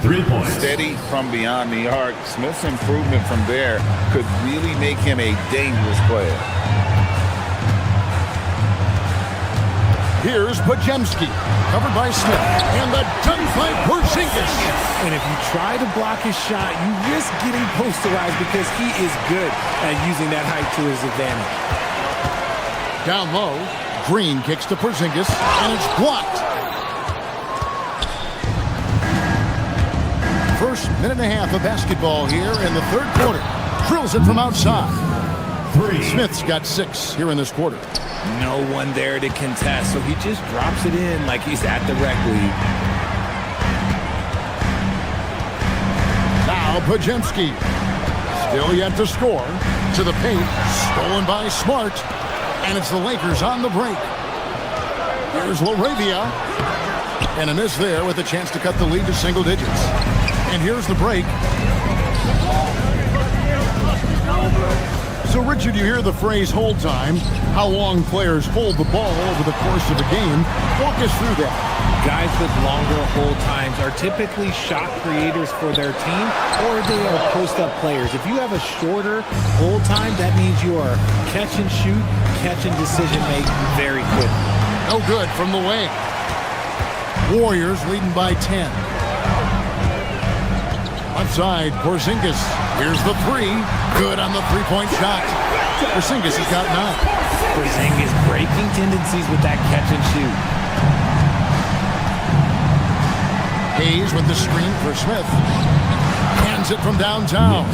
3 points. Steady from beyond the arc. Smith's improvement from there could really make him a dangerous player. Here's Pajemski, covered by Smith, and the dunk by Porzingis. And if you try to block his shot, you risk getting posterized because he is good at using that height to his advantage. Down low, Green kicks to Porzingis, and it's blocked. First minute and a half of basketball here in the third quarter. Drills it from outside. Smith's got 6 here in this quarter. No one there to contest, so he just drops it in like he's at the rec league. Now Pajemski, still yet to score. To the paint, stolen by Smart, and it's the Lakers on the break. Here's LaRavia, and a miss there with a chance to cut the lead to single digits. And here's the break. So, Richard, you hear the phrase hold time, how long players hold the ball over the course of a game. Walk us through that. Guys with longer hold times are typically shot creators for their team, or they are post-up players. If you have a shorter hold time, that means you are catch and shoot, catch and decision make very quick. No good from the wing. Warriors leading by 10. Outside, Porzingis. Here's the 3. Good on the three-point shot. Porzingis has got 9. Porzingis breaking tendencies with that catch and shoot. Hayes with the screen for Smith. Hands it from downtown.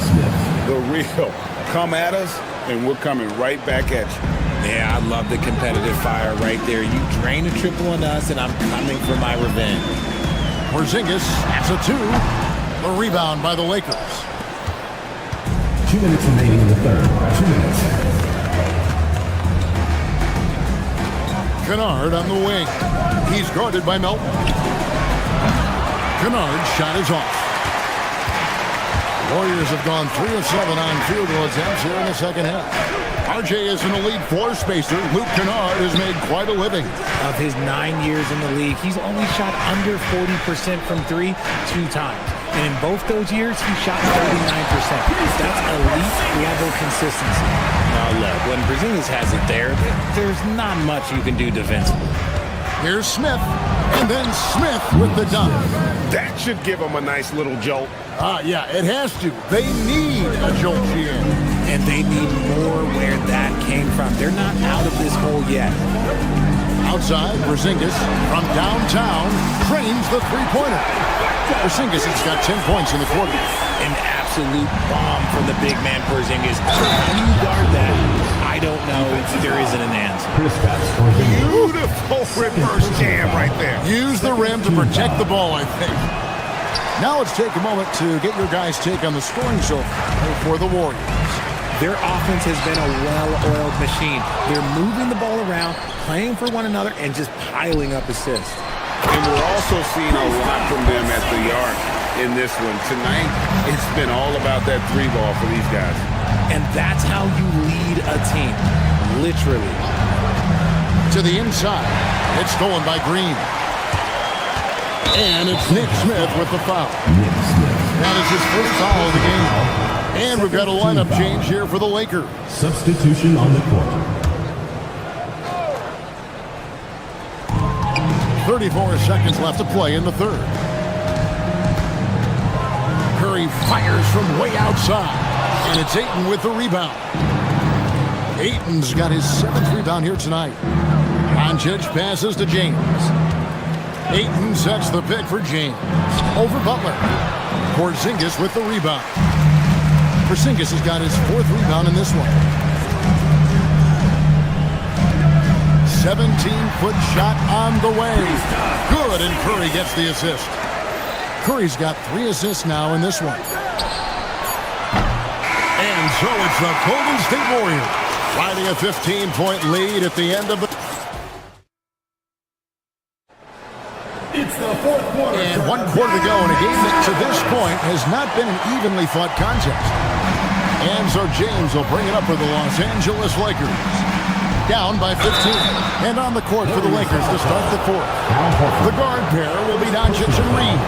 The real. Come at us, and we're coming right back at you. Yeah, I love the competitive fire right there. You drain a triple on us, and I'm coming for my revenge. Porzingis has a 2. A rebound by the Lakers. 2 minutes remaining in the third. 2 minutes. Kennard on the wing. He's guarded by Melton. Kennard's shot is off. Warriors have gone 3 of 7 on field goal attempts here in the second half. RJ is an elite floor spacer. Luke Kennard has made quite a living. Of his 9 years in the league, he's only shot under 40% from 3 2 times. And in both those years, he shot 39%. That's elite level consistency. Now look, when Porzingis has it there's not much you can do defensively. Here's Smith, and then Smith with the dunk. That should give him a nice little jolt. Yeah, it has to. They need a jolt GM. And they need more where that came from. They're not out of this hole yet. Outside, Porzingis from downtown trains the three-pointer. Porzingis has got 10 points in the quarter. An absolute bomb from the big man Porzingis. How do you guard that? I don't know. There isn't an answer. Beautiful reverse jam right there. Use the rim to protect the ball, I think. Now let's take a moment to get your guys' take on the scoring so far for the Warriors. Their offense has been a well-oiled machine. They're moving the ball around, playing for one another, and just piling up assists. And we're also seeing a lot from them at the arc in this one. Tonight, it's been all about that three ball for these guys. And that's how you lead a team, literally. To the inside. It's stolen by Green. And it's Nick Smith with the foul. That is his first foul of the game. And we've got a lineup change here for the Lakers. Substitution on the court. 34 seconds left to play in the third. Curry fires from way outside. And it's Ayton with the rebound. Ayton's got his 7th rebound here tonight. Doncic passes to James. Ayton sets the pick for James. Over Butler. Porzingis with the rebound. Porzingis has got his 4th rebound in this one. 17-foot shot on the way. Good, and Curry gets the assist. Curry's got 3 assists now in this one. And so it's the Golden State Warriors riding a 15-point lead at the end of the... It's the fourth quarter. And 1 quarter to go in a game that to this point has not been an evenly fought contest. And so James will bring it up for the Los Angeles Lakers. Down by 15. And on the court for the Lakers to start the fourth. The guard pair will be Doncic and Reed.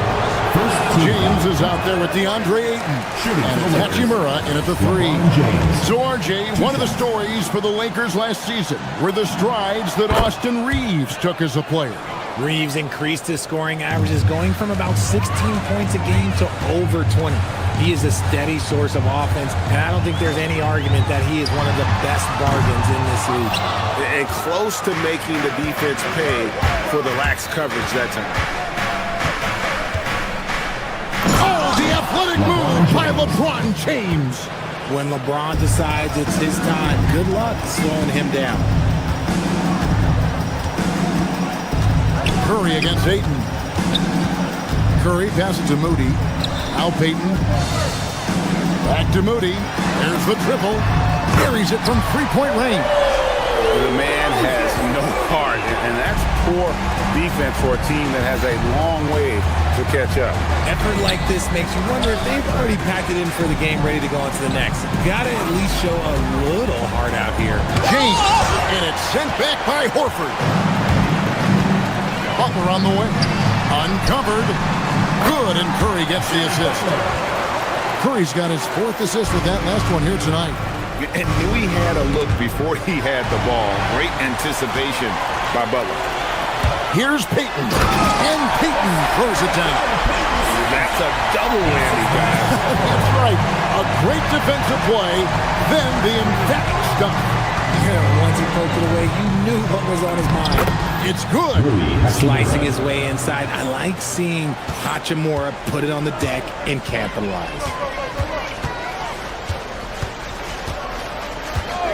James is out there with DeAndre Ayton. And Hachimura in at the 3. So RJ, one of the stories for the Lakers last season were the strides that Austin Reeves took as a player. Reeves increased his scoring averages, going from about 16 points a game to over 20. He is a steady source of offense, and I don't think there's any argument that he is one of the best bargains in this league. And close to making the defense pay for the lax coverage that time. Oh, the athletic move by LeBron James. When LeBron decides it's his time, good luck slowing him down. Curry against Ayton. Curry passes to Moody. Now Payton. Back to Moody. There's the triple. Carries it from three-point range. The man has no heart, and that's poor defense for a team that has a long way to catch up. Effort like this makes you wonder if they've already packed it in for the game, ready to go on to the next. Gotta at least show a little heart out here. James, and it's sent back by Horford. Butler on the way. Uncovered. Good, and Curry gets the assist. Curry's got his 4th assist with that last one here tonight. And knew he had a look before he had the ball. Great anticipation by Butler. Here's Payton. And Payton throws it down. That's a double whammy, guys. That's right. A great defensive play, then the emphatic stuff. Yeah, once he poked it away, you knew what was on his mind. It's good. Slicing his way inside. I like seeing Hachimura put it on the deck and capitalize.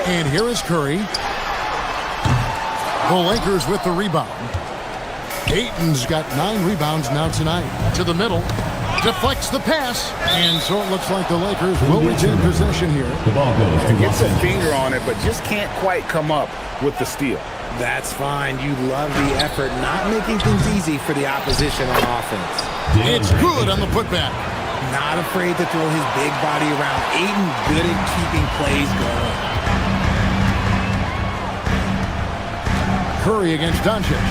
And here is Curry. The Lakers with the rebound. Ayton's got 9 rebounds now tonight. To the middle. Deflects the pass. And so it looks like the Lakers will retain possession here. The ball goes to gets a finger on it, but just can't quite come up with the steal. That's fine. You love the effort, not making things easy for the opposition on offense. It's good on the putback. Not afraid to throw his big body around. Ayton good at keeping plays going. Curry against Doncic.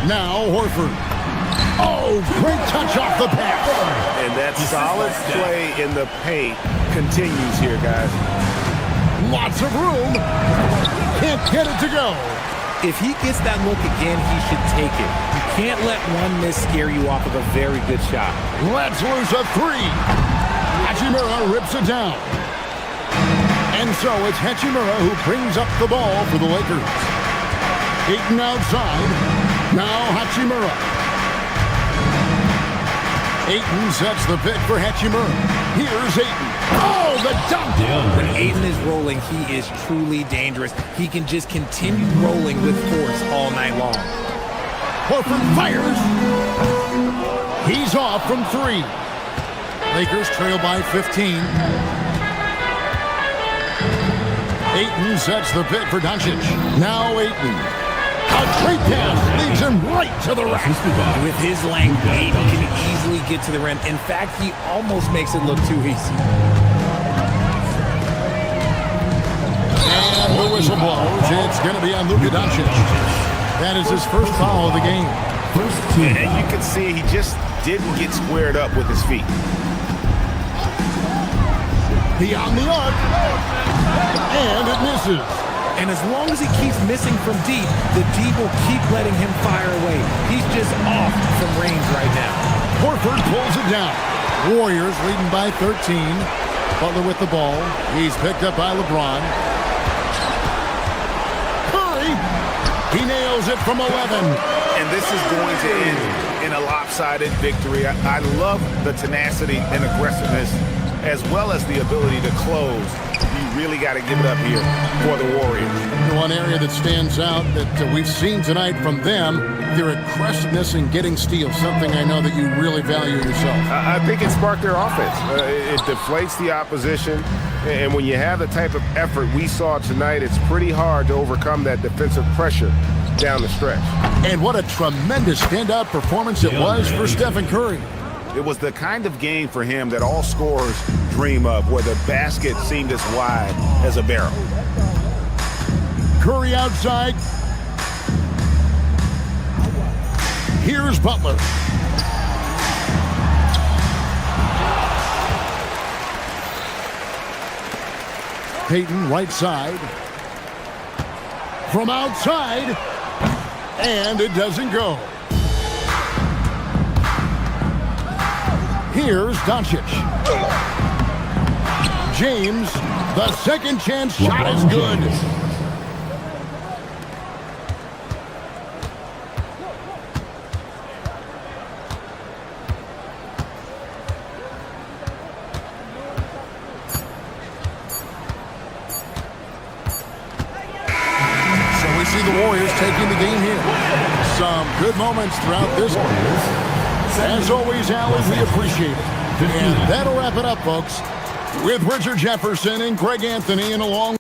Now Horford. Oh, great touch off the pass. And that solid play in the paint continues here, guys. Lots of room. Can't get it to go. If he gets that look again, he should take it. You can't let one miss scare you off of a very good shot. Let's lose a three. Hachimura rips it down. And so it's Hachimura who brings up the ball for the Lakers. Ayton outside. Now Hachimura. Ayton sets the pick for Hachimura. Here's Ayton. Oh, the dunk! When Ayton is rolling, he is truly dangerous. He can just continue rolling with force all night long. Horford fires. He's off from three. Lakers trail by 15. Ayton sets the pick for Doncic. Now Ayton. A great pass leads him right to the rack. With his length, Ayton can easily get to the rim. In fact, he almost makes it look too easy. And the whistle blows. It's going to be on Luka Doncic. That is his first foul of the game. And you can see he just didn't get squared up with his feet. Beyond the arc. And it misses. And as long as he keeps missing from deep, the D will keep letting him fire away. He's just off from range right now. Horford pulls it down. Warriors leading by 13. Butler with the ball. He's picked up by LeBron. Curry. He nails it from 11. And this is going to end in a lopsided victory. I love the tenacity and aggressiveness as well as the ability to close. You really got to give it up here for the Warriors. One area that stands out that we've seen tonight from them, their aggressiveness in getting steals, something I know that you really value yourself. I think it sparked their offense. It deflates the opposition, and when you have the type of effort we saw tonight, it's pretty hard to overcome that defensive pressure down the stretch. And what a tremendous standout performance it was for Stephen Curry. It was the kind of game for him that all scorers dream of, where the basket seemed as wide as a barrel. Curry outside. Here's Butler. Payton right side. From outside. And it doesn't go. Here's Doncic. James, the second chance shot is good. So we see the Warriors taking the game here. Some good moments throughout this one. As always, Alan, we appreciate it. And that'll wrap it up, folks, with Richard Jefferson and Greg Anthony and along.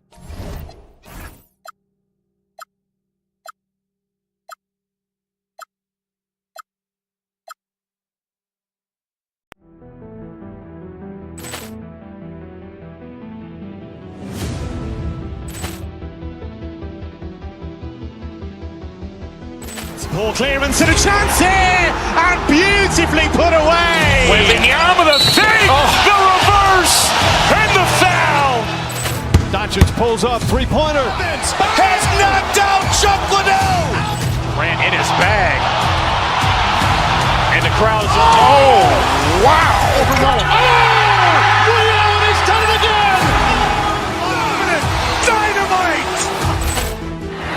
Poor clearance and a chance here, and beautifully put away. Wembanyama the fake, the reverse, and the foul. Doncic pulls up, three-pointer. Has knocked out Chuck Liddell. Ran in his bag, and the crowd is wow! He's done it again. Dynamite!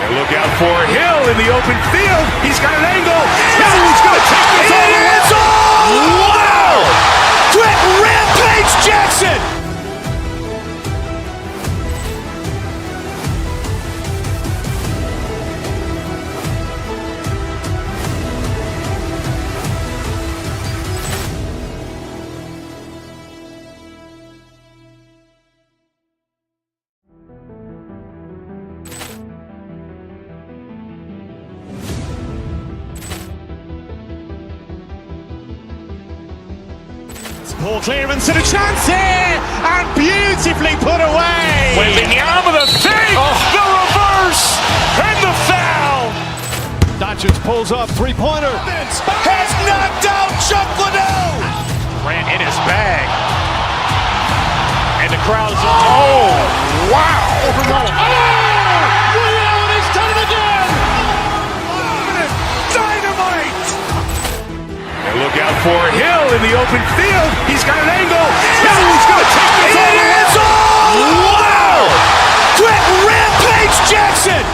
And look out for Hill in the open field. He's got an angle. Hill's going to take this all the way. Wow! Quick rampage Jackson! Ball clearance and a chance here, and beautifully put away. Wembanyama the fake, the reverse, and the foul. Doncic pulls up, three-pointer. Has knocked out Chuck Liddell. Ran in his bag. And the crowd is, oh, wow. Liddell, and he's done it again. Dynamite. And look out for Hill in the open field. He's got an angle. Hill's going to take this all the way. Wow! Quick Rampage Jackson.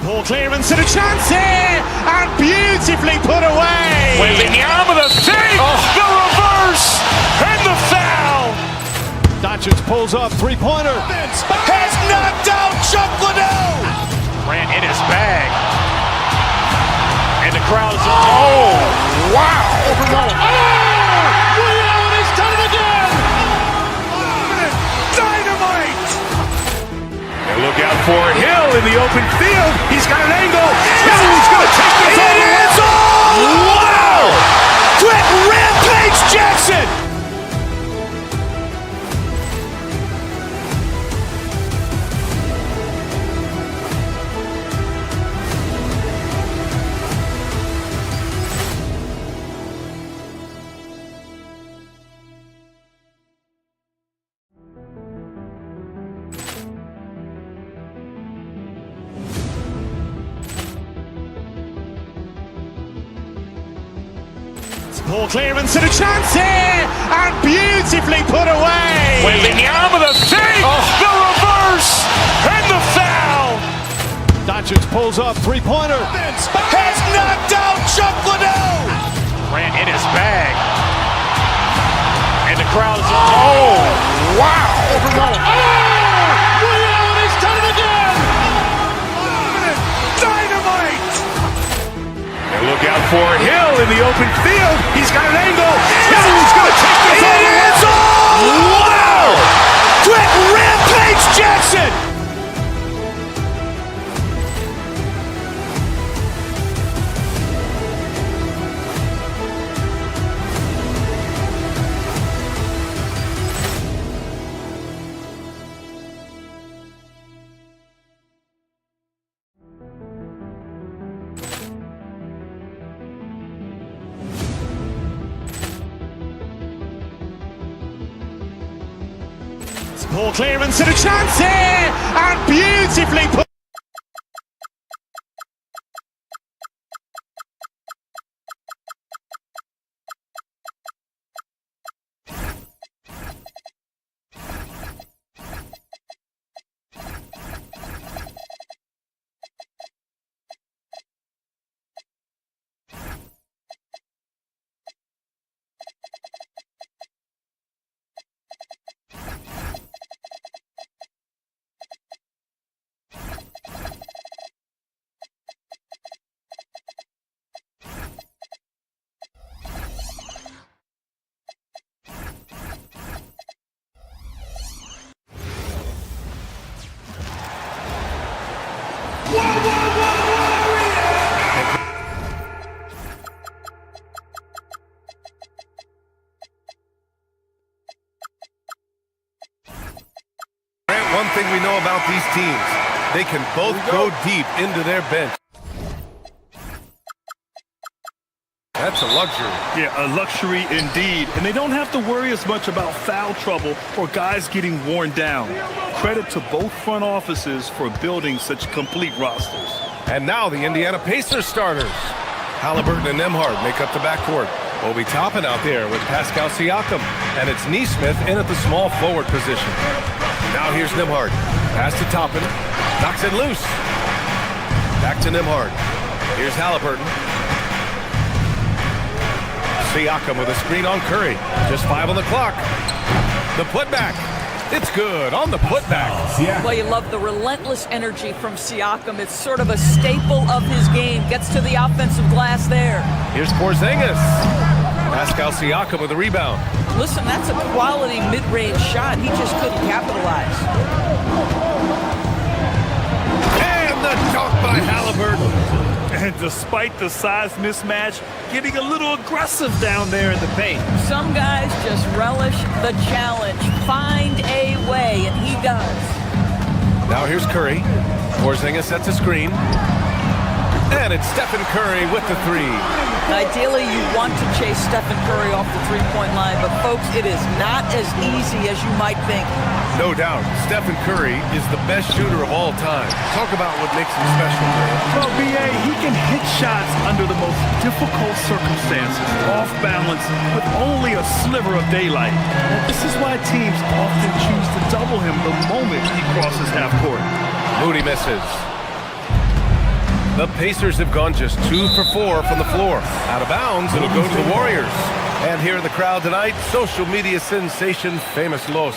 Ball clearance and a chance here, and beautifully put away. Wembanyama the fake, the reverse, and the foul. Doncic pulls up, three-pointer. Has knocked out Chuck Liddell. Ran in his bag. And the crowd is, oh, wow. Liddell, and he's done it again. Dynamite. And look out for Hill in the open field. He's got an angle. Hill's going to take this all the way. Wow! Quick Rampage Jackson. Ball clearance and a chance here, and beautifully put away. Wembanyama the fake, the reverse, and the foul. Doncic pulls up, three-pointer. Has knocked out Chuck Liddell. Ran in his bag. And the crowd is, oh, wow. Liddell, and he's done it again. Dynamite. And look out for Hill in the open field. He's got an angle. Hill's going to take this all the way. Wow! Quick Rampage Jackson. Ball clearance and a chance here, and beautifully put. One thing we know about these teams, they can both go deep into their bench. That's a luxury. Yeah, a luxury indeed. And they don't have to worry as much about foul trouble or guys getting worn down. Credit to both front offices for building such complete rosters. And now the Indiana Pacers starters. Halliburton and Nembhard make up the backcourt. Obi Toppin out there with Pascal Siakam. And it's Nesmith in at the small forward position. Now here's Nembhard. Pass to Toppin. Knocks it loose. Back to Nembhard. Here's Halliburton. Siakam with a screen on Curry. Just 5 on the clock. The putback. It's good on the putback. Well, you love the relentless energy from Siakam. It's sort of a staple of his game. Gets to the offensive glass there. Here's Porzingis. Pascal Siakam with the rebound. Listen, that's a quality mid-range shot. He just couldn't capitalize. And the dunk by Halliburton. And despite the size mismatch, getting a little aggressive down there in the paint. Some guys just relish the challenge. Find a way, and he does. Now here's Curry. Porzingis sets a screen. And it's Stephen Curry with the three. Ideally, you want to chase Stephen Curry off the three-point line, but folks, it is not as easy as you might think. No doubt, Stephen Curry is the best shooter of all time. Talk about what makes him special, man. Well, B.A., he can hit shots under the most difficult circumstances, off balance, with only a sliver of daylight. This is why teams often choose to double him the moment he crosses half court. Moody misses. The Pacers have gone just 2 for 4 from the floor. Out of bounds, it'll go to the Warriors. And here in the crowd tonight, social media sensation Famous Los.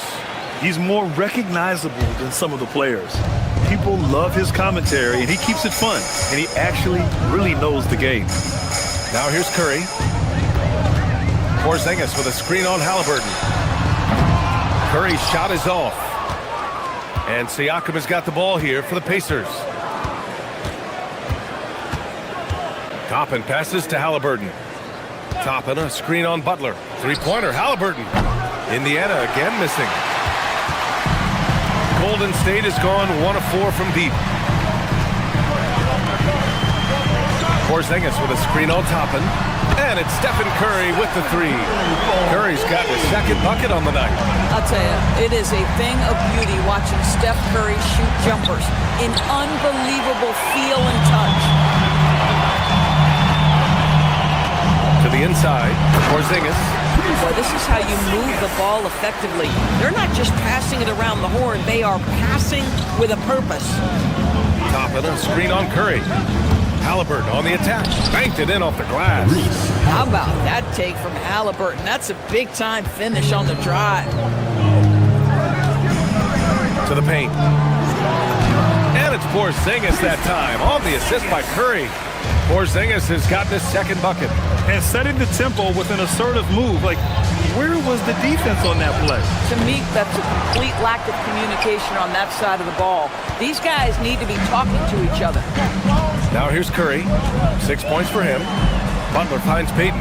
He's more recognizable than some of the players. People love his commentary, and he keeps it fun. And he actually really knows the game. Now here's Curry. Porzingis with a screen on Halliburton. Curry's shot is off. And Siakam has got the ball here for the Pacers. Toppin passes to Halliburton. Toppin, a screen on Butler. Three-pointer, Halliburton. Indiana again missing. Golden State has gone 1 of 4 from deep. Porzingis with a screen on Toppin. And it's Stephen Curry with the three. Curry's got his second bucket on the night. I'll tell you, it is a thing of beauty watching Steph Curry shoot jumpers. An unbelievable feel and touch. To the inside, Porzingis. Boy, this is how you move the ball effectively. They're not just passing it around the horn. They are passing with a purpose. Toppin, a screen on Curry. Halliburton on the attack. Banked it in off the glass. How about that take from Halliburton? That's a big-time finish on the drive. To the paint. And it's Porzingis that time on the assist by Curry. Porzingis has gotten his second bucket. And setting the tempo with an assertive move. Like, where was the defense on that play? To me, that's a complete lack of communication on that side of the ball. These guys need to be talking to each other. Now here's Curry. 6 points for him. Butler finds Payton.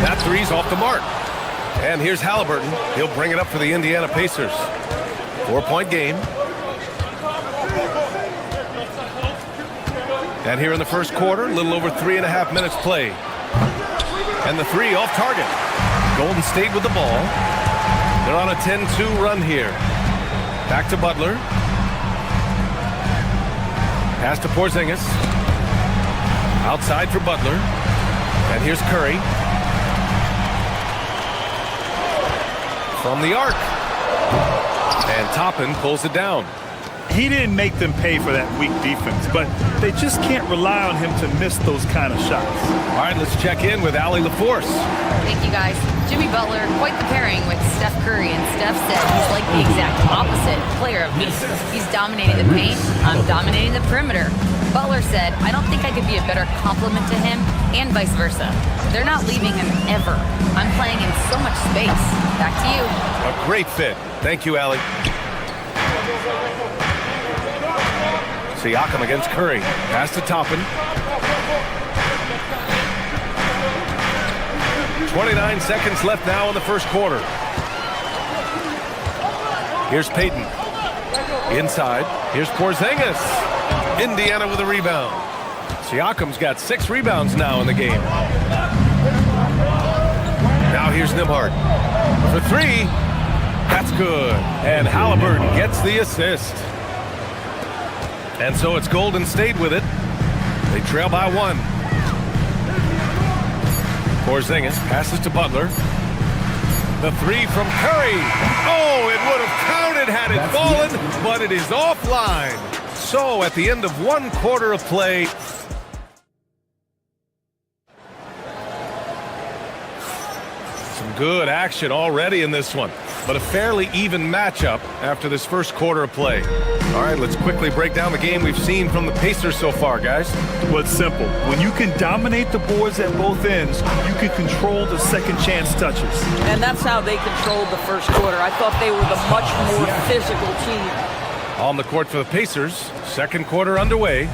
That three's off the mark. And here's Halliburton. He'll bring it up for the Indiana Pacers. 4-point game. And here in the first quarter, a little over 3.5 minutes played. And the three off target. Golden State with the ball. They're on a 10-2 run here. Back to Butler. Pass to Porzingis. Outside for Butler. And here's Curry. From the arc. And Toppin pulls it down. He didn't make them pay for that weak defense, but they just can't rely on him to miss those kind of shots. All right, let's check in with Allie LaForce. Thank you, guys. Jimmy Butler, quite the pairing with Steph Curry, and Steph said he's like the exact opposite player of me. He's dominating the paint, I'm dominating the perimeter. Butler said, I don't think I could be a better complement to him, and vice versa. They're not leaving him ever. I'm playing in so much space. Back to you. A great fit. Thank you, Allie. Siakam against Curry. Pass to Toppin. 29 seconds left now in the first quarter. Here's Payton. Inside. Here's Porzingis. Indiana with a rebound. Siakam's got 6 rebounds now in the game. Now here's Nembhard. For 3. That's good. And Halliburton gets the assist. And so it's Golden State with it. They trail by 1. Porzingis passes to Butler. The 3 from Curry. Oh, it would have counted had it fallen, but it is offline. So at the end of 1 quarter of play, some Some good action already in this one, but a fairly even matchup after this first quarter of play. All right, let's quickly break down the game we've seen from the Pacers so far, guys. Well, it's simple. When you can dominate the boards at both ends, you can control the second chance touches. And that's how they controlled the first quarter. I thought they were the much more physical team. On the court for the Pacers, second quarter underway.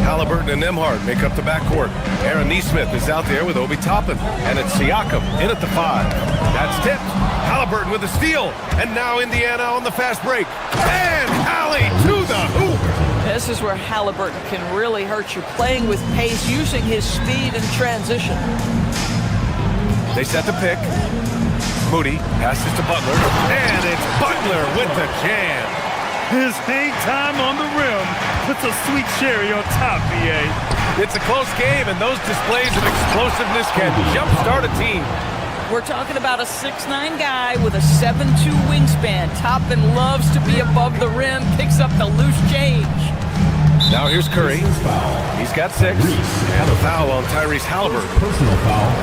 Halliburton and Nembhard make up the backcourt. Aaron Nesmith is out there with Obi Toppin, and it's Siakam in at the 5. That's tipped. Halliburton with the steal, and now Indiana on the fast break. And Hallie to the hoop. This is where Halliburton can really hurt you, playing with pace, using his speed in transition. They set the pick. Moody passes to Butler, and it's Butler with the jam. His hang time on the rim puts a sweet cherry on top, BA. It's a close game, and those displays of explosiveness can jumpstart a team. We're talking about a 6'9" guy with a 7'2" wingspan. Toppin loves to be above the rim, picks up the loose change. Now here's Curry. He's got 6. And a foul on Tyrese Halliburton.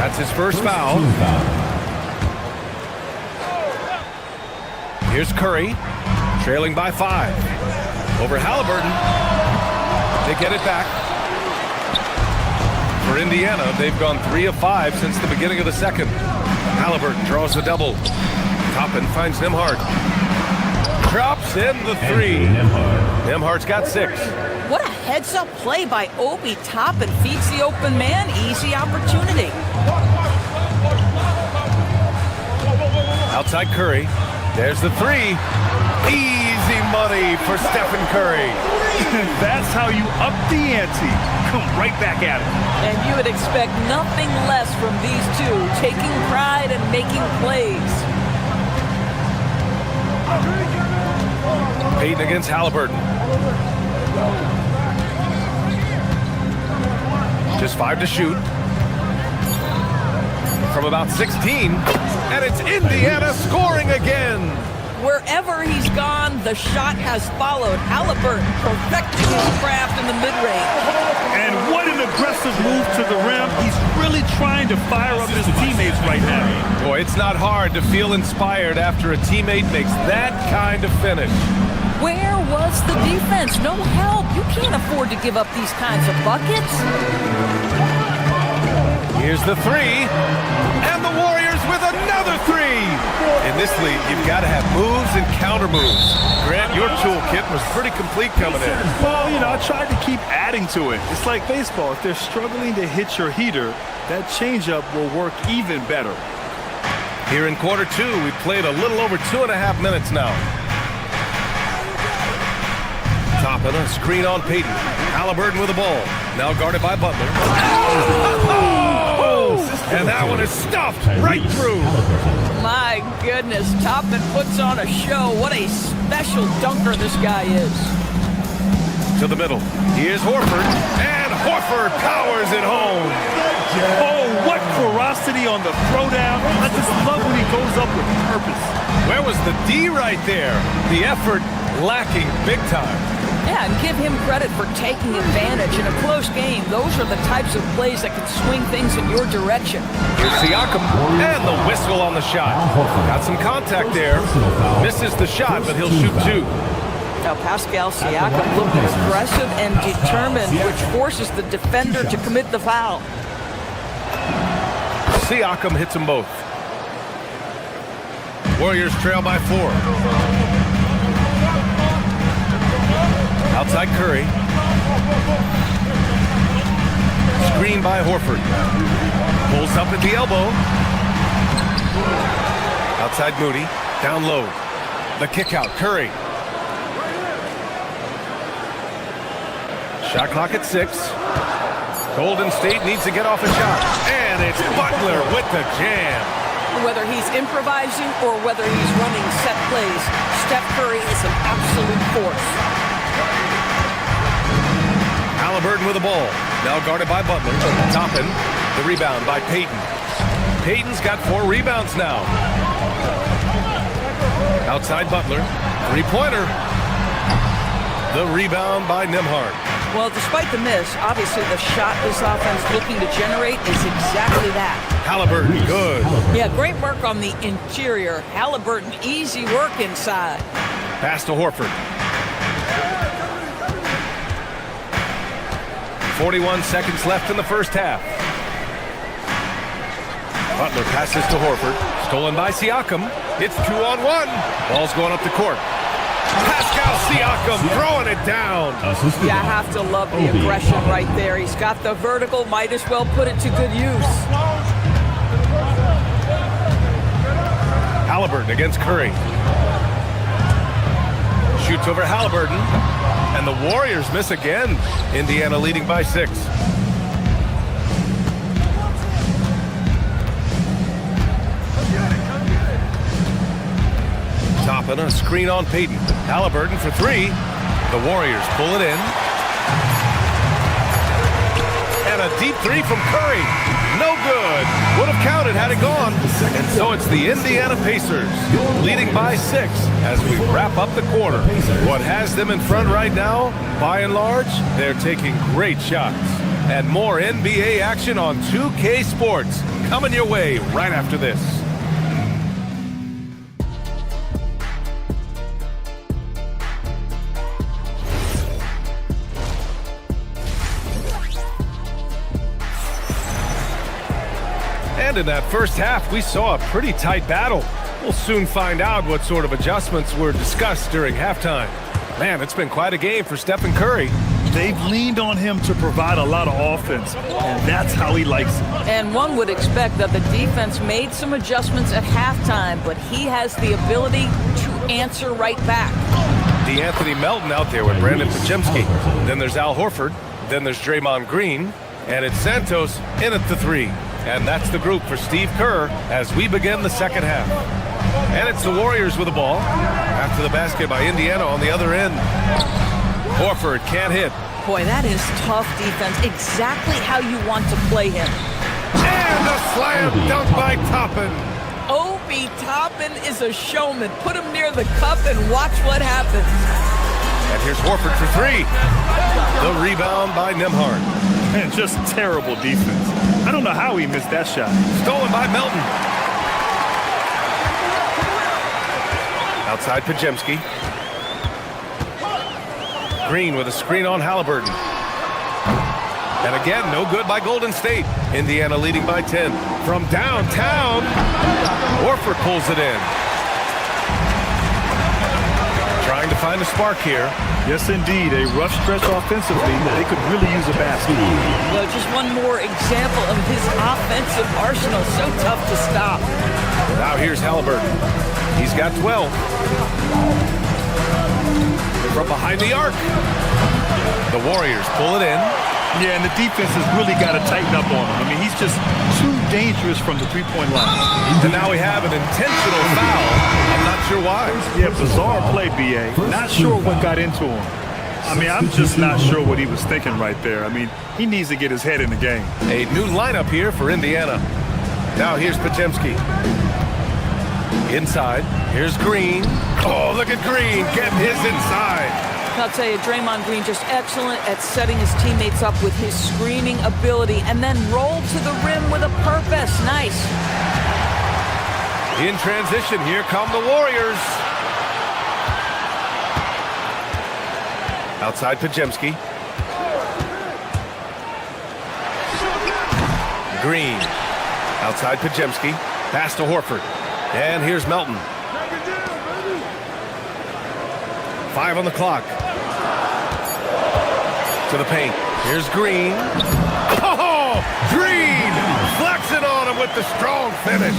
That's his first foul. Here's Curry, trailing by 5. Over Halliburton. They get it back. For Indiana, they've gone 3 of 5 since the beginning of the second. Halliburton draws the double. Toppin finds Nembhard. Drops in the 3. Nembhard's got 6. What a heads-up play by Obi Toppin. Feeds the open man. Easy opportunity. Outside Curry. There's the 3. Easy money for Stephen Curry. That's how you up the ante. Come right back at it. And you would expect nothing less from these two, taking pride and making plays. Payton against Halliburton. Just 5 to shoot. From about 16. And it's Indiana scoring again. Wherever he's gone, the shot has followed. Halliburton perfecting his craft in the mid-range. And what an aggressive move to the rim. He's really trying to fire up his teammates right now. Boy, it's not hard to feel inspired after a teammate makes that kind of finish. Where was the defense? No help. You can't afford to give up these kinds of buckets. Here's the 3. And the Warriors with another 3. In this league, you've got to have moves and counter moves. Grant, your toolkit was pretty complete coming in. Well, I tried to keep adding to it. It's like baseball. If they're struggling to hit your heater, that changeup will work even better. Here in quarter 2, we played a little over 2.5 minutes now. Toppin, a screen on Payton. Halliburton with the ball. Now guarded by Butler. And that one is stuffed right through. My goodness, Toppin puts on a show. What a special dunker this guy is. To the middle. Here's Horford. And Horford powers it home. Oh, what ferocity on the throwdown. I just love when he goes up with purpose. Where was the D right there? The effort lacking big time. Yeah, and give him credit for taking advantage in a close game. Those are the types of plays that can swing things in your direction. Here's Siakam, and the whistle on the shot. Got some contact there. Misses the shot, but he'll shoot 2. Now Pascal Siakam looking aggressive and determined, which forces the defender to commit the foul. Siakam hits them both. Warriors trail by 4. Outside Curry. Screen by Horford. Pulls up at the elbow. Outside Moody. Down low. The kick out. Curry. Shot clock at 6. Golden State needs to get off a shot. And it's Butler with the jam. Whether he's improvising or whether he's running set plays, Steph Curry is an absolute force. Halliburton with the ball. Now guarded by Butler. Toppin. The rebound by Payton. Payton's got 4 rebounds now. Outside Butler. 3-pointer. The rebound by Nembhard. Well, despite the miss, obviously the shot this offense looking to generate is exactly that. Halliburton, good. Yeah, great work on the interior. Halliburton, easy work inside. Pass to Horford. 41 seconds left in the first half. Butler passes to Horford. Stolen by Siakam. It's 2-on-1. Ball's going up the court. Pascal Siakam throwing it down. You have to love the aggression right there. He's got the vertical, might as well put it to good use. Halliburton against Curry. Shoots over Halliburton. And the Warriors miss again. Indiana leading by 6. Toppin, a screen on Payton. Halliburton for 3. The Warriors pull it in. And a deep 3 from Curry. No good. Would have counted had it gone. And so it's the Indiana Pacers leading by 6 as we wrap up the quarter. What has them in front right now, by and large, they're taking great shots. And more NBA action on 2K Sports coming your way right after this. And in that first half, we saw a pretty tight battle. We'll soon find out what sort of adjustments were discussed during halftime. Man, it's been quite a game for Stephen Curry. They've leaned on him to provide a lot of offense, and that's how he likes it. And one would expect that the defense made some adjustments at halftime, but he has the ability to answer right back. DeAnthony Melton out there with Brandon Podziemski. Then there's Al Horford. Then there's Draymond Green. And it's Santos in at the 3. And that's the group for Steve Kerr as we begin the second half. And it's the Warriors with the ball. After the basket by Indiana on the other end. Horford can't hit. Boy, that is tough defense. Exactly how you want to play him. And a slam dunk by Toppin. Obi Toppin is a showman. Put him near the cup and watch what happens. And here's Horford for 3. The rebound by Nembhard. Man, just terrible defense. I don't know how he missed that shot. Stolen by Melton. Outside Podziemski. Green with a screen on Halliburton. And again, no good by Golden State. Indiana leading by 10. From downtown, Horford pulls it in. Trying to find a spark here. Yes, indeed. A rough stretch offensively. They could really use a basket. Well, just one more example of his offensive arsenal. So tough to stop. Now here's Halliburton. He's got 12. From behind the arc. The Warriors pull it in. Yeah, and the defense has really got to tighten up on him. I mean, he's just too dangerous from the three-point line. And now we have an intentional foul. I'm not sure why. Yeah, bizarre play, B.A. Not sure what got into him. I mean, I'm just not sure what he was thinking right there. I mean, he needs to get his head in the game. A new lineup here for Indiana. Now here's Podziemski. Inside. Here's Green. Oh, look at Green getting his inside. I'll tell you, Draymond Green just excellent at setting his teammates up with his screening ability and then roll to the rim with a purpose. Nice. In transition, here come the Warriors. Outside Podziemski. Green. Outside Podziemski. Pass to Horford. And here's Melton. 5 on the clock. To the paint. Here's Green. Oh, Green! Flexing on him with the strong finish.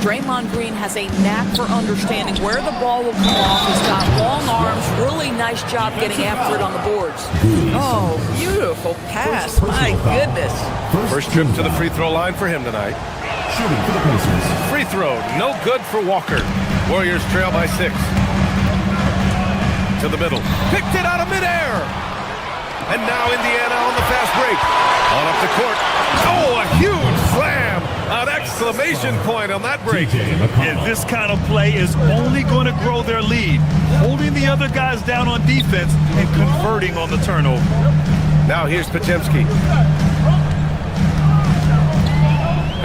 Draymond Green has a knack for understanding where the ball will come off. He's got long arms. Really nice job getting after it on the boards. Oh, beautiful pass. My goodness. First trip to the free throw line for him tonight. Shooting for the Pacers. Free throw, no good for Walker. Warriors trail by 6. To the middle. Picked it out of midair. And now Indiana on the fast break. On up the court. Oh, a huge slam. An exclamation point on that break. And this kind of play is only going to grow their lead. Holding the other guys down on defense and converting on the turnover. Now here's Podziemski.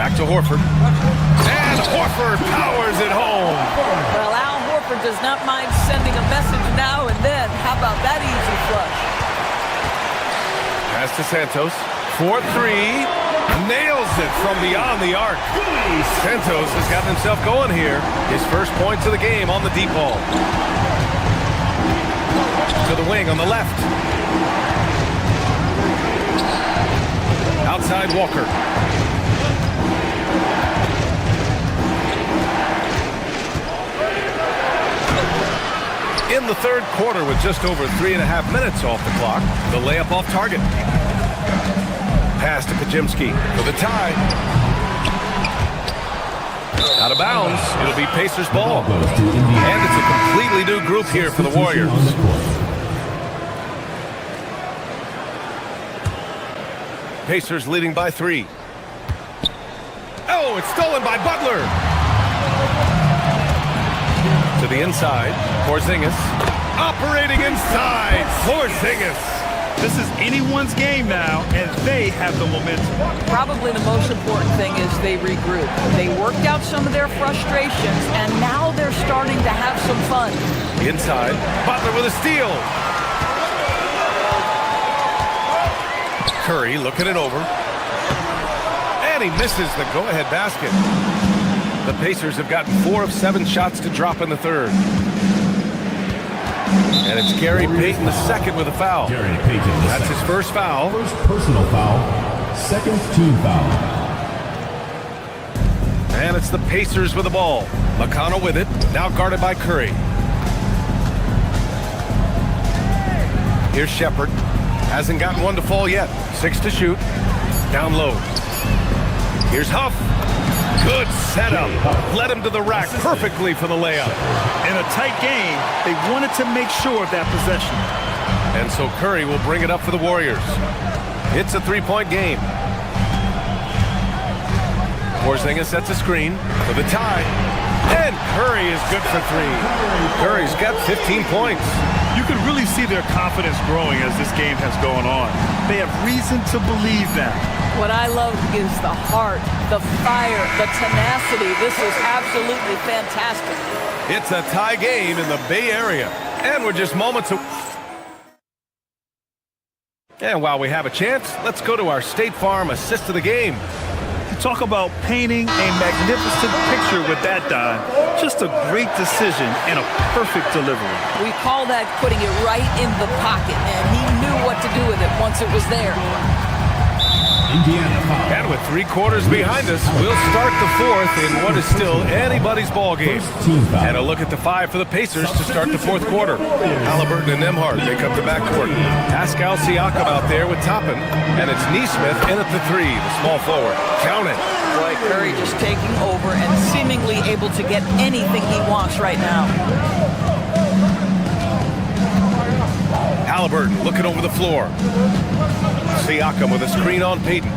Back to Horford. And Horford powers it home. Well, Al Horford does not mind sending a message now and then. How about that easy flush? Pass to Santos. 4-3. Nails it from beyond the arc. Santos has got himself going here. His first points of the game on the deep ball. To the wing on the left. Outside Walker. In the third quarter with just over 3.5 minutes off the clock, the layup off target. Pass to Pajimski for the tie. Out of bounds. It'll be Pacers ball. And it's a completely new group here for the Warriors. Pacers leading by 3. Oh, it's stolen by Butler. To the inside, Porzingis. Operating inside, Porzingis. This is anyone's game now, and they have the momentum. Probably the most important thing is they regroup. They worked out some of their frustrations, and now they're starting to have some fun. Inside, Butler with a steal. Curry looking it over. And he misses the go-ahead basket. The Pacers have gotten 4 of 7 shots to drop in the third. And it's Gary Payton the second with a foul. That's his first foul. First personal foul, second team foul. And it's the Pacers with the ball. McConnell with it, now guarded by Curry. Here's Shepherd. Hasn't gotten one to fall yet. 6 to shoot. Down low. Here's Huff. Good setup. Led him to the rack perfectly for the layup. In a tight game, they wanted to make sure of that possession. And so Curry will bring it up for the Warriors. It's a 3-point game. Porzingis sets a screen for the tie. And Curry is good for 3. Curry's got 15 points. You can really see their confidence growing as this game has gone on. They have reason to believe that. What I love is the heart, the fire, the tenacity. This is absolutely fantastic. It's a tie game in the Bay Area. And we're just moments away. And while we have a chance, let's go to our State Farm assist of the game. Talk about painting a magnificent picture with that dive. Just a great decision and a perfect delivery. We call that putting it right in the pocket, and he knew what to do with it once it was there. And with 3 quarters behind us, we'll start the fourth in what is still anybody's ball game. And a look at the 5 for the Pacers to start the fourth quarter. Halliburton and Nembhard make up the backcourt. Pascal Siakam out there with Toppin. And it's Nesmith in at the 3, the small forward. Count it. Boy, Curry just taking over and seemingly able to get anything he wants right now. Halliburton looking over the floor. Siakam with a screen on Payton.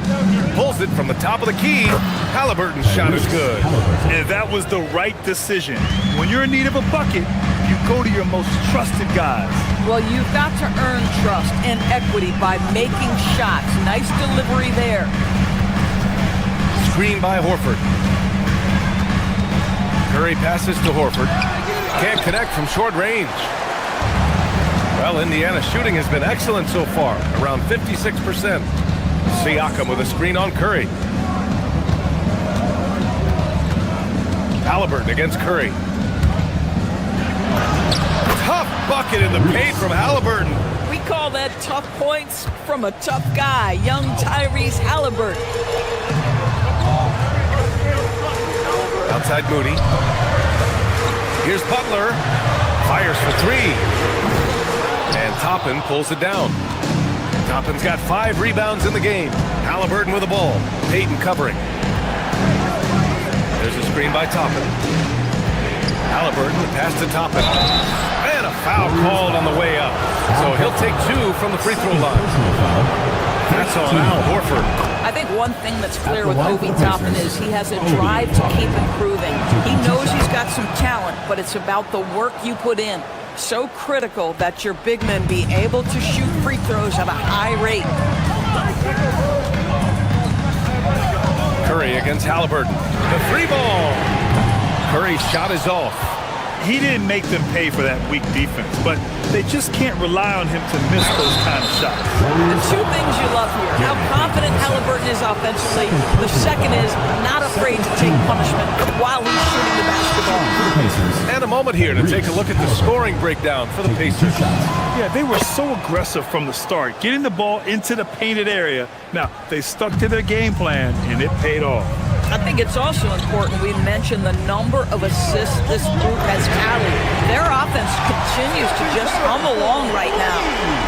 Pulls it from the top of the key. Halliburton's shot is good. And that was the right decision. When you're in need of a bucket, you go to your most trusted guys. Well, you've got to earn trust and equity by making shots. Nice delivery there. Screen by Horford. Curry passes to Horford. Can't connect from short range. Well, Indiana's shooting has been excellent so far, around 56%. Siakam with a screen on Curry. Halliburton against Curry. Tough bucket in the paint from Halliburton. We call that tough points from a tough guy, young Tyrese Halliburton. Outside Moody. Here's Butler. Fires for 3. And Toppin pulls it down. Toppin's got 5 rebounds in the game. Halliburton with the ball. Payton covering. There's a screen by Toppin. Halliburton, the pass to Toppin. And a foul called on the way up. So he'll take 2 from the free throw line. That's on Al Horford. I think one thing that's clear with Obi Toppin is he has a drive to keep improving. He knows he's got some talent, but it's about the work you put in. So critical that your big men be able to shoot free throws at a high rate. Curry against Halliburton. The three ball. Curry's shot is off. He didn't make them pay for that weak defense, but they just can't rely on him to miss those kind of shots. The two things you love here, how confident Halliburton is offensively. The second is not afraid to take punishment while he's shooting the basketball. And a moment here to take a look at the scoring breakdown for the Pacers. Yeah, they were so aggressive from the start, getting the ball into the painted area. Now, they stuck to their game plan, and it paid off. I think it's also important we mention the number of assists this group has tallied. Their offense continues to just hum along right now.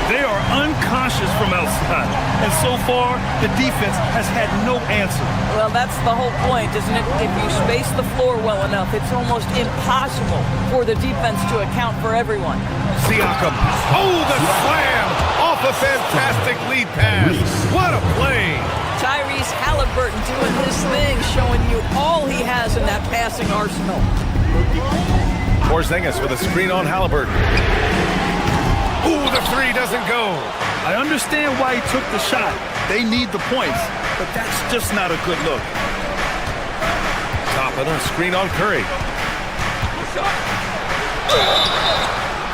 They are unconscious from outside, and so far, the defense has had no answer. Well, that's the whole point, isn't it? If you space the floor well enough, it's almost impossible for the defense to account for everyone. Siakam. Oh, the slam off a fantastic lead pass. What a play. Tyrese Halliburton doing his thing, showing you all he has in that passing arsenal. Porzingis with a screen on Halliburton. Ooh, the three doesn't go. I understand why he took the shot. They need the points, but that's just not a good look. Top of the screen on Curry.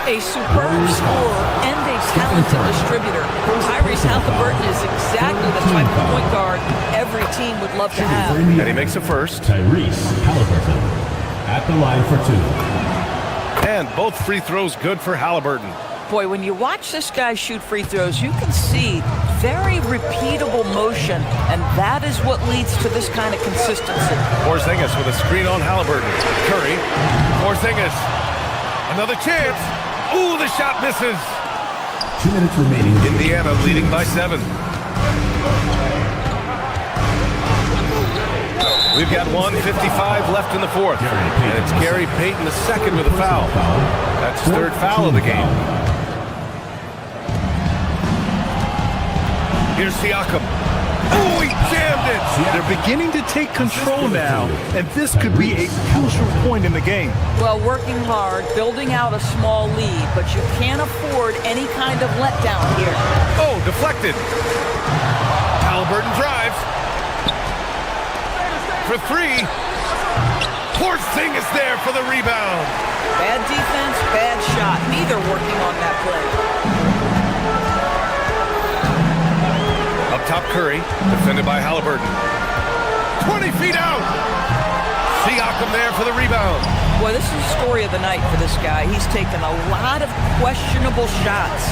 A superb scorer and a talented distributor. Tyrese Halliburton is exactly the type of point guard every team would love to have. And he makes a first. Tyrese Halliburton at the line for two. And both free throws good for Halliburton. Boy, when you watch this guy shoot free throws, you can see very repeatable motion, and that is what leads to this kind of consistency. Porzingis with a screen on Halliburton. Curry. Porzingis. Another chance. Ooh, the shot misses. 2 minutes remaining. Indiana leading by 7. We've got 1:55 left in the fourth. And it's Gary Payton the second with a foul. That's his third foul of the game. Here's Siakam. Oh, he jammed it. They're beginning to take control now, and this could be a crucial point in the game. Well, working hard, building out a small lead, but you can't afford any kind of letdown here. Oh, deflected. Halliburton drives. For three. Porzingis there for the rebound. Bad defense, bad shot. Neither working on that play. Up top, Curry, defended by Halliburton. 20 feet out. Siakam there for the rebound. Boy, this is the story of the night for this guy. He's taken a lot of questionable shots.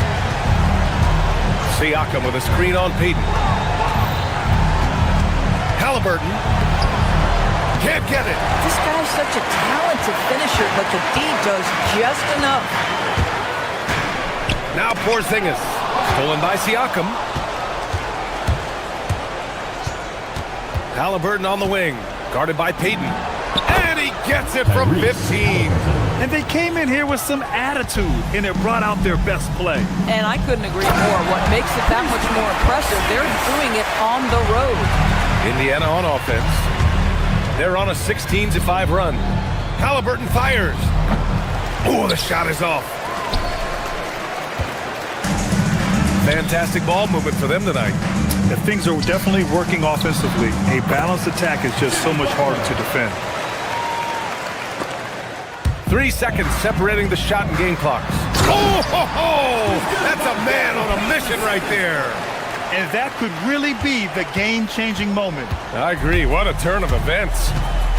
Siakam with a screen on Payton. Halliburton. Can't get it. This guy's such a talented finisher, but the D does just enough. Now Porzingis. Stolen by Siakam. Halliburton on the wing. Guarded by Payton. And he gets it from 15. And they came in here with some attitude, and it brought out their best play. And I couldn't agree more. What makes it that much more impressive, they're doing it on the road. Indiana on offense. They're on a 16-5 run. Halliburton fires. Oh, the shot is off. Fantastic ball movement for them tonight. And things are definitely working offensively. A balanced attack is just so much harder to defend. 3 seconds separating the shot and game clocks. Oh, ho, ho! That's a man on a mission right there. And that could really be the game-changing moment. I agree. What a turn of events.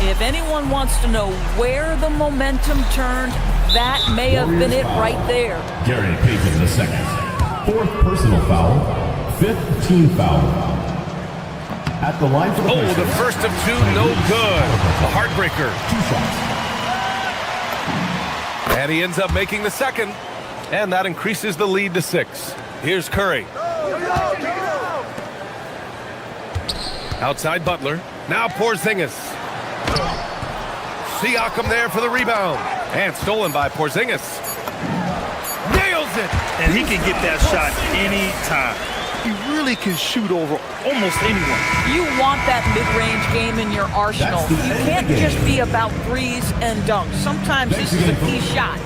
If anyone wants to know where the momentum turned, that may have been it right there. Gary Payton the second. 4th personal foul. 5th team foul. At the line for the Pacers. The first of 2, no good. A heartbreaker. 2 shots. And he ends up making the second. And that increases the lead to 6. Here's Curry. Outside Butler. Now Porzingis. Siakam there for the rebound. And stolen by Porzingis. Nails it! And he can get that shot anytime. He really can shoot over almost anyone. You want that mid-range game in your arsenal. You can't just be about threes and dunks. Sometimes this is a key shot.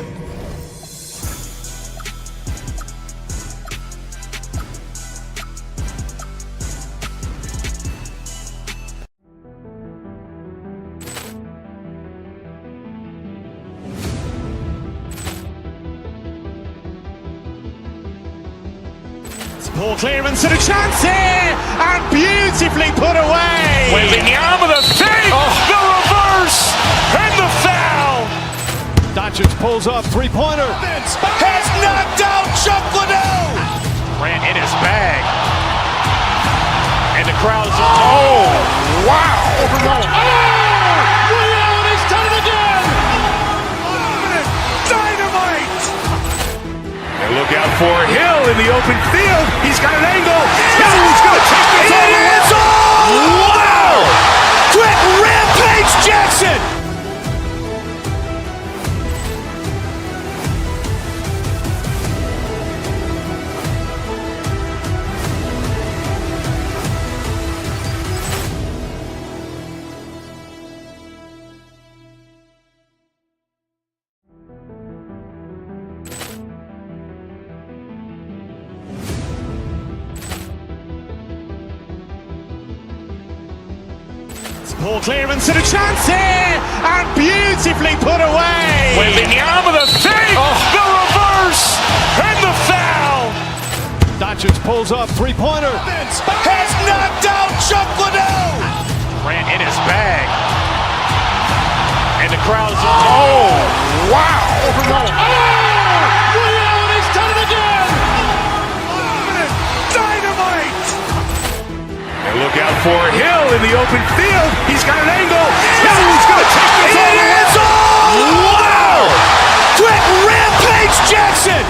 Ball clearance and a chance here, and beautifully put away. Wembanyama the fake, the reverse, and the foul. Doncic pulls up, three-pointer. Has knocked out Chuck Liddell. Ran in his bag. And the crowd's, oh, wow. And he's done it again. Dynamite. And look out for Hill in the open field. He's got an angle. He's going to take this all the way. Wow. Quick Rampage Jackson. Ball clearance and a chance here, and beautifully put away. Wembanyama the fake, the reverse, and the foul. Doncic pulls up, three-pointer. Has knocked out Chuck Liddell. Ran in his bag. And the crowd's, oh, wow. And he's done it again. Dynamite. And look out for Hill in the open field. He's got an angle. He's going to take this all the way. Wow. Quick Rampage Jackson.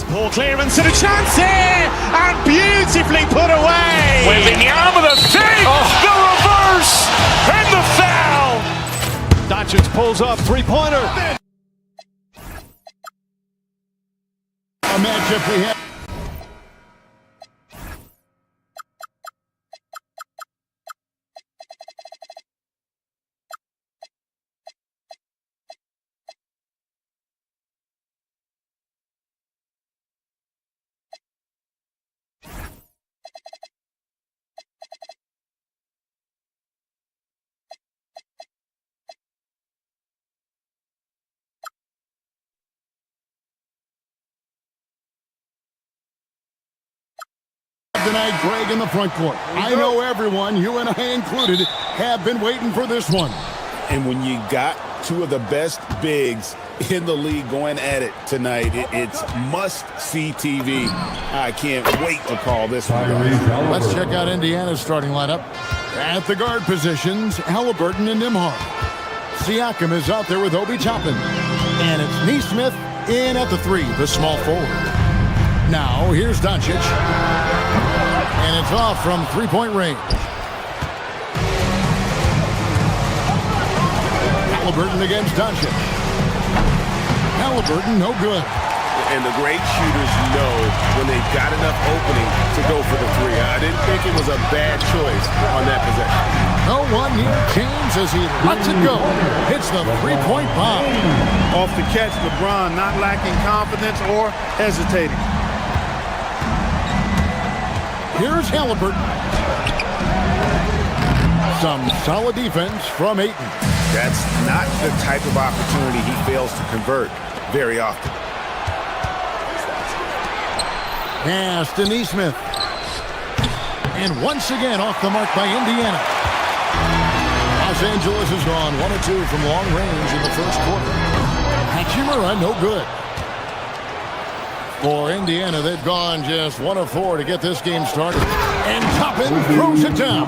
Ball clearance and a chance here, and beautifully put away. Wembanyama the fake, the reverse, and the foul. Doncic pulls up, three-pointer. A matchup we have. Tonight, Greg in the front court. I know everyone, you and I included, have been waiting for this one. And when you got two of the best bigs in the league going at it tonight, it's must-see TV. I can't wait to call this one. Let's check out Indiana's starting lineup. At the guard positions, Halliburton and Nembhard. Siakam is out there with Obi Toppin. And it's Nesmith in at the three, the small forward. Now, here's Doncic. And it's off from three-point range. Halliburton against Doncic. Halliburton, no good. And the great shooters know when they've got enough opening to go for the three. I didn't think it was a bad choice on that possession. No one near James as he lets it go. Hits the three-point bomb. Off the catch, LeBron not lacking confidence or hesitating. Here's Halliburton. Some solid defense from Ayton. That's not the type of opportunity he fails to convert very often. Pass to Nesmith. And once again off the mark by Indiana. Los Angeles has gone 1 of 2 from long range in the first quarter. Hachimura, no good. For Indiana, they've gone just 1 of 4 to get this game started. And Toppin throws it down.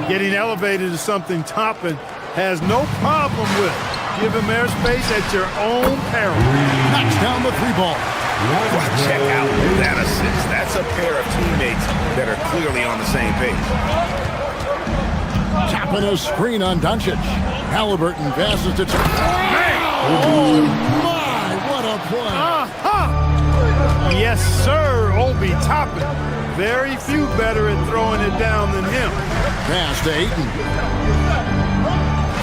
Getting elevated is something Toppin has no problem with. Give him airspace at your own peril. Knocks down the three ball. Check out that assist. That's a pair of teammates that are clearly on the same page. Toppin a screen on Doncic. Halliburton passes to Oh, my, what a play. Yes, sir, Obi Toppin. Very few better at throwing it down than him. Pass to Ayton.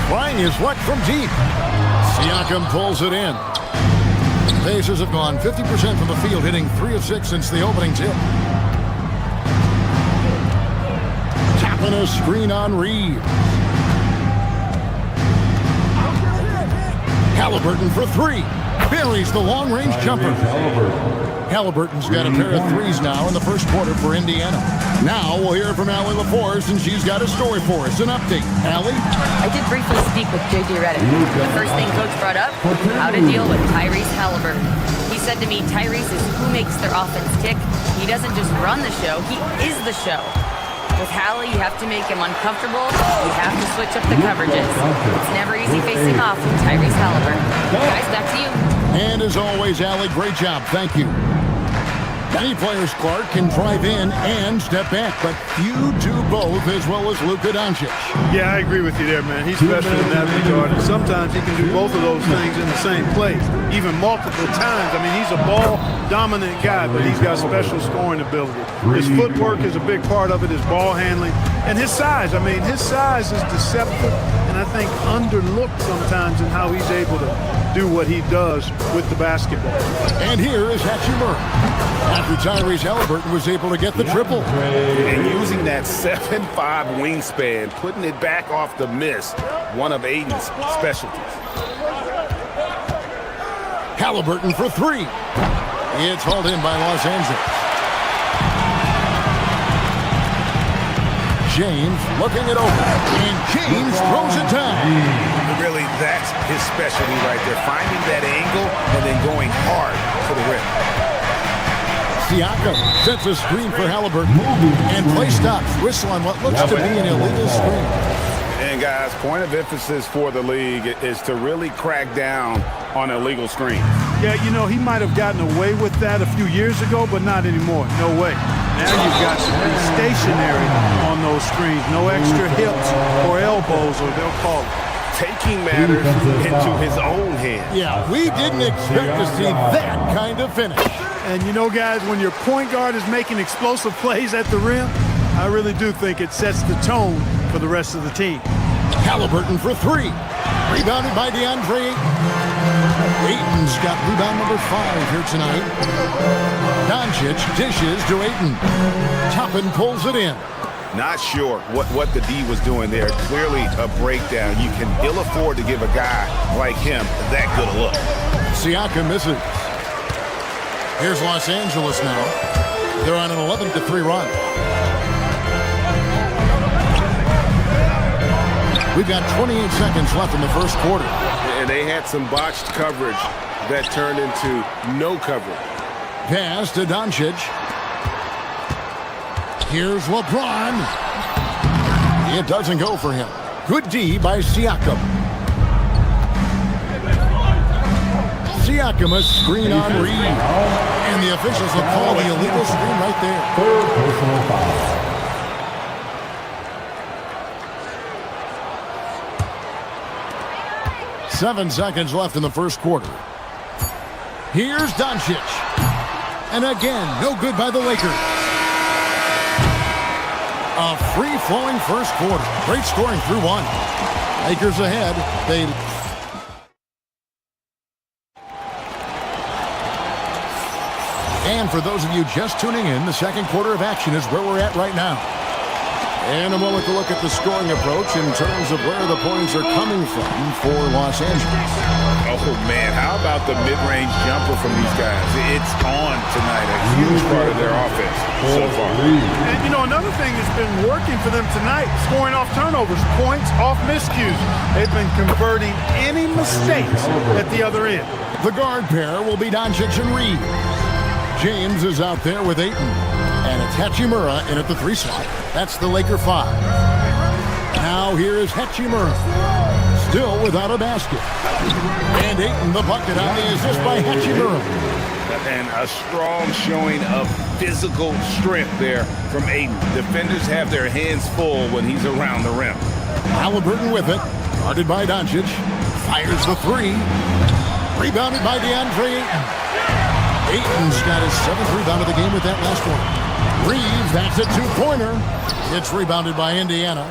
Flying his luck from deep. Siakam pulls it in. Pacers have gone 50% from the field, hitting 3 of 6 since the opening tip. Tapping a screen on Reed. Halliburton for 3. Buries the long-range jumper. Halliburton's got a pair of threes now in the first quarter for Indiana. Now we'll hear from Allie LaForce, and she's got a story for us. An update. Allie? I did briefly speak with J.J. Redick. The first thing Coach brought up, how to deal with Tyrese Halliburton. He said to me, Tyrese is who makes their offense tick. He doesn't just run the show, he is the show. With Hallie, you have to make him uncomfortable. You have to switch up the coverages. It's never easy facing off with Tyrese Halliburton. Guys, back to you. And as always, Allie, great job. Thank you. Many players, Clark, can drive in and step back, but few do both as well as Luka Doncic. Yeah, I agree with you there, man. He's special in that regard, and sometimes he can do both of those things in the same place, even multiple times. I mean, he's a ball-dominant guy, but he's got special scoring ability. His footwork is a big part of it, his ball handling, and his size. I mean, his size is deceptive, and I think underlooked sometimes in how he's able to do what he does with the basketball. And here is Hachimura. After Tyrese Halliburton was able to get the triple. And using that 7'5" wingspan, putting it back off the miss, one of Aiden's specialties. Halliburton for 3. It's hauled in by Los Angeles. James looking it over. And James throws it down. Really, that's his specialty right there. Finding that angle and then going hard to the rim. Siakam sets a screen for Halliburton. And play stops. Whistle on what looks to be an illegal screen. And guys, point of emphasis for the league is to really crack down on illegal screens. Yeah, you know, he might have gotten away with that a few years ago, but not anymore. No way. Now you've got to be stationary on those screens. No extra hips or elbows, or they'll call it. Taking matters into his own hands. Yeah, we didn't expect to see that kind of finish. And you know, guys, when your point guard is making explosive plays at the rim, I really do think it sets the tone for the rest of the team. Halliburton for 3. Rebounded by DeAndre Ayton. Ayton's got rebound number 5 here tonight. Doncic dishes to Ayton. Toppin pulls it in. Not sure what the D was doing there. Clearly a breakdown. You can ill afford to give a guy like him that good a look. Siakam misses. Here's Los Angeles now. They're on an 11-3 run. We've got 28 seconds left in the first quarter. And they had some botched coverage that turned into no coverage. Pass to Doncic. Here's LeBron. It doesn't go for him. Good D by Siakam. Siakam, a screen on Reed. And the officials will call the illegal screen right there. Third personal foul. 7 seconds left in the first quarter. Here's Doncic. And again, no good by the Lakers. A free-flowing first quarter. Great scoring through 1. Lakers ahead. And for those of you just tuning in, the second quarter of action is where we're at right now. And a moment to look at the scoring approach in terms of where the points are coming from for Los Angeles. Oh, man, how about the mid-range jumper from these guys? It's on tonight, a huge part of their offense so far. And, you know, another thing that's been working for them tonight, scoring off turnovers, points off miscues. They've been converting any mistakes at the other end. The guard pair will be Doncic and Reed. James is out there with Ayton. And it's Hachimura in at the 3 slot. That's the Laker 5. Now here is Hachimura. Still without a basket. And Ayton the bucket on the assist by Hachimura. And a strong showing of physical strength there from Ayton. Defenders have their hands full when he's around the rim. Halliburton with it. Guarded by Doncic. Fires the 3. Rebounded by DeAndre Ayton. Ayton's got his 7th rebound of the game with that last one. Reeves, that's a two-pointer. It's rebounded by Indiana.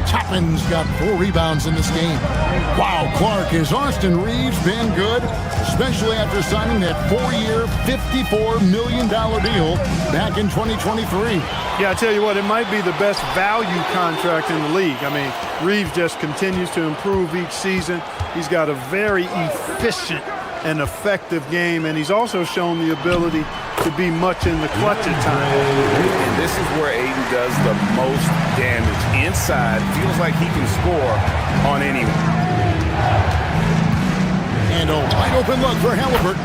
Toppin's got 4 rebounds in this game. Wow, Clark, has Austin Reeves been good? Especially after signing that 4-year, $54 million deal back in 2023. Yeah, I tell you what, it might be the best value contract in the league. I mean, Reeves just continues to improve each season. He's got a very efficient and effective game, and he's also shown the ability to be much in the clutch at times. And this is where Ayton does the most damage. Inside, feels like he can score on anyone. And a wide open look for Halliburton.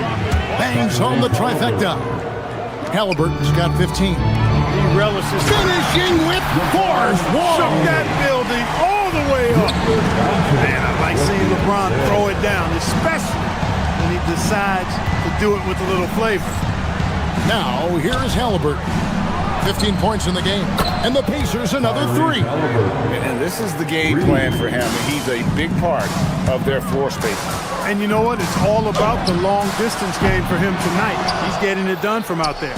Bangs home the trifecta. Halliburton's got 15. He relishes finishing with force. Shook that building all the way up. Man, I like seeing LeBron throw it down, especially when he decides to do it with a little flavor. Now, here is Halliburton. 15 points in the game. And the Pacers another 3. And this is the game plan for him. He's a big part of their floor space. And you know what? It's all about the long distance game for him tonight. He's getting it done from out there.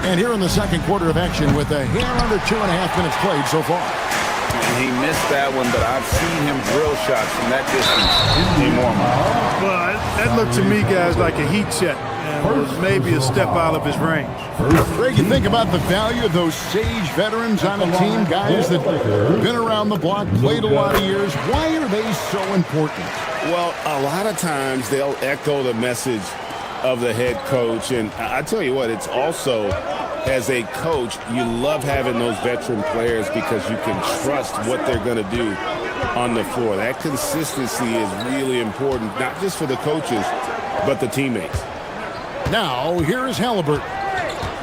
And here in the second quarter of action with a hair under 2.5 minutes played so far. And he missed that one, but I've seen him drill shots from that distance anymore. Well, that looked to me, guys, like a heat check. And was maybe a step out of his range. Greg, you think about the value of those sage veterans on a team, guys that have been around the block, played a lot of years. Why are they so important? Well, a lot of times they'll echo the message of the head coach. And I tell you what, it's also, as a coach, you love having those veteran players because you can trust what they're going to do on the floor. That consistency is really important, not just for the coaches, but the teammates. Now, here is Halliburton.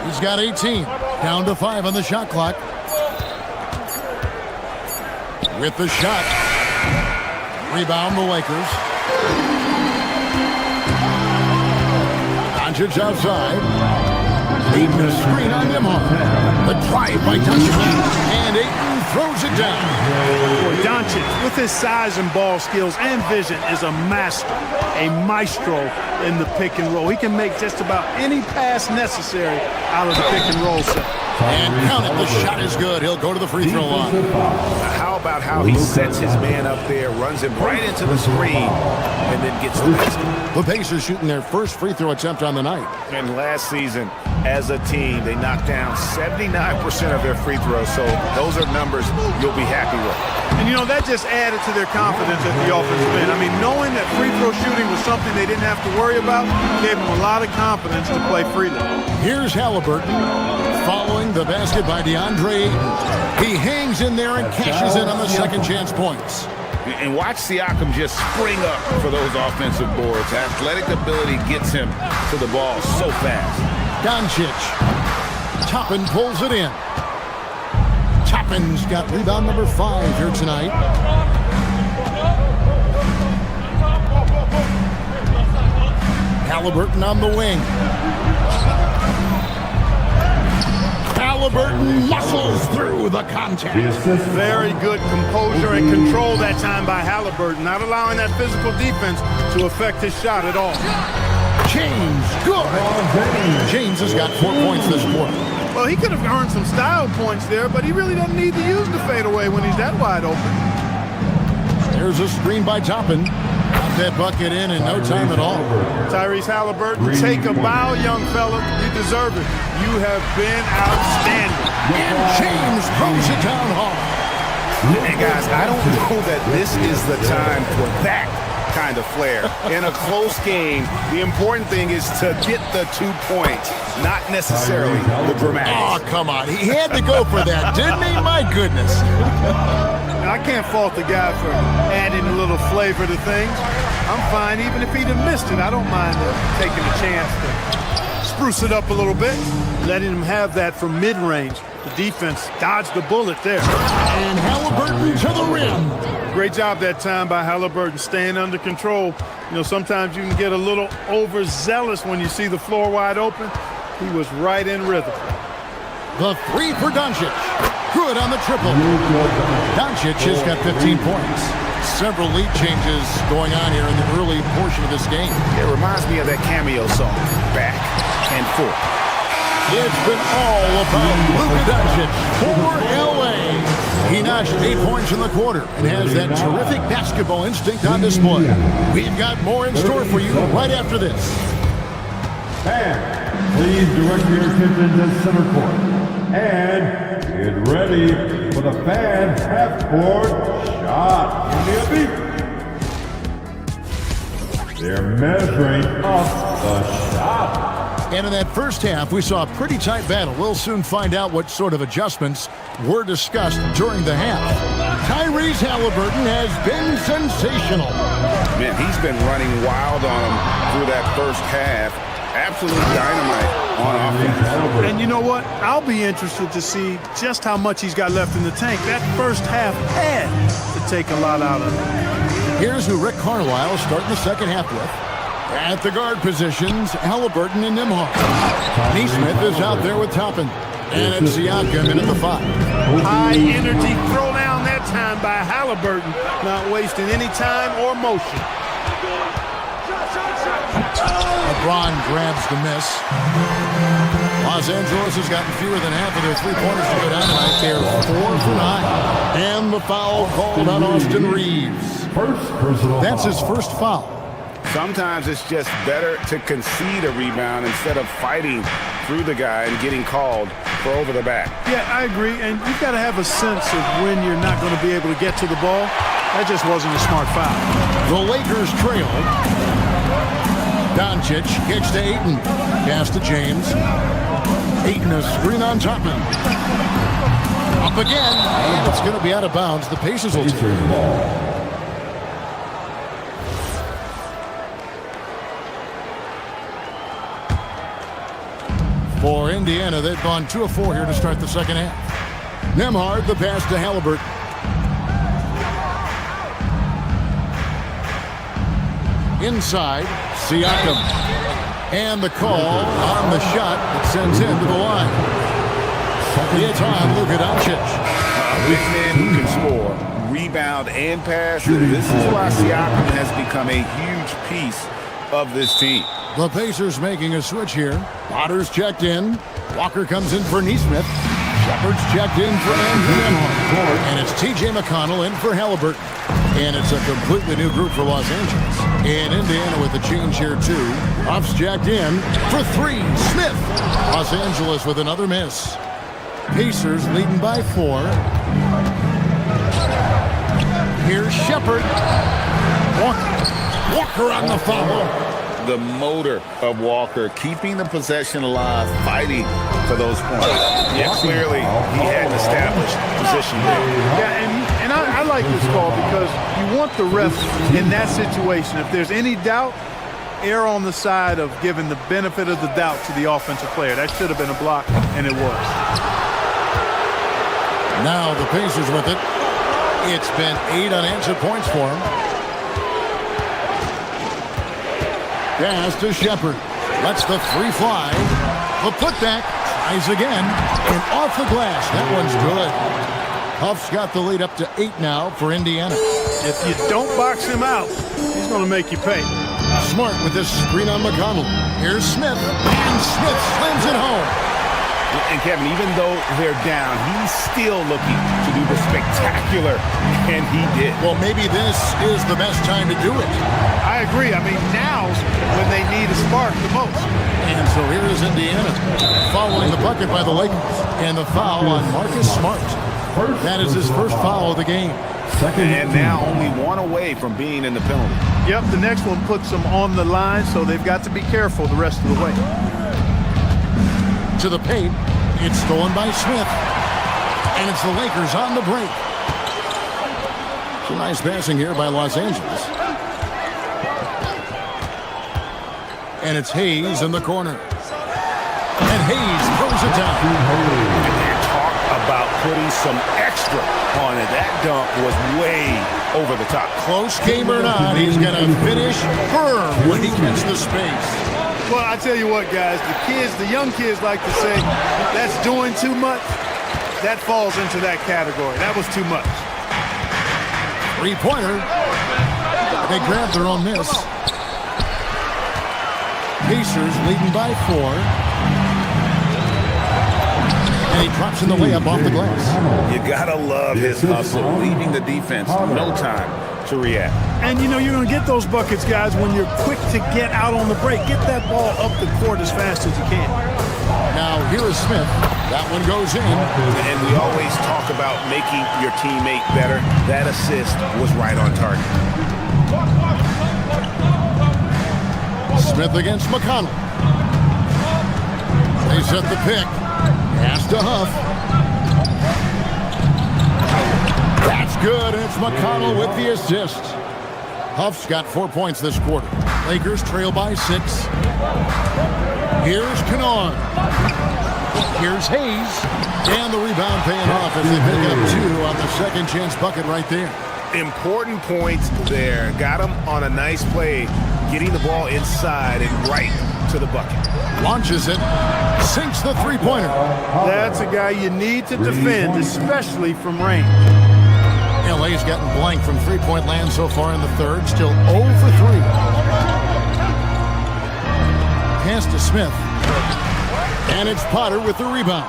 He's got 18. Down to 5 on the shot clock. With the shot. Rebound the Lakers. Doncic outside. Ayton a screen on Nimhar. The drive by Doncic. And Ayton throws it down. Boy, Doncic, with his size and ball skills and vision, is a master, a maestro in the pick and roll. He can make just about any pass necessary out of the pick and roll set. And count it, the shot is good. He'll go to the free throw line. How about how he sets his man up there, runs him right into the screen, and then gets the basket. The Pacers shooting their first free throw attempt on the night. And last season, as a team, they knocked down 79% of their free throws, so those are numbers you'll be happy with. And, you know, that just added to their confidence at the offensive end. I mean, knowing that free throw shooting was something they didn't have to worry about gave them a lot of confidence to play freely. Here's Halliburton following the basket by DeAndre Ayton. He hangs in there and cashes in on the second chance points. And watch Siakam just spring up for those offensive boards. Athletic ability gets him to the ball so fast. Doncic. Toppin pulls it in. Toppin's got rebound number 5 here tonight. Halliburton on the wing. Halliburton muscles through the contact. Very good composure and control that time by Halliburton, not allowing that physical defense to affect his shot at all. James, good. James has got 4 points this quarter. Well, he could have earned some style points there, but he really doesn't need to use the fadeaway when he's that wide open. There's a screen by Toppin. Got that bucket in no time at all. Tyrese Halliburton, take a bow, young fella. You deserve it. You have been outstanding. And James throws it down hard. And guys, I don't know that this is the time for that kind of flair. In a close game, the important thing is to get the 2 points, not necessarily the dramatics. Oh, come on. He had to go for that, didn't he? My goodness. I can't fault the guy for adding a little flavor to things. I'm fine even if he'd have missed it. I don't mind taking a chance to spruce it up a little bit, letting him have that from mid-range. The defense dodged the bullet there. And Halliburton to the rim. Great job that time by Halliburton, staying under control. You know, sometimes you can get a little overzealous when you see the floor wide open. He was right in rhythm. The 3 for Doncic. Good on the triple. Doncic has got 15 points. Several lead changes going on here in the early portion of this game. It reminds me of that cameo song, Back and Forth. It's been all about Luka Doncic for L.A. He notched 8 points in the quarter and has that terrific basketball instinct on display. We've got more in store for you right after this. Fans, please direct your attention to center court. And get ready for the fan half-court shot. Give me a beat. They're measuring up the shot. And in that first half, we saw a pretty tight battle. We'll soon find out what sort of adjustments were discussed during the half. Tyrese Halliburton has been sensational. Man, he's been running wild on him through that first half. Absolute dynamite on offense. And you know what? I'll be interested to see just how much he's got left in the tank. That first half had to take a lot out of him. Here's who Rick Carlisle starting the second half with. At the guard positions, Halliburton and Nembhard. Neesmith is out there with Toppin. And it's Siakam in at the 5. High energy throw down that time by Halliburton. Not wasting any time or motion. LeBron grabs the miss. Los Angeles has gotten fewer than half of their three-pointers to go down tonight. They're 4 for 9. And the foul called on Austin Reeves. That's his first foul. Sometimes it's just better to concede a rebound instead of fighting through the guy and getting called for over the back. Yeah, I agree. And you've got to have a sense of when you're not going to be able to get to the ball. That just wasn't a smart foul. The Lakers trail. Doncic kicks to Ayton. Pass to James. Ayton a screen on Toppin. Up again. And it's going to be out of bounds. The Pacers will take the ball. For Indiana, they've gone 2 of 4 here to start the second half. Nembhard, the pass to Halliburton. Inside, Siakam. And the call on the shot that sends him to the line. It's on Luka Doncic. A big man who can score, rebound, and pass. This is why Siakam has become a huge piece of this team. The Pacers making a switch here. Potter's checked in. Walker comes in for Neesmith. Shepard's checked in for Andrew Nembhard. And it's T.J. McConnell in for Halliburton. And it's a completely new group for Los Angeles. And Indiana with a change here, too. Huff's checked in for 3. Smith. Los Angeles with another miss. Pacers leading by 4. Here's Shepard. Walker on the foul. The motor of Walker, keeping the possession alive, fighting for those points. Yeah, clearly he had an established position there. Yeah, and I like this call because you want the ref in that situation. If there's any doubt, err on the side of giving the benefit of the doubt to the offensive player. That should have been a block, and it was. Now the Pacers with it. It's been 8 unanswered points for him. Pass to Shepard. Lets the 3 fly. The putback. Tries again. And off the glass. That one's good. Huff's got the lead up to 8 now for Indiana. If you don't box him out, he's going to make you pay. Smart with this screen on McConnell. Here's Smith. And Smith slams it home. And Kevin, even though they're down, he's still looking to do the spectacular, and he did. Well, maybe this is the best time to do it. I agree. I mean, now's when they need a spark the most. And so here is Indiana following the bucket by the Lakers. And the foul on Marcus Smart. That is his first foul of the game. And now only 1 away from being in the penalty. Yep, the next one puts them on the line, so they've got to be careful the rest of the way. To the paint. It's stolen by Smith. And it's the Lakers on the break. Some nice passing here by Los Angeles. And it's Hayes in the corner. And Hayes throws it down. And talk about putting some extra on it. That dunk was way over the top. Close game or not, he's going to finish firm when he gets the space. Well, I tell you what, guys, the young kids like to say, that's doing too much. that falls into that category. That was too much. Three-pointer. They grabbed their own miss. Pacers leading by 4. And he drops in the layup off the glass. You gotta love his hustle, leaving the defense no time to react. And you know you're going to get those buckets, guys, when you're quick to get out on the break. Get that ball up the court as fast as you can. Now here is Smith. That one goes in. And we always talk about making your teammate better. That assist was right on target. Smith against McConnell. They set the pick. Pass to Huff. That's good. It's McConnell with the assist. Huff's got 4 points this quarter. Lakers trail by 6. Here's Kennard. Here's Hayes. And the rebound paying off as they pick up 2 on the second chance bucket right there. Important points there. Got him on a nice play, getting the ball inside and right to the bucket. Launches it. Sinks the three-pointer. That's a guy you need to defend, especially from range. LA's gotten blank from three-point land so far in the third. Still 0 for 3. Pass to Smith. And it's Potter with the rebound.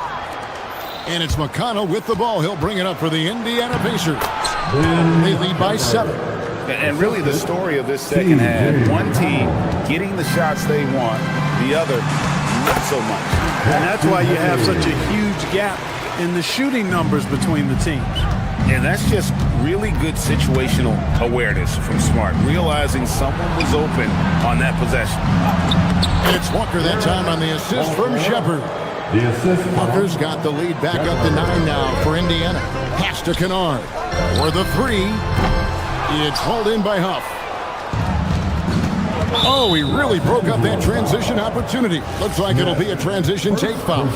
And it's McConnell with the ball. He'll bring it up for the Indiana Pacers. They lead by 7. And really the story of this second half, one team getting the shots they want, the other not so much. And that's why you have such a huge gap in the shooting numbers between the teams. And that's just really good situational awareness from Smart, realizing someone was open on that possession. And it's Walker that time on the assist from Shepard. Walker's got the lead back up to 9 now for Indiana. Pass to Kennard. For the 3. It's hauled in by Huff. Oh, he really broke up that transition opportunity. Looks like it'll be a transition take foul.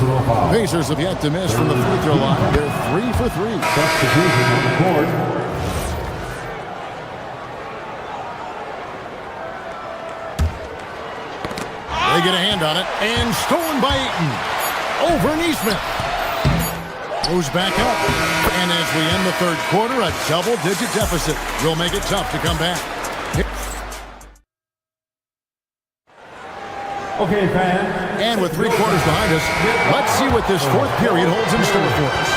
Pacers have yet to miss from the free throw line. They're 3 for 3. Substitution on the court. They get a hand on it, and stolen by Ayton. Over Neesmith. Goes back up. And as we end the third quarter, a double-digit deficit will make it tough to come back. Okay, fans. And with 3 quarters behind us, let's see what this fourth period holds in store for us.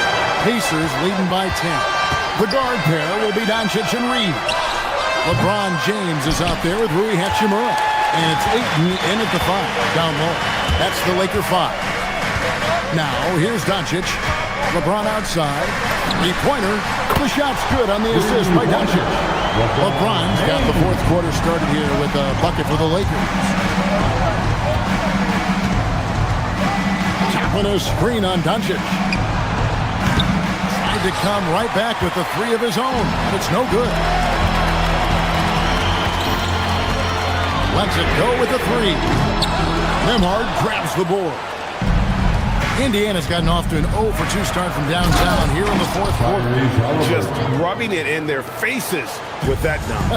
Pacers leading by 10. The guard pair will be Doncic and Reed. LeBron James is out there with Rui Hachimura. And it's Ayton in at the 5, down low. That's the Laker 5. Now, here's Doncic. LeBron outside. 3-pointer. The shot's good on the assist by Doncic. LeBron's got the fourth quarter started here with a bucket for the Lakers. Tapping a screen on Doncic. Tried to come right back with the 3 of his own, but it's no good. Lets it go with the 3. Nembhard grabs the board. Indiana's gotten off to an 0 for 2 start from downtown here in the fourth quarter. Just rubbing it in their faces with that dunk.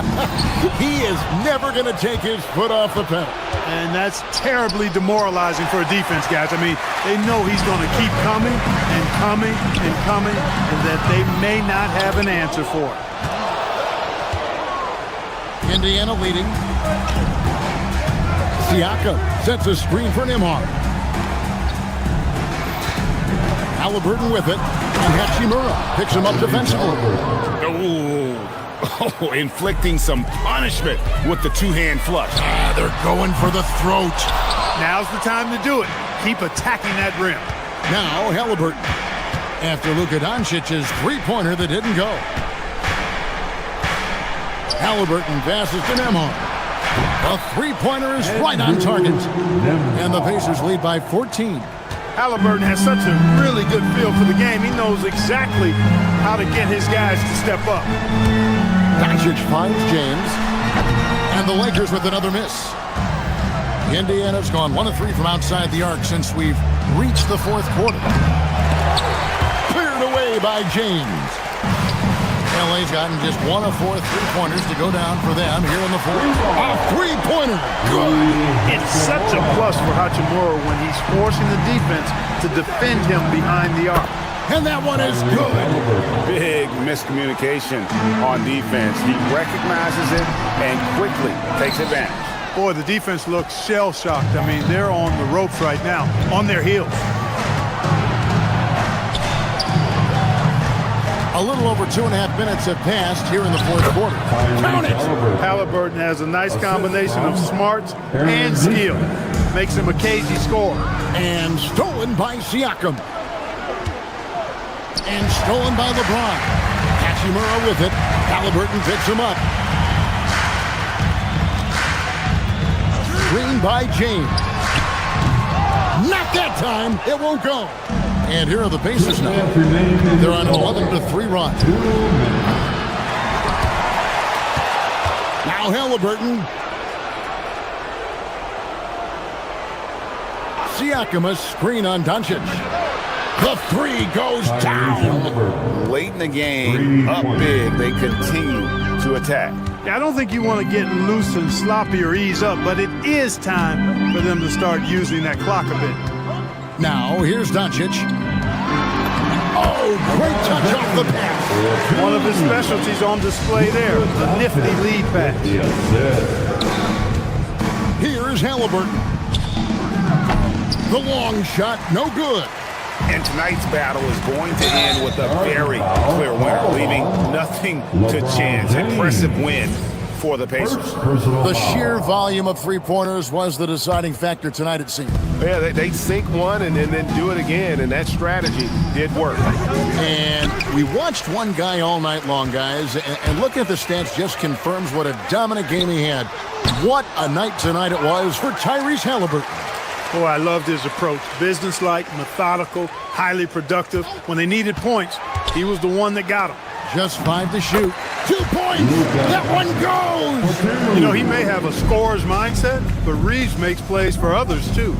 He is never going to take his foot off the pedal. And that's terribly demoralizing for a defense, guys. I mean, they know he's going to keep coming and coming and coming, and that they may not have an answer for it. Indiana leading. Siakam sets a screen for Nembhard. Halliburton with it, and Hachimura picks him up defensively. Oh, inflicting some punishment with the 2-hand flush. They're going for the throat. Now's the time to do it. Keep attacking that rim. Now Halliburton. After Luka Doncic's 3-pointer that didn't go. Halliburton passes to Nembhard. The 3-pointer is right on target. And the Pacers lead by 14. Halliburton has such a really good feel for the game. He knows exactly how to get his guys to step up. Doncic finds James. And the Lakers with another miss. Indiana's gone 1 of 3 from outside the arc since we've reached the fourth quarter. Cleared away by James. LA's gotten just 1 of 4 3-pointers to go down for them here in the fourth. A 3-pointer. Good. It's such a plus for Hachimura when he's forcing the defense to defend him behind the arc. And that one is good. Big miscommunication on defense. He recognizes it and quickly takes advantage. Boy, the defense looks shell-shocked. I mean, they're on the ropes right now, on their heels. A little over 2.5 minutes have passed here in the fourth quarter. Count it! Halliburton has a nice combination of smarts and skill. Makes him a cagey scorer. And stolen by Siakam. And stolen by LeBron. Hachimura with it. Halliburton picks him up. Screen by James. Not that time. It won't go. And here are the Pacers now. They're on 11-3 run. Now Halliburton. Siakam, a screen on Doncic. The three goes down. Late in the game, up big, they continue to attack. Yeah, I don't think you want to get loose and sloppy or ease up, but it is time for them to start using that clock a bit. Now, here's Doncic. Oh, great touch off the pass. One of his specialties on display there, the nifty lead pass. Here's Halliburton. The long shot, no good. And tonight's battle is going to end with a very clear winner, leaving nothing to chance. Impressive win for the Pacers. The sheer volume of three-pointers was the deciding factor tonight, it seemed. Yeah, they sink one and then do it again, and that strategy did work. And we watched one guy all night long, guys, and looking at the stats just confirms what a dominant game he had. What a night tonight it was for Tyrese Halliburton. Boy, I loved his approach. Businesslike, methodical, highly productive. When they needed points, he was the one that got them. Just 5 to shoot. 2 points. That one goes. You know, he may have a scorer's mindset, but Reeves makes plays for others, too.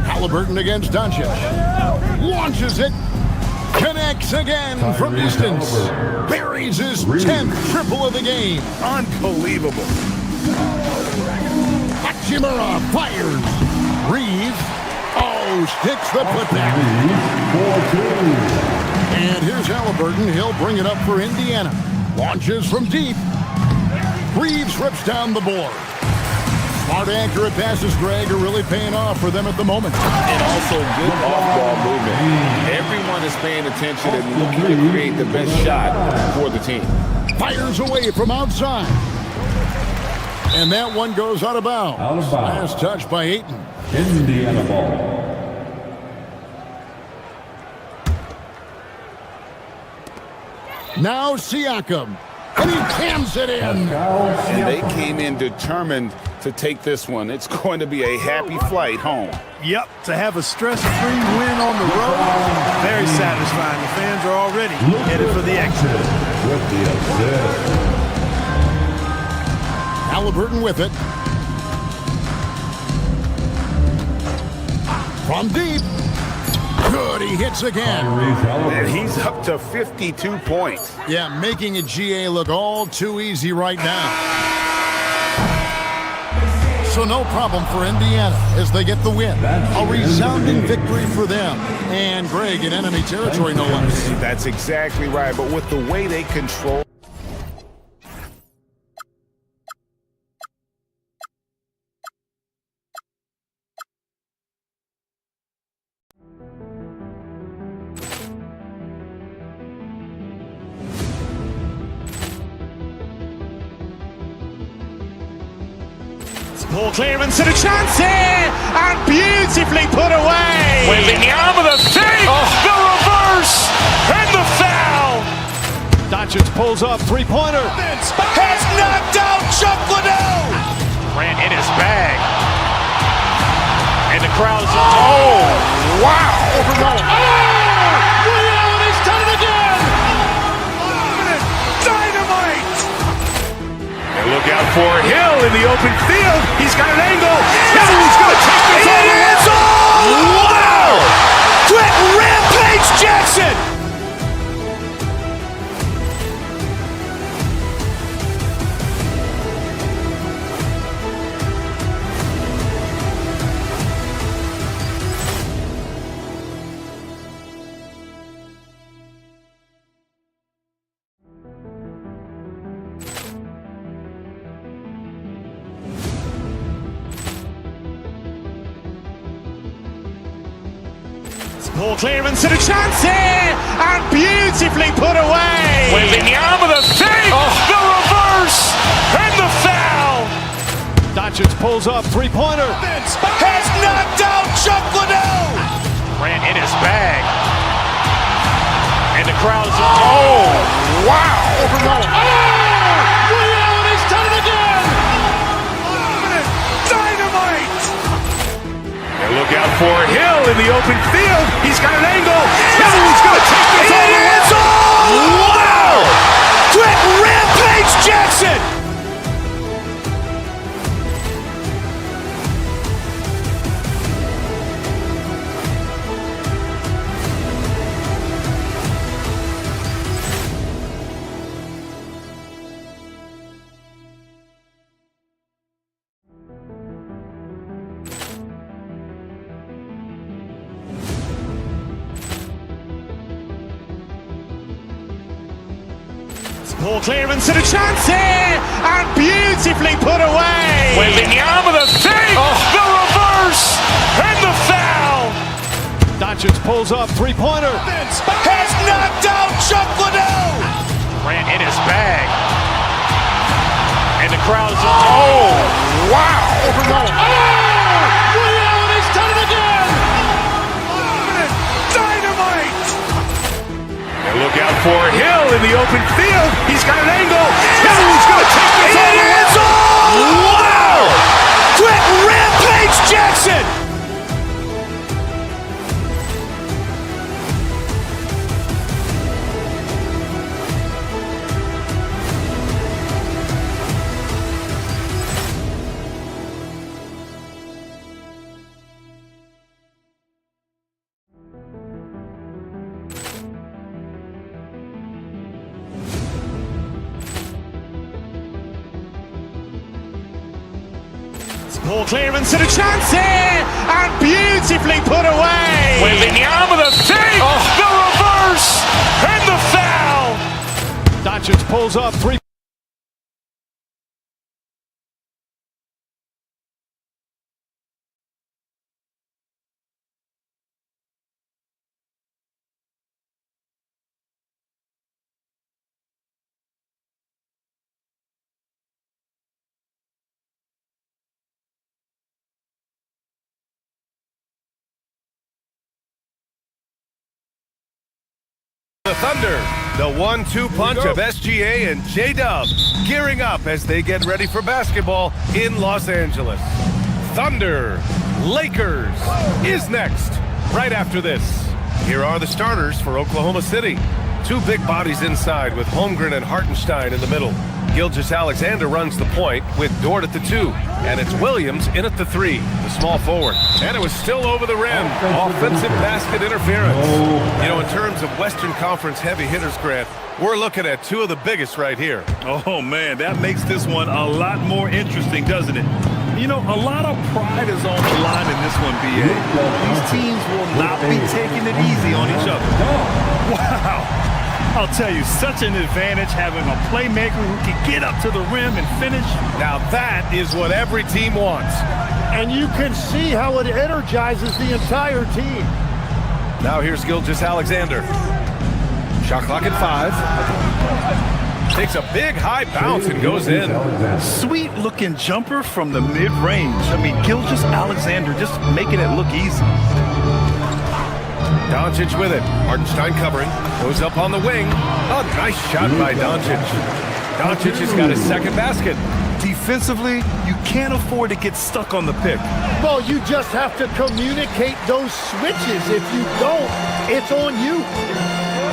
Halliburton against Doncic. Launches it. Connects again from distance. Buries his 10th triple of the game. Unbelievable. Hachimura fires. Reeves. Oh, sticks the putback. And here's Halliburton. He'll bring it up for Indiana. Launches from deep. Reeves rips down the board. Smart, accurate passes, Greg, are really paying off for them at the moment. And also good off-ball movement. Everyone is paying attention and looking to create the best shot for the team. Fires away from outside. And that one goes out of bounds. Last touch by Ayton. Indiana ball. Now Siakam. And he jams it in. And they came in determined to take this one. It's going to be a happy flight home. Yep, to have a stress-free win on the road, very satisfying. The fans are already headed for the exit. With the assist. Halliburton with it. From deep. Good, he hits again. And he's up to 52 points. Yeah, making a GA look all too easy right now. So no problem for Indiana as they get the win. A resounding victory for them. And Greg in enemy territory, no less. That's exactly right. But with the way they control. Ball clearance and a chance here, and beautifully put away. Wembanyama the fake, the reverse, and the foul. Doncic pulls up, three-pointer. Has knocked out Chuck Liddell. Ran in his bag, and the crowd's wow! Liddell, and he's done it again. Dynamite. And look out for Hill in the open field. He's got an angle. Now he's going to take this all the way. Wow! Quick Rampage Jackson. Ball clearance and a chance here, and beautifully put away. Wembanyama the fake, the reverse, and the foul. Doncic pulls up, three-pointer. Has knocked out Chuck Liddell. Ran in his bag. And the crowd's, wow. Ray Allen has done it again. Dynamite. And look out for Hill in the open field. He's got an angle. He's going to take this all the way. Wow. Quick Rampage Jackson. Ball clearance and a chance here, and beautifully put away. Wembanyama the fake, the reverse, and the foul. Doncic pulls up, three-pointer. Has knocked out Chuck Liddell. Ran in his bag. And the crowd's, wow. Ray Allen has done it again. Dynamite. And look out for Hill in the open field. He's got an angle. He's going to take this all the way. Wow! Quick Rampage Jackson. Ball clearance and a chance here, and beautifully put away. Wembanyama the fake, the reverse, and the foul. Doncic pulls up, three. The Thunder, the 1-2 punch of SGA and J-Dub, gearing up as they get ready for basketball in Los Angeles. Thunder, Lakers is next, right after this. Here are the starters for Oklahoma City. Two big bodies inside with Holmgren and Hartenstein in the middle. Gilgeous-Alexander runs the point with Dort at the 2, and it's Williams in at the 3, the small forward. And it was still over the rim. Offensive basket interference. You know, in terms of Western Conference heavy hitters, Grant, we're looking at two of the biggest right here. Oh, man, that makes this one a lot more interesting, doesn't it? You know, a lot of pride is on the line in this one, B.A. These teams will not be taking it easy on each other. Wow. I'll tell you, such an advantage having a playmaker who can get up to the rim and finish. Now that is what every team wants. And you can see how it energizes the entire team. Now here's Gilgeous-Alexander. Shot clock at 5. Takes a big high bounce and goes in. Sweet looking jumper from the mid-range. I mean, Gilgeous-Alexander just making it look easy. Doncic with it. Hartenstein covering. Goes up on the wing. A nice shot by Doncic. Doncic has got his second basket. Defensively, you can't afford to get stuck on the pick. Well, you just have to communicate those switches. If you don't, it's on you.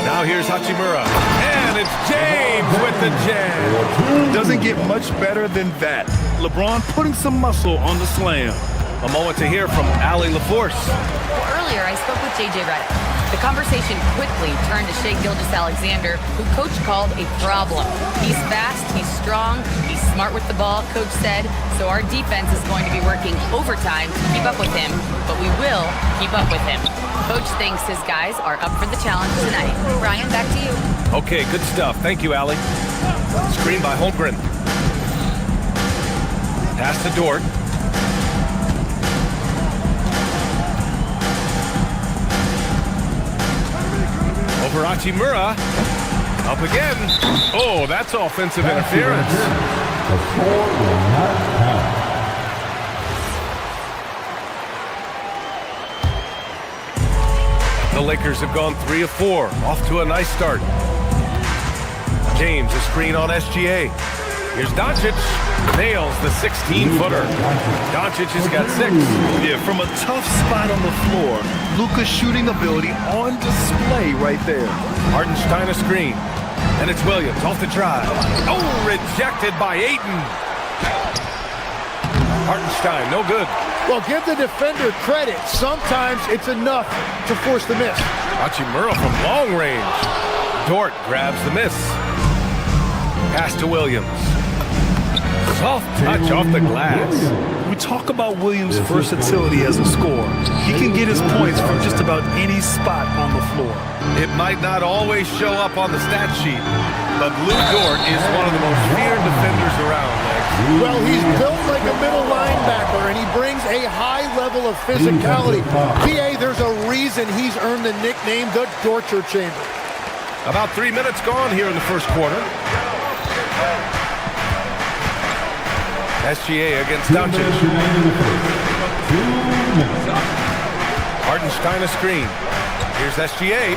Now here's Hachimura. And it's James with the jam. Doesn't get much better than that. LeBron putting some muscle on the slam. A moment to hear from Allie LaForce. Well, earlier, I spoke with J.J. Redick. The conversation quickly turned to Shai Gilgeous-Alexander, who Coach called a problem. He's fast, he's strong, he's smart with the ball, Coach said, so our defense is going to be working overtime to keep up with him, but we will keep up with him. Coach thinks his guys are up for the challenge tonight. Brian, back to you. Okay, good stuff. Thank you, Allie. Screen by Holmgren. Pass to Dort. for Hachimura. Up again. Oh, that's offensive interference. The score will not count. The Lakers have gone 3 of 4. Off to a nice start. James, a screen on SGA. Here's Doncic. Nails the 16-footer. Doncic has got 6. Yeah, from a tough spot on the floor, Luka's shooting ability on display right there. Hartenstein a screen. And it's Williams off the drive. Oh, rejected by Ayton. Hartenstein, no good. Well, give the defender credit. Sometimes it's enough to force the miss. Hachimura from long range. Dort grabs the miss. Pass to Williams. Soft touch off the glass. We talk about Williams' versatility as a scorer. He can get his points from just about any spot on the floor. It might not always show up on the stat sheet, but Lou Dort is one of the most feared defenders around. Well, he's built like a middle linebacker, and he brings a high level of physicality. PA, there's a reason he's earned the nickname the Torture Chamber. About 3 minutes gone here in the first quarter. SGA against Doncic. Hartenstein a screen. Here's SGA.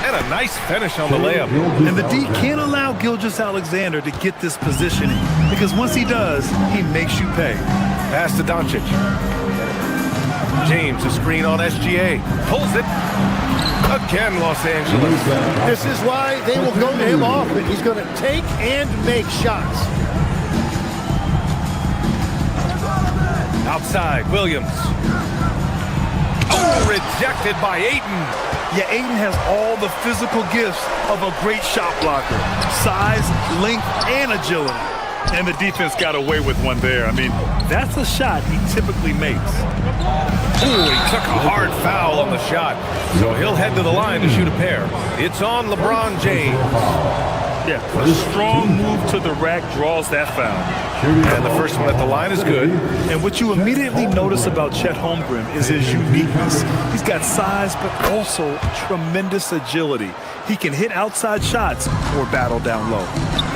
And a nice finish on the layup. And the D can't allow Gilgeous-Alexander to get this positioning, because once he does, he makes you pay. Pass to Doncic. James, a screen on SGA. Pulls it. Again, Los Angeles. This is why they will go to him often. He's going to take and make shots. Outside, Williams. Oh, rejected by Ayton. Yeah, Ayton has all the physical gifts of a great shot blocker. Size, length, and agility. And the defense got away with one there. I mean, that's a shot he typically makes. Ooh, he took a hard foul on the shot. So he'll head to the line to shoot a pair. It's on LeBron James. Yeah, a strong move to the rack draws that foul. And the first one at the line is good. And what you immediately notice about Chet Holmgren is his uniqueness. He's got size, but also tremendous agility. He can hit outside shots or battle down low.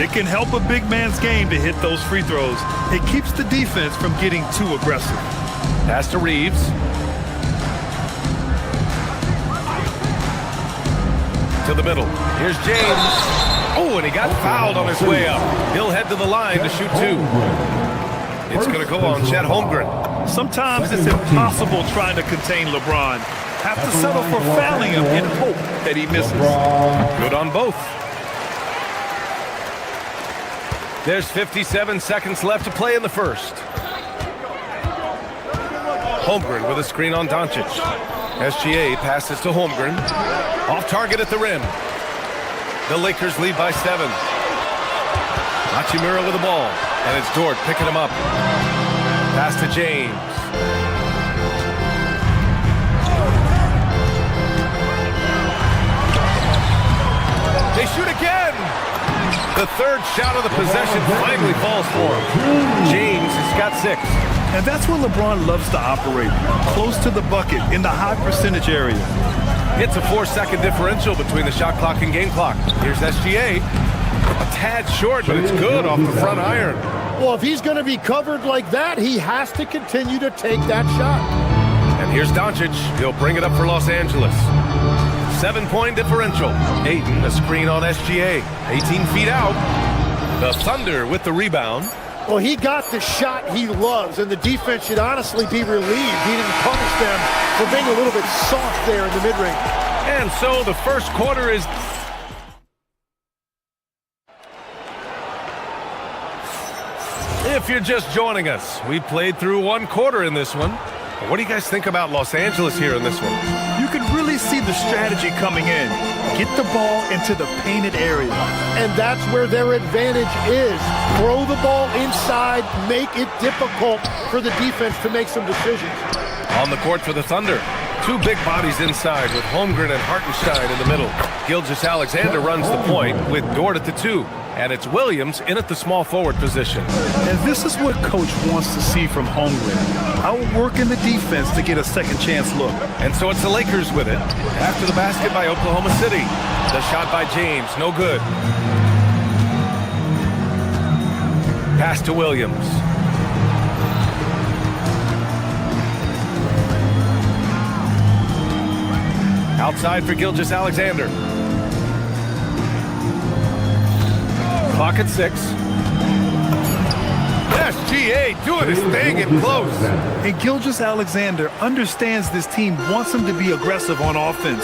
It can help a big man's game to hit those free throws. It keeps the defense from getting too aggressive. Pass to Reeves. To the middle. Here's James. Oh, and he got fouled on his way up. He'll head to the line to shoot 2. It's going to go on Chet Holmgren. Sometimes it's impossible trying to contain LeBron. Have to settle for fouling him and hope that he misses. Good on both. There's 57 seconds left to play in the first. Holmgren with a screen on Doncic. SGA passes to Holmgren. Off target at the rim. The Lakers lead by 7. Hachimura with the ball. And it's Dort picking him up. Pass to James. They shoot again. The third shot of the possession finally falls for him. James has got 6. And that's where LeBron loves to operate. Close to the bucket in the high percentage area. It's a 4-second differential between the shot clock and game clock. Here's SGA. A tad short, but it's good off the front iron. Well, if he's going to be covered like that, he has to continue to take that shot. And here's Doncic. He'll bring it up for Los Angeles. 7-point differential. Ayton, a screen on SGA. 18 feet out. The Thunder with the rebound. Well, he got the shot he loves, and the defense should honestly be relieved. He didn't punish them for being a little bit soft there in the mid-range. And so the first quarter is... If you're just joining us, we played through 1 quarter in this one. What do you guys think about Los Angeles here in this one? You can really see the strategy coming in. Get the ball into the painted area. And that's where their advantage is. Throw the ball inside, make it difficult for the defense to make some decisions. On the court for the Thunder. 2 big bodies inside with Holmgren and Hartenstein in the middle. Gilgeous-Alexander runs the point with Dort at the 2. And it's Williams in at the small forward position. And this is what coach wants to see from Holmgren. Outworking the defense to get a second chance look. And so it's the Lakers with it. After the basket by Oklahoma City. The shot by James, no good. Pass to Williams. Outside for Gilgeous-Alexander. Clock at 6. SGA doing his thing and close. And Gilgeous-Alexander understands this team wants him to be aggressive on offense.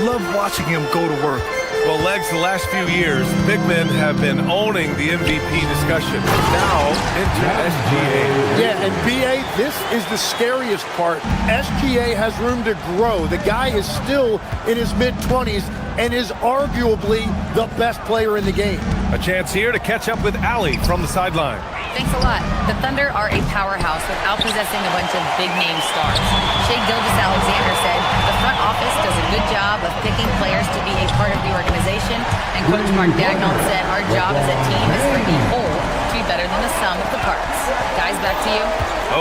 Love watching him go to work. Well, Legs, the last few years, big men have been owning the MVP discussion. Now, enter SGA. Yeah, and BA, this is the scariest part. SGA has room to grow. The guy is still in his mid-20s and is arguably the best player in the game. A chance here to catch up with Allie from the sideline. Thanks a lot. The Thunder are a powerhouse without possessing a bunch of big-name stars. Shai Gilgeous-Alexander said the front office does a good job of picking players to be a part of the organization, and Coach Mark Daigneault said our job as a team is for the whole to be better than the sum of the parts. Guys, back to you.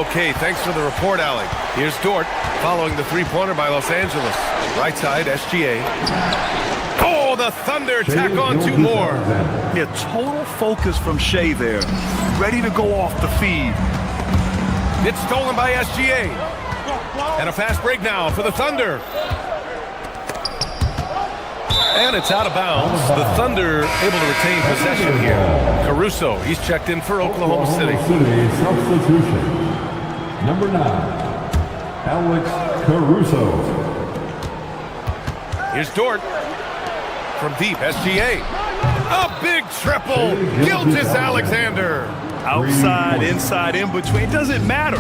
Okay, thanks for the report, Allie. Here's Dort following the three-pointer by Los Angeles. Right side, SGA. Oh, the Thunder tack on 2 more. Yeah, total focus from Shai there. Ready to go off the feed. It's stolen by SGA. And a fast break now for the Thunder. And it's out of bounds. The Thunder able to retain possession here. Caruso, he's checked in for Oklahoma City. Substitution. Number 9, Alex Caruso. Here's Dort. From deep, SGA. A big triple. Gilgeous-Alexander. Outside, inside, in between. It doesn't matter.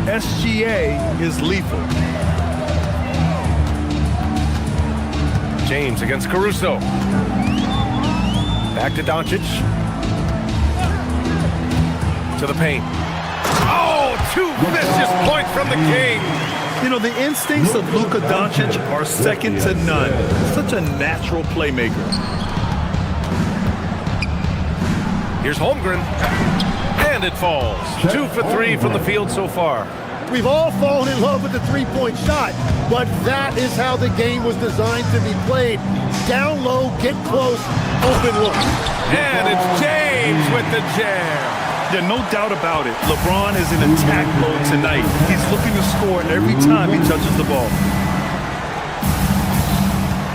SGA is lethal. James against Caruso. Back to Doncic. To the paint. Oh, 2 vicious points from the King. You know, the instincts of Luka Doncic are second to none. Such a natural playmaker. Here's Holmgren. And it falls. 2 for 3 from the field so far. We've all fallen in love with the three-point shot, but that is how the game was designed to be played. Down low, get close, open look. And it's James with the jam. Yeah, no doubt about it. LeBron is in attack mode tonight. He's looking to score every time he touches the ball.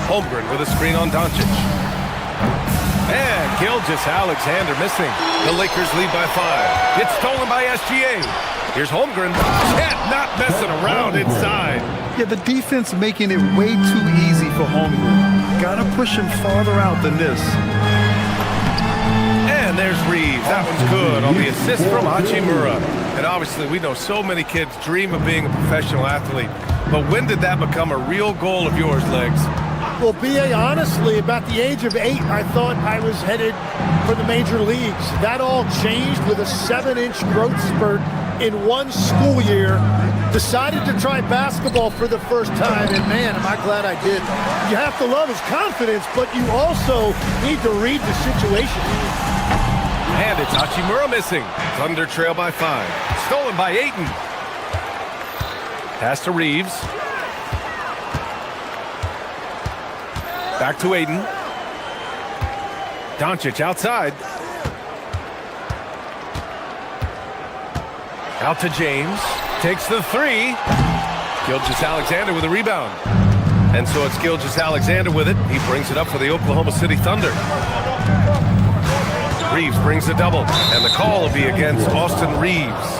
Holmgren with a screen on Doncic. And Gilgeous-Alexander missing. The Lakers lead by 5. It's stolen by SGA. Here's Holmgren. Chet not messing around inside. Yeah, the defense making it way too easy for Holmgren. Gotta push him farther out than this. And there's Reeves. That one's good on the assist from Hachimura. And obviously, we know so many kids dream of being a professional athlete. But when did that become a real goal of yours, Legs? Well, B.A., honestly, about the age of 8, I thought I was headed for the major leagues. That all changed with a 7-inch growth spurt in one school year. Decided to try basketball for the first time, and man, am I glad I did. You have to love his confidence, but you also need to read the situation. And it's Hachimura missing. Thunder trail by 5. Stolen by Ayton. Pass to Reeves. Back to Ayton. Doncic outside. Out to James. Takes the 3. Gilgeous-Alexander with a rebound. And so it's Gilgeous-Alexander with it. He brings it up for the Oklahoma City Thunder. Reeves brings the double. And the call will be against Austin Reeves.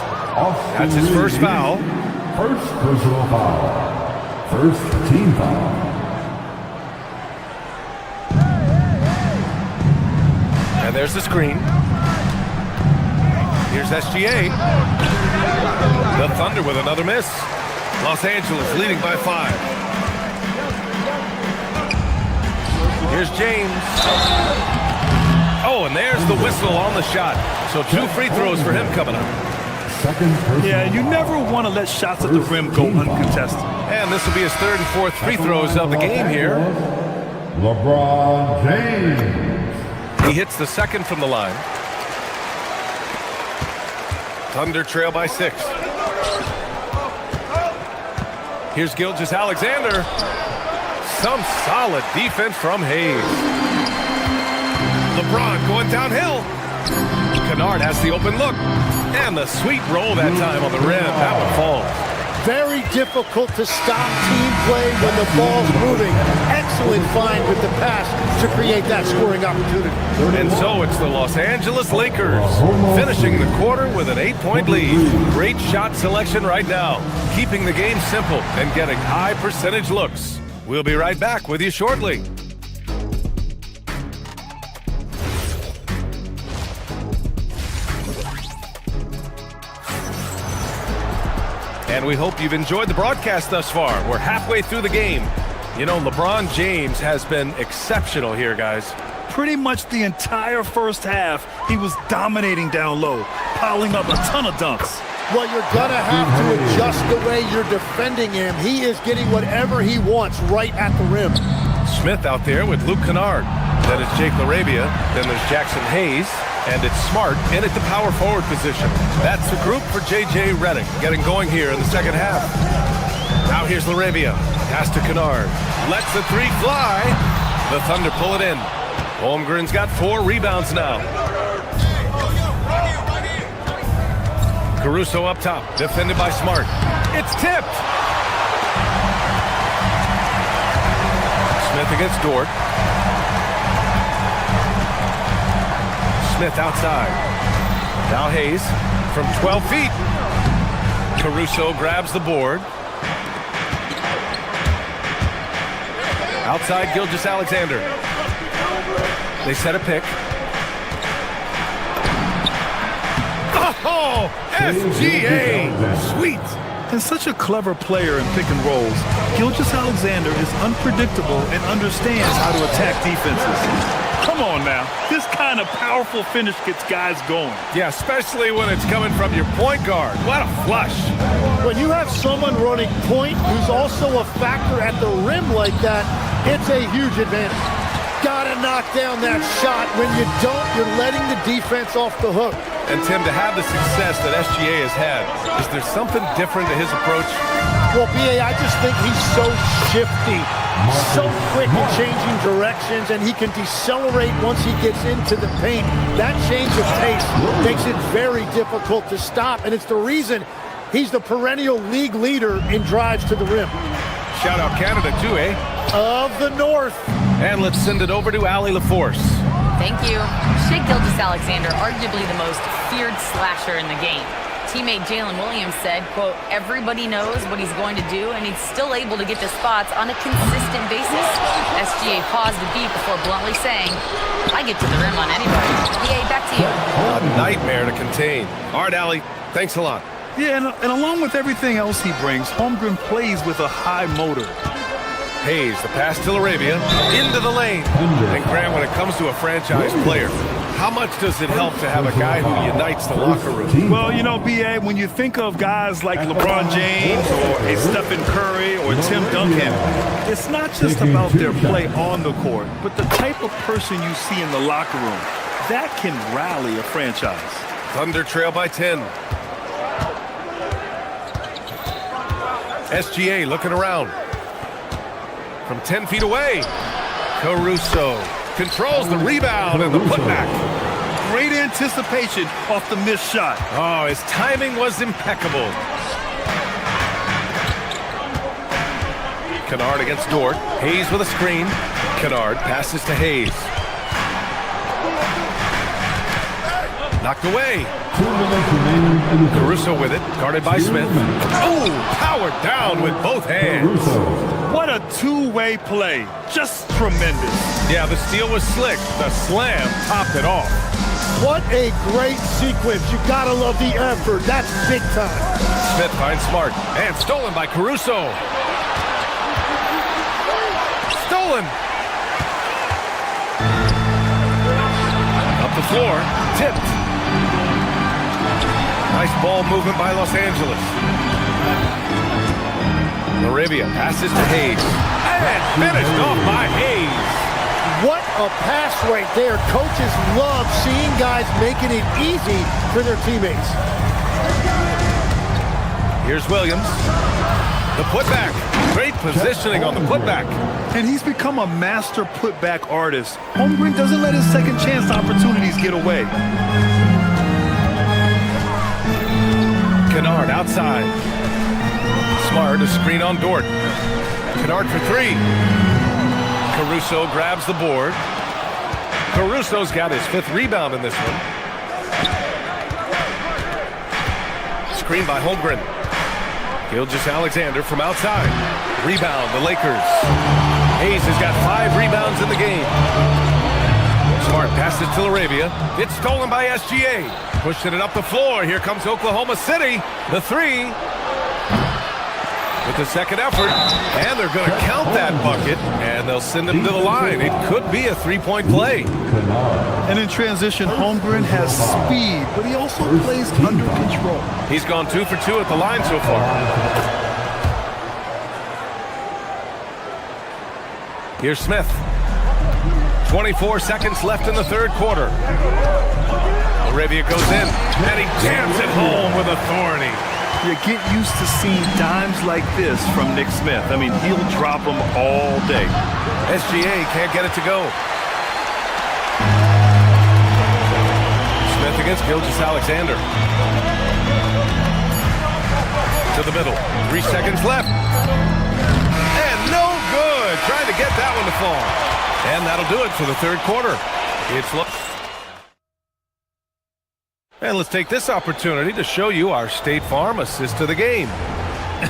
That's his first foul. First personal foul. First team foul. And there's the screen. Here's SGA. The Thunder with another miss. Los Angeles leading by 5. Here's James. Oh, and there's the whistle on the shot. So 2 free throws for him coming up. Yeah, you never want to let shots at the rim go uncontested. And this will be his 3rd and 4th free throws of the game here. LeBron James. He hits the second from the line. Thunder trail by 6. Here's Gilgeous-Alexander. Some solid defense from Hayes. LeBron going downhill. Kennard has the open look. And the sweet roll that time on the rim. That one falls. Very difficult to stop team play when the ball's moving. Excellent find with the pass to create that scoring opportunity. And so it's the Los Angeles Lakers finishing the quarter with an 8-point lead. Great shot selection right now, keeping the game simple and getting high percentage looks. We'll be right back with you shortly. And we hope you've enjoyed the broadcast thus far. We're halfway through the game. You know, LeBron James has been exceptional here, guys. Pretty much the entire first half, he was dominating down low, piling up a ton of dunks. Well, you're going to have to adjust the way you're defending him. He is getting whatever he wants right at the rim. Smith out there with Luke Kennard. Then it's Jake LaRavia. Then there's Jackson Hayes. And it's Smart in at the power forward position. That's the group for J.J. Redick getting going here in the second half. Now here's LaRavia. Pass to Kennard. Lets the three fly. The Thunder pull it in. Holmgren's got 4 rebounds now. Caruso up top, defended by Smart. It's tipped. Smith against Dort. Smith outside. Now Hayes from 12 feet. Caruso grabs the board. Outside Gilgeous-Alexander. They set a pick. Oh, SGA! Sweet! And such a clever player in pick and rolls, Gilgeous-Alexander is unpredictable and understands how to attack defenses. Come on now. This kind of powerful finish gets guys going. Yeah, especially when it's coming from your point guard. What a flush. When you have someone running point who's also a factor at the rim like that, it's a huge advantage. Gotta knock down that shot. When you don't, you're letting the defense off the hook. And Tim, to have the success that SGA has had, is there something different to his approach? Well, B.A., I just think he's so shifty, so quick at changing directions, and he can decelerate once he gets into the paint. That change of pace makes it very difficult to stop, and it's the reason he's the perennial league leader in drives to the rim. Shout out Canada too, eh? Of the North. And let's send it over to Allie LaForce. Thank you. Shai Gilgeous-Alexander, arguably the most feared slasher in the game. Teammate Jalen Williams said, quote, everybody knows what he's going to do, and he's still able to get to spots on a consistent basis. SGA paused a beat before bluntly saying, I get to the rim on anybody. EA, back to you. A nightmare to contain. All right, Allie, thanks a lot. Yeah, and along with everything else he brings, Holmgren plays with a high motor. Hayes, the pass to LaRavia, into the lane. And Graham, when it comes to a franchise player, how much does it help to have a guy who unites the locker room? Well, you know, B.A., when you think of guys like LeBron James or a Stephen Curry or Tim Duncan, it's not just about their play on the court, but the type of person you see in the locker room. That can rally a franchise. Thunder trail by 10. SGA looking around. From 10 feet away, Caruso controls the rebound and the putback. Great anticipation off the missed shot. Oh, his timing was impeccable. Kennard against Dort. Hayes with a screen. Kennard passes to Hayes. Knocked away. Caruso with it, guarded by Smith. Oh, powered down with both hands. What a two-way play. Just tremendous. Yeah, the steal was slick. The slam topped it off. What a great sequence. You gotta love the effort. That's big time. Smith finds Smart. And stolen by Caruso. Stolen. Up the floor. Tipped. Nice ball movement by Los Angeles. LaRavia passes to Hayes. And finished off by Hayes. What a pass right there. Coaches love seeing guys making it easy for their teammates. Here's Williams. The putback. Great positioning on the putback. And he's become a master putback artist. Holmgren doesn't let his second chance opportunities get away. Kennard outside. Smart, a screen on Dort. Kennard for three. Caruso grabs the board. Caruso's got his 5th rebound in this one. Screen by Holmgren. Gilgeous-Alexander from outside. Rebound, the Lakers. Hayes has got 5 rebounds in the game. Smart passes to Laravia. It's stolen by SGA. Pushing it up the floor. Here comes Oklahoma City. The 3. With the second effort. And they're going to count that bucket. And they'll send him to the line. It could be a 3-point play. And in transition, Holmgren has speed, but he also plays under control. He's gone 2 for 2 at the line so far. Here's Smith. 24 seconds left in the third quarter. Laravia goes in, and he jams it home with authority. You get used to seeing dimes like this from Nick Smith. I mean, he'll drop them all day. SGA can't get it to go. Smith against Gilgeous-Alexander. To the middle. 3 seconds left. And no good. Trying to get that one to fall. And that'll do it for the third quarter. And let's take this opportunity to show you our State Farm assist to the game.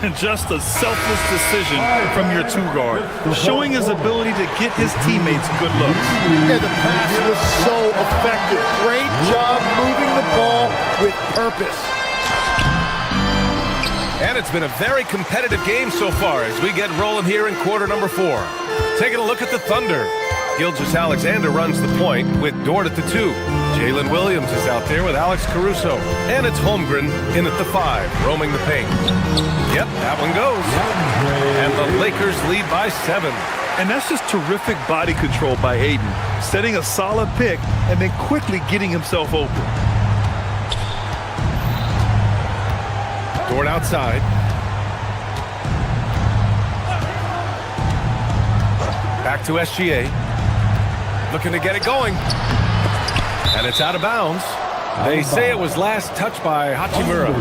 And just a selfless decision from your 2-guard, showing his ability to get his teammates good looks. Yeah, the pass was so effective. Great job moving the ball with purpose. And it's been a very competitive game so far as we get rolling here in quarter number 4. Taking a look at the Thunder. Gilgeous-Alexander runs the point with Dort at the 2. Jalen Williams is out there with Alex Caruso. And it's Holmgren in at the 5, roaming the paint. Yep, that one goes. And the Lakers lead by 7. And that's just terrific body control by Ayton, setting a solid pick and then quickly getting himself open. Dort outside. Back to SGA. Looking to get it going. And it's out of bounds. They say it was last touched by Hachimura.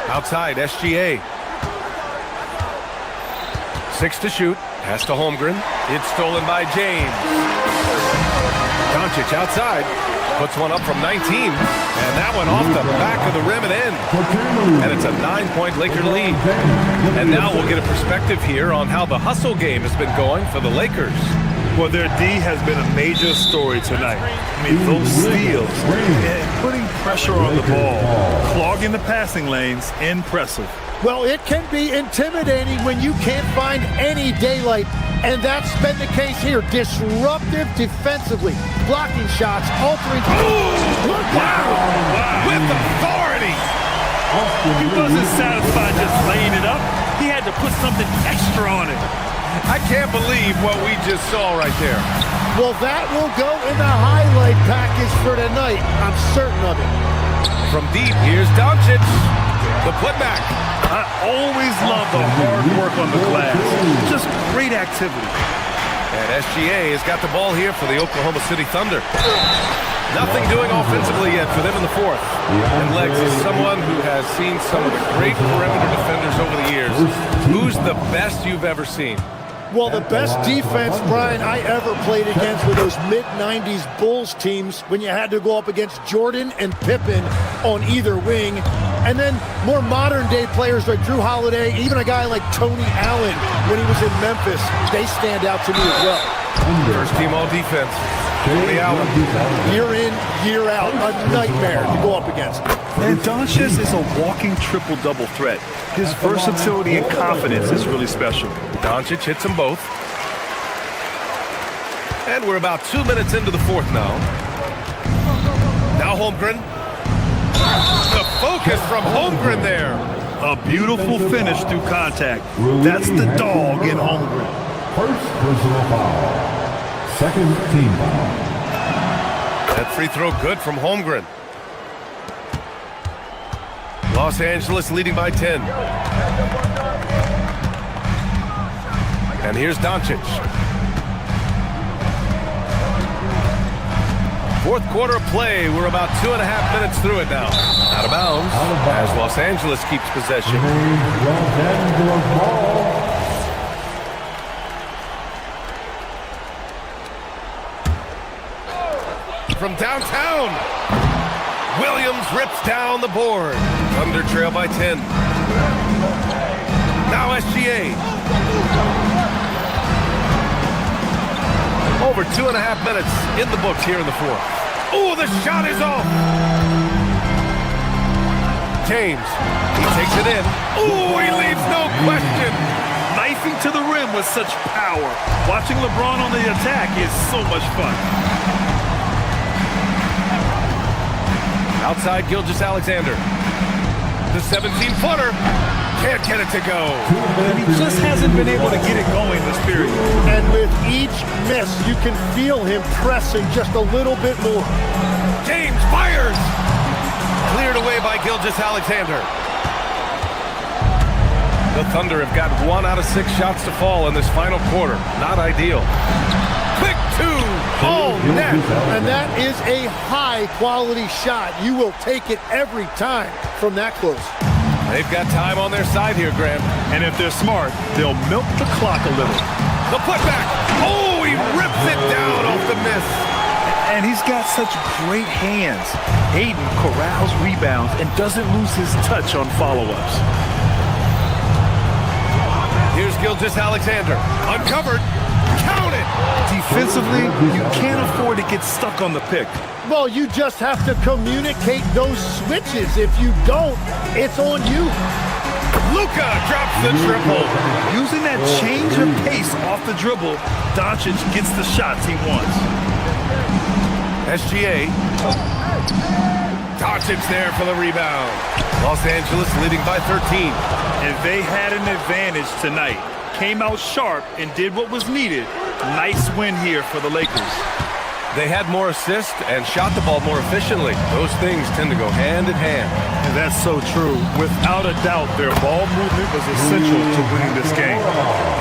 Outside, SGA. 6 to shoot. Pass to Holmgren. It's stolen by James. Doncic outside. Puts one up from 19. And that one off the back of the rim and in. And it's a 9-point Laker lead. And now we'll get a perspective here on how the hustle game has been going for the Lakers. Well, their D has been a major story tonight. I mean, those steals and putting pressure on the ball, clogging the passing lanes, impressive. Well, it can be intimidating when you can't find any daylight, and that's been the case here. Disruptive defensively, blocking shots, altering... Wow! With authority! He wasn't satisfied just laying it up. He had to put something extra on it. I can't believe what we just saw right there. Well, that will go in the highlight package for tonight. I'm certain of it. From deep, here's Doncic. The putback. I always love the hard work on the glass. Just great activity. And SGA has got the ball here for the Oklahoma City Thunder. Nothing doing offensively yet for them in the fourth. And Legs is someone who has seen some of the great perimeter defenders over the years. Who's the best you've ever seen? Well, the best defense, Brian, I ever played against were those mid-90s Bulls teams when you had to go up against Jordan and Pippen on either wing. And then more modern-day players like Drew Holiday, even a guy like Tony Allen when he was in Memphis, they stand out to me as well. First team all-defense. Tony Allen. Year in, year out, a nightmare to go up against. And Doncic is a walking triple-double threat. His versatility and confidence is really special. Doncic hits them both. And we're about 2 minutes into the fourth now. Now Holmgren. The focus from Holmgren there. A beautiful finish through contact. That's the dog in Holmgren. First personal foul. Second team foul. That free throw good from Holmgren. Los Angeles leading by 10. And here's Doncic. Fourth quarter of play. We're about 2.5 minutes through it now. Out of bounds as Los Angeles keeps possession. From downtown, Williams rips down the board. Thunder trail by 10. Now SGA. Over 2.5 minutes in the books here in the fourth. Oh, the shot is off. James, he takes it in. Oh, he leaves no question. Knifing to the rim with such power. Watching LeBron on the attack is so much fun. Outside Gilgeous-Alexander. The 17-footer. Can't get it to go. And he just hasn't been able to get it going this period. And with each miss, you can feel him pressing just a little bit more. James fires. Cleared away by Gilgeous-Alexander. The Thunder have got 1 out of 6 shots to fall in this final quarter. Not ideal. Quick two. Oh, net. And that is a high-quality shot. You will take it every time from that close. They've got time on their side here, Graham. And if they're smart, they'll milk the clock a little. The putback. Oh, he rips it down off the miss. And he's got such great hands. Hayden corrals rebounds and doesn't lose his touch on follow-ups. Here's Gilgeous-Alexander. Uncovered. Count it. Defensively, you can't afford to get stuck on the pick. Well, you just have to communicate those switches. If you don't, it's on you. Luka drops the triple. Using that change of pace off the dribble, Doncic gets the shots he wants. SGA. Doncic there for the rebound. Los Angeles leading by 13. And they had an advantage tonight. Came out sharp and did what was needed. Nice win here for the Lakers. They had more assists and shot the ball more efficiently. Those things tend to go hand in hand. And that's so true. Without a doubt, their ball movement was essential to winning this game.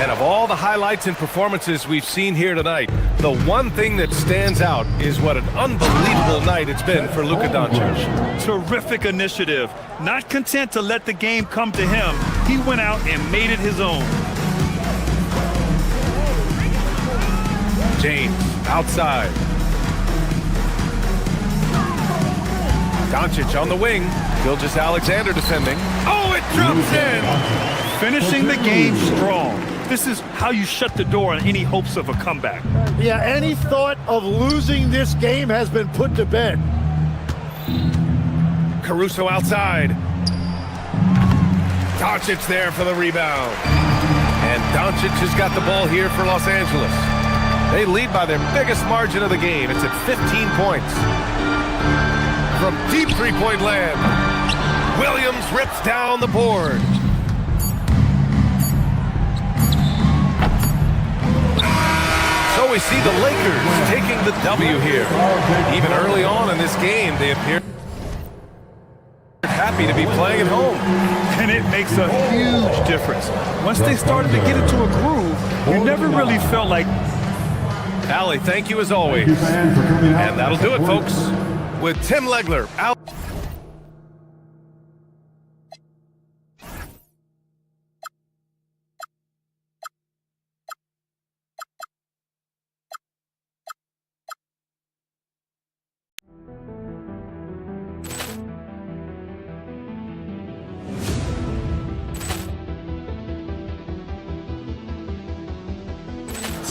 And of all the highlights and performances we've seen here tonight, the one thing that stands out is what an unbelievable night it's been for Luka Doncic. Terrific initiative. Not content to let the game come to him, he went out and made it his own. James outside. Doncic on the wing. Gilgeous-Alexander defending. Oh, it drops in! Finishing the game strong. This is how you shut the door on any hopes of a comeback. Yeah, any thought of losing this game has been put to bed. Caruso outside. Doncic there for the rebound. And Doncic has got the ball here for Los Angeles. They lead by their biggest margin of the game. It's at 15 points. From deep three-point land, Williams rips down the board. So we see the Lakers taking the W here. Even early on in this game, they appear happy to be playing at home. And it makes a huge difference. Once they started to get into a groove, you never really felt like... Allie, thank you as always. And that'll do it, folks. With Tim Legler out.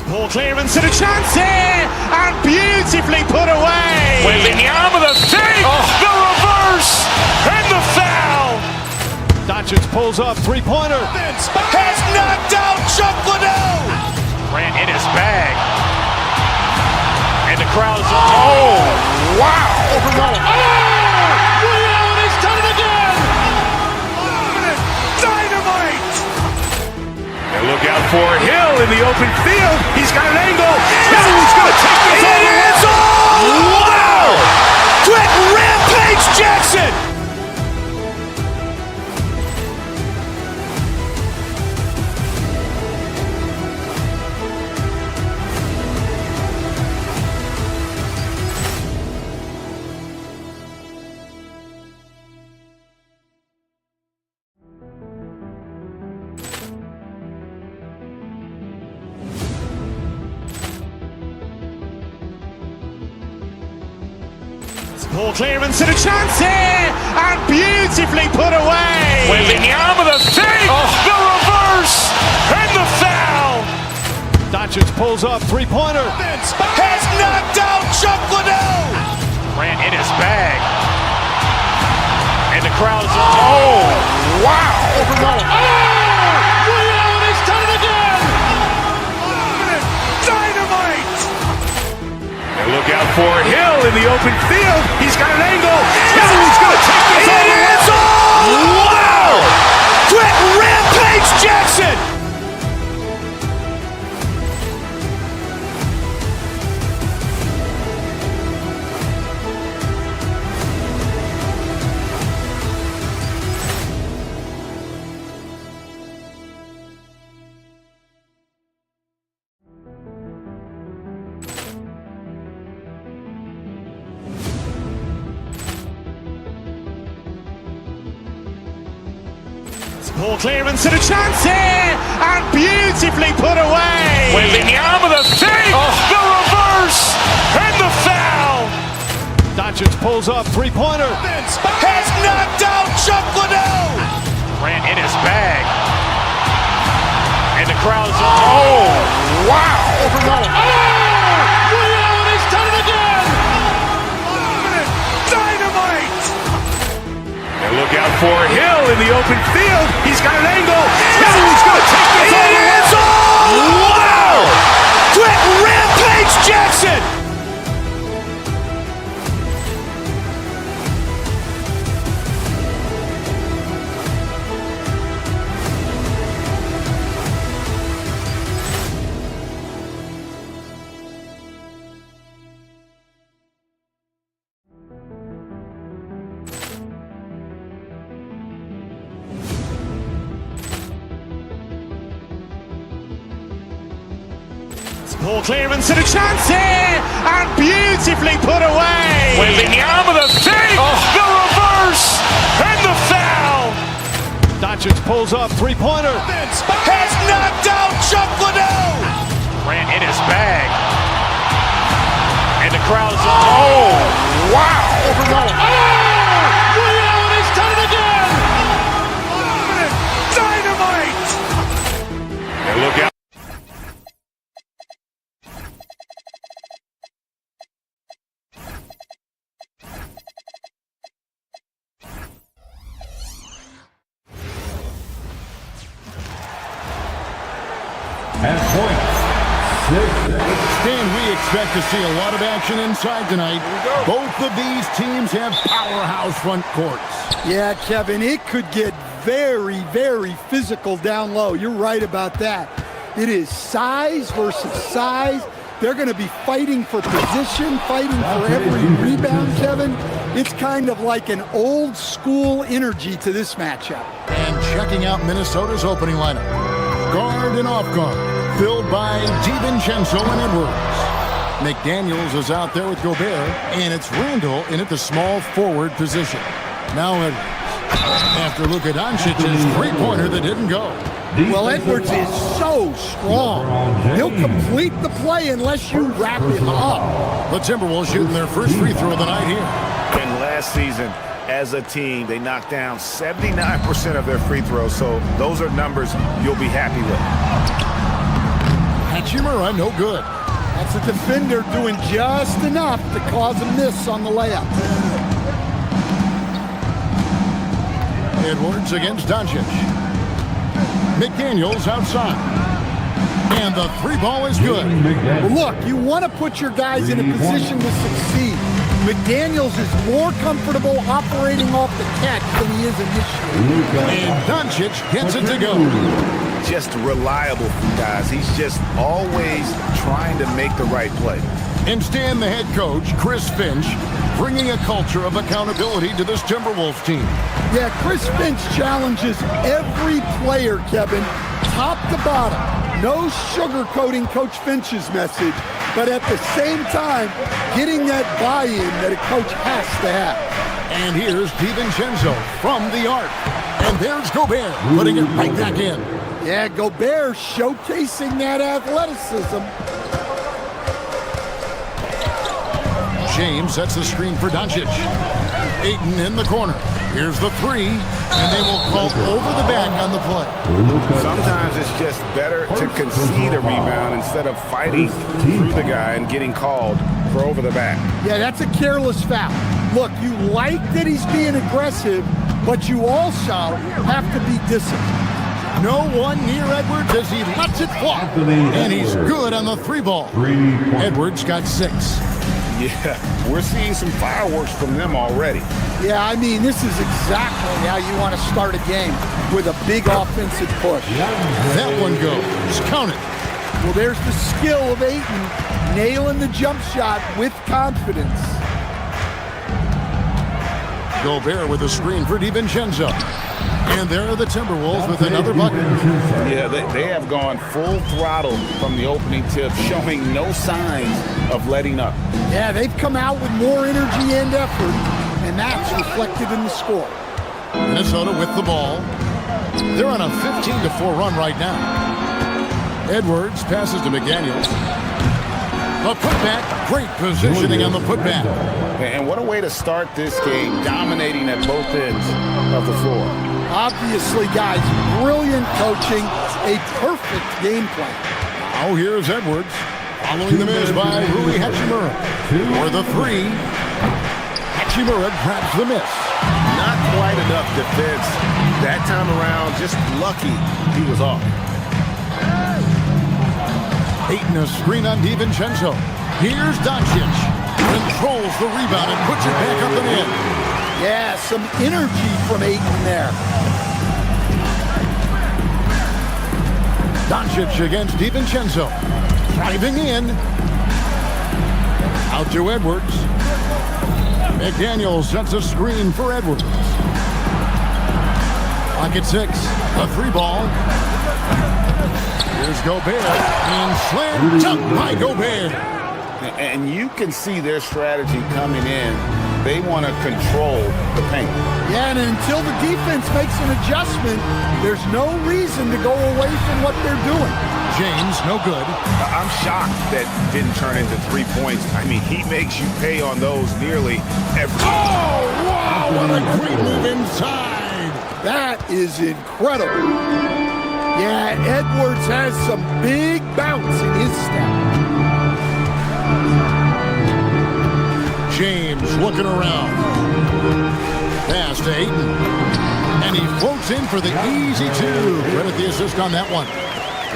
Ball clearance and a chance here, and beautifully put away. Wembanyama the fake, the reverse, and the foul. Doncic pulls up, three-pointer. Has knocked out Chuck Liddell. Ran in his bag, and the crowd is. Oh, wow! Oh, Ray Allen has done it again. for Hill in the open field. He's got an angle. Hill's going to take this all the way. Wow! Quick rampage Jackson! Ball clearance and a chance here, and beautifully put away. Wembanyama the fake, the reverse, and the foul. Doncic pulls up, three-pointer. Has knocked out Chuck Liddell. Ran in his bag. And the crowd is, oh, wow. He's done it again. Dynamite. And look out for Hill in the open field. He's got an angle. Hill's going to take this all the way. Wow! Quick rampage Jackson. Ball clearance and a chance here, and beautifully put away. Wembanyama the fake, the reverse, and the foul. Doncic pulls up, three-pointer. Has knocked out Chuck Liddell. Ran in his bag. And the crowd is, oh, wow. He's done it again. Dynamite. And look out for Hill in the open field. He's got an angle. Hill's going to take this all the way. Wow! Quick rampage Jackson. Ball clearance and a chance here, and beautifully put away. Wembanyama the fake, the reverse, and the foul. Doncic pulls up, three-pointer. Has knocked out Chuck Liddell. Ran in his bag. And the crowd is, oh, wow. He's done it again. Dynamite. And look out. At point, 6. Stan, we expect to see a lot of action inside tonight. Both of these teams have powerhouse front courts. Yeah, Kevin, it could get very, very physical down low. You're right about that. It is size versus size. They're going to be fighting for position, fighting for every rebound, Kevin. It's kind of like an old school energy to this matchup. And checking out Minnesota's opening lineup. Guard and off guard, filled by DiVincenzo and Edwards. McDaniels is out there with Gobert, and it's Randall in at the small forward position. Now Edwards, after Luka Doncic's three-pointer that didn't go. Well, Edwards is so strong. He'll complete the play unless you wrap him up. The Timberwolves shooting their first free throw of the night here. And last season, as a team, they knocked down 79% of their free throws, so those are numbers you'll be happy with. Hachimura, no good. That's a defender doing just enough to cause a miss on the layup. Edwards against Doncic. McDaniels outside. And the three ball is good. Well, look, you want to put your guys in a position to succeed. McDaniels is more comfortable operating off the catch than he is initially. And Doncic gets it to go. just reliable from guys. He's just always trying to make the right play. And Stan, the head coach, Chris Finch, bringing a culture of accountability to this Timberwolves team. Yeah, Chris Finch challenges every player, Kevin, top to bottom. No sugarcoating Coach Finch's message, but at the same time, getting that buy-in that a coach has to have. And here's DiVincenzo from the arc. And there's Gobert putting it right back in. Yeah, Gobert showcasing that athleticism. James sets the screen for Doncic. Ayton in the corner. Here's the three, and they will call over the back on the play. Sometimes it's just better to concede a rebound instead of fighting through the guy and getting called for over the back. Yeah, that's a careless foul. Look, you like that he's being aggressive, but you also have to be disciplined. No one near Edwards as he lets it fly. And he's good on the three ball. Edwards got 6. Yeah, we're seeing some fireworks from them already. Yeah, I mean, this is exactly how you want to start a game, with a big offensive push. That one goes. Count it. Well, there's the skill of Ayton, nailing the jump shot with confidence. Gobert with a screen for DiVincenzo. And there are the Timberwolves with another bucket. Yeah, they have gone full throttle from the opening tip, showing no signs of letting up. Yeah, they've come out with more energy and effort, and that's reflected in the score. Minnesota with the ball. They're on a 15-4 run right now. Edwards passes to McDaniels. A putback, great positioning on the putback. And what a way to start this game, dominating at both ends of the floor. Obviously, guys, brilliant coaching, a perfect game plan. Now here's Edwards, following the miss by Rui Hachimura. For the three, Hachimura grabs the miss. Not quite enough defense that time around, just lucky he was off. Ayton a screen on DiVincenzo. Here's Doncic. Controls the rebound and puts it back up and in. Yeah, some energy from Ayton there. Doncic against DiVincenzo. Driving in. Out to Edwards. McDaniels sets a screen for Edwards. Pocket 6. A three ball. Here's Gobert. And slam dunk by Gobert. And you can see their strategy coming in. They want to control the paint. Yeah, and until the defense makes an adjustment, there's no reason to go away from what they're doing. James, no good. I'm shocked that didn't turn into 3 points. I mean, he makes you pay on those nearly every time. Oh, wow, what a great move inside. That is incredible. Yeah, Edwards has some big bounce in his step. James looking around. Pass to Ayton. And he floats in for the easy two. Credit the assist on that one.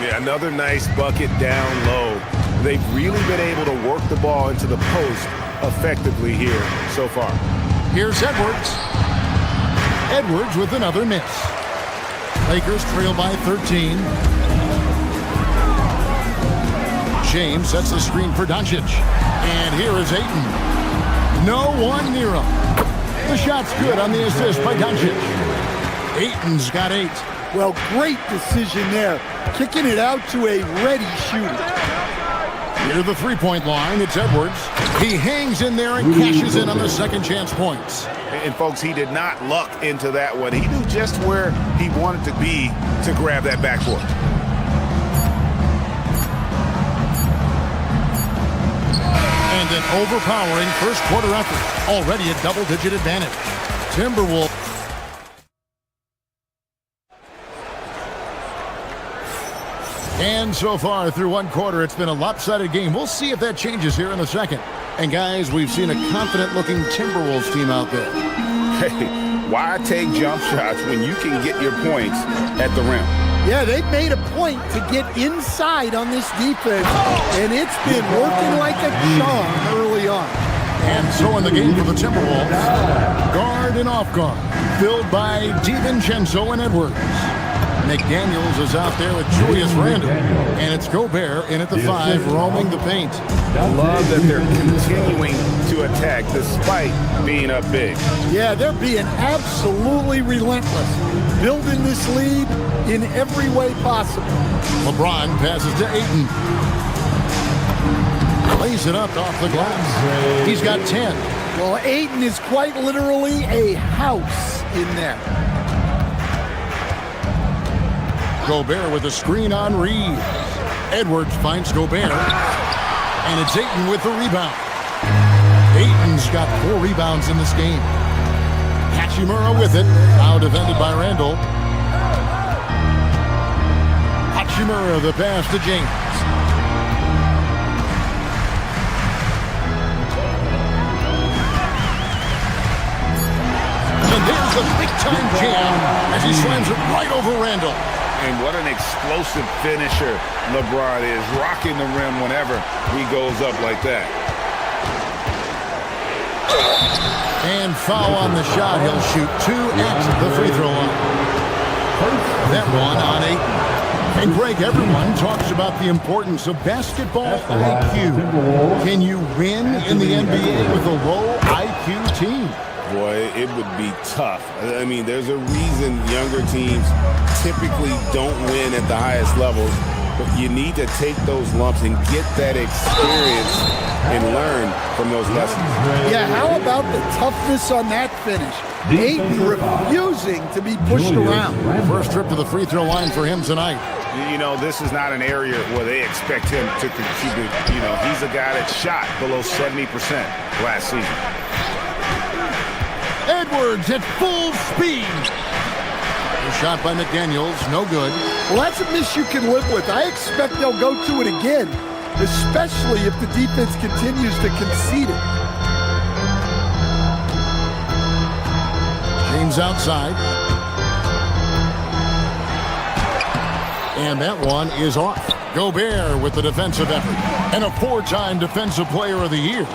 Yeah, another nice bucket down low. They've really been able to work the ball into the post effectively here so far. Here's Edwards. Edwards with another miss. Lakers trail by 13. James sets the screen for Doncic. And here is Ayton. No one near him. The shot's good on the assist by Doncic. Ayton's got 8. Well, great decision there. Kicking it out to a ready shooter. Near the three-point line, it's Edwards. He hangs in there and cashes in on the second chance points. And folks, he did not luck into that one. He knew just where he wanted to be to grab that backboard. And an overpowering first quarter effort. Already a double-digit advantage. Timberwolves. And so far through one quarter, it's been a lopsided game. We'll see if that changes here in a second. And guys, we've seen a confident-looking Timberwolves team out there. Hey, why take jump shots when you can get your points at the rim? Yeah, they've made a point to get inside on this defense, and it's been working like a charm early on. And so in the game for the Timberwolves, guard and off guard, filled by DiVincenzo and Edwards. McDaniels is out there with Julius Randle. And it's Gobert in at the 5, roaming the paint. I love that they're continuing to attack despite being up big. Yeah, they're being absolutely relentless, building this lead in every way possible. LeBron passes to Ayton. Lays it up off the glass. He's got 10. Well, Ayton is quite literally a house in there. Gobert with a screen on Reed. Edwards finds Gobert. And it's Ayton with the rebound. Ayton's got 4 rebounds in this game. Hachimura with it. Now defended by Randle. Hachimura the pass to James. And there's the big-time jam as he slams it right over Randle. And what an explosive finisher LeBron is, rocking the rim whenever he goes up like that. And foul on the shot. He'll shoot 2 at the free throw line. That one on 8. And Greg, everyone talks about the importance of basketball IQ. Can you win in the NBA with a low IQ team? Boy, it would be tough. I mean, there's a reason younger teams typically don't win at the highest levels, but you need to take those lumps and get that experience and learn from those lessons. Yeah, how about the toughness on that finish? Ayton refusing to be pushed around. First trip to the free throw line for him tonight. You know, this is not an area where they expect him to contribute. You know, he's a guy that shot below 70% last season. Edwards at full speed. A shot by McDaniels, no good. Well, that's a miss you can live with. I expect they'll go to it again, especially if the defense continues to concede it. James outside. And that one is off. Gobert with the defensive effort. And a 4-time Defensive Player of the Year.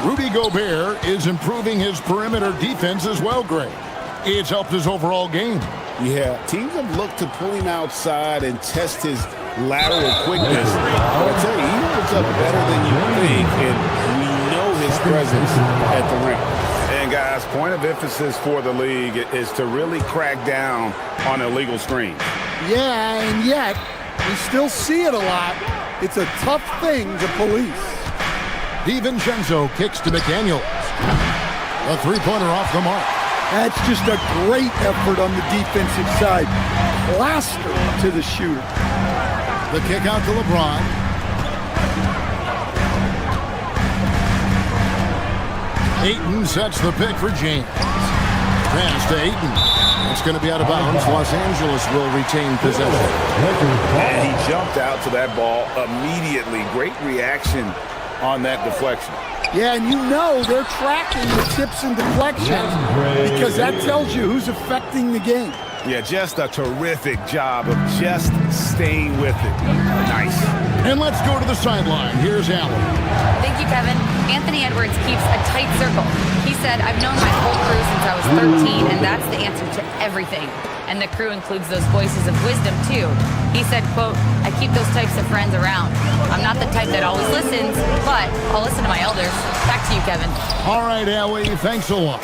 Rudy Gobert is improving his perimeter defense as well, Greg. It's helped his overall game. Yeah, teams have looked to pull him outside and test his lateral quickness. But I tell you, he holds up better than you think, and we know his presence at the rim. And guys, point of emphasis for the league is to really crack down on illegal screens. Yeah, and yet, we still see it a lot. It's a tough thing to police. DiVincenzo kicks to McDaniels. A 3-pointer off the mark. That's just a great effort on the defensive side. Plaster to the shooter. The kick out to LeBron. Ayton sets the pick for James. Pass to Ayton. It's going to be out of bounds. Los Angeles will retain possession. And he jumped out to that ball immediately. Great reaction on that deflection. Yeah, and you know they're tracking the tips and deflections because that tells you who's affecting the game. Yeah, just a terrific job of just staying with it. Nice. And let's go to the sideline. Here's Allen. Thank you, Kevin. Anthony Edwards keeps a tight circle. He said, I've known my whole crew since I was 13, and that's the answer to everything. And the crew includes those voices of wisdom, too. He said, quote, I keep those types of friends around. I'm not the type that always listens, but I'll listen to my elders. Back to you, Kevin. All right, Allie, thanks a lot.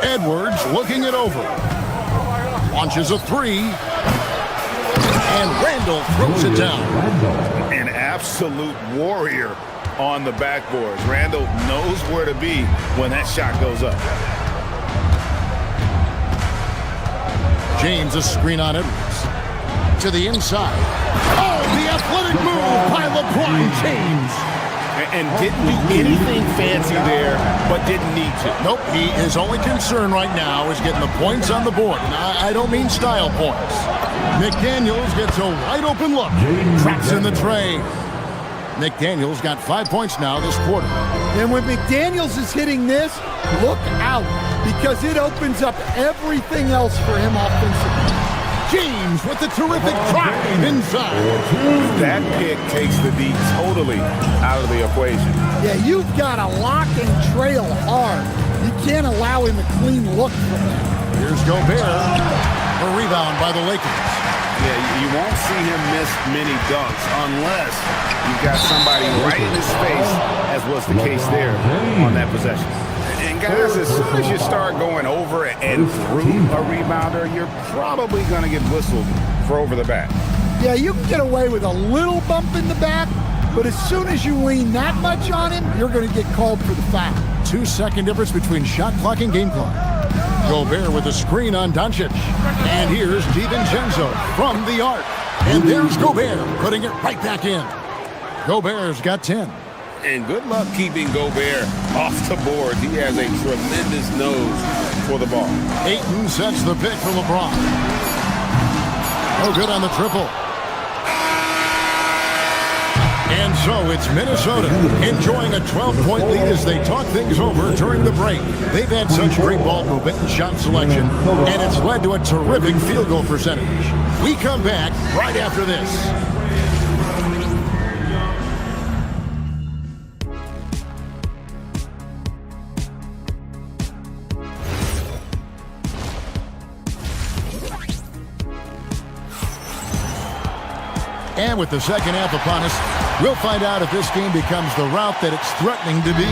Edwards looking it over. Launches a 3. And Randle throws it down. An absolute warrior on the backboards. Randle knows where to be when that shot goes up. James, a screen on Edwards. To the inside. Oh, the athletic move by LeBron James. And didn't do anything fancy there, but didn't need to. Nope, his only concern right now is getting the points on the board. And I don't mean style points. McDaniels gets a wide open look. Traps in the tray. McDaniels got 5 points now this quarter. And when McDaniels is hitting this, look out, because it opens up everything else for him offensively. James with the terrific try inside. That pick takes the D totally out of the equation. Yeah, you've got to lock and trail hard. You can't allow him a clean look from that. Here's Gobert. A rebound by the Lakers. Yeah, you won't see him miss many dunks unless you've got somebody right in his face, as was the case there on that possession. And guys, as soon as you start going over and through a rebounder, you're probably going to get whistled for over the back. Yeah, you can get away with a little bump in the back, but as soon as you lean that much on him, you're going to get called for the foul. 2-second difference between shot clock and game clock. Gobert with a screen on Doncic. And here's DiVincenzo from the arc. And there's Gobert putting it right back in. Gobert's got 10. And good luck keeping Gobert off the board. He has a tremendous nose for the ball. Ayton sets the pick for LeBron. Oh, good on the triple. And so it's Minnesota enjoying a 12-point lead as they talk things over during the break. They've had such great ball movement and shot selection, and it's led to a terrific field goal percentage. We come back right after this. And with the second half upon us, we'll find out if this game becomes the route that it's threatening to be.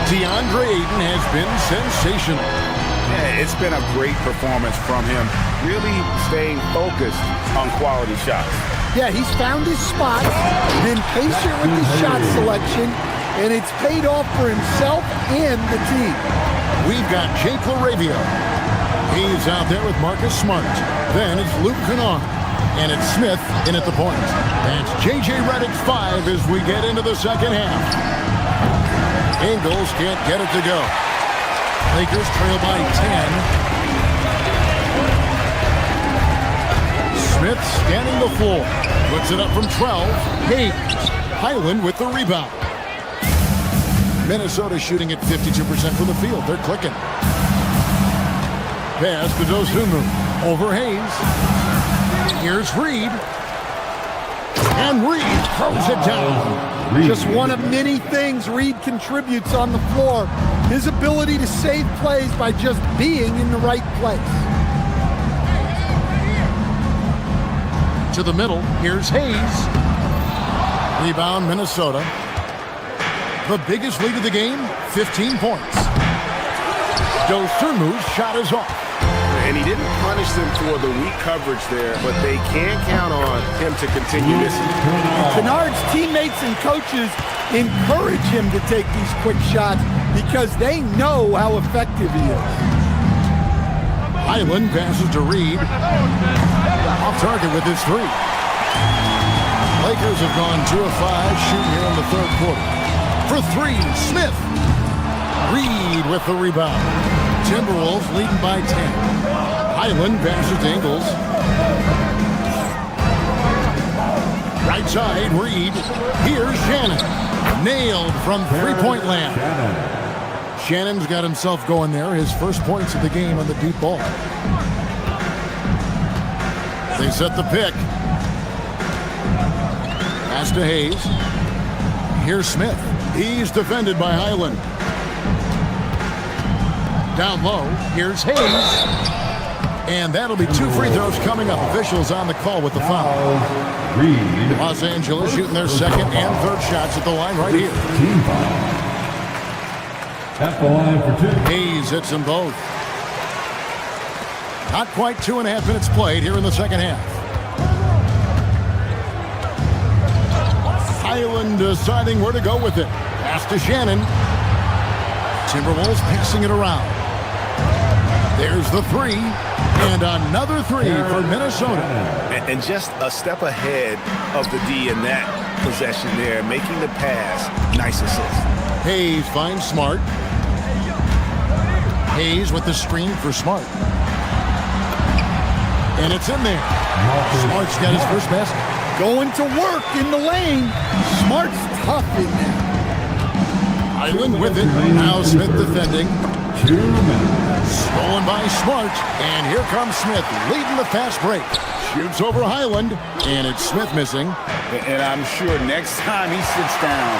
DeAndre Ayton has been sensational. Yeah, it's been a great performance from him, really staying focused on quality shots. Yeah, he's found his spot, been patient with his shot selection, and it's paid off for himself and the team. We've got Jake LaRavia. He's out there with Marcus Smart. Then it's Luke Kennard. And it's Smith in at the point. That's J.J. Redick's 5 as we get into the second half. Ingles can't get it to go. Lakers trail by 10. Smith scanning the floor. Puts it up from 12. Hayes. Highland with the rebound. Minnesota shooting at 52% from the field. They're clicking. Pass to Dosunmu. Over Hayes. Here's Reed. And Reed throws it down. Just one of many things Reed contributes on the floor. His ability to save plays by just being in the right place. To the middle. Here's Hayes. Rebound, Minnesota. The biggest lead of the game, 15 points. Dosunmu's shot is off. And he didn't punish them for the weak coverage there, but they can count on him to continue this. Kennard's teammates and coaches encourage him to take these quick shots because they know how effective he is. Highland passes to Reed. Off target with his 3. Lakers have gone 2 of 5 shooting here in the third quarter. For 3, Smith. Reed with the rebound. Timberwolves leading by 10. Highland passes to Ingles. Right side, Reed. Here's Shannon. Nailed from three-point land. Shannon's got himself going there. His first points of the game on the deep ball. They set the pick. Pass to Hayes. Here's Smith. He's defended by Highland. Down low, here's Hayes. And that'll be 2 free throws coming up. Officials on the call with the foul. Los Angeles shooting their second and third shots at the line right here. Team foul. At the line for 2. Hayes hits them both. Not quite 2.5 minutes played here in the second half. Highland deciding where to go with it. Pass to Shannon. Timberwolves passing it around. There's the 3, and another 3 for Minnesota. And just a step ahead of the D in that possession there, making the pass. Nice assist. Hayes finds Smart. Hayes with the screen for Smart. And it's in there. Smart's got his first basket. Going to work in the lane. Smart's tough in there. Highland with it. Now Smith defending. 2 minutes. Stolen by Smart. And here comes Smith leading the fast break. Shoots over Highland, and it's Smith missing. And I'm sure next time he sits down,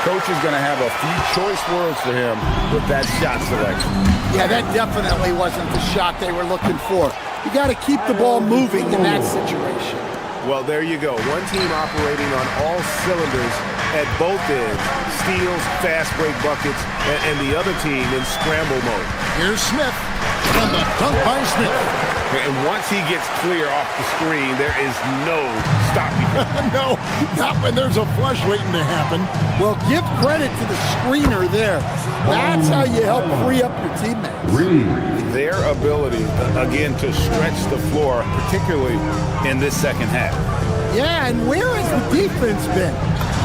coach is going to have a few choice words for him with that shot selection. Yeah, that definitely wasn't the shot they were looking for. You got to keep the ball moving in that situation. Well, there you go. One team operating on all cylinders at both ends. Steals, fast break buckets, and the other team in scramble mode. Here's Smith. And the dunk by Smith. And once he gets clear off the screen, there is no stopping him. No, not when there's a flush waiting to happen. Well, give credit to the screener there. That's how you help free up your teammates. Their ability, again, to stretch the floor, particularly in this second half. Yeah, and where has the defense been?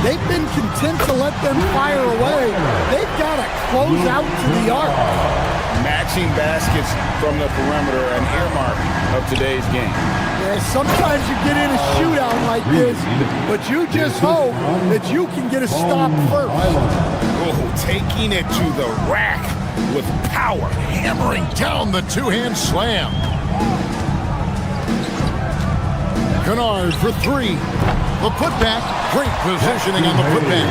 They've been content to let them fire away. They've got to close out to the arc. Matching baskets from the perimeter, an earmark of today's game. Yeah, sometimes you get in a shootout like this, but you just hope that you can get a stop first. Oh, taking it to the rack with power. Hammering down the two-hand slam. Kennard for three. The putback. Great positioning on the putback.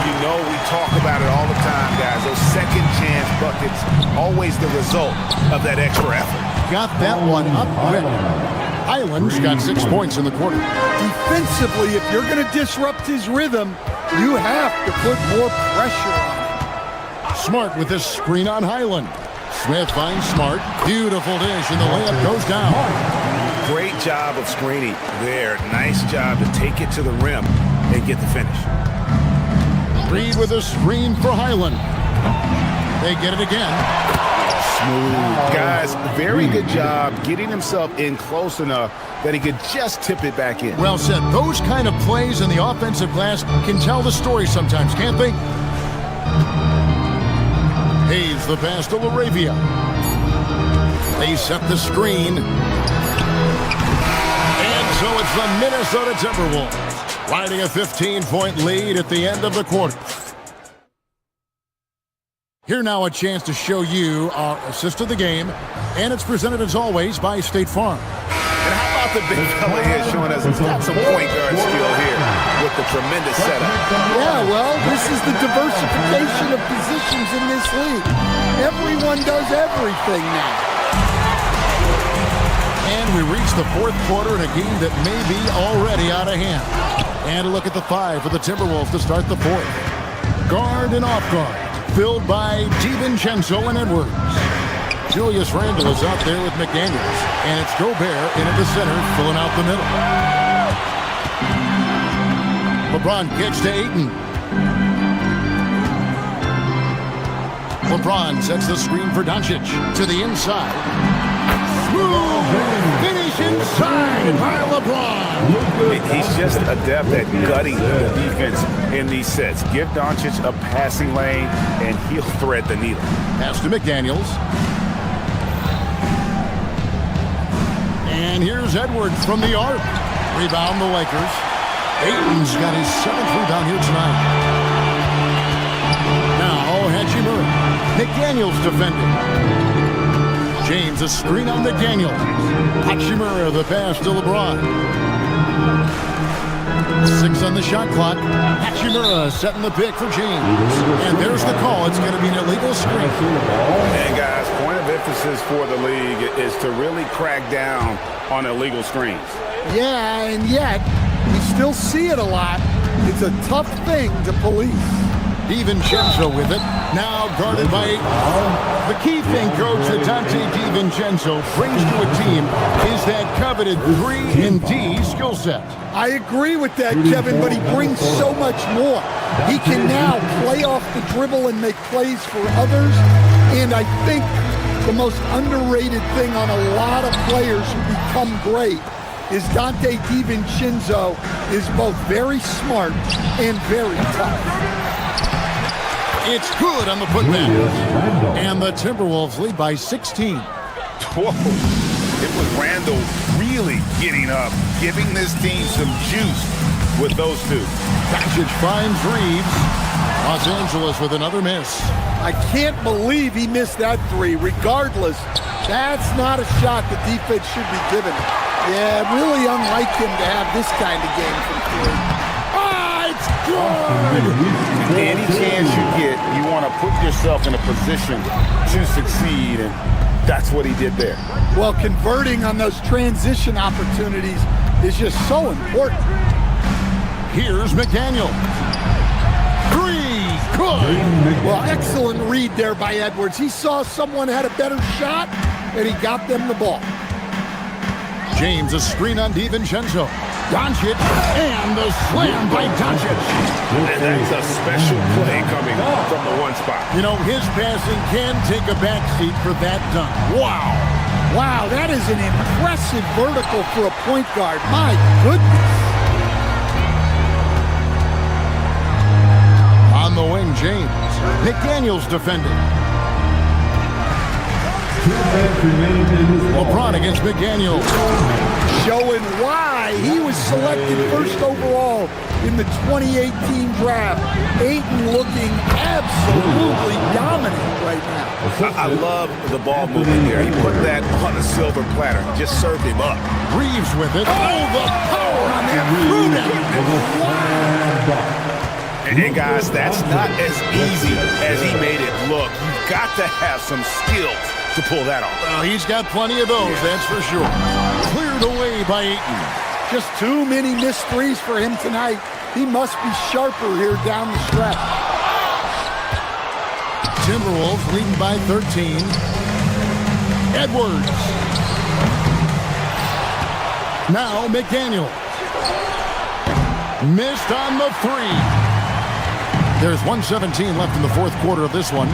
You know we talk about it all the time, guys. Those second chance buckets, always the result of that extra effort. Got that one up quick. Highland's got 6 points in the quarter. Defensively, if you're going to disrupt his rhythm, you have to put more pressure on him. Smart with this screen on Highland. Smith finds Smart. Beautiful dish, and the layup goes down. Great job of screening there. Nice job to take it to the rim and get the finish. Reed with a screen for Highland. They get it again. Smooth. Guys, very good job getting himself in close enough that he could just tip it back in. Well said. Those kind of plays in the offensive glass can tell the story sometimes, can't they? Hayes the pass to LaRavia. They set the screen. And so it's the Minnesota Timberwolves riding a 15-point lead at the end of the quarter. Here now a chance to show you our assist of the game, and it's presented as always by State Farm. And how about the big fella here showing us he's got some point guard skill here with the tremendous setup. Yeah, well, this is the diversification of positions in this league. Everyone does everything now. And we reach the fourth quarter in a game that may be already out of hand. And a look at the five for the Timberwolves to start the fourth. Guard and off guard, filled by DiVincenzo and Edwards. Julius Randle is out there with McDaniels, and it's Gobert in at the center, filling out the middle. LeBron gets to Ayton. LeBron sets the screen for Doncic to the inside. Smooth finish inside by LeBron. He's just adept at gutting the defense in these sets. Give Doncic a passing lane, and he'll thread the needle. Pass to McDaniels. And here's Edwards from the arc. Rebound the Lakers. Ayton's got his 7th rebound here tonight. Now Hachimura. McDaniels defending. James, a screen on McDaniels. Hachimura, the pass to LeBron. 6 on the shot clock. Hachimura setting the pick for James. And there's the call. It's going to be an illegal screen. And guys, point of emphasis for the league is to really crack down on illegal screens. Yeah, and yet, we still see it a lot. It's a tough thing to police. DiVincenzo with it. Now guarded by Ayton. The key thing, Coach, that Dante DiVincenzo brings to a team is that coveted 3-and-D skill set. I agree with that, Kevin, but he brings so much more. He can now play off the dribble and make plays for others. And I think the most underrated thing on a lot of players who become great is Dante DiVincenzo is both very smart and very tough. It's good on the putback. And the Timberwolves lead by 16. Whoa. It was Randle really getting up, giving this team some juice with those two. Doncic finds Reeves. Los Angeles with another miss. I can't believe he missed that three. Regardless, that's not a shot the defense should be giving him. Yeah, really unlike him to have this kind of game from three. Ah, it's good! Any chance you get, you want to put yourself in a position to succeed, and that's what he did there. Well, converting on those transition opportunities is just so important. Here's McDaniel. Three, good. Well, excellent read there by Edwards. He saw someone had a better shot, and he got them the ball. James, a screen on DiVincenzo. Doncic, and the slam by Doncic. And that's a special play coming from the one spot. You know, his passing can take a backseat for that dunk. Wow. Wow, that is an impressive vertical for a point guard. My goodness. On the wing, James. McDaniels defending. LeBron against McDaniels. Showing why he was selected first overall in the 2018 draft. Ayton looking absolutely dominant right now. I love the ball movement there. He put that on a silver platter. Just served him up. Reeves with it. Oh, the power on that And guys, that's not as easy as he made it look. You've got to have some skills to pull that off. Well, he's got plenty of those, that's for sure. Cleared away by Ayton. Just too many missed threes for him tonight. He must be sharper here down the stretch. Timberwolves leading by 13. Edwards. Now McDaniel. Missed on the three. There's 1:17 left in the fourth quarter of this one.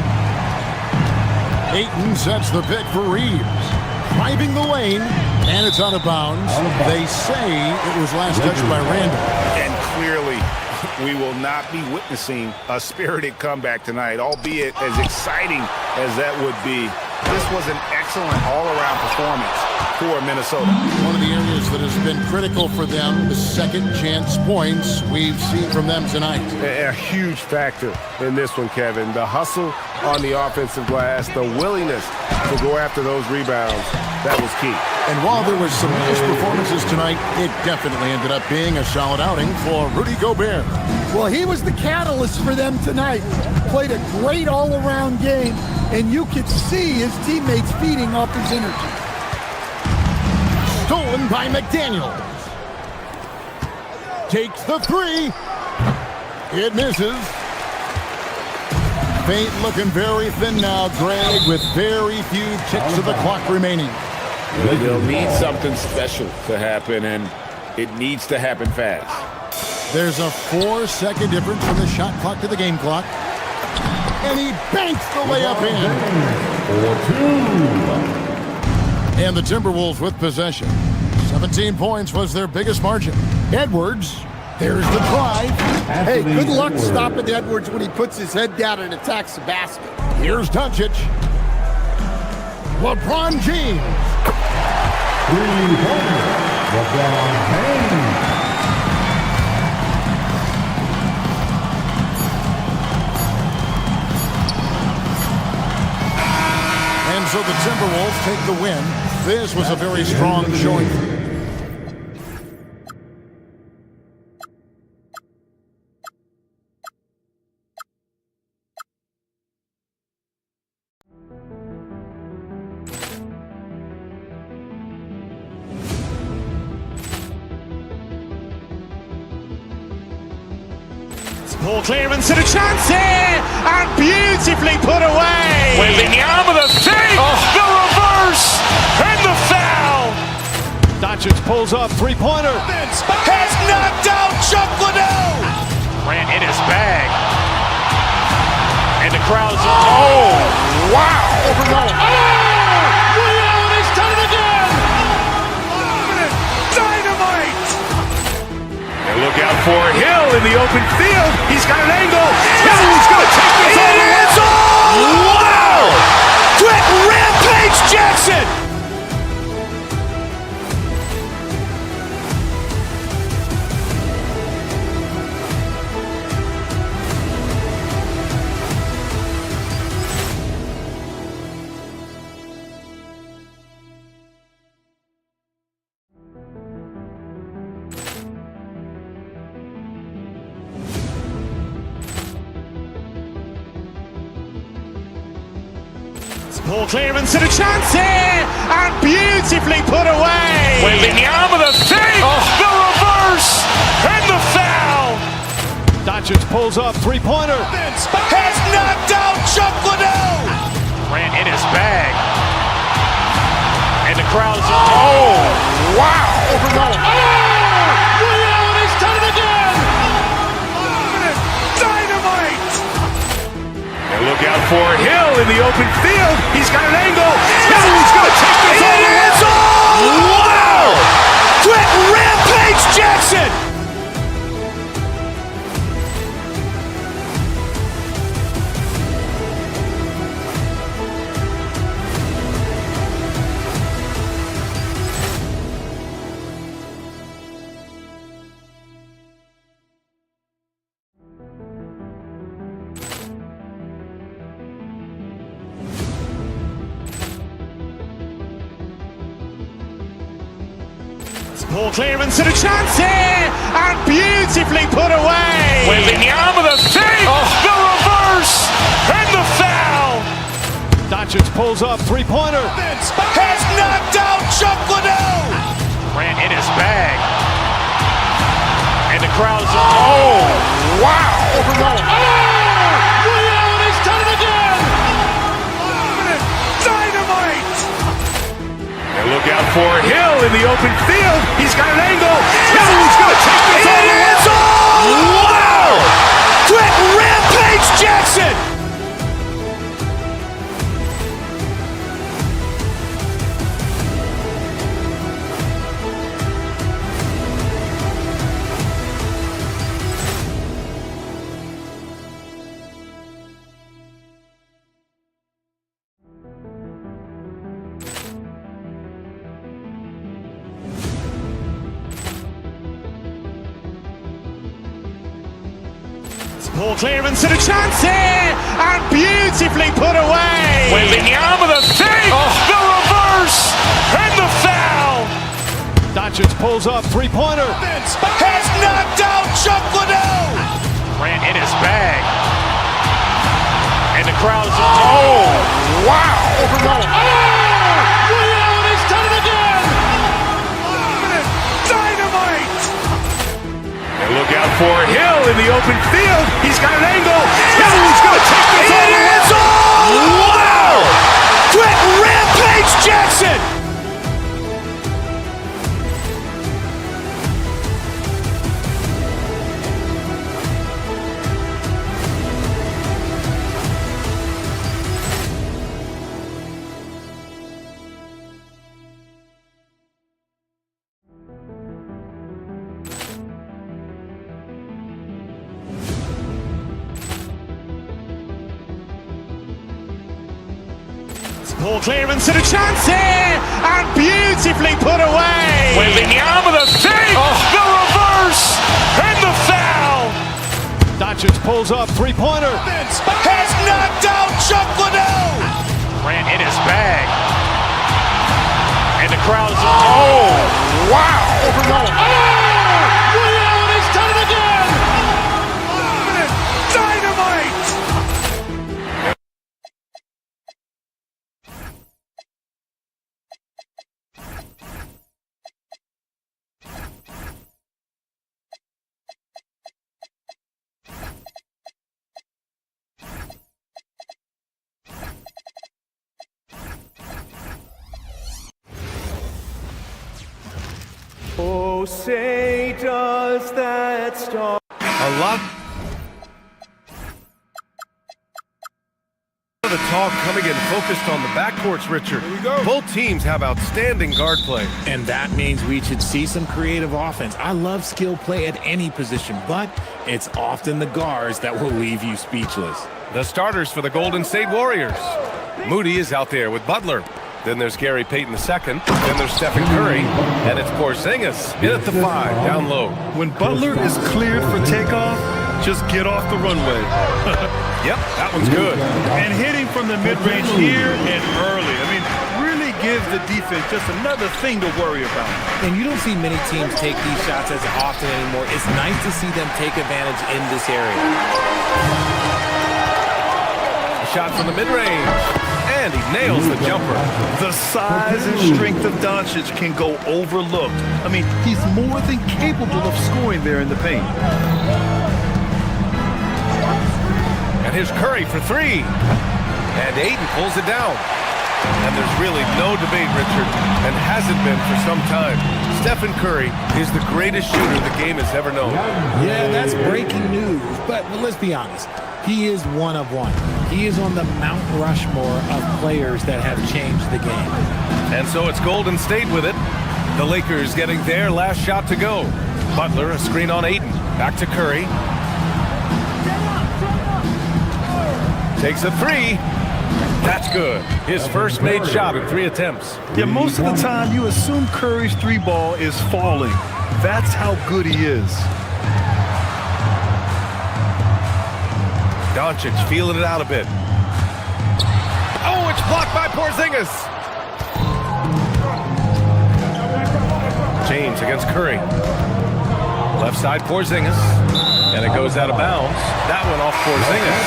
Ayton sets the pick for Reeves. Driving the lane, and it's out of bounds. They say it was last touched by Randall. And clearly, we will not be witnessing a spirited comeback tonight, albeit as exciting as that would be. This was an excellent all-around performance for Minnesota. One of the areas that has been critical for them, the second chance points we've seen from them tonight. A huge factor in this one, Kevin. The hustle on the offensive glass, the willingness to go after those rebounds, that was key. And while there was some nice performances tonight, it definitely ended up being a solid outing for Rudy Gobert. Well, he was the catalyst for them tonight. Played a great all-around game, and you could see his teammates feeding off his energy. Stolen by McDaniels. Takes the three. It misses. Paint looking very thin now, Greg, with very few ticks of the clock remaining. They'll need something special to happen, and it needs to happen fast. There's a 4-second difference from the shot clock to the game clock. And he banks the layup in. And the Timberwolves with possession. 17 points was their biggest margin. Edwards, there's the drive. Hey, good luck stopping Edwards when he puts his head down and attacks the basket. Here's Doncic. LeBron James. LeBron James. And so the Timberwolves take the win. This was a very strong showing. Ball clearance and a chance here, and beautifully put away. Wembanyama the fake, the reverse, and the foul. Doncic pulls up, three-pointer. Has knocked out Chuck Liddell. Grant in his bag, and the crowd's wow! He's done it again. Dynamite! And look out for Hill in the open field. He's got an angle. Hill's going to take this all the way. Wow! Quick Rampage Jackson! Ball clearance and a chance here, and beautifully put away. Wembanyama the fake, the reverse, and the foul. Doncic pulls up, three-pointer. Has knocked out Chuck Liddell. Ran in his bag. And the crowd is, wow. Overrun. Liddell, and he's done it again. Dynamite. And look out for Hill in the open field. He's got an angle. He's going to take this all the way. Wow. Quick Rampage Jackson. Ball clearance and a chance here, and beautifully put away. Wembanyama the fake, the reverse, and the foul. Doncic pulls up, three-pointer. Has knocked out Chuck Liddell. Ran in his bag. And the crowd is, wow. Overrun. Liddell, and he's done it again. Dynamite. And look out for Hill in the open field. He's got an angle. He's going to take this all the way. Wow. Quick Rampage Jackson. Ball clearance and a chance here, and beautifully put away. Wembanyama the fake, the reverse, and the foul. Doncic pulls up, three-pointer. Has knocked out Chuck Liddell. Ran in his bag. And the crowd is, wow. Overrun. Liddell, and he's done it again. Dynamite. And look out for Hill in the open field. He's got an angle. He's going to take this all the way. Wow. Quick Rampage Jackson. Ball clearance and a chance here, and beautifully put away. Wembanyama the fake, the reverse, and the foul. Doncic pulls up, three-pointer. Has knocked out Chuck Liddell. Ran in his bag. And the crowd is, wow. Overrun. Liddell, and he's done it again. Dynamite. Oh, say does that star... A lot of the talk coming in focused on the backcourts, Richard. Both teams have outstanding guard play. And that means we should see some creative offense. I love skill play at any position, but it's often the guards that will leave you speechless. The starters for the Golden State Warriors. Moody is out there with Butler. Then there's Gary Payton II. Then there's Stephen Curry. And it's Porzingis in at the 5, down low. When Butler is cleared for takeoff, just get off the runway. Yep, that one's good. And hitting from the mid-range here and early. I mean, really gives the defense just another thing to worry about. And you don't see many teams take these shots as often anymore. It's nice to see them take advantage in this area. shot from the mid-range. And he nails the jumper. The size and strength of Doncic can go overlooked. I mean, he's more than capable of scoring there in the paint. And here's Curry for three. And Ayton pulls it down. And there's really no debate, Richard, and hasn't been for some time. Stephen Curry is the greatest shooter the game has ever known. Yeah, that's breaking news. But let's be honest. He is one of one. He is on the Mount Rushmore of players that have changed the game. And so it's Golden State with it. The Lakers getting their last shot to go. Butler, a screen on Ayton. Back to Curry. Takes a three. That's good. His first made shot in 3 attempts. Yeah, most of the time you assume Curry's three ball is falling. That's how good he is. Doncic feeling it out a bit. Oh, it's blocked by Porzingis. James against Curry. Left side Porzingis. And it goes out of bounds. That one off Porzingis.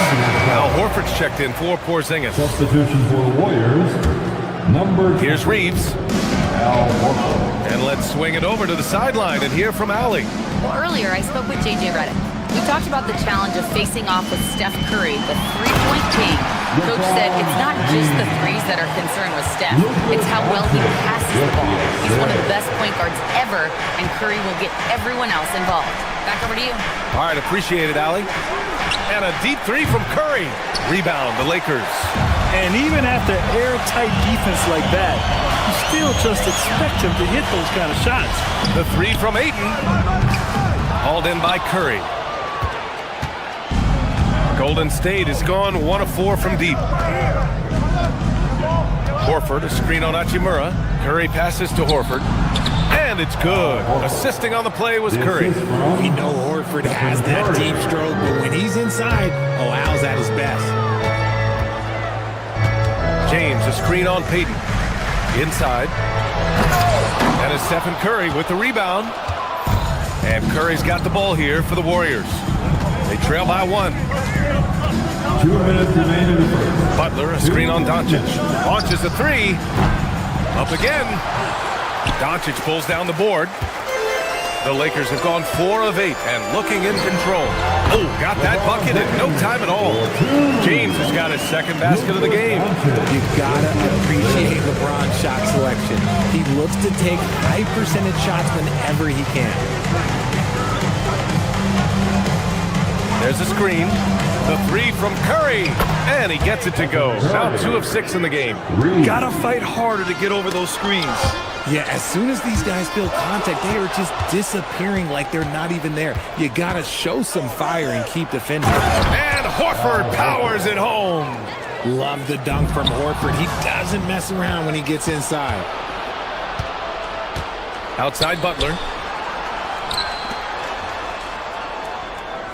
Now Horford's checked in for Porzingis. Substitution for the Warriors. Here's Reeves. Al Horford. And let's swing it over to the sideline and hear from Allie. Well, earlier I spoke with J.J. Redick. We talked about the challenge of facing off with Steph Curry, the three-point king. Coach said it's not just the threes that are concerned with Steph. It's how well he passes the ball. He's one of the best point guards ever, and Curry will get everyone else involved. Back over to you. All right, appreciate it, Allie. And a deep three from Curry. Rebound, the Lakers. And even after airtight defense like that, you still just expect him to hit those kind of shots. The three from Ayton. Hauled in by Curry. Golden State has gone 1 of 4 from deep. Horford, a screen on Hachimura. Curry passes to Horford. And it's good. Assisting on the play was Curry. We know Horford has that deep stroke, but when he's inside, oh, Al's at his best. James, a screen on Payton. Inside. And it's Stephen Curry with the rebound. And Curry's got the ball here for the Warriors. They trail by 1. 2 minutes remaining in the first. Butler, a screen on Doncic. Launches a three. Up again. Doncic pulls down the board. The Lakers have gone 4 of 8 and looking in control. Oh, got that bucket in no time at all. James has got his second basket of the game. You gotta appreciate LeBron's shot selection. He looks to take high percentage shots whenever he can. There's a screen. The three from Curry. And he gets it to go. Now 2 of 6 in the game. Gotta fight harder to get over those screens. Yeah, as soon as these guys feel contact, they are just disappearing like they're not even there. You gotta show some fire and keep defending. And Horford powers it home. Love the dunk from Horford. He doesn't mess around when he gets inside. Outside Butler.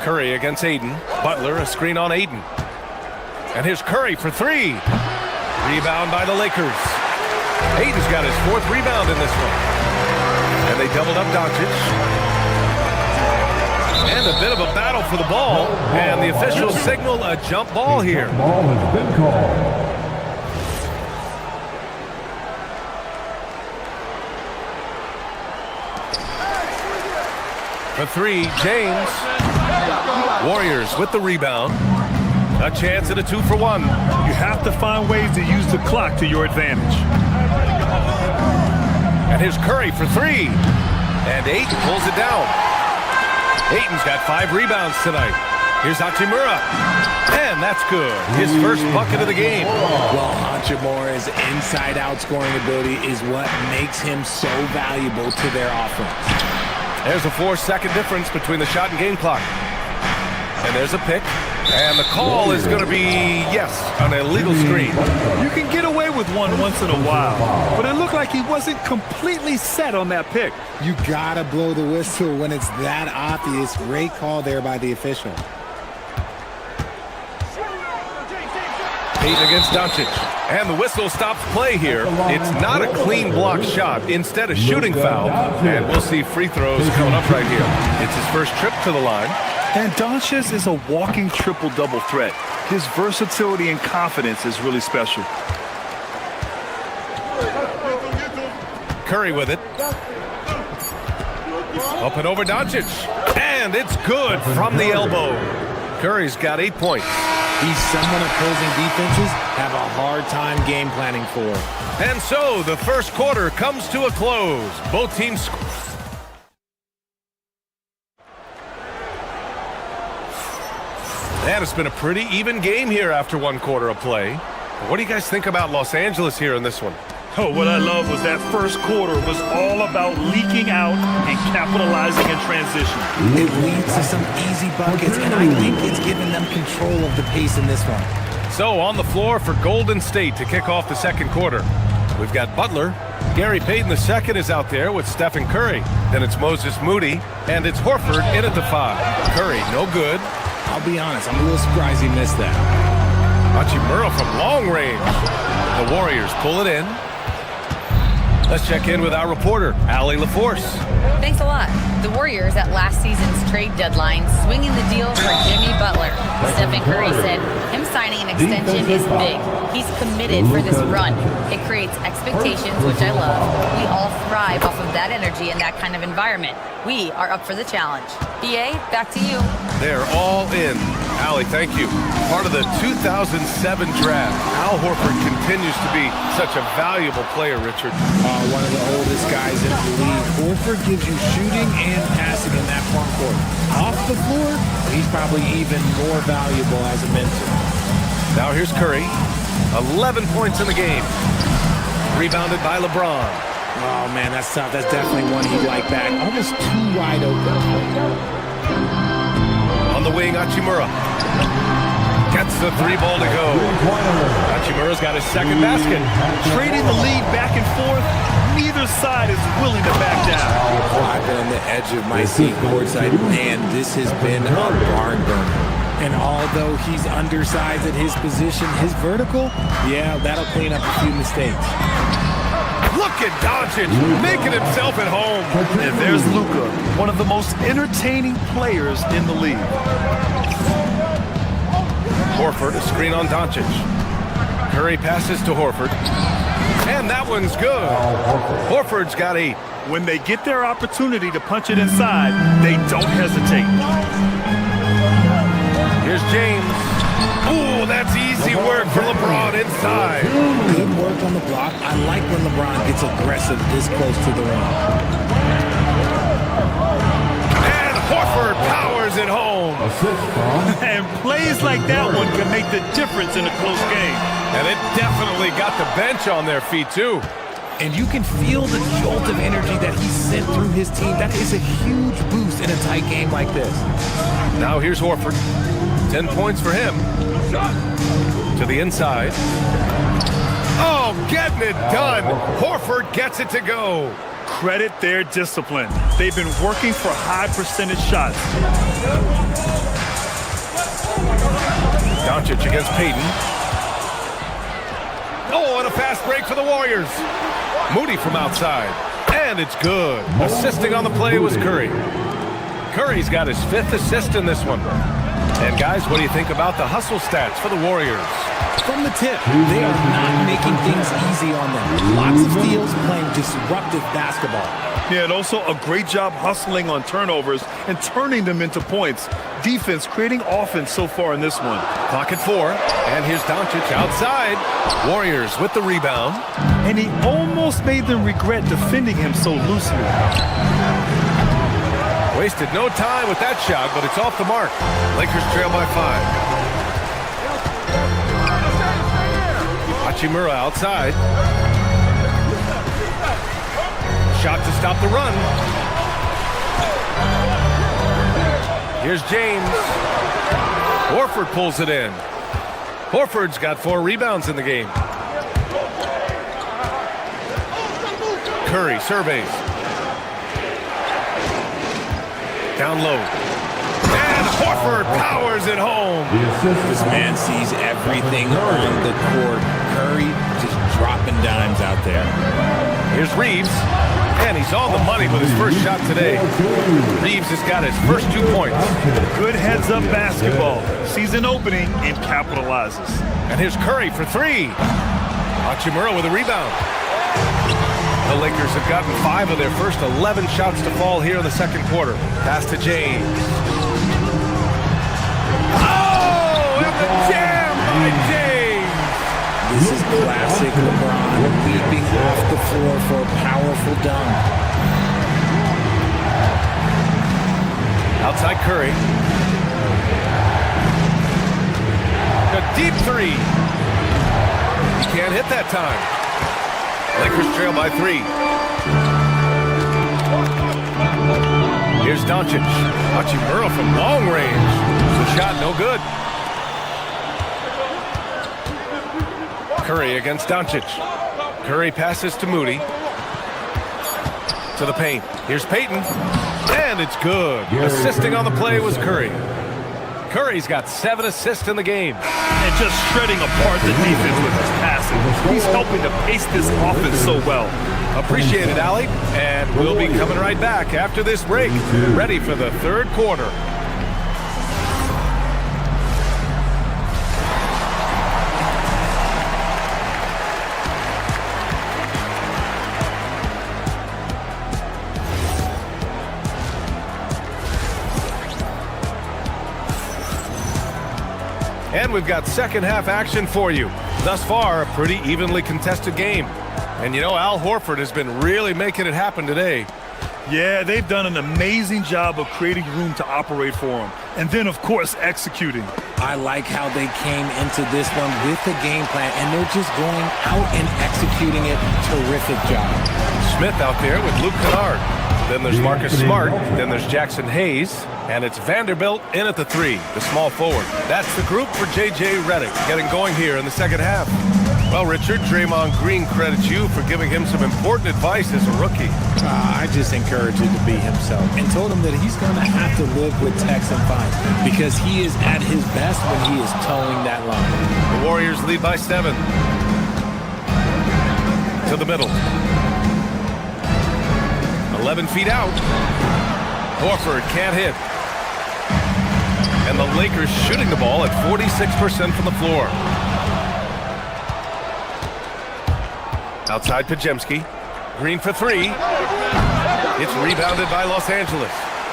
Curry against Ayton. Butler, a screen on Ayton. And here's Curry for three. Rebound by the Lakers. Ayton's got his 4th rebound in this one. And they doubled up Doncic. And a bit of a battle for the ball. And the officials signal a jump ball here. Ball has been called. For three, James. Warriors with the rebound. A chance at a 2-for-1. You have to find ways to use the clock to your advantage. And here's Curry for three. And Ayton pulls it down. Ayton's got 5 rebounds tonight. Here's Hachimura. And that's good. His first bucket of the game. Well, Hachimura's inside-out scoring ability is what makes him so valuable to their offense. There's a 4-second difference between the shot and game clock. And there's a pick. And the call is going to be, yes, an illegal screen. You can get away with one once in a while, but it looked like he wasn't completely set on that pick. You got to blow the whistle when it's that obvious. Great call there by the official. Ayton against Doncic. And the whistle stops play here. It's not a clean block shot. Instead, a shooting foul. And we'll see free throws coming up right here. It's his first trip to the line. And Doncic is a walking triple-double threat. His versatility and confidence is really special. Curry with it. Up and over Doncic. And it's good from the elbow. Curry's got 8 points. He's someone opposing defenses have a hard time game planning for. And so the first quarter comes to a close. Both teams. And it's been a pretty even game here after one quarter of play. But what do you guys think about Los Angeles here in this one? Oh, what I love was that first quarter was all about leaking out and capitalizing in transition. It leads to some easy buckets, and I think it's given them control of the pace in this one. So on the floor for Golden State to kick off the second quarter. We've got Butler. Gary Payton II is out there with Stephen Curry. Then it's Moses Moody, and it's Horford in at the 5. Curry, no good. I'll be honest, I'm a little surprised he missed that. Hachimura from long range. The Warriors pull it in. Let's check in with our reporter, Allie LaForce. Thanks a lot. The Warriors at last season's trade deadline swinging the deal for Jimmy Butler. Stephen Curry said him signing an extension is big. He's committed for this run. It creates expectations, which I love. We all thrive off of that energy and that kind of environment. We are up for the challenge. BA, back to you. They're all in. Allie, thank you. Part of the 2007 draft, Al Horford continues to be such a valuable player, Richard. One of the oldest guys in the league. Horford gives you shooting and passing in that front court. Off the floor, he's probably even more valuable as a mentor. Now here's Curry. 11 points in the game. Rebounded by LeBron. Oh, man, that's tough. That's definitely one he'd like back. Almost too wide open. On the wing, Hachimura. Gets the 3 ball to go. Hachimura's got his second basket. Trading the lead back and forth, neither side is willing to back down. I've been on the edge of my seat courtside, and this has been a barn burner. And although he's undersized at his position, his vertical, yeah, that'll clean up a few mistakes. Look at Doncic making himself at home. And there's Luka, one of the most entertaining players in the league. Horford, a screen on Doncic. Curry passes to Horford. And that one's good. Horford's got 8. When they get their opportunity to punch it inside, they don't hesitate. Here's James. Ooh, that's easy work for LeBron inside. Good work on the block. I like when LeBron gets aggressive this close to the rim. And Horford powers it home. And plays like that one can make the difference in a close game. And it definitely got the bench on their feet, too. And you can feel the jolt of energy that he sent through his team. That is a huge boost in a tight game like this. Now here's Horford. 10 points for him. To the inside. Oh, getting it done. Horford gets it to go. Credit their discipline. They've been working for high percentage shots. Doncic against Payton. Oh, and a fast break for the Warriors. Moody from outside. And it's good. Assisting on the play was Curry. Curry's got his 5th assist in this one. And guys, what do you think about the hustle stats for the Warriors? From the tip, they are not making things easy on them. Lots of steals, playing disruptive basketball. Yeah, and also a great job hustling on turnovers and turning them into points. Defense creating offense so far in this one. Clock at 4, and here's Doncic outside. Warriors with the rebound. And he almost made them regret defending him so loosely. Wasted no time with that shot, but it's off the mark. Lakers trail by 5. Hachimura outside. Shot to stop the run. Here's James. Horford pulls it in. Horford's got 4 rebounds in the game. Curry surveys. Down low. And Horford powers it home. This man sees everything on the court. Curry just dropping dimes out there. Here's Reeves. And he's on the money with his first shot today. Reeves has got his first 2 points. Good heads-up basketball. Sees an opening and capitalizes. And here's Curry for three. Hachimura with a rebound. The Lakers have gotten 5 of their first 11 shots to fall here in the second quarter. Pass to James. Oh, and the jam by James. This is classic LeBron, leaping off the floor for a powerful dunk. Outside Curry. A deep three. He can't hit that time. Lakers trail by 3. Here's Doncic. Hachimura from long range. The shot no good. Curry against Doncic. Curry passes to Moody. To the paint. Here's Payton. And it's good. Assisting on the play was Curry. Curry's got 7 assists in the game. And just shredding apart the defense with his passing. He's helping to pace this offense so well. Appreciate it, Allie. And we'll be coming right back after this break. Ready for the third quarter. And we've got second half action for you. Thus far, a pretty evenly contested game. And you know, Al Horford has been really making it happen today. Yeah, they've done an amazing job of creating room to operate for him. And then, of course, executing. I like how they came into this one with the game plan, and they're just going out and executing it. Terrific job. Smith out there with Luke Kennard. Then there's Marcus Smart. Then there's Jackson Hayes. And it's Vanderbilt in at the 3, the small forward. That's the group for J.J. Redick getting going here in the second half. Well, Richard, Draymond Green credits you for giving him some important advice as a rookie. I just encouraged him to be himself and told him that he's going to have to live with Tex and Fine because he is at his best when he is towing that line. The Warriors lead by 7. To the middle. 11 feet out. Horford can't hit. And the Lakers shooting the ball at 46% from the floor. Outside Pajemski. Green for 3. It's rebounded by Los Angeles.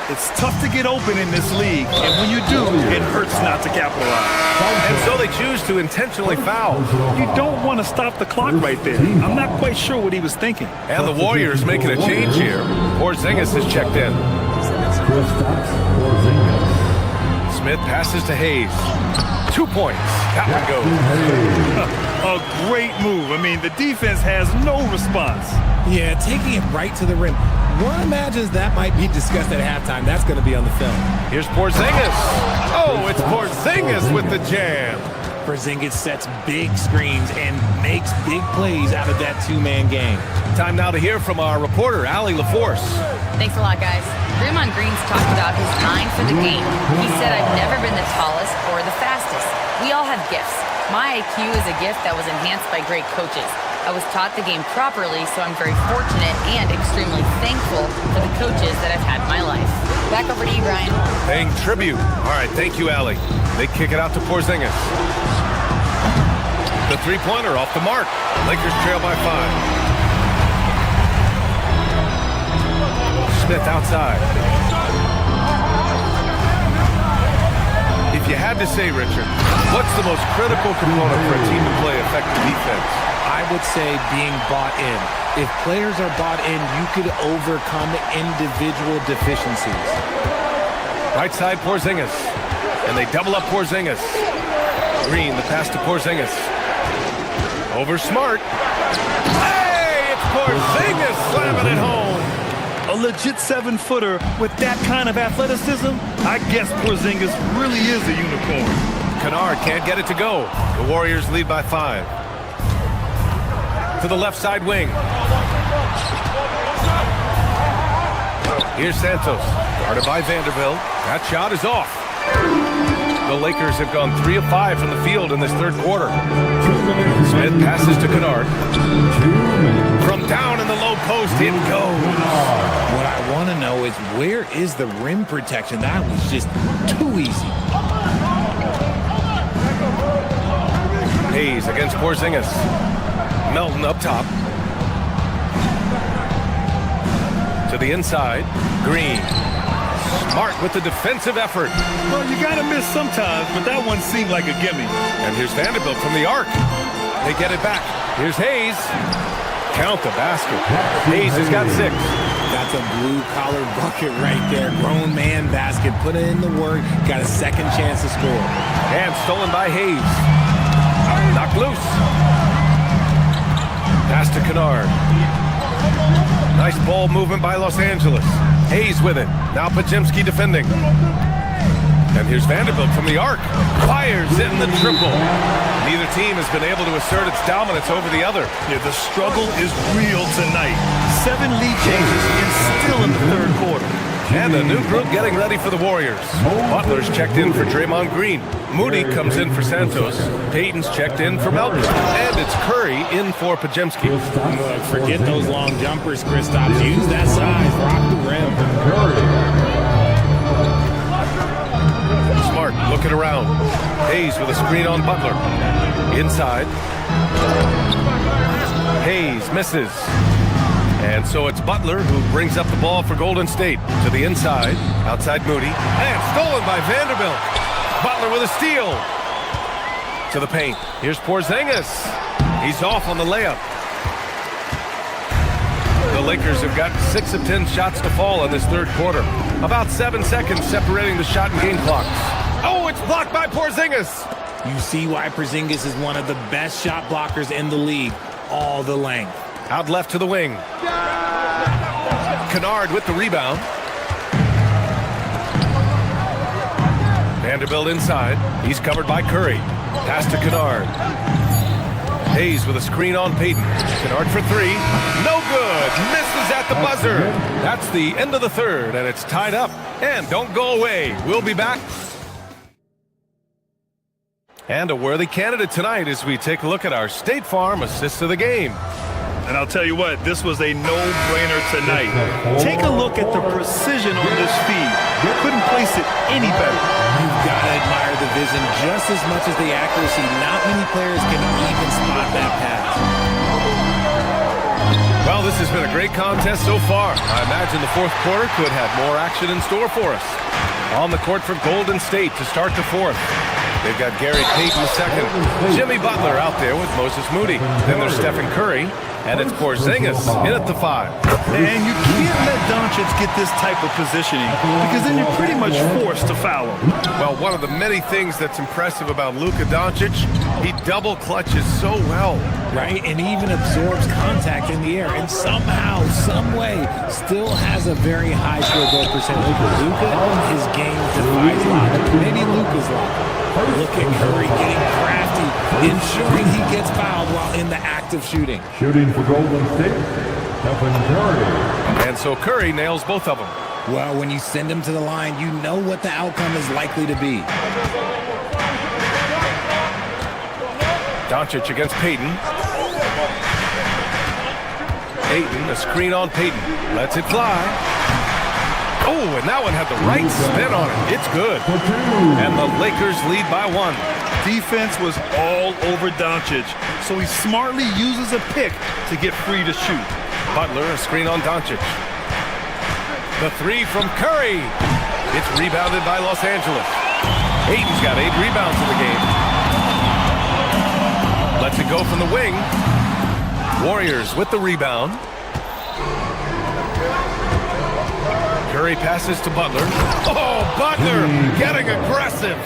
It's tough to get open in this league, and when you do, it hurts not to capitalize. And so they choose to intentionally foul. You don't want to stop the clock right there. I'm not quite sure what he was thinking. And the Warriors making a change here. Porzingis has checked in. Smith passes to Hayes. 2 points. That one goes. A great move. I mean, the defense has no response. Yeah, taking it right to the rim. One imagines that might be discussed at halftime. That's going to be on the film. Here's Porzingis. Oh, it's Porzingis with the jam. Porzingis sets big screens and makes big plays out of that two-man game. Time now to hear from our reporter, Allie LaForce. Thanks a lot, guys. Draymond Green's talked about his mind for the game. He said, I've never been the tallest or the fastest. We all have gifts. My IQ is a gift that was enhanced by great coaches. I was taught the game properly, so I'm very fortunate and extremely thankful for the coaches that I've had in my life. Back over to you, Brian. Paying tribute. All right, thank you, Allie. They kick it out to Porzingis. The three-pointer off the mark. Lakers trail by 5. Smith outside. If you had to say, Richard, what's the most critical component for a team to play effective defense? I would say being bought in. If players are bought in, you could overcome individual deficiencies. Right side, Porzingis. And they double up Porzingis. Green, the pass to Porzingis. Over Smart. Hey, it's Porzingis slamming it home. A legit 7-footer with that kind of athleticism, I guess Porzingis really is a unicorn. Kennard can't get it to go. The Warriors lead by 5. To the left side wing. Here's Santos, guarded by Vanderbilt. That shot is off. The Lakers have gone 3 of 5 from the field in this third quarter. Smith passes to Kennard. From down in the low post, it goes. What I want to know is, where is the rim protection? That was just too easy. Hayes against Porzingis. Melton up top. To the inside. Green. Smart with the defensive effort. Well, you got to miss sometimes, but that one seemed like a gimme. And here's Vanderbilt from the arc. They get it back. Here's Hayes. Count the basket. Hayes has got 6. That's a blue-collar bucket right there. Grown man basket. Put it in the work. Got a second chance to score. And stolen by Hayes. Knocked loose. Pass to Kennard. Nice ball movement by Los Angeles. Hayes with it. Now Podziemski defending. And here's Vanderbilt from the arc. Fires in the triple. Neither team has been able to assert its dominance over the other. Yeah, the struggle is real tonight. 7 lead changes and still in the third quarter. And a new group getting ready for the Warriors. Butler's checked in for Draymond Green. Moody comes in for Santos. Payton's checked in for Melton. And it's Curry in for Podziemski. Look, forget those long jumpers, Kristaps. Use that size. Rock the rim. Smart looking around. Hayes with a screen on Butler. Inside. Hayes misses. And so it's Butler who brings up the ball for Golden State. To the inside. Outside Moody. And stolen by Vanderbilt. Butler with a steal. To the paint. Here's Porzingis. He's off on the layup. The Lakers have got 6 of 10 shots to fall in this third quarter. About 7 seconds separating the shot and game clocks. Oh, it's blocked by Porzingis. You see why Porzingis is one of the best shot blockers in the league. All the length. Out left to the wing. Kennard with the rebound. Vanderbilt inside. He's covered by Curry. Pass to Kennard. Hayes with a screen on Payton. Kennard for 3. No good. Misses at the buzzer. That's the end of the third, and it's tied up. And don't go away. We'll be back. And a worthy candidate tonight as we take a look at our State Farm assist of the game. And I'll tell you what, this was a no-brainer tonight. Take a look at the precision on this feed. You couldn't place it any better. You've got to admire the vision just as much as the accuracy. Not many players can even spot that pass. Well, this has been a great contest so far. I imagine the fourth quarter could have more action in store for us. On the court for Golden State to start the fourth. They've got Gary Payton second. Jimmy Butler out there with Moses Moody. Then there's Stephen Curry. And it's Porzingis in at the 5. And you can't let Doncic get this type of positioning because then you're pretty much forced to foul him. Well, one of the many things that's impressive about Luka Doncic, he double clutches so well. Right, and even absorbs contact in the air, and somehow, some way, still has a very high field goal percentage. Luka, his game defies logic. Maybe Luka's logic. Look at Curry getting crafty, ensuring he gets fouled while in the act of shooting. Shooting for Golden State, Stephen Curry. And so Curry nails both of them. Well, when you send him to the line, you know what the outcome is likely to be. Doncic against Payton. Payton, a screen on Payton. Lets it fly. Oh, and that one had the right spin on it. It's good. And the Lakers lead by 1. Defense was all over Doncic, so he smartly uses a pick to get free to shoot. Butler, a screen on Doncic. The 3 from Curry. It's rebounded by Los Angeles. Payton's got 8 rebounds in the game. Lets it go from the wing. Warriors with the rebound. Curry passes to Butler. Oh, Butler getting aggressive.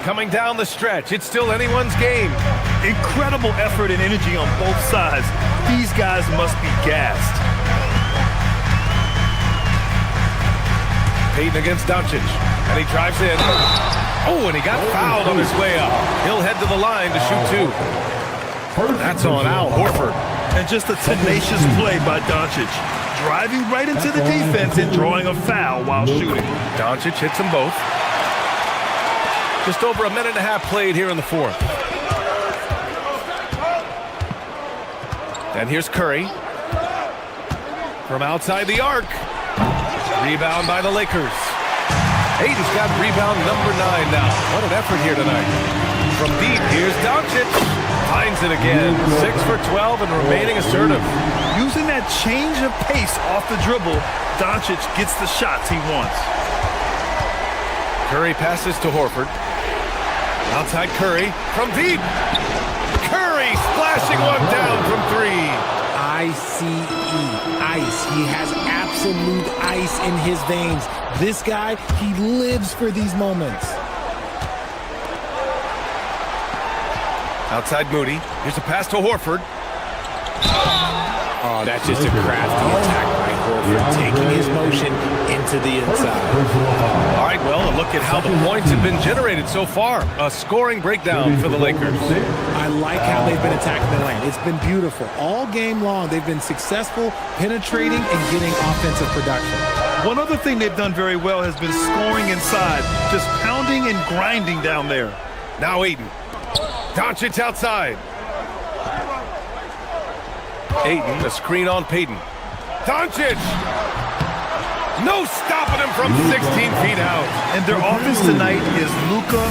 Coming down the stretch. It's still anyone's game. Incredible effort and energy on both sides. These guys must be gassed. Payton against Doncic. And he drives in. Oh, and he got fouled on his way up. He'll head to the line to shoot 2. That's on Al Horford. And just a tenacious play by Doncic. Driving right into the defense and drawing a foul while shooting. Doncic hits them both. Just over a minute and a half played here in the fourth. And here's Curry. From outside the arc. Rebound by the Lakers. Aiden's got rebound number 9 now. What an effort here tonight. From deep, here's Doncic. Finds it again. 6 for 12 and remaining assertive. Using that change of pace off the dribble, Doncic gets the shots he wants. Curry passes to Horford. Outside Curry from deep. Curry splashing one down from 3. Ice. He has absolute ice in his veins. This guy, he lives for these moments. Outside Moody. Here's a pass to Horford. Oh, that's just a crafty attack by Horford, taking his motion into the inside. All right, well, a look at how the points have been generated so far. A scoring breakdown for the Lakers. I like how they've been attacking the lane. It's been beautiful. All game long, they've been successful penetrating and getting offensive production. One other thing they've done very well has been scoring inside, just pounding and grinding down there. Now Aiden. Doncic outside. Aiden, a screen on Payton. Doncic! No stopping him from 16 feet out. And their offense tonight is Luka,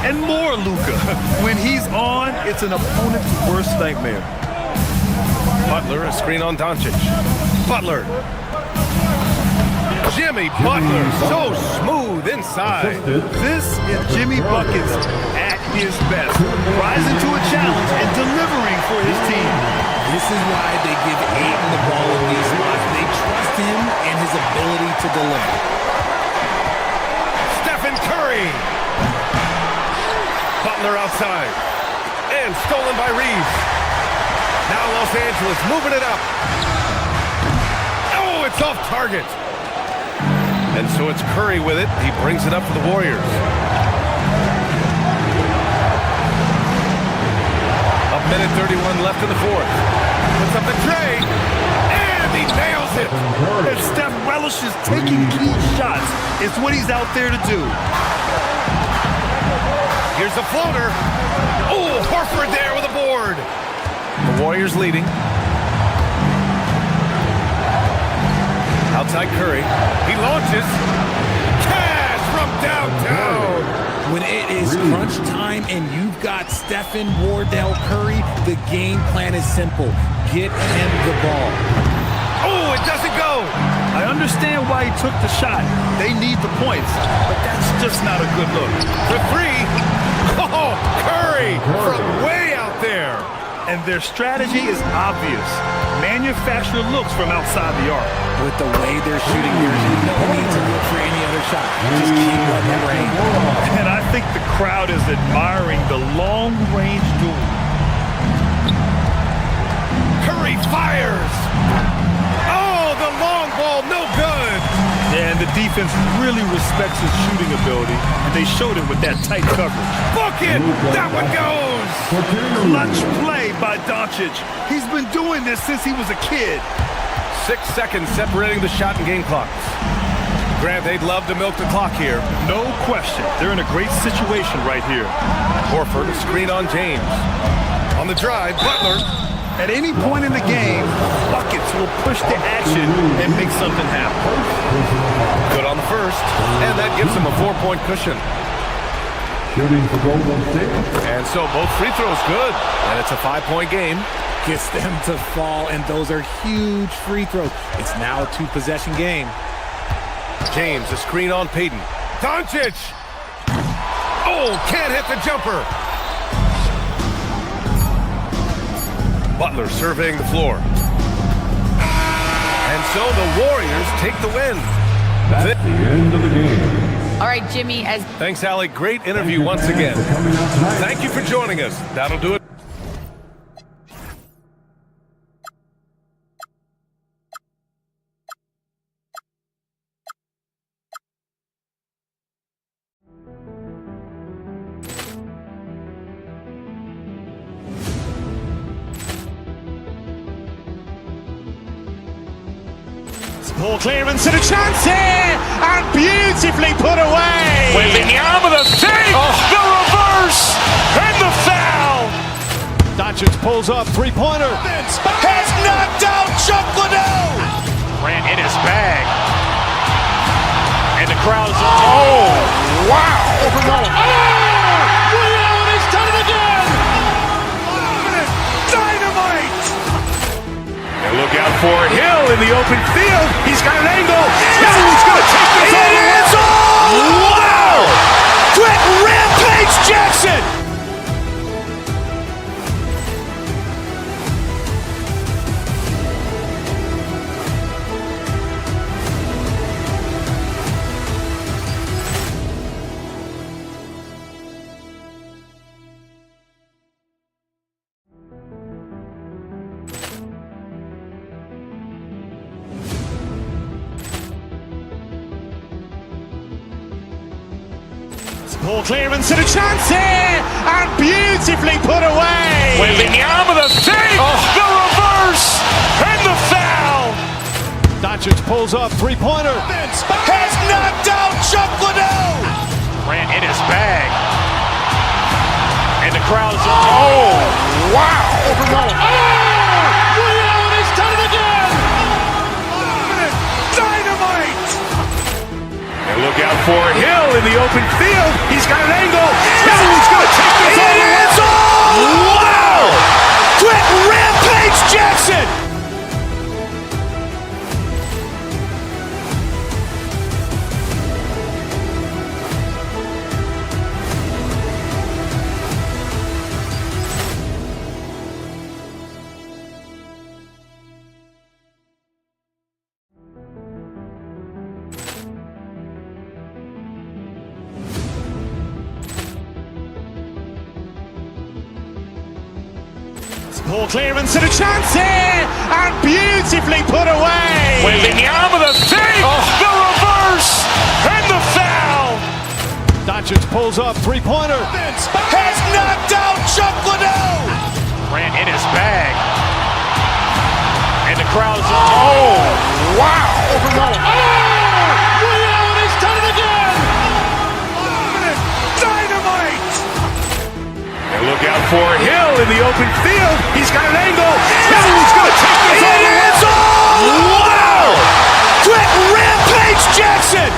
and more Luka. When he's on, it's an opponent's worst nightmare. Butler, a screen on Doncic. Butler. Jimmy Butler, so smooth inside. This is Jimmy Buckets at his best, rising to a challenge and delivering for his team. This is why they give Aiden the ball in these spots. They trust him and his ability to deliver. Stephen Curry. Butler outside. And stolen by Reeves. Now Los Angeles moving it up. Oh, it's off target. And so it's Curry with it. He brings it up for the Warriors. A minute 31 left in the fourth. Puts up the tray. And he nails it. And Steph relishes taking key shots. It's what he's out there to do. Here's the floater. Oh, Horford there with a board. The Warriors leading. Outside Curry. He launches. Cash from downtown. When it is crunch time and you've got Stephen Wardell Curry, the game plan is simple. Get him the ball. Oh, it doesn't go. I understand why he took the shot. They need the points, but that's just not a good look. The 3. Oh, Curry from way out there. And their strategy is obvious. Manufacture looks from outside the arc. With the way they're shooting, there's no need to look for any other shot. Just keep letting it rain. And I think the crowd is admiring the long-range duel. Curry fires. Oh, the long ball, no good. Yeah, and the defense really respects his shooting ability, and they showed it with that tight coverage. Book it! That one goes! Clutch play by Doncic. He's been doing this since he was a kid. 6 seconds separating the shot and game clocks. Grant, they'd love to milk the clock here. No question. They're in a great situation right here. Horford, a screen on James. On the drive, Butler. At any point in the game, Buckets will push the action and make something happen. Good on the first, and that gives him a 4-point cushion. Shooting for Golden State. And so both free throws good, and it's a 5-point game. Gets them to fall, and those are huge free throws. It's now a 2-possession game. James, a screen on Payton. Doncic! Oh, can't hit the jumper. Butler surveying the floor. And so the Warriors take the win. That's the end of the game. All right, Jimmy. Thanks, Allie. Great interview once again. Thank you for joining us. That'll do it. Ball clearance and a chance here, and beautifully put away. Wembanyama the fake, the reverse, and the foul. Doncic pulls up, three-pointer. Has knocked out Chuck Liddell. Ran in his bag. And the crowd is, wow. Liddell has done it again. Dynamite. And look out for Hill in the open field. He's got an angle. He's going to take this all the way. Wow. Quick Rampage Jackson. Ball clearance and a chance here, and beautifully put away. Wembanyama the fake, the reverse, and the foul. Doncic pulls up, three-pointer. Has knocked out Chuck Liddell. Ran in his bag. And the crowd is, wow. Liddell has done it again. Dynamite. And look out for Hill in the open field. He's got an angle. He's going to take this all the way. Wow. Quick Rampage Jackson. Ball clearance and a chance here, and beautifully put away. Wembanyama the fake, the reverse, and the foul. Doncic pulls up, three-pointer. Has knocked out Chuck Liddell. Ran in his bag. And the crowd is, wow. Liddell has done it again. Dynamite. And look out for Hill in the open field. He's got an angle. He's going to take this all the way. Wow. Quick Rampage Jackson.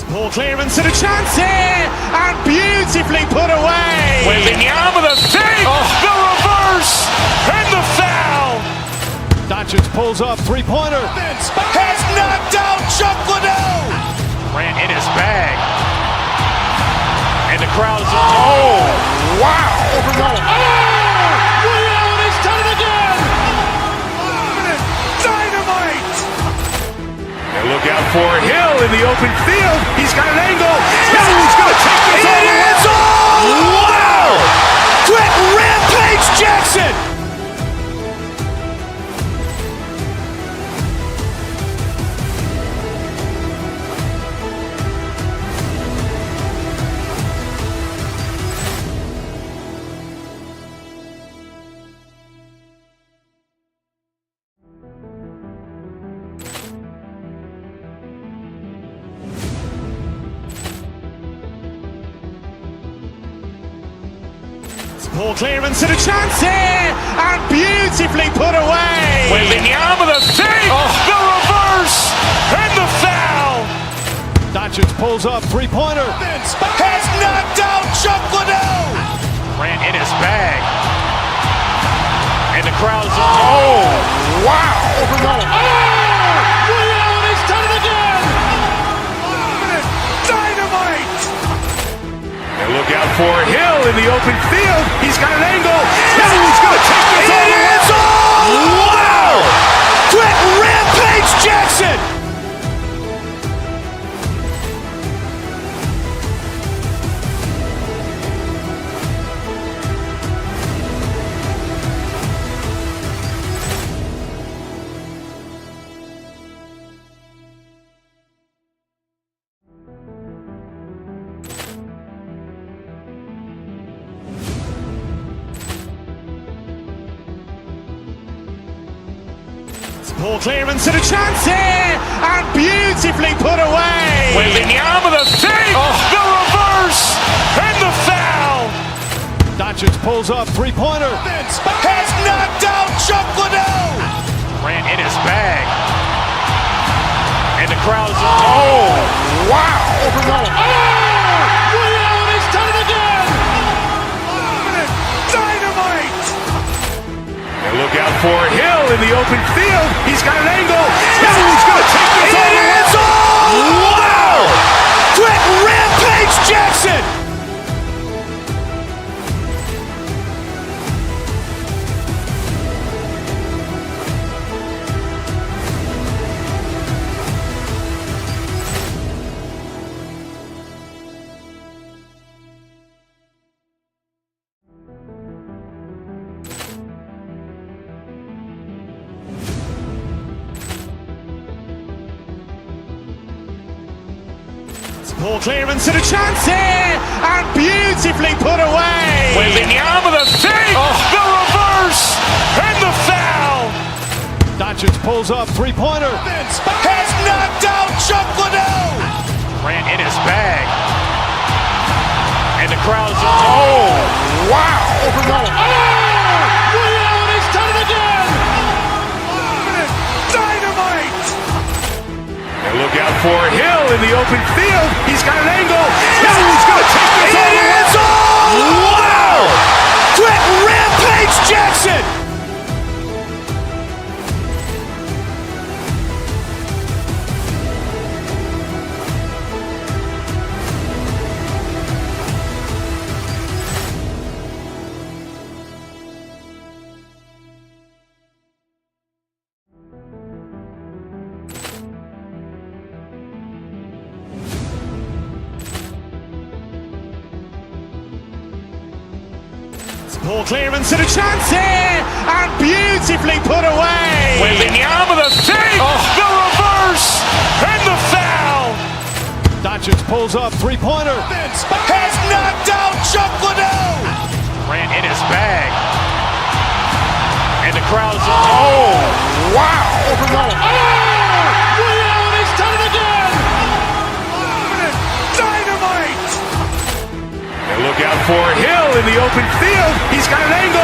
Ball clearance and a chance here, and beautifully put away. Wembanyama the fake, the reverse, and the foul. Doncic pulls up, three-pointer. Has knocked out Chuck Liddell. Ran in his bag. And the crowd is, wow. Liddell has done it again. Dynamite. And look out for Hill in the open field. He's got an angle. He's going to take this all the way. Wow. Quick Rampage Jackson. Ball clearance and a chance here, and beautifully put away. Wembanyama the fake, the reverse, and the foul. Doncic pulls up, three-pointer. Has knocked out Chuck Liddell. Ran in his bag. And the crowd is, wow. Liddell has done it again. Dynamite. And look out for Hill in the open field. He's got an angle. He's going to take this all the way. Wow. Quick Rampage Jackson. Ball clearance and a chance here, and beautifully put away. Wembanyama the fake, the reverse, and the foul. Doncic pulls up, three-pointer. Has knocked out Chuck Liddell. Ran in his bag. And the crowd's, oh, wow. He's done it again. Dynamite. And look out for Hill in the open field. He's got an angle. He's going to take this all the way. Wow. Quick Rampage Jackson. Ball clearance and a chance here, and beautifully put away. Wembanyama the fake, the reverse, and the foul. Doncic pulls up, three-pointer. Has knocked out Chuck Liddell. Ran in his bag. And the crowd's, oh, wow. He's done it again. Dynamite. And look out for Hill in the open field. He's got an angle. He's going to take this all the way. Wow. Quick Rampage Jackson. Ball clearance and a chance here, and beautifully put away. Wembanyama the fake, the reverse, and the foul. Doncic pulls up, three-pointer. Has knocked out Chuck Liddell. Ran in his bag. And the crowd's, oh, wow. He's done it again. Dynamite. And look out for Hill in the open field. He's got an angle.